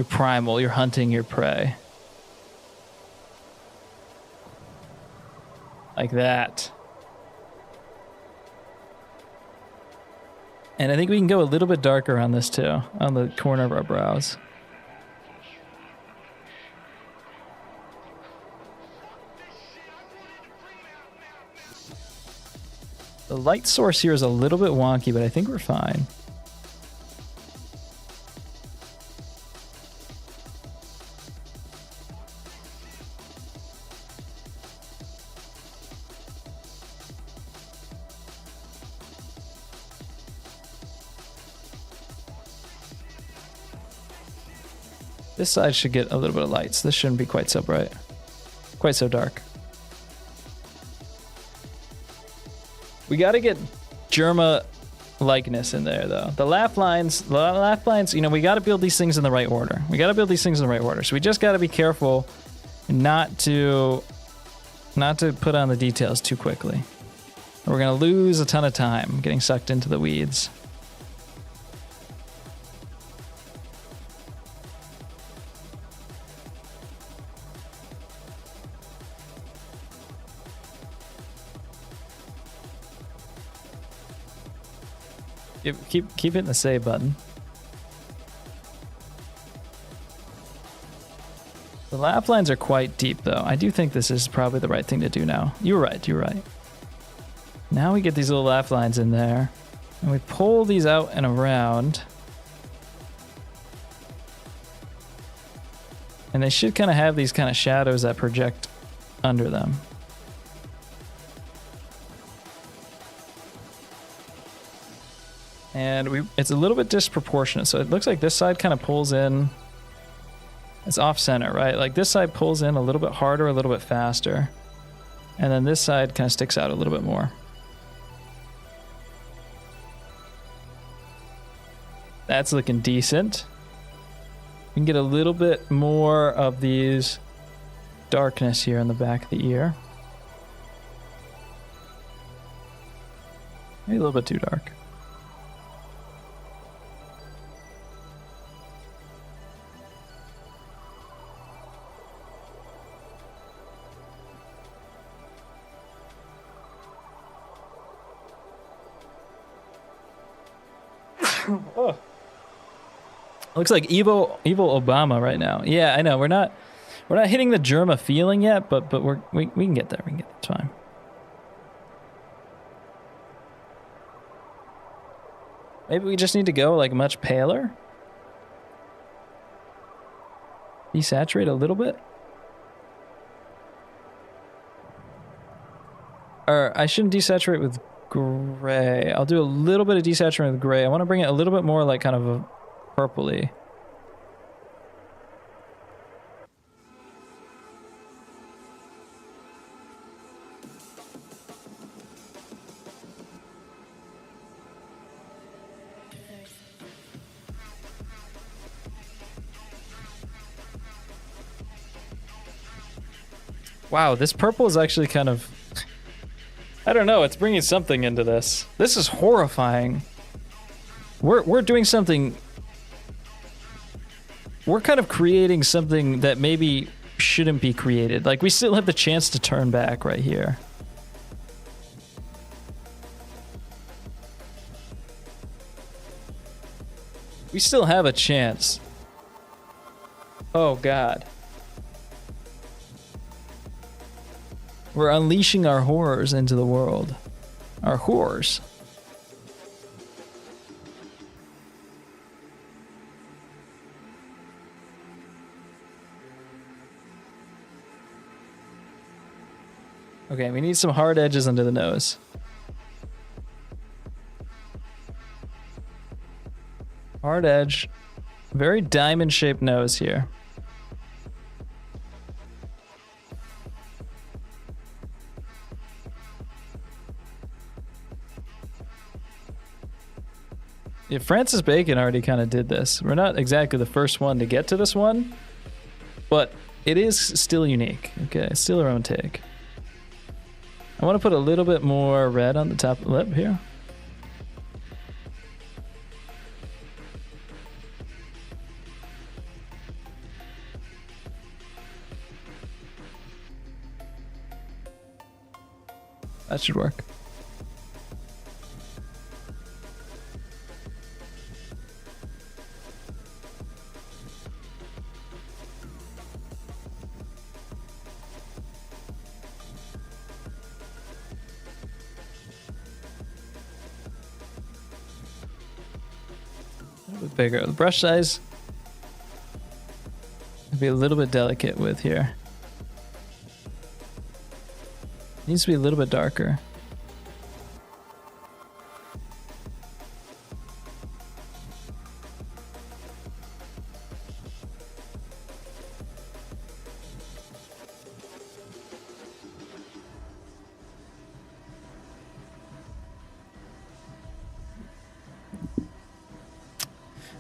primal, you're hunting your prey. Like that. And I think we can go a little bit darker on this too, on the corner of our brows. The light source here is a little bit wonky, but I think we're fine. This side should get a little bit of lights. This shouldn't be quite so bright, quite so dark. We got to get Germa likeness in there, though. The laugh lines, you know, we got to build these things in the right order. So we just got to be careful not to put on the details too quickly. We're going to lose a ton of time getting sucked into the weeds. Keep hitting the save button. The laugh lines are quite deep, though. I do think this is probably the right thing to do now. You're right. Now we get these little laugh lines in there. And we pull these out and around. And they should kind of have these kind of shadows that project under them. And it's a little bit disproportionate. So it looks like this side kind of pulls in. It's off center, right? Like this side pulls in a little bit harder, a little bit faster. And then this side kind of sticks out a little bit more. That's looking decent. We can get a little bit more of these darkness here in the back of the ear. Maybe a little bit too dark. Oh. Looks like evil Obama right now. Yeah, I know. We're not hitting the Germa feeling yet, but we can get there. We can get there. It's fine. Maybe we just need to go like much paler. Desaturate a little bit. Or I shouldn't desaturate with gray. I'll do a little bit of desaturating with gray. I want to bring it a little bit more like kind of a purpley. Wow, this purple is actually kind of... I don't know, it's bringing something into this. This is horrifying. We're doing something... We're kind of creating something that maybe shouldn't be created. Like, we still have the chance to turn back right here. We still have a chance. Oh, God. We're unleashing our horrors into the world. Our horrors. Okay, we need some hard edges under the nose. Hard edge. Very diamond-shaped nose here. Yeah, Francis Bacon already kind of did this. We're not exactly the first one to get to this one, but it is still unique. Okay, it's still our own take. I want to put a little bit more red on the top lip here. That should work. A little bit bigger. The brush size I'll be a little bit delicate with here. Needs to be a little bit darker.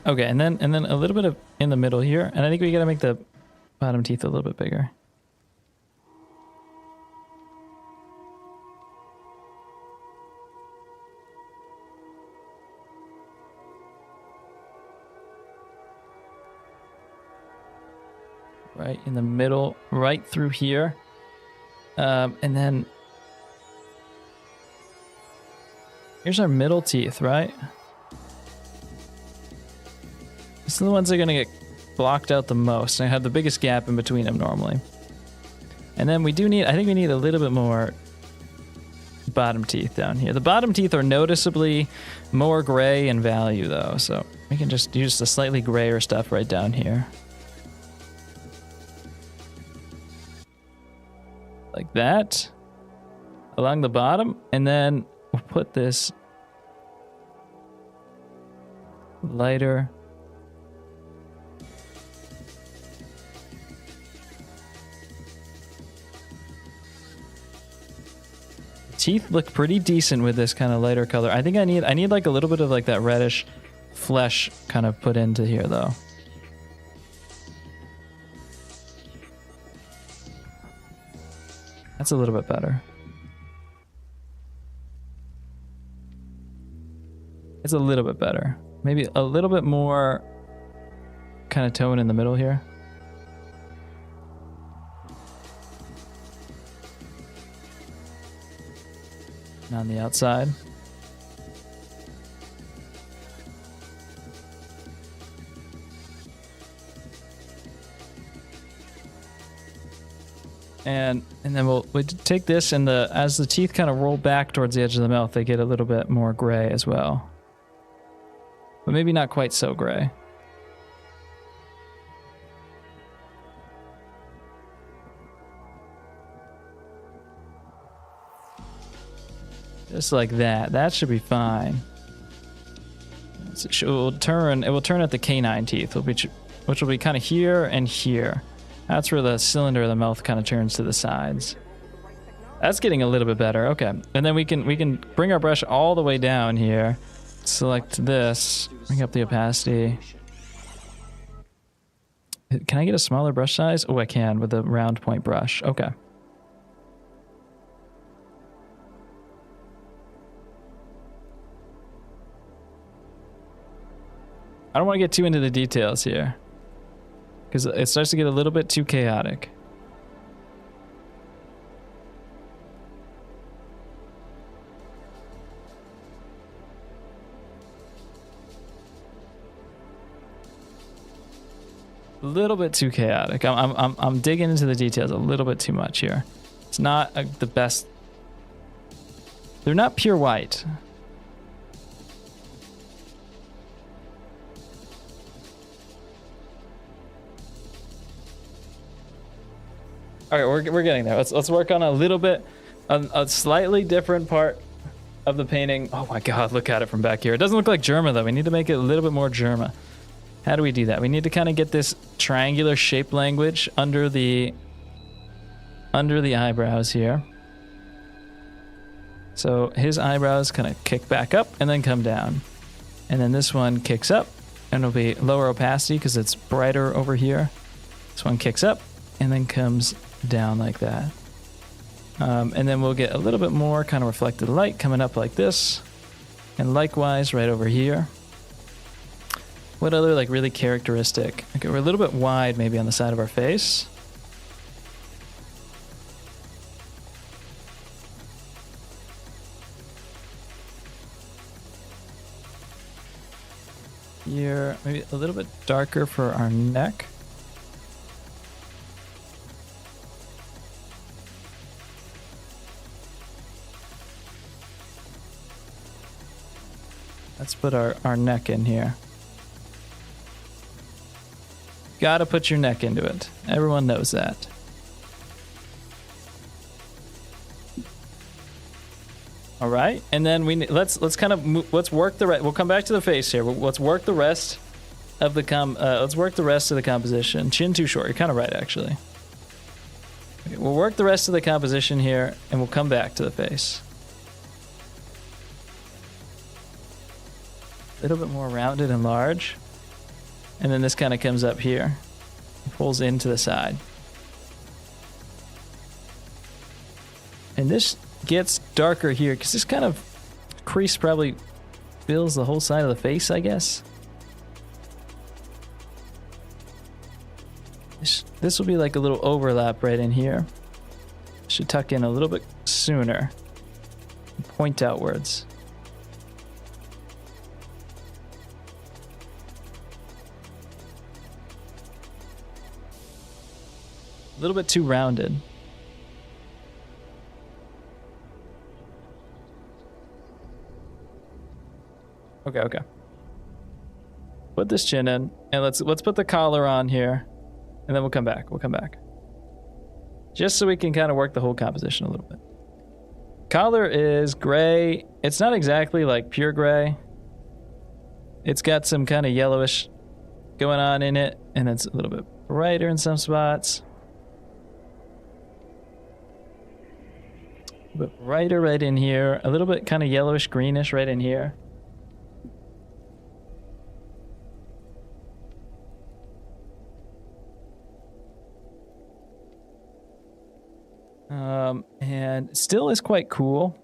Okay, and then a little bit of in the middle here, and I think we gotta make the bottom teeth a little bit bigger. Right in the middle, right through here, and then here's our middle teeth, right? These are the ones that are going to get blocked out the most. And I have the biggest gap in between them normally. And then we do need, I think we need a little bit more bottom teeth down here. The bottom teeth are noticeably more gray in value though, so we can just use the slightly grayer stuff right down here. Like that. Along the bottom, and then we'll put this lighter. Teeth look pretty decent with this kind of lighter color. I think I need like a little bit of like that reddish flesh kind of put into here though. That's a little bit better. It's a little bit better. Maybe a little bit more kind of tone in the middle here. And on the outside. And then we'll take this, and as the teeth kind of roll back towards the edge of the mouth, they get a little bit more gray as well. But maybe not quite so gray. Just like that. That should be fine. It will turn at the canine teeth, which will be kind of here and here. That's where the cylinder of the mouth kind of turns to the sides. That's getting a little bit better. Okay. And then we can bring our brush all the way down here. Select this. Bring up the opacity. Can I get a smaller brush size? Oh, I can with the round point brush. Okay. I don't want to get too into the details here, because it starts to get a little bit too chaotic. A little bit too chaotic. I'm digging into the details a little bit too much here. It's not the best. They're not pure white. All right, we're getting there. Let's work on a little bit, a slightly different part of the painting. Oh my God, look at it from back here. It doesn't look like Germa though. We need to make it a little bit more Germa. How do we do that? We need to kind of get this triangular shape language under the eyebrows here. So his eyebrows kind of kick back up and then come down, and then this one kicks up, and it'll be lower opacity because it's brighter over here. This one kicks up and then comes down like that. And then we'll get a little bit more kind of reflected light coming up like this, and likewise right over here. What other like really characteristic? Okay, we're a little bit wide maybe on the side of our face. Here, maybe a little bit darker for our neck. Let's put our neck in here. Gotta put your neck into it. Everyone knows that. All right, and then let's kind of let's work the rest. We'll come back to the face here. Let's work the rest of the composition. Chin too short. You're kind of right, actually. Okay, we'll work the rest of the composition here, and we'll come back to the face. A little bit more rounded and large. And then this kind of comes up here. Pulls into the side. And this gets darker here because this kind of crease probably fills the whole side of the face, I guess. This will be like a little overlap right in here. Should tuck in a little bit sooner. Point outwards. A little bit too rounded. Okay, okay. Put this chin in, and let's put the collar on here, and then we'll come back. We'll come back. Just so we can kind of work the whole composition a little bit. Collar is gray. It's not exactly like pure gray. It's got some kind of yellowish going on in it, and it's a little bit brighter in some spots. A bit brighter right in here. A little bit kind of yellowish greenish right in here. And still is quite cool.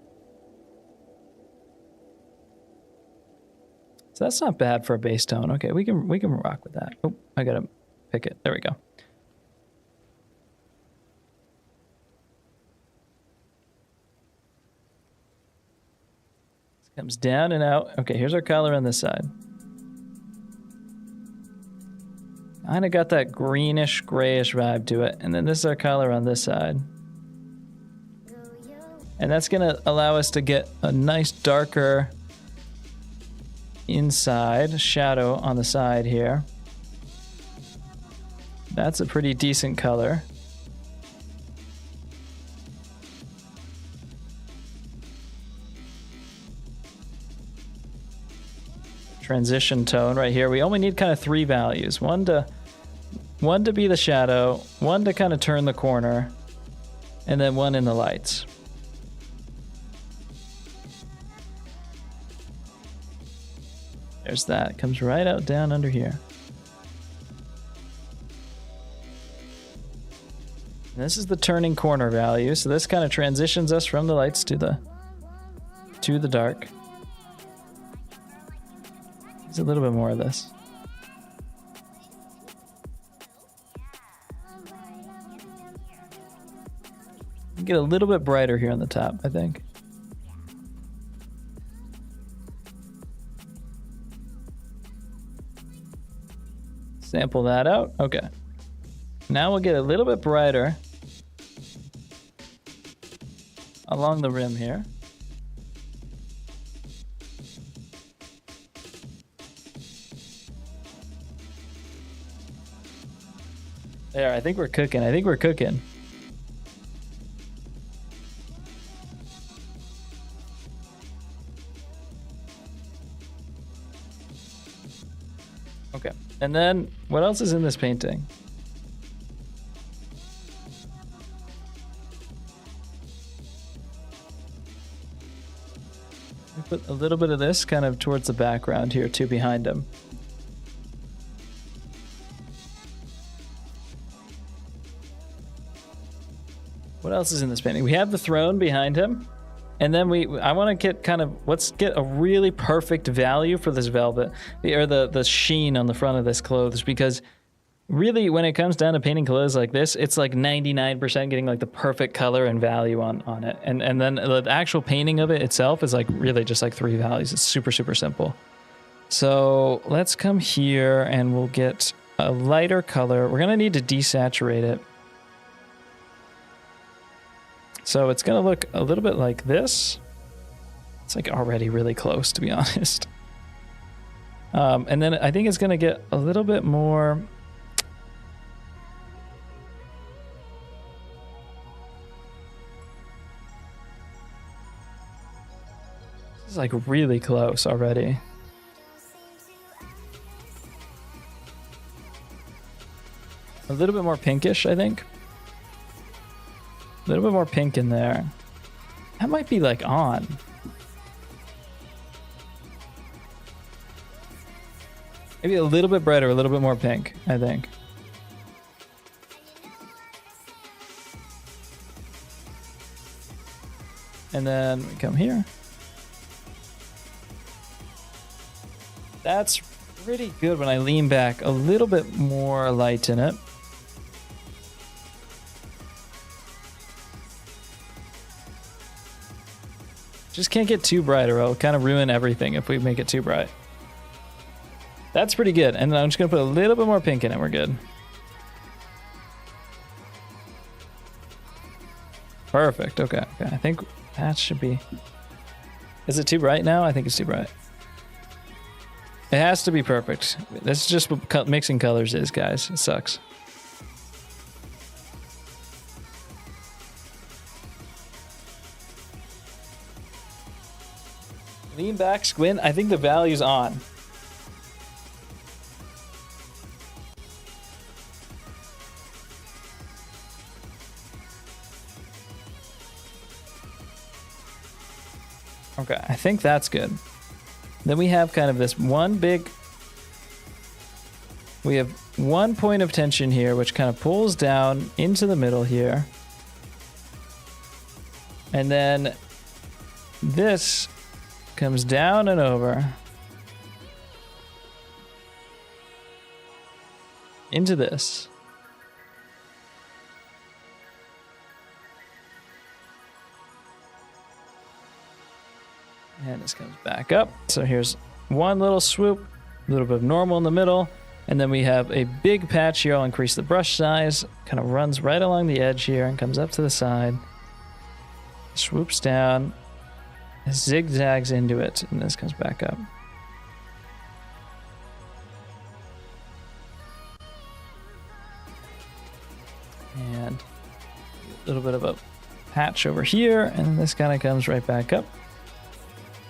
So that's not bad for a bass tone. Okay, we can rock with that. Oh, I gotta pick it. There we go. This comes down and out. Okay, here's our collar on this side. Kinda got that greenish, grayish vibe to it. And then this is our collar on this side. And that's gonna allow us to get a nice darker inside shadow on the side here. That's a pretty decent color. Transition tone right here. We only need kind of 3 values. One to be the shadow, one to kind of turn the corner, and then one in the lights. There's that. It comes right out down under here. And this is the turning corner value. So this kind of transitions us from the lights to the dark. There's a little bit more of this. Get a little bit brighter here on the top, I think. Sample that out. Okay. Now we'll get a little bit brighter along the rim here. There, I think we're cooking. I think we're cooking. Okay. And then, what else is in this painting? We put a little bit of this kind of towards the background here too, behind him. What else is in this painting? We have the throne behind him. And then I want to get let's get a really perfect value for this velvet, or the sheen on the front of this clothes, because really when it comes down to painting clothes like this, it's like 99% getting like the perfect color and value on it. And then the actual painting of it itself is like really just like 3 values. It's super, super simple. So let's come here and we'll get a lighter color. We're going to need to desaturate it. So it's going to look a little bit like this. It's like already really close, to be honest. And then I think it's going to get a little bit more... This is like really close already. A little bit more pinkish, I think. A little bit more pink in there. That might be like on. Maybe a little bit brighter, a little bit more pink, I think. And then we come here. That's pretty good when I lean back. A little bit more light in it. Just can't get too bright or it'll kind of ruin everything if we make it too bright. That's pretty good. And then I'm just going to put a little bit more pink in it. We're good. Perfect. Okay. I think that should be... Is it too bright now? I think it's too bright. It has to be perfect. That's just what mixing colors is, guys. It sucks. Lean back, squint. I think the value's on. Okay, I think that's good. Then we have kind of this one big... We have one point of tension here, which kind of pulls down into the middle here. And then this comes down and over into this. And this comes back up. So here's one little swoop, a little bit of normal in the middle, and then we have a big patch here. I'll increase the brush size, kind of runs right along the edge here and comes up to the side, swoops down, zigzags into it, and this comes back up. And a little bit of a patch over here, and then this kind of comes right back up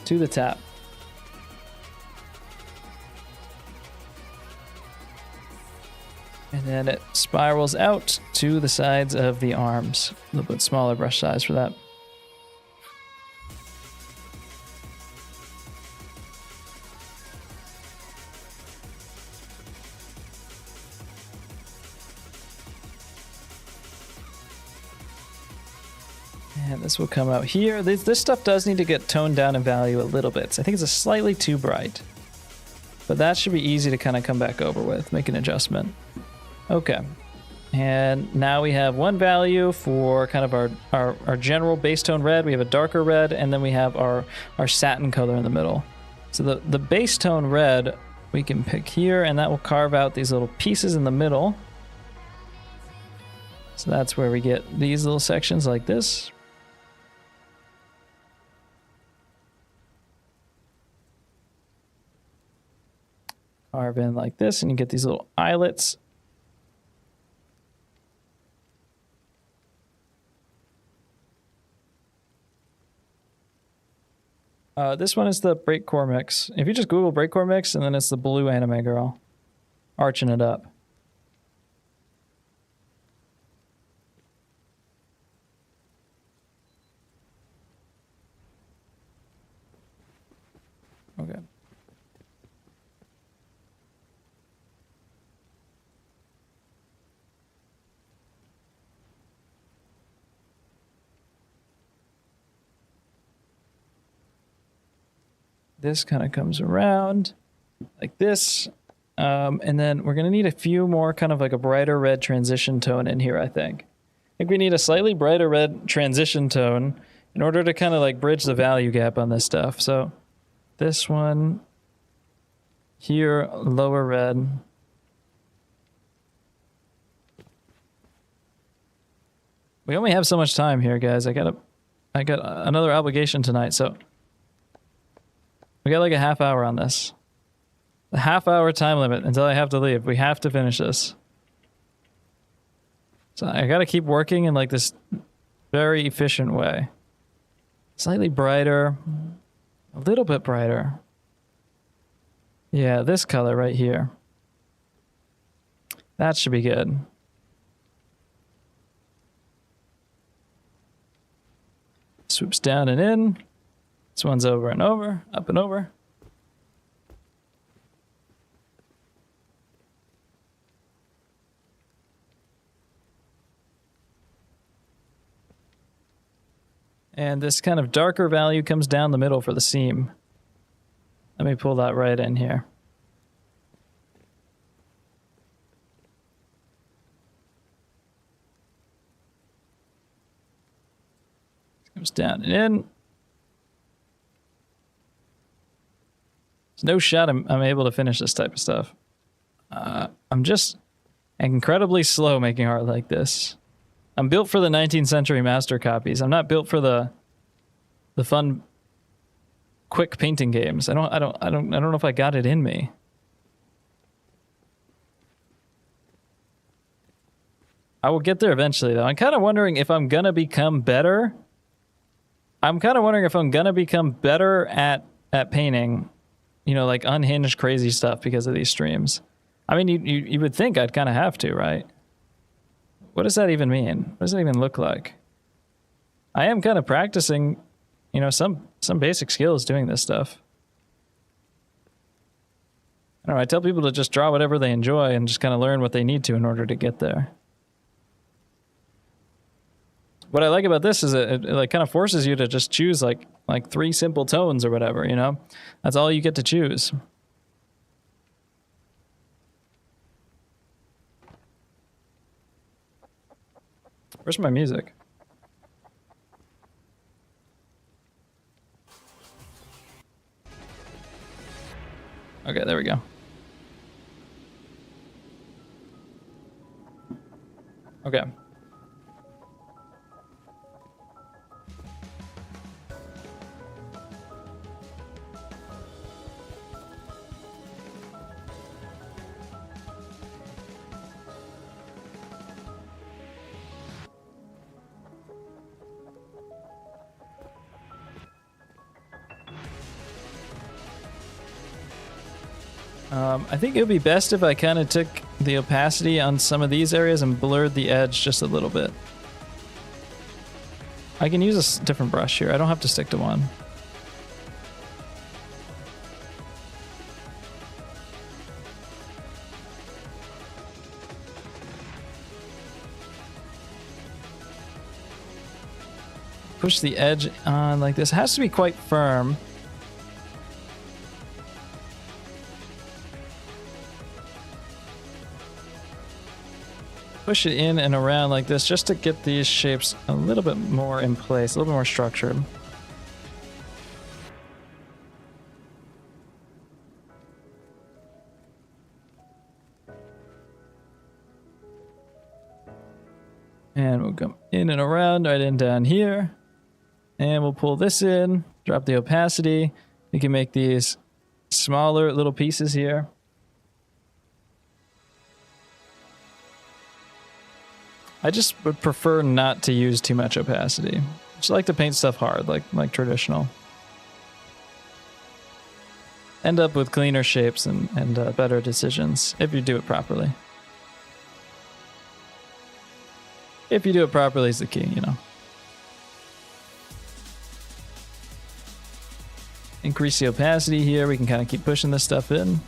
to the top. And then it spirals out to the sides of the arms. A little bit smaller brush size for that. And this will come out here. This stuff does need to get toned down in value a little bit. So I think it's a slightly too bright. But that should be easy to kind of come back over with, make an adjustment. Okay. And now we have one value for kind of our general base tone red. We have a darker red, and then we have our satin color in the middle. So the base tone red we can pick here, and that will carve out these little pieces in the middle. So that's where we get these little sections like this. Carve in like this, and you get these little eyelets. This one is the brake core mix. If you just Google brake core mix, and then it's the blue anime girl arching it up. Okay. This kind of comes around like this. And then we're going to need a few more kind of like a brighter red transition tone in here, I think. I think we need a slightly brighter red transition tone in order to kind of like bridge the value gap on this stuff. So this one here, lower red. We only have so much time here, guys. I got another obligation tonight, so we got like a half hour on this. A half hour time limit until I have to leave. We have to finish this. So I got to keep working in like this very efficient way. Slightly brighter, a little bit brighter. Yeah, this color right here. That should be good. Swoops down and in. This one's over and over, up and over. And this kind of darker value comes down the middle for the seam. Let me pull that right in here. Comes down and in. There's no shot I'm able to finish this type of stuff. I'm just incredibly slow making art like this. I'm built for the 19th century master copies. I'm not built for the fun quick painting games. I don't know if I got it in me. I will get there eventually, though. I'm kind of wondering if I'm gonna become better. I'm kind of wondering if I'm gonna become better at painting, you know, like unhinged, crazy stuff because of these streams. I mean, you would think I'd kind of have to, right? What does that even mean? What does that even look like? I am kind of practicing, you know, some basic skills doing this stuff. I don't know. I tell people to just draw whatever they enjoy and just kind of learn what they need to in order to get there. What I like about this is it like kind of forces you to just choose like 3 simple tones or whatever, you know? That's all you get to choose. Where's my music? Okay, there we go. Okay. I think it would be best if I kind of took the opacity on some of these areas and blurred the edge just a little bit. I can use a different brush here. I don't have to stick to one. Push the edge on like this. It has to be quite firm. Push it in and around like this just to get these shapes a little bit more in place, a little bit more structured. And we'll come in and around, right in down here. And we'll pull this in, drop the opacity. You can make these smaller little pieces here. I just would prefer not to use too much opacity. Just like to paint stuff hard, like traditional. End up with cleaner shapes and better decisions if you do it properly. If you do it properly is the key, you know. Increase the opacity here. We can kind of keep pushing this stuff in.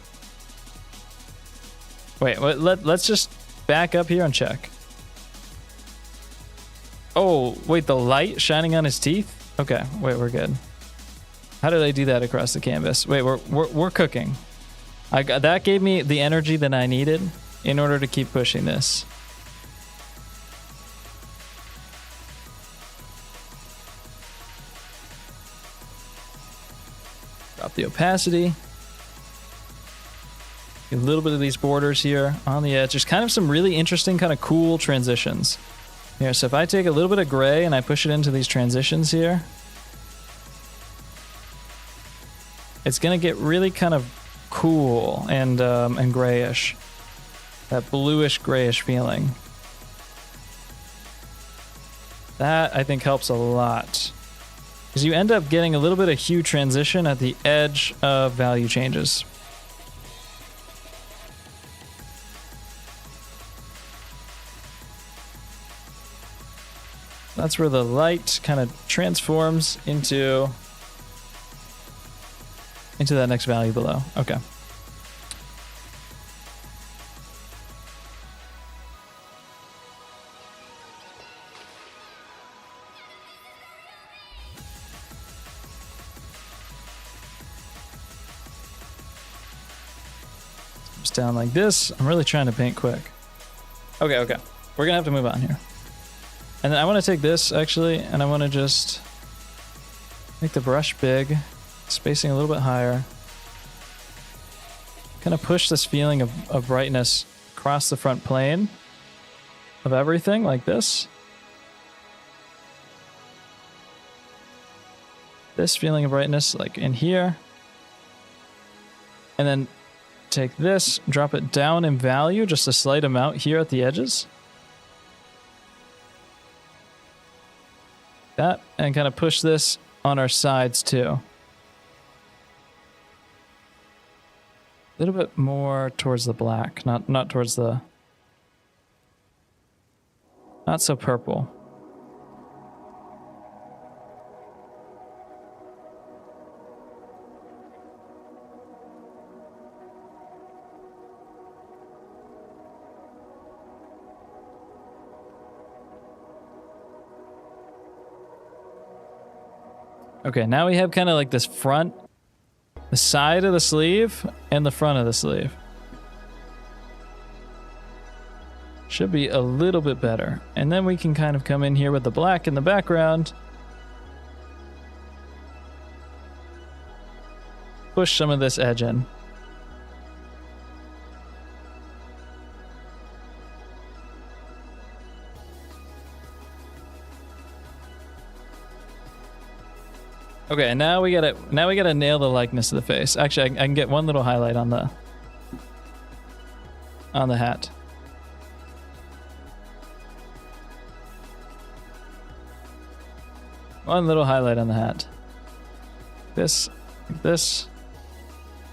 Wait, let's just back up here and check. Oh, wait, the light shining on his teeth? Okay, wait, we're good. How did I do that across the canvas? Wait, we're cooking. That gave me the energy that I needed in order to keep pushing this. Drop the opacity. A little bit of these borders here on the edge. There's kind of some really interesting, kind of cool transitions. Here, so if I take a little bit of gray and I push it into these transitions here, it's gonna get really kind of cool and grayish. That bluish grayish feeling. That I think helps a lot. Because you end up getting a little bit of hue transition at the edge of value changes. That's where the light kind of transforms into that next value below. Okay. Just down like this. I'm really trying to paint quick. Okay. We're gonna have to move on here. And then I want to take this, actually, and I want to just make the brush big, spacing a little bit higher. Kind of push this feeling of brightness across the front plane of everything, like this. this feeling of brightness like in here. And then take this, drop it down in value, just a slight amount here at the edges. That, and kind of push this on our sides too. A little bit more towards the black, not towards the... Not so purple. Okay, now we have kind of like this front, the side of the sleeve, and the front of the sleeve. Should be a little bit better. And then we can kind of come in here with the black in the background. Push some of this edge in. Okay, now we gotta nail the likeness of the face. Actually, I can get one little highlight on the hat. One little highlight on the hat. This, like this.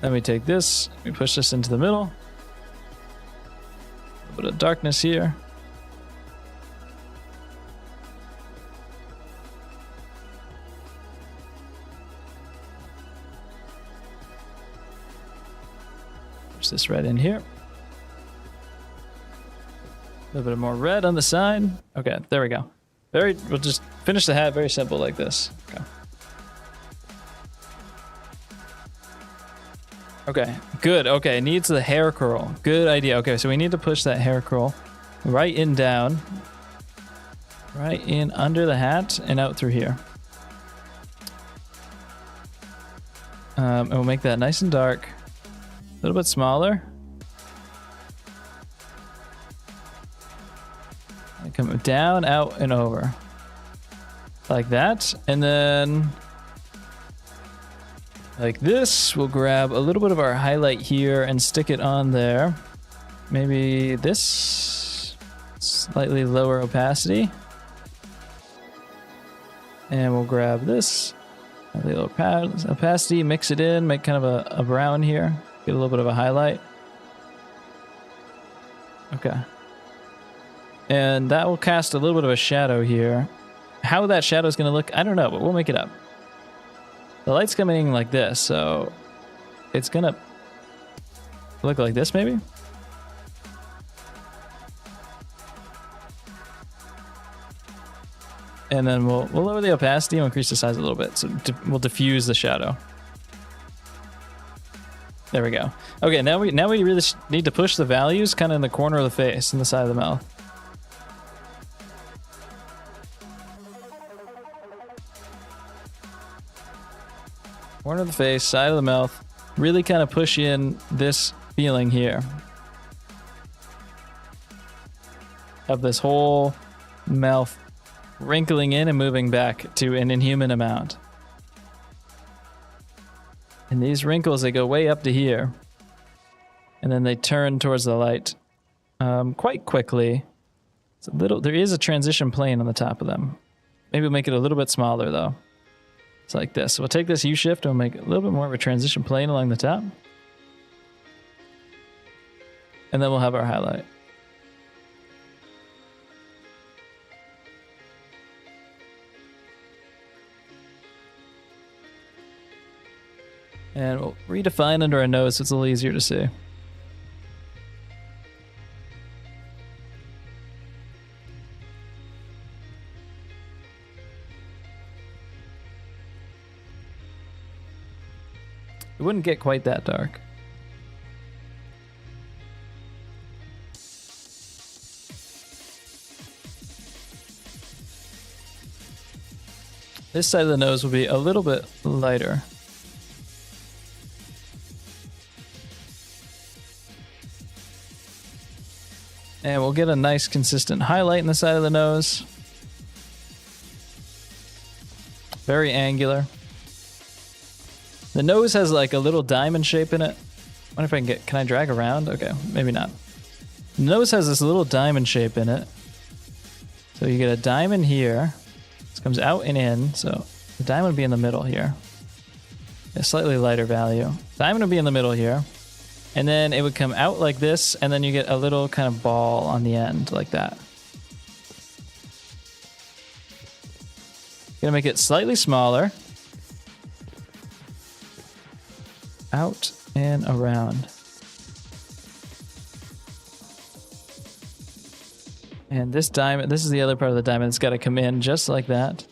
Then we take this, we push this into the middle. A little bit of darkness here. Push this red in here. A little bit more red on the side. Okay, there we go. We'll just finish the hat very simple like this. Okay, good. Okay, it needs the hair curl. Good idea. Okay, so we need to push that hair curl right in down. Right in under the hat and out through here. And we'll make that nice and dark. A little bit smaller. And come down, out, and over. Like that. And then like this, we'll grab a little bit of our highlight here and stick it on there. Maybe this, slightly lower opacity. And we'll grab this, a little opacity, mix it in, make kind of a brown here. Get a little bit of a highlight. Okay. And that will cast a little bit of a shadow here. How that shadow is going to look, I don't know, but we'll make it up. The light's coming in like this, so it's going to look like this maybe? And then we'll lower the opacity and increase the size a little bit, so we'll diffuse the shadow. There we go. Okay, now we really need to push the values kind of in the corner of the face and the side of the mouth. Corner of the face, side of the mouth. Really kind of push in this feeling here. Of this whole mouth wrinkling in and moving back to an inhuman amount. And these wrinkles, they go way up to here. And then they turn towards the light quite quickly. It's a little, there is a transition plane on the top of them. Maybe we'll make it a little bit smaller though. It's like this. So we'll take this U-shift and we'll make a little bit more of a transition plane along the top. And then we'll have our highlight. And we'll redefine under our nose so it's a little easier to see. It wouldn't get quite that dark. This side of the nose will be a little bit lighter. And we'll get a nice consistent highlight in the side of the nose. Very angular. The nose has like a little diamond shape in it. I wonder if I can can I drag around? Okay, maybe not. The nose has this little diamond shape in it. So you get a diamond here. This comes out and in, so the diamond would be in the middle here. A slightly lighter value. Diamond would be in the middle here. And then it would come out like this, and then you get a little kind of ball on the end, like that. Gonna make it slightly smaller. Out and around. And this diamond, this is the other part of the diamond that's got to come in just like that.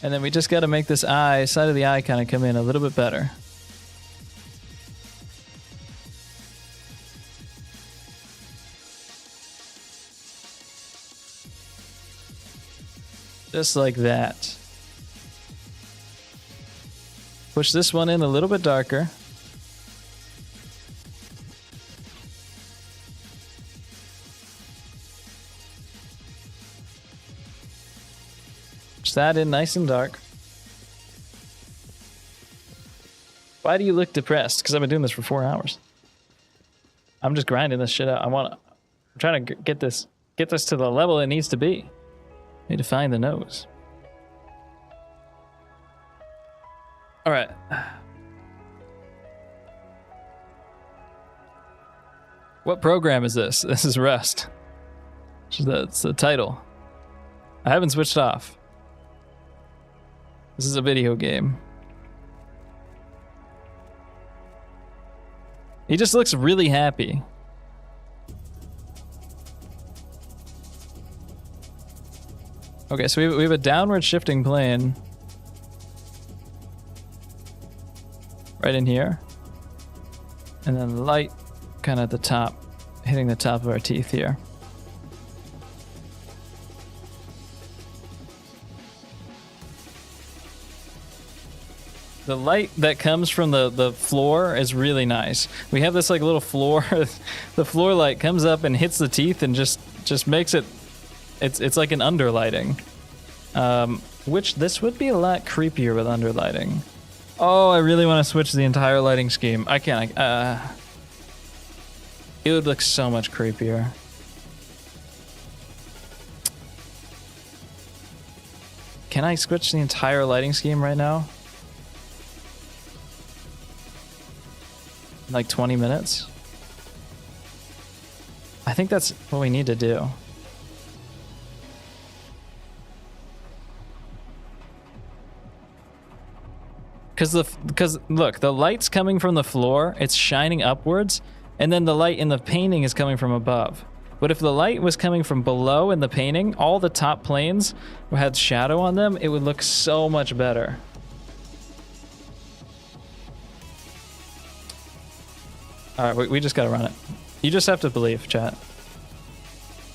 And then we just got to make this eye, side of the eye kind of come in a little bit better. Just like that. Push this one in a little bit darker. Push that in nice and dark. Why do you look depressed? Because I've been doing this for 4 hours. I'm just grinding this shit out. I'm trying to get this to the level it needs to be. Need to find the nose. All right. What program is this? This is Rust. That's the title. I haven't switched off. This is a video game. He just looks really happy. Okay, so we have a downward shifting plane right in here, and then light kind of at the top, hitting the top of our teeth here. The light that comes from the floor is really nice. We have this like little floor. The floor light comes up and hits the teeth and just makes it. It's like an underlighting, which this would be a lot creepier with underlighting. Oh, I really want to switch the entire lighting scheme. I can't. It would look so much creepier. Can I switch the entire lighting scheme right now? In like 20 minutes? I think that's what we need to do. Because look, the light's coming from the floor, it's shining upwards, and then the light in the painting is coming from above. But if the light was coming from below in the painting, all the top planes had shadow on them, it would look so much better. All right, we just gotta run it. You just have to believe, chat.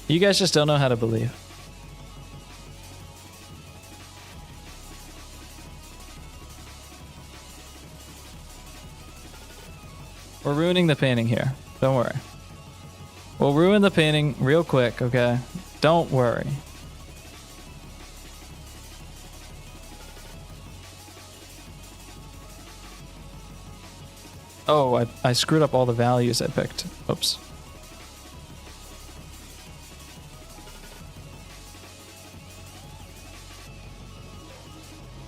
You guys just don't know how to believe. We're ruining the painting here. Don't worry. We'll ruin the painting real quick, okay? Don't worry. Oh, I screwed up all the values I picked. Oops.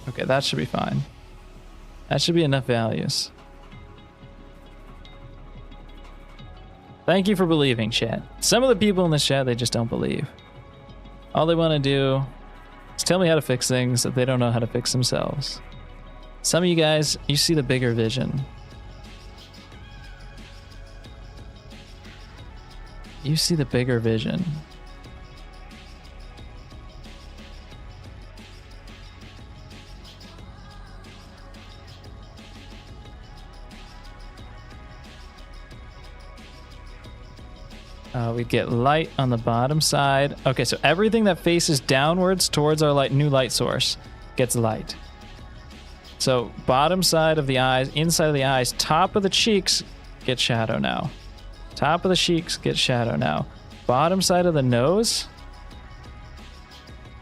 Okay, that should be fine. That should be enough values. Thank you for believing, chat. Some of the people in this chat, they just don't believe. All they want to do is tell me how to fix things that they don't know how to fix themselves. Some of you guys, you see the bigger vision. You see the bigger vision. We get light on the bottom side. Okay, so everything that faces downwards towards our new light source gets light. So bottom side of the eyes, inside of the eyes, top of the cheeks get shadow now. Top of the cheeks get shadow now. Bottom side of the nose.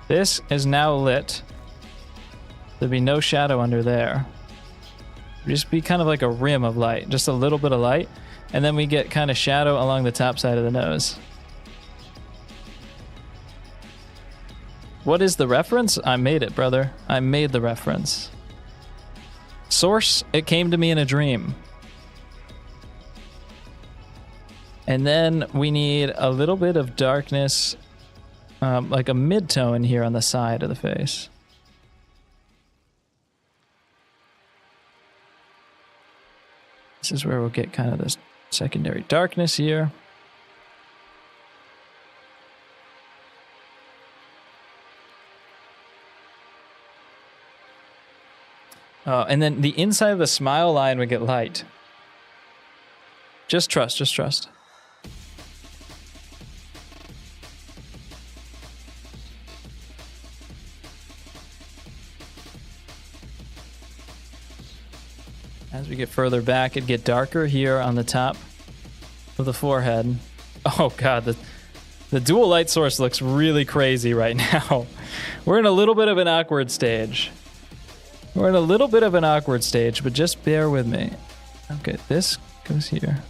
This is now lit. There'll be no shadow under there. Just be kind of like a rim of light, just a little bit of light. And then we get kind of shadow along the top side of the nose. What is the reference? I made it, brother. I made the reference. Source, it came to me in a dream. And then we need a little bit of darkness, like a mid-tone here on the side of the face. This is where we'll get kind of this secondary darkness here. And then the inside of the smile line would get light. Just trust, just trust. As we get further back, it'd get darker here on the top of the forehead. Oh god, the dual light source looks really crazy right now. We're in a little bit of an awkward stage. We're in a little bit of an awkward stage, but just bear with me. Okay, this goes here.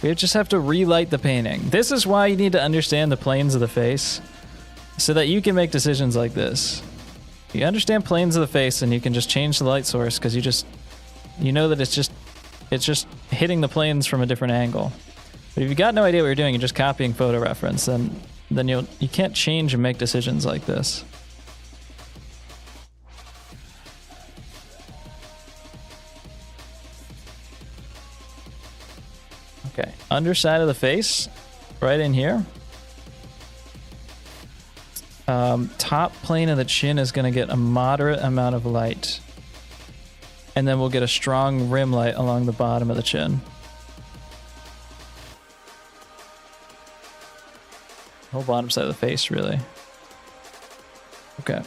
We just have to relight the painting. This is why you need to understand the planes of the face, so that you can make decisions like this. You understand planes of the face, and you can just change the light source because you know that it's just hitting the planes from a different angle. But if you got no idea what you're doing, you're just copying photo reference, then you can't change and make decisions like this. Okay, underside of the face, right in here. Top plane of the chin is going to get a moderate amount of light. And then we'll get a strong rim light along the bottom of the chin. Whole bottom side of the face, really. Okay.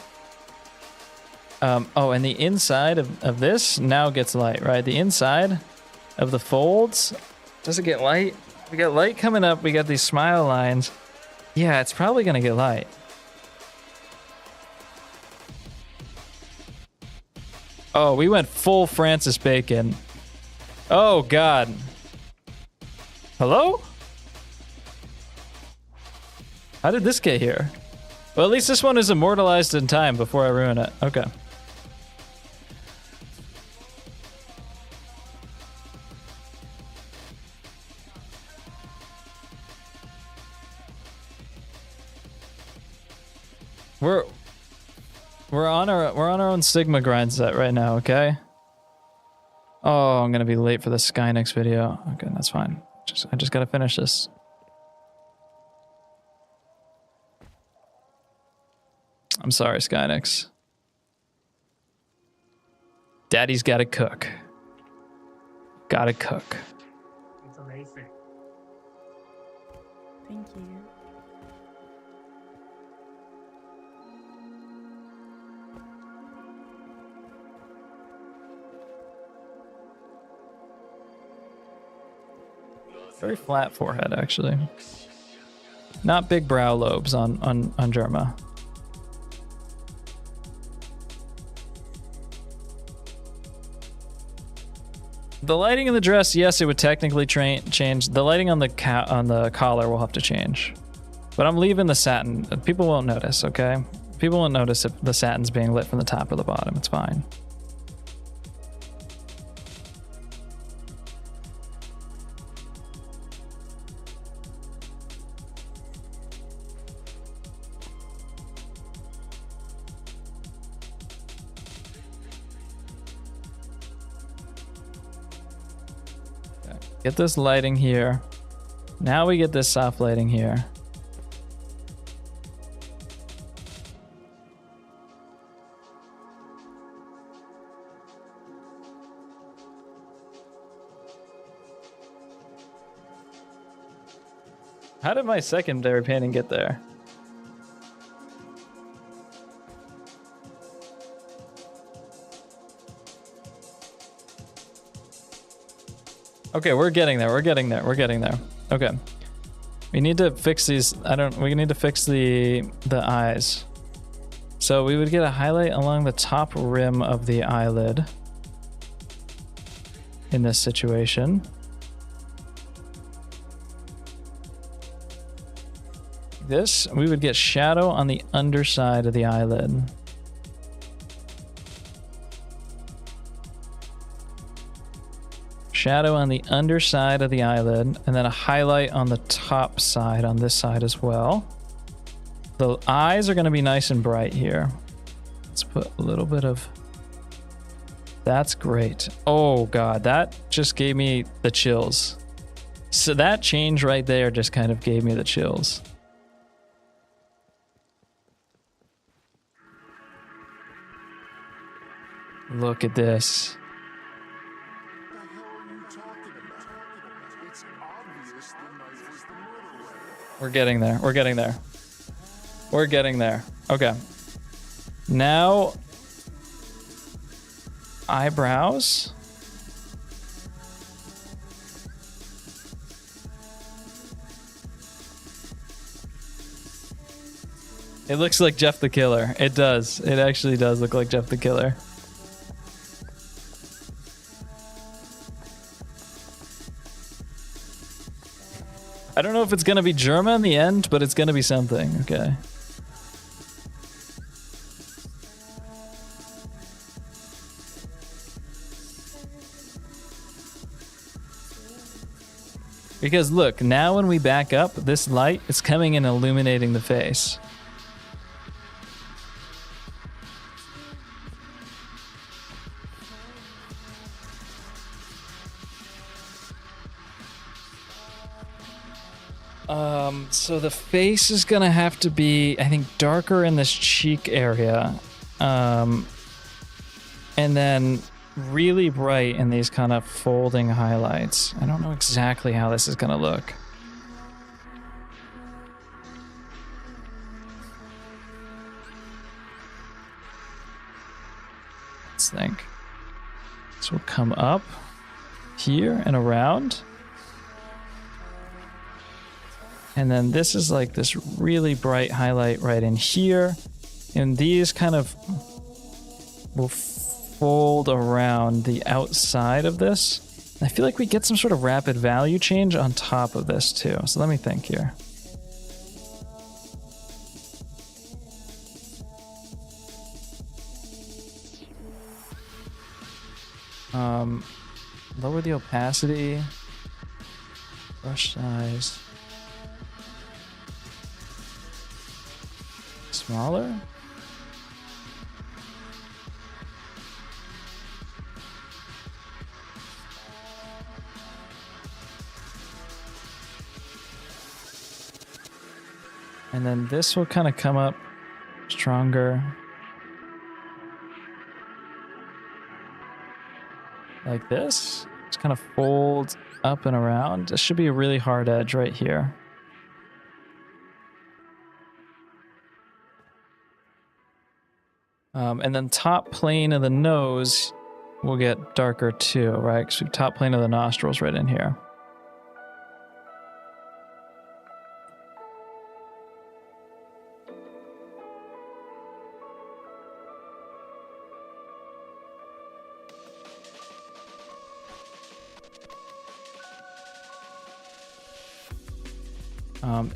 Oh, and the inside of this now gets light, right? The inside of the folds, does it get light? We got light coming up. We got these smile lines. Yeah, it's probably going to get light. Oh, we went full Francis Bacon. Oh, God. Hello? How did this get here? Well, at least this one is immortalized in time before I ruin it. Okay. We're on our own Sigma grind set right now, okay? Oh, I'm gonna be late for the Skynex video. Okay, that's fine. I just gotta finish this. I'm sorry, Skynex. Daddy's gotta cook. Gotta cook. It's amazing. Thank you. Very flat forehead, actually. Not big brow lobes on Germa. The lighting in the dress, yes, it would technically change. The lighting on the collar will have to change. But I'm leaving the satin. People won't notice, okay? People won't notice if the satin's being lit from the top or the bottom. It's fine. Get this lighting here. Now we get this soft lighting here. How did my secondary painting get there? Okay, we're getting there. We're getting there. We're getting there. Okay. We need to fix these. We need to fix the eyes. So we would get a highlight along the top rim of the eyelid in this situation. This, we would get shadow on the underside of the eyelid. Shadow on the underside of the eyelid, and then a highlight on the top side on this side as well. The eyes are going to be nice and bright here. Let's put a little bit of... That's great. Oh god, that just gave me the chills. So that change right there just kind of gave me the chills. Look at this. We're getting there. We're getting there. We're getting there. Okay. Now, eyebrows. It looks like Jeff the Killer. It does. It actually does look like Jeff the Killer. I don't know if it's going to be Germa in the end, but it's going to be something. Okay. Because look, now when we back up, this light is coming and illuminating the face. So the face is gonna have to be, I think, darker in this cheek area. And then really bright in these kind of folding highlights. I don't know exactly how this is gonna look. Let's think. So we'll come up here and around. And then this is like this really bright highlight right in here. And these kind of will fold around the outside of this. I feel like we get some sort of rapid value change on top of this too. So let me think here. Lower the opacity, brush size. Smaller? And then this will kind of come up stronger. Like this. Just kind of fold up and around. This should be a really hard edge right here. And then top plane of the nose will get darker too, right? Because we have top plane of the nostrils right in here.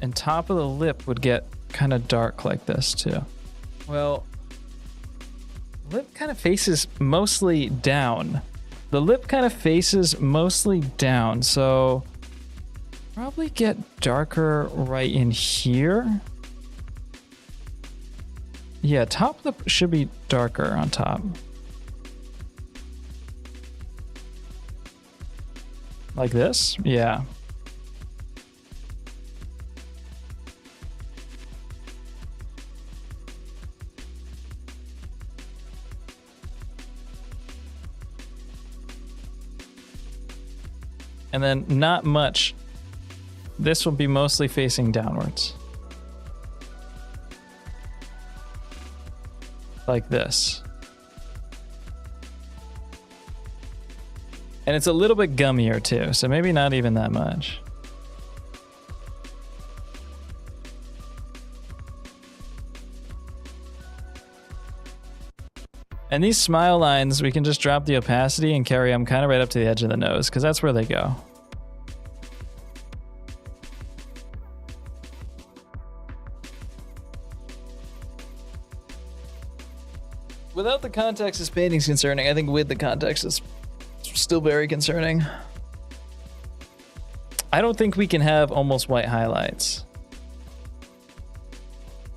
And top of the lip would get kind of dark like this too. Well, lip kind of faces mostly down. The lip kind of faces mostly down, so probably get darker right in here. Yeah, top lip should be darker on top. Like this? Yeah. And then not much. This will be mostly facing downwards. Like this. And And it's a little bit gummier too, so maybe not even that much. And these smile lines, we can just drop the opacity and carry them kind of right up to the edge of the nose, because that's where they go. Without the context, this painting's concerning. I think with the context, it's still very concerning. I don't think we can have almost white highlights.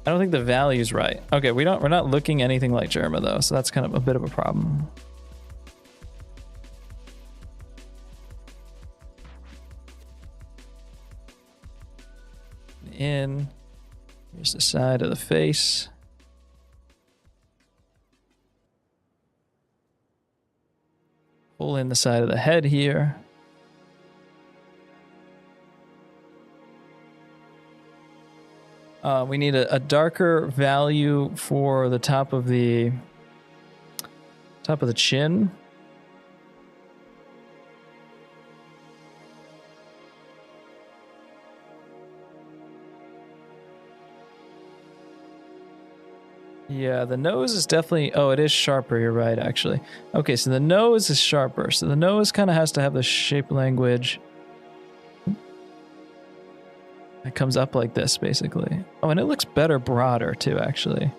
I don't think the value's right. Okay, we're not looking anything like Germa though, so that's kind of a bit of a problem. In, here's the side of the face. Pull in the side of the head here. We need a darker value for the top of the chin. Yeah, the nose is definitely... Oh, it is sharper. You're right, actually. Okay, so the nose is sharper. So the nose kind of has to have the shape language. It comes up like this, basically. Oh, and it looks better broader, too, actually.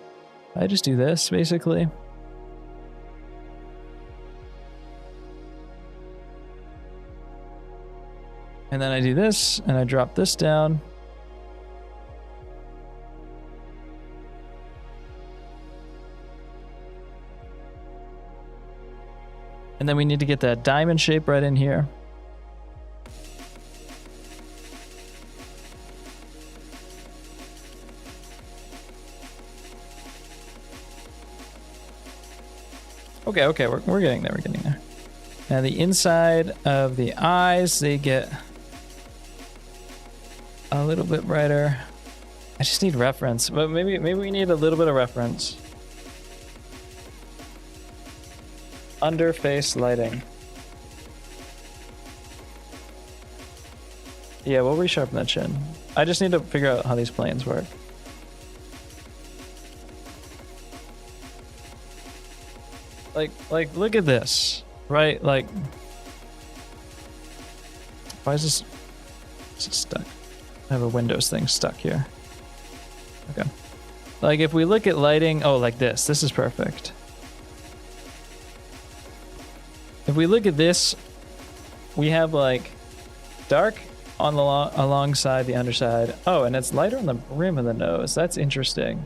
I just do this, basically. And then I do this, and I drop this down. And then we need to get that diamond shape right in here. Okay, we're getting there, Now the inside of the eyes, they get a little bit brighter. I just need reference, but maybe we need a little bit of reference. Under face lighting. Yeah, we'll resharpen that chin. I just need to figure out how these planes work. Like, look at this, right? Like, why is this stuck? I have a Windows thing stuck here. Okay. Like, if we look at lighting, oh, like this is perfect. If we look at this, we have like dark on the alongside the underside. Oh, and it's lighter on the rim of the nose. That's interesting.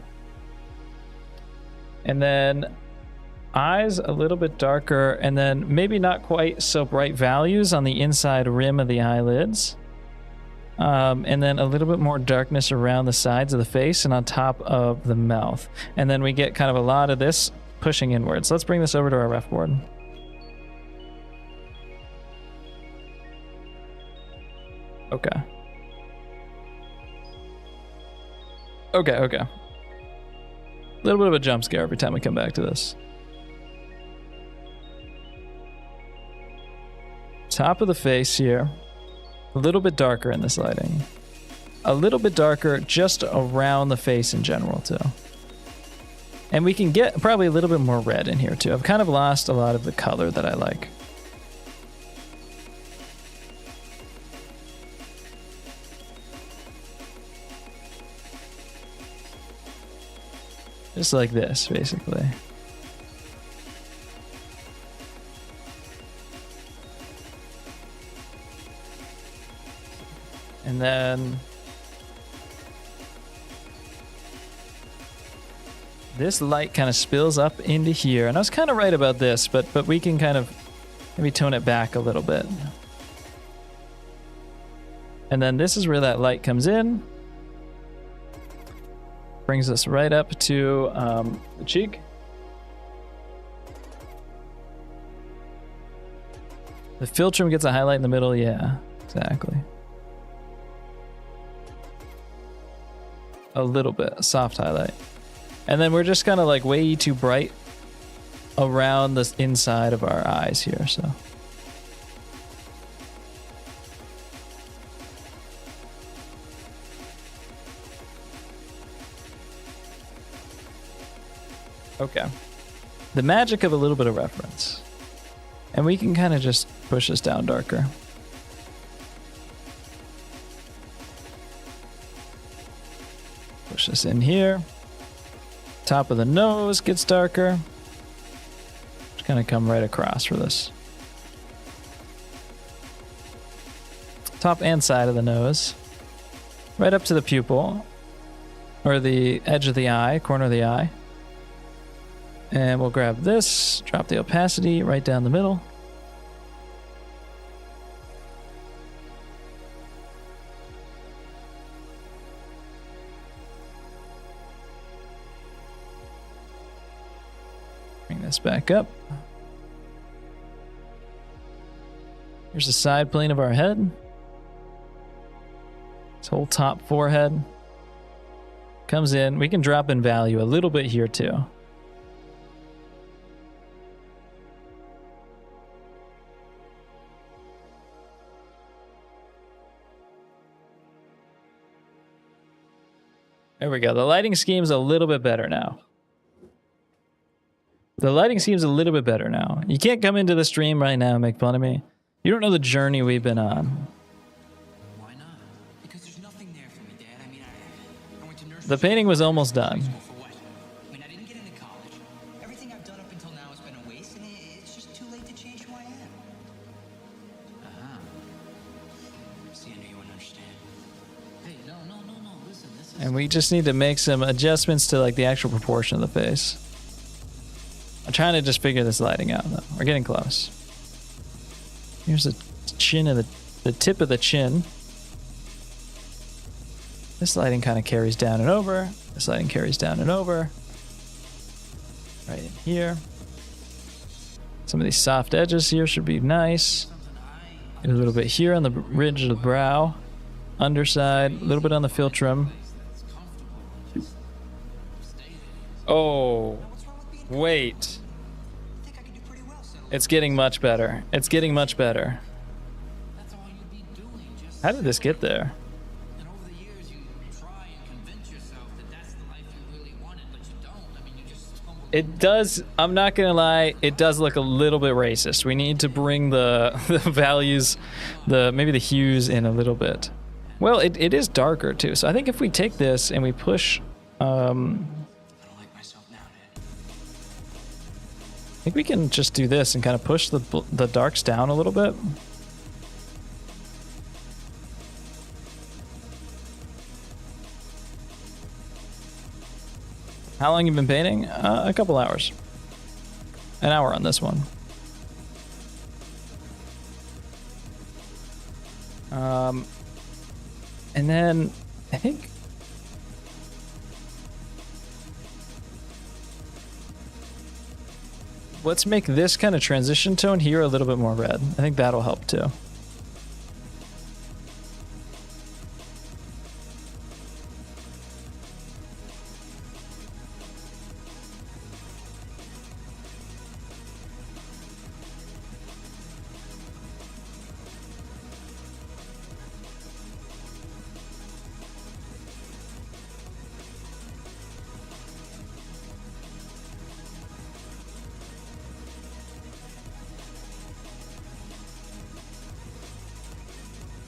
And then eyes a little bit darker, and then maybe not quite so bright values on the inside rim of the eyelids. And then a little bit more darkness around the sides of the face and on top of the mouth. And then we get kind of a lot of this pushing inwards. Let's bring this over to our ref board. Okay. A little bit of a jump scare every time we come back to this. Top of the face here. A little bit darker in this lighting. A little bit darker just around the face in general, too. And we can get probably a little bit more red in here, too. I've kind of lost a lot of the color that I like. Just like this, basically. And then this light kind of spills up into here. And I was kind of right about this, but we can kind of maybe tone it back a little bit. And then this is where that light comes in. Brings us right up to the cheek. The philtrum gets a highlight in the middle. Yeah, exactly. A little bit, a soft highlight. And then we're just kind of like way too bright around the inside of our eyes here, so. Okay. The magic of a little bit of reference. And we can kind of just push this down darker. Push this in here. Top of the nose gets darker. Just gonna come right across for this. Top and side of the nose. Right up to the pupil. Or the edge of the eye, corner of the eye. And we'll grab this, drop the opacity right down the middle. Bring this back up. Here's the side plane of our head. This whole top forehead comes in. We can drop in value a little bit here too. There we go. The lighting scheme's a little bit better now. The lighting scheme's a little bit better now. You can't come into the stream right now and make fun of me. You don't know the journey we've been on. Why not? Because there's nothing there for me, Dad. I mean, I went to nursery. The painting was almost done. For what? I mean, I didn't get into college. Everything I've done up until now has been a waste, and it's just too late to change who I am. See, I knew you wouldn't understand. Hey, no. Listen, this is... And we just need to make some adjustments to like the actual proportion of the face. I'm trying to just figure this lighting out though. We're getting close. Here's the chin of the tip of the chin. This lighting kind of carries down and over. This lighting carries down and over. Right in here. Some of these soft edges here should be nice. A little bit here on the ridge of the brow. Underside, a little bit on the philtrum. Oh, wait. It's getting much better. It's getting much better. How did this get there? And over the years, you try and convince yourself that that's the life you really wanted, but you don't. I mean, you just stumble. It does, I'm not gonna lie, it does look a little bit racist. We need to bring the values, maybe the hues in a little bit. Well, it is darker too. So I think if we take this and we push, I don't like myself now, Dad. I think we can just do this and kind of push the darks down a little bit. How long you been painting? A couple hours. An hour on this one. And then I think let's make this kind of transition tone here a little bit more red. I think that'll help too.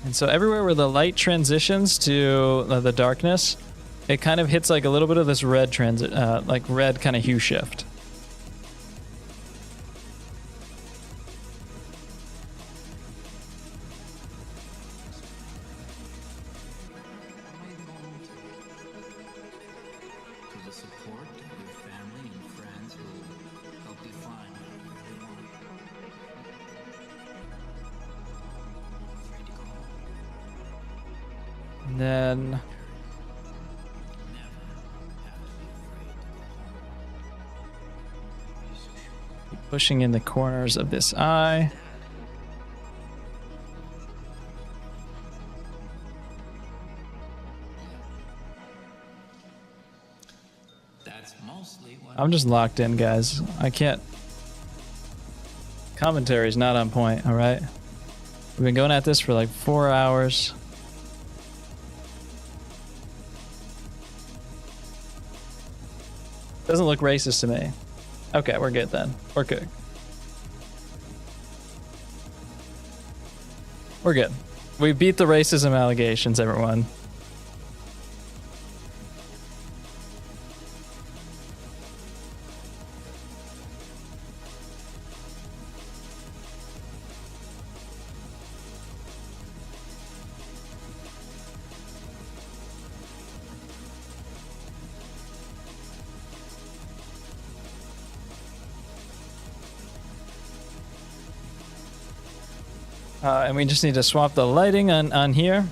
And so everywhere where the light transitions to the darkness, it kind of hits like a little bit of this red transit, like red kind of hue shift. To the support of your family and friends who help you find whatever you want. Afraid to go home. And then Never have to be afraid to go home. You're so sure. keep pushing in the corners of this eye. That's mostly what I'm just locked in, guys. I can't. Commentary's not on point, all right? We've been going at this for like 4 hours. Doesn't look racist to me. Okay, we're good then. We're good. We're good. We beat the racism allegations, everyone. And we just need to swap the lighting on here.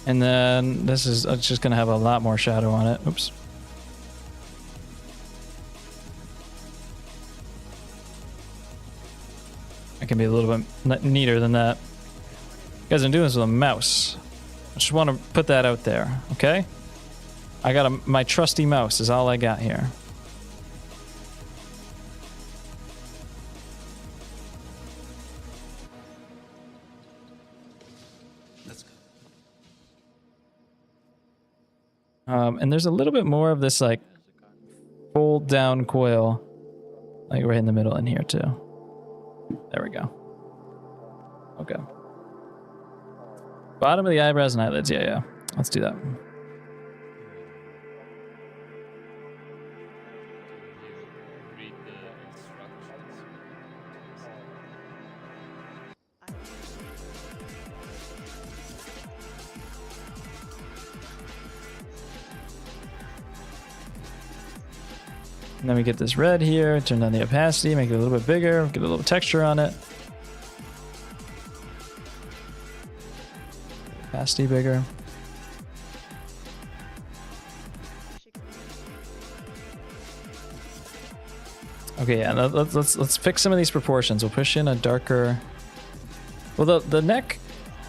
And then this is just going to have a lot more shadow on it. Oops. It can be a little bit neater than that. Guys, I'm doing this with a mouse. I just want to put that out there, okay? I got my trusty mouse is all I got here. And there's a little bit more of this like fold down coil, like right in the middle in here too. There we go. Okay. Bottom of the eyebrows and eyelids. Yeah. Let's do that. And then we get this red here, turn down the opacity, make it a little bit bigger, get a little texture on it. Opacity bigger. Okay, yeah, let's fix some of these proportions. We'll push in a darker. Well, the neck,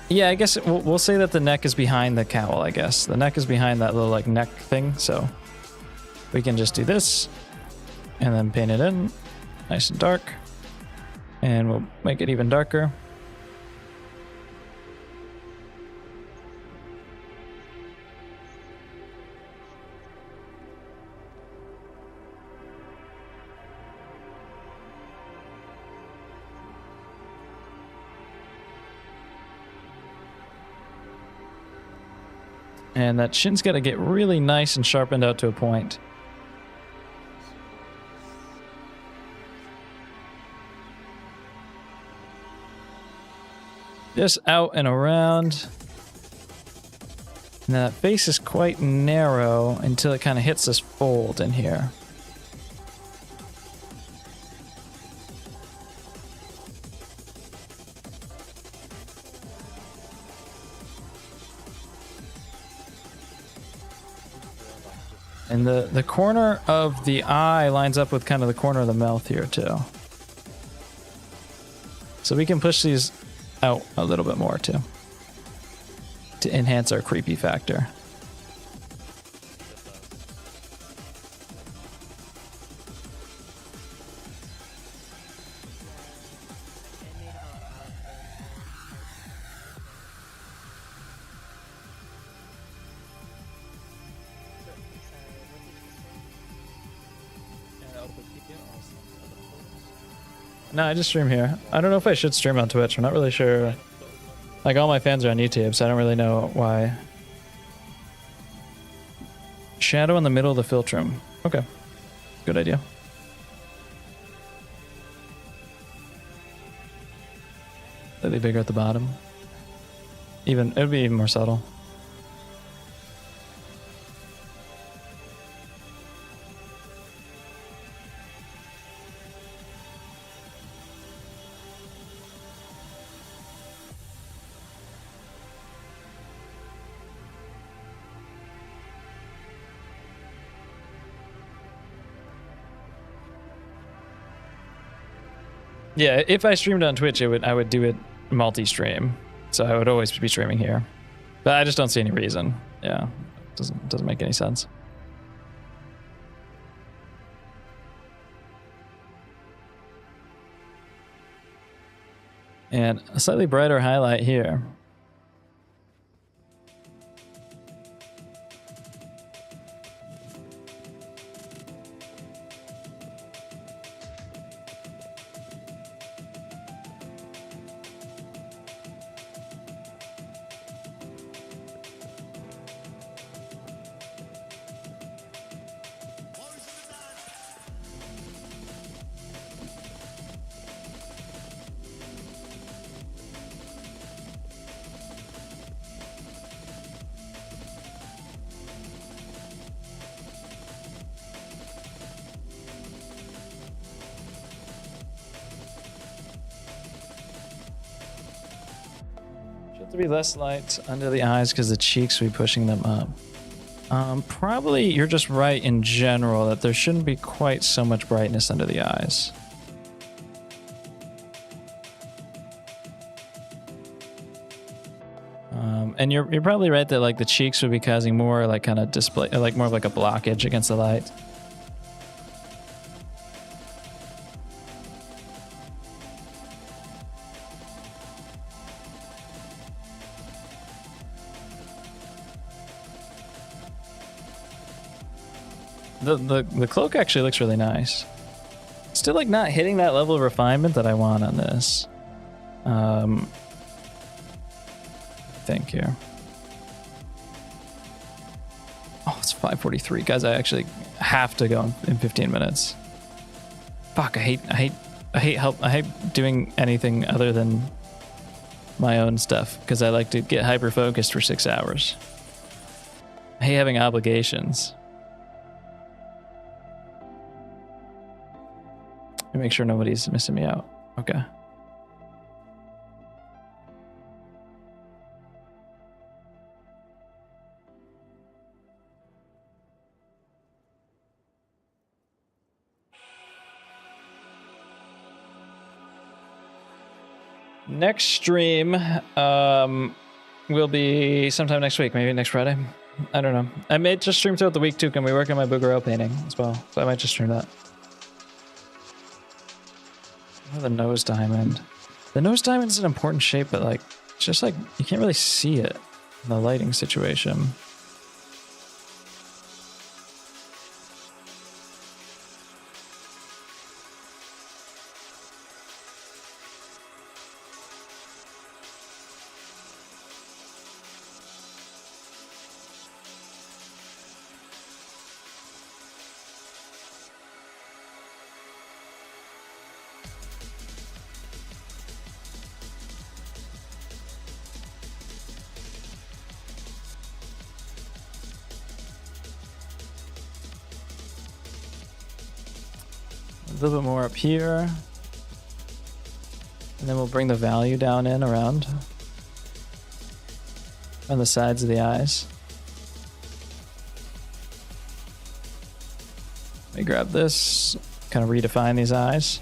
yeah, I guess we'll say that the neck is behind the cowl. I guess the neck is behind that little like neck thing. So we can just do this. And then paint it in nice and dark, and we'll make it even darker. And that chin's got to get really nice and sharpened out to a point. Just out and around. And that face is quite narrow until it kind of hits this fold in here. And the corner of the eye lines up with kind of the corner of the mouth here too. So we can push these out a little bit more too, to enhance our creepy factor. No, I just stream here. I don't know if I should stream on Twitch. I'm not really sure. Like, all my fans are on YouTube, so I don't really know why. Shadow in the middle of the filtrum. Okay. Good idea. Slightly bigger at the bottom. It would be even more subtle. Yeah, if I streamed on Twitch, I would do it multi-stream, so I would always be streaming here. But I just don't see any reason. Yeah, doesn't make any sense. And a slightly brighter highlight here. Should there be less light under the eyes because the cheeks will be pushing them up? Probably you're just right in general that there shouldn't be quite so much brightness under the eyes. And you're probably right that like the cheeks would be causing more like kind of display, like more of like a blockage against the light. The cloak actually looks really nice. Still like not hitting that level of refinement that I want on this. Think here. Oh, it's 5:43, guys. I actually have to go in 15 minutes. Fuck! I hate doing anything other than my own stuff because I like to get hyper focused for 6 hours. I hate having obligations. Let me make sure nobody's missing me out. Okay. Next stream will be sometime next week, maybe next Friday. I don't know. I may just stream throughout the week too. Can we work on my Boogaroo painting as well? So I might just stream that. Oh, the nose diamond. The nose diamond is an important shape, but like, it's just like, you can't really see it in the lighting situation. A little bit more up here. And then we'll bring the value down in around on the sides of the eyes. Let me grab this, kind of redefine these eyes.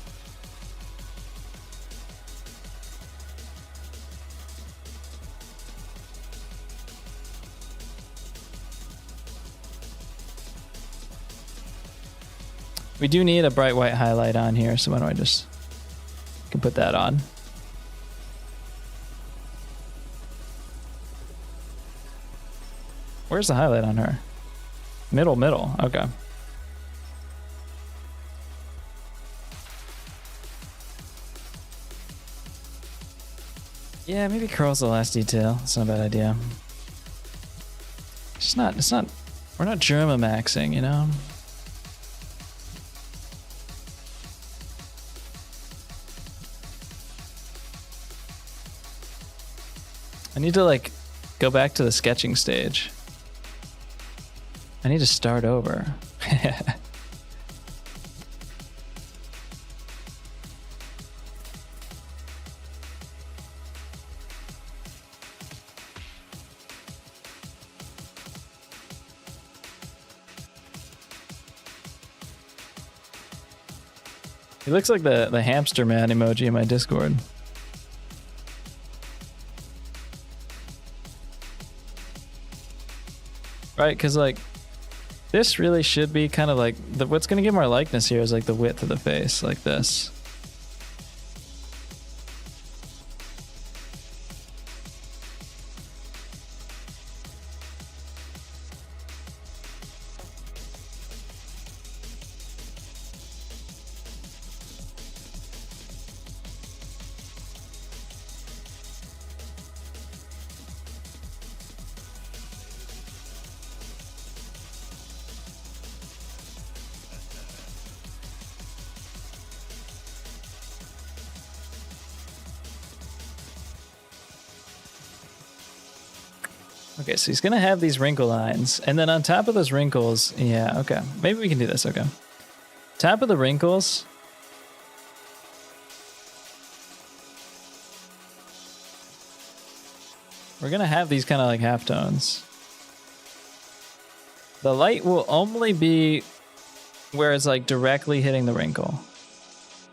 We do need a bright white highlight on here, so why don't I just can put that on. Where's the highlight on her? Middle, okay. Yeah, maybe curl's the last detail. It's not a bad idea. It's not, we're not Germa maxing, you know? I need to like go back to the sketching stage. I need to start over. He looks like the hamster man emoji in my Discord. Right, because like this really should be kind of like what's going to give more likeness here is like the width of the face, like this. Okay, so he's gonna have these wrinkle lines, and then on top of those wrinkles, yeah, okay, maybe we can do this. Okay, top of the wrinkles, We're gonna have these kind of like halftones. The light will only be where it's like directly hitting the wrinkle.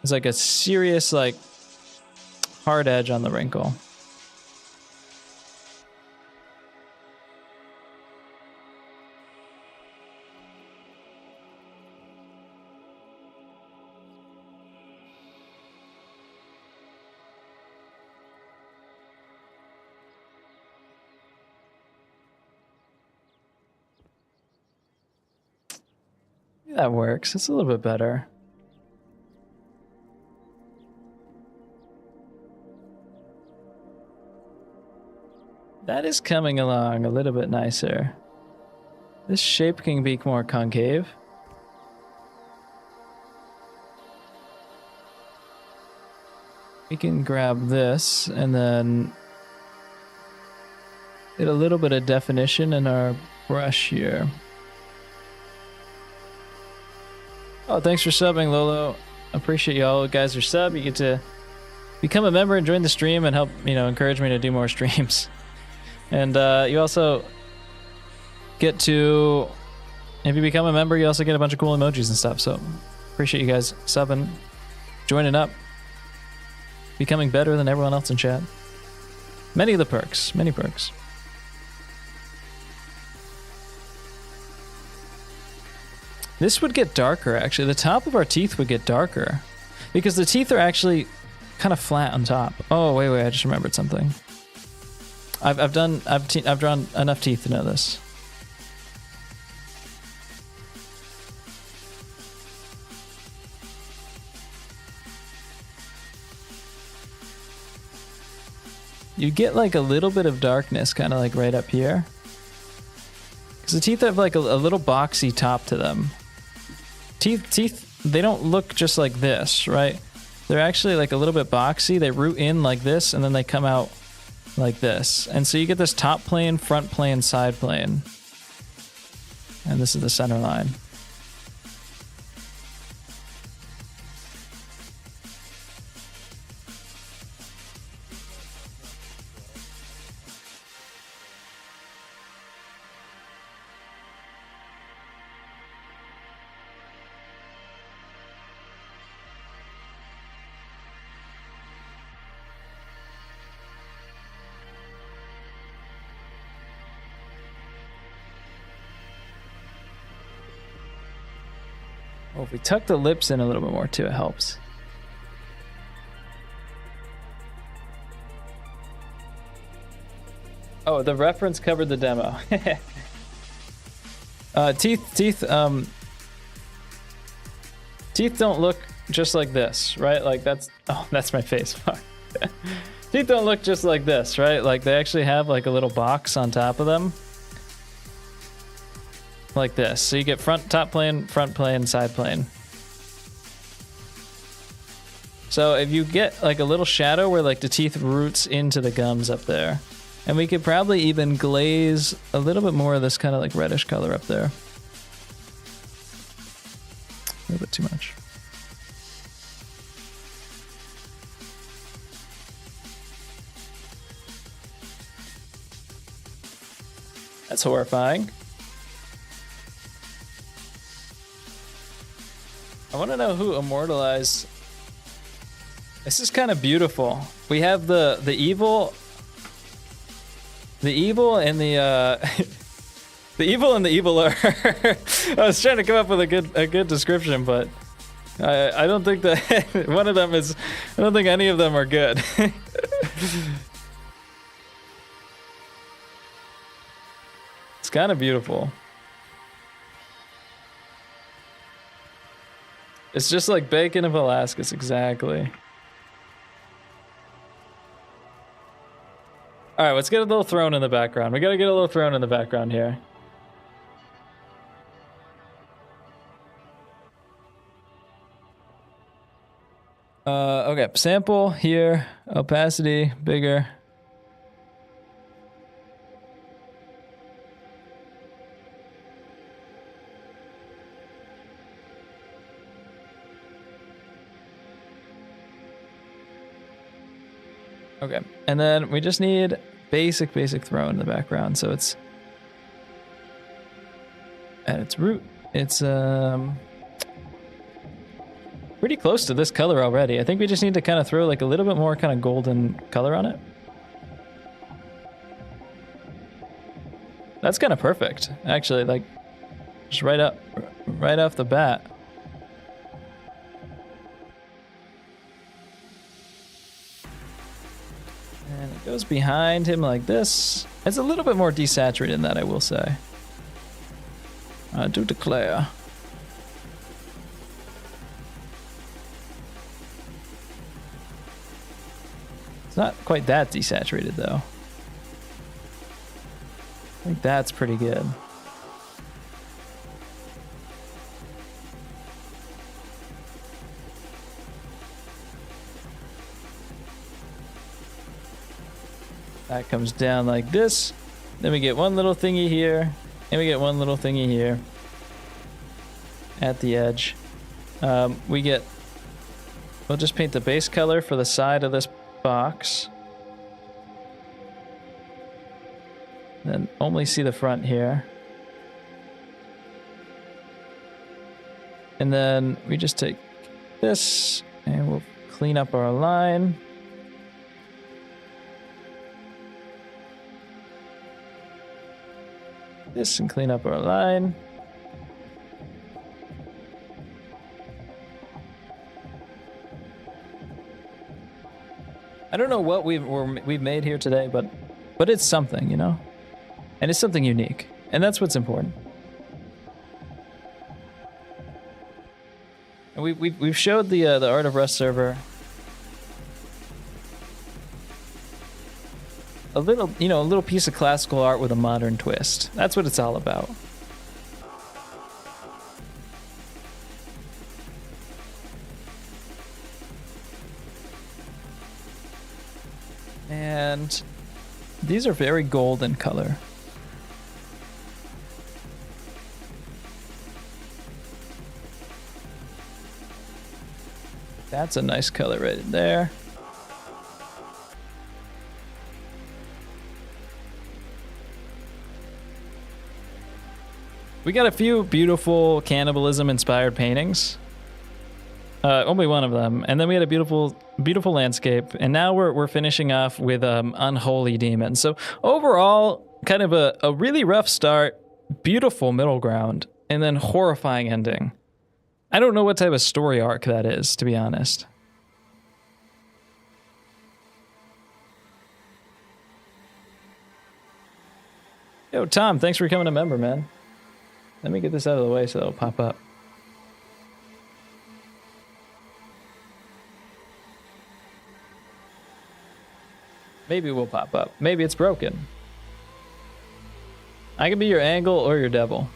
It's like a serious like hard edge on the wrinkle. That works. It's a little bit better. That is coming along a little bit nicer. This shape can be more concave. We can grab this and then get a little bit of definition in our brush here. Oh, thanks for subbing, Lolo. Appreciate y'all. You guys are sub. You get to become a member and join the stream and help, encourage me to do more streams. And you also get to, if you become a member, you also get a bunch of cool emojis and stuff. So appreciate you guys subbing, joining up, becoming better than everyone else in chat. Many perks. This would get darker, actually. The top of our teeth would get darker because the teeth are actually kind of flat on top. Oh, wait, I just remembered something. I've drawn enough teeth to know this. You get like a little bit of darkness kind of like right up here. Because the teeth have like a little boxy top to them. Teeth, they don't look just like this, right? They're actually like a little bit boxy. They root in like this and then they come out like this. And so you get this top plane, front plane, side plane. And this is the center line. Well, if we tuck the lips in a little bit more too, it helps. Oh, the reference covered the demo. Teeth don't look just like this, right? Like that's my face. Teeth don't look just like this, right? Like they actually have like a little box on top of them. Like this. So you get top plane, front plane, side plane. So if you get like a little shadow where like the teeth roots into the gums up there. And we could probably even glaze a little bit more of this kind of like reddish color up there. A little bit too much. That's horrifying. I want to know who immortalized. This is kind of beautiful. We have the evil and the the evil and the eviler. I was trying to come up with a good description, but I don't think that one of them is. I don't think any of them are good. It's kind of beautiful. It's just like bacon of Velasquez, exactly. All right, let's get a little throne in the background. We gotta get a little throne in the background here. Okay, sample here, opacity, bigger. Okay, and then we just need basic throne in the background. So it's at its root, it's pretty close to this color already. I think we just need to kind of throw like a little bit more kind of golden color on it. That's kind of perfect, actually, like just right off the bat. And it goes behind him like this. It's a little bit more desaturated than that, I will say. I do declare. It's not quite that desaturated, though. I think that's pretty good. That comes down like this. Then we get one little thingy here. And we get one little thingy here. At the edge. We'll just paint the base color for the side of this box. Then only see the front here. And then we just take this and we'll clean up our line. This and clean up our line. I don't know what we've made here today, but it's something, you know, and it's something unique, and that's what's important. And we've showed the Art of Rust server a little piece of classical art with a modern twist. That's what it's all about. And these are very golden color. That's a nice color right in there. We got a few beautiful cannibalism-inspired paintings. Only one of them, and then we had a beautiful landscape, and now we're finishing off with Unholy Demon. So overall, kind of a really rough start, beautiful middle ground, and then horrifying ending. I don't know what type of story arc that is, to be honest. Yo, Tom, thanks for becoming a member, man. Let me get this out of the way so it'll pop up. Maybe it will pop up. Maybe it's broken. I can be your angle or your devil.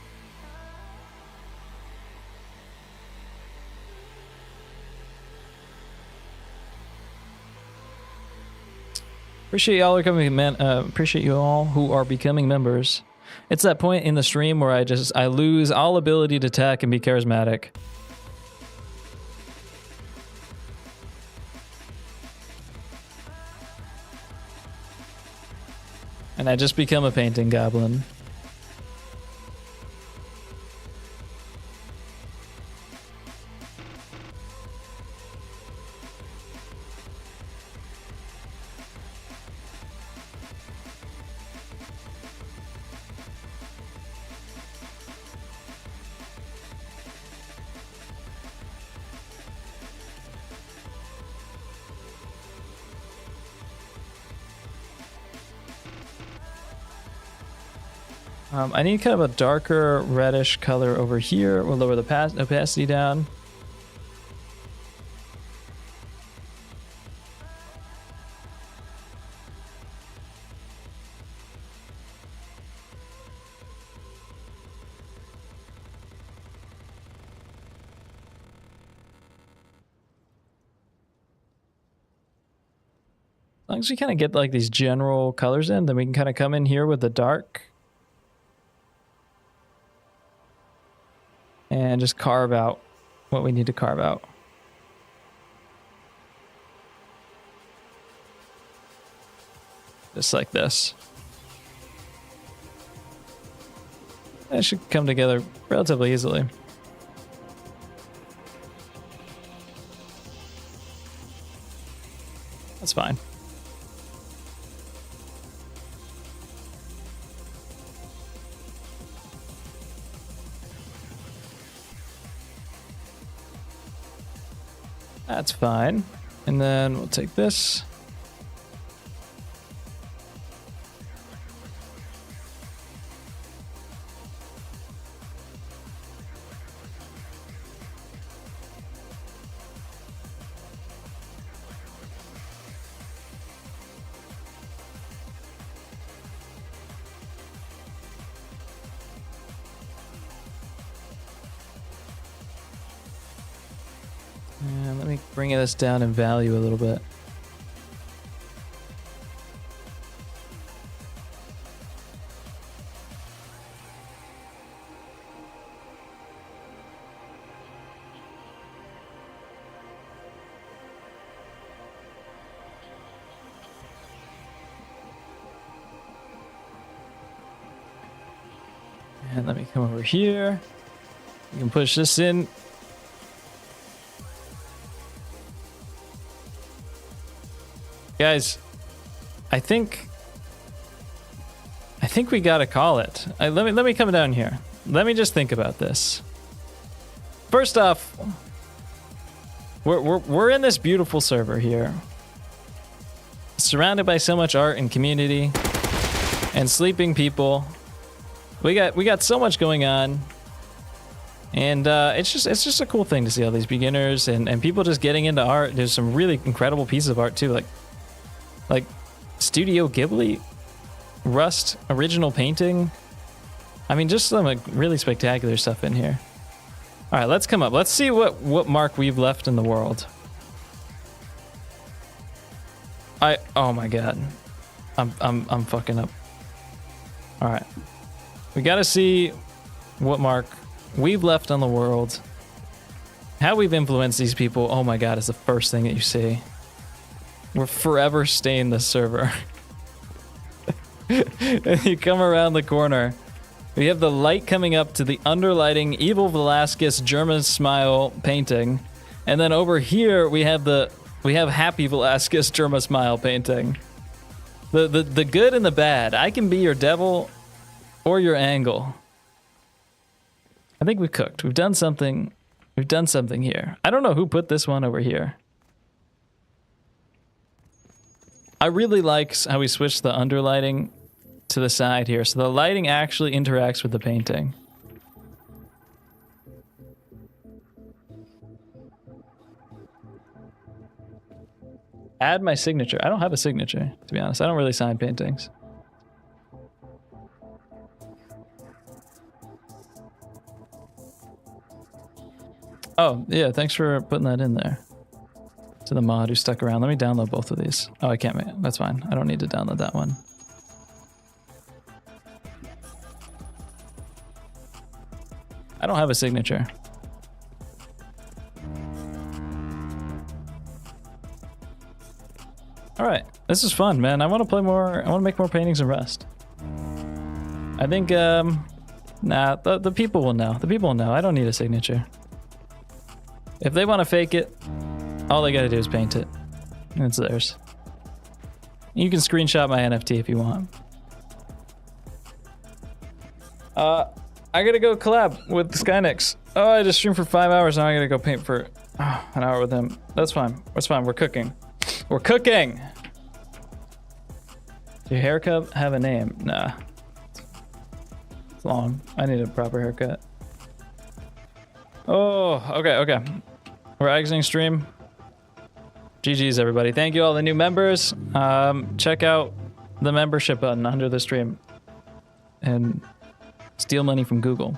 Appreciate y'all are coming, man. Appreciate you all who are becoming members. It's that point in the stream where I lose all ability to attack and be charismatic. And I just become a painting goblin. I need kind of a darker reddish color over here. We'll lower the opacity down. As long as we kind of get like these general colors in, then we can kind of come in here with the dark. And just carve out what we need to carve out. just like this. That should come together relatively easily. That's fine. That's fine. And then we'll take this. And let me bring this down in value a little bit. And let me come over here. You can push this in. Guys, I think we gotta call it. Let me come down here. Let me just think about this. First off, we're in this beautiful server here, surrounded by so much art and community and sleeping people. We got so much going on, and it's just a cool thing to see all these beginners and people just getting into art. There's some really incredible pieces of art too, like Studio Ghibli, Rust original painting. I mean, just some really spectacular stuff in here. All right, let's come up. Let's see what mark we've left in the world. Oh my god, I'm fucking up. All right, we gotta see what mark we've left on the world. How we've influenced these people. Oh my god, is the first thing that you see. We're forever staying this server. And you come around the corner. We have the light coming up to the underlighting Evil Velasquez German Smile painting. And then over here we have Happy Velasquez German Smile painting. The good and the bad. I can be your devil or your angle. I think we've cooked. We've done something. We've done something here. I don't know who put this one over here. I really like how we switched the underlighting to the side here, so the lighting actually interacts with the painting. Add my signature. I don't have a signature, to be honest. I don't really sign paintings. Oh, yeah, thanks for putting that in there. To the mod who stuck around. Let me download both of these. Oh, I can't make it. That's fine. I don't need to download that one. I don't have a signature. All right, this is fun, man. I want to play more. I want to make more paintings in Rust. I think, nah, the people will know. The people will know. I don't need a signature. If they want to fake it, all they gotta do is paint it. And it's theirs. You can screenshot my NFT if you want. I gotta go collab with Skynix. Oh, I just streamed for 5 hours, now I gotta go paint for an hour with him. That's fine. That's fine. We're cooking. We're cooking! Does your haircut have a name? Nah. It's long. I need a proper haircut. Oh, okay. We're exiting stream. GG's, everybody. Thank you all the new members. Check out the membership button under the stream and steal money from Google.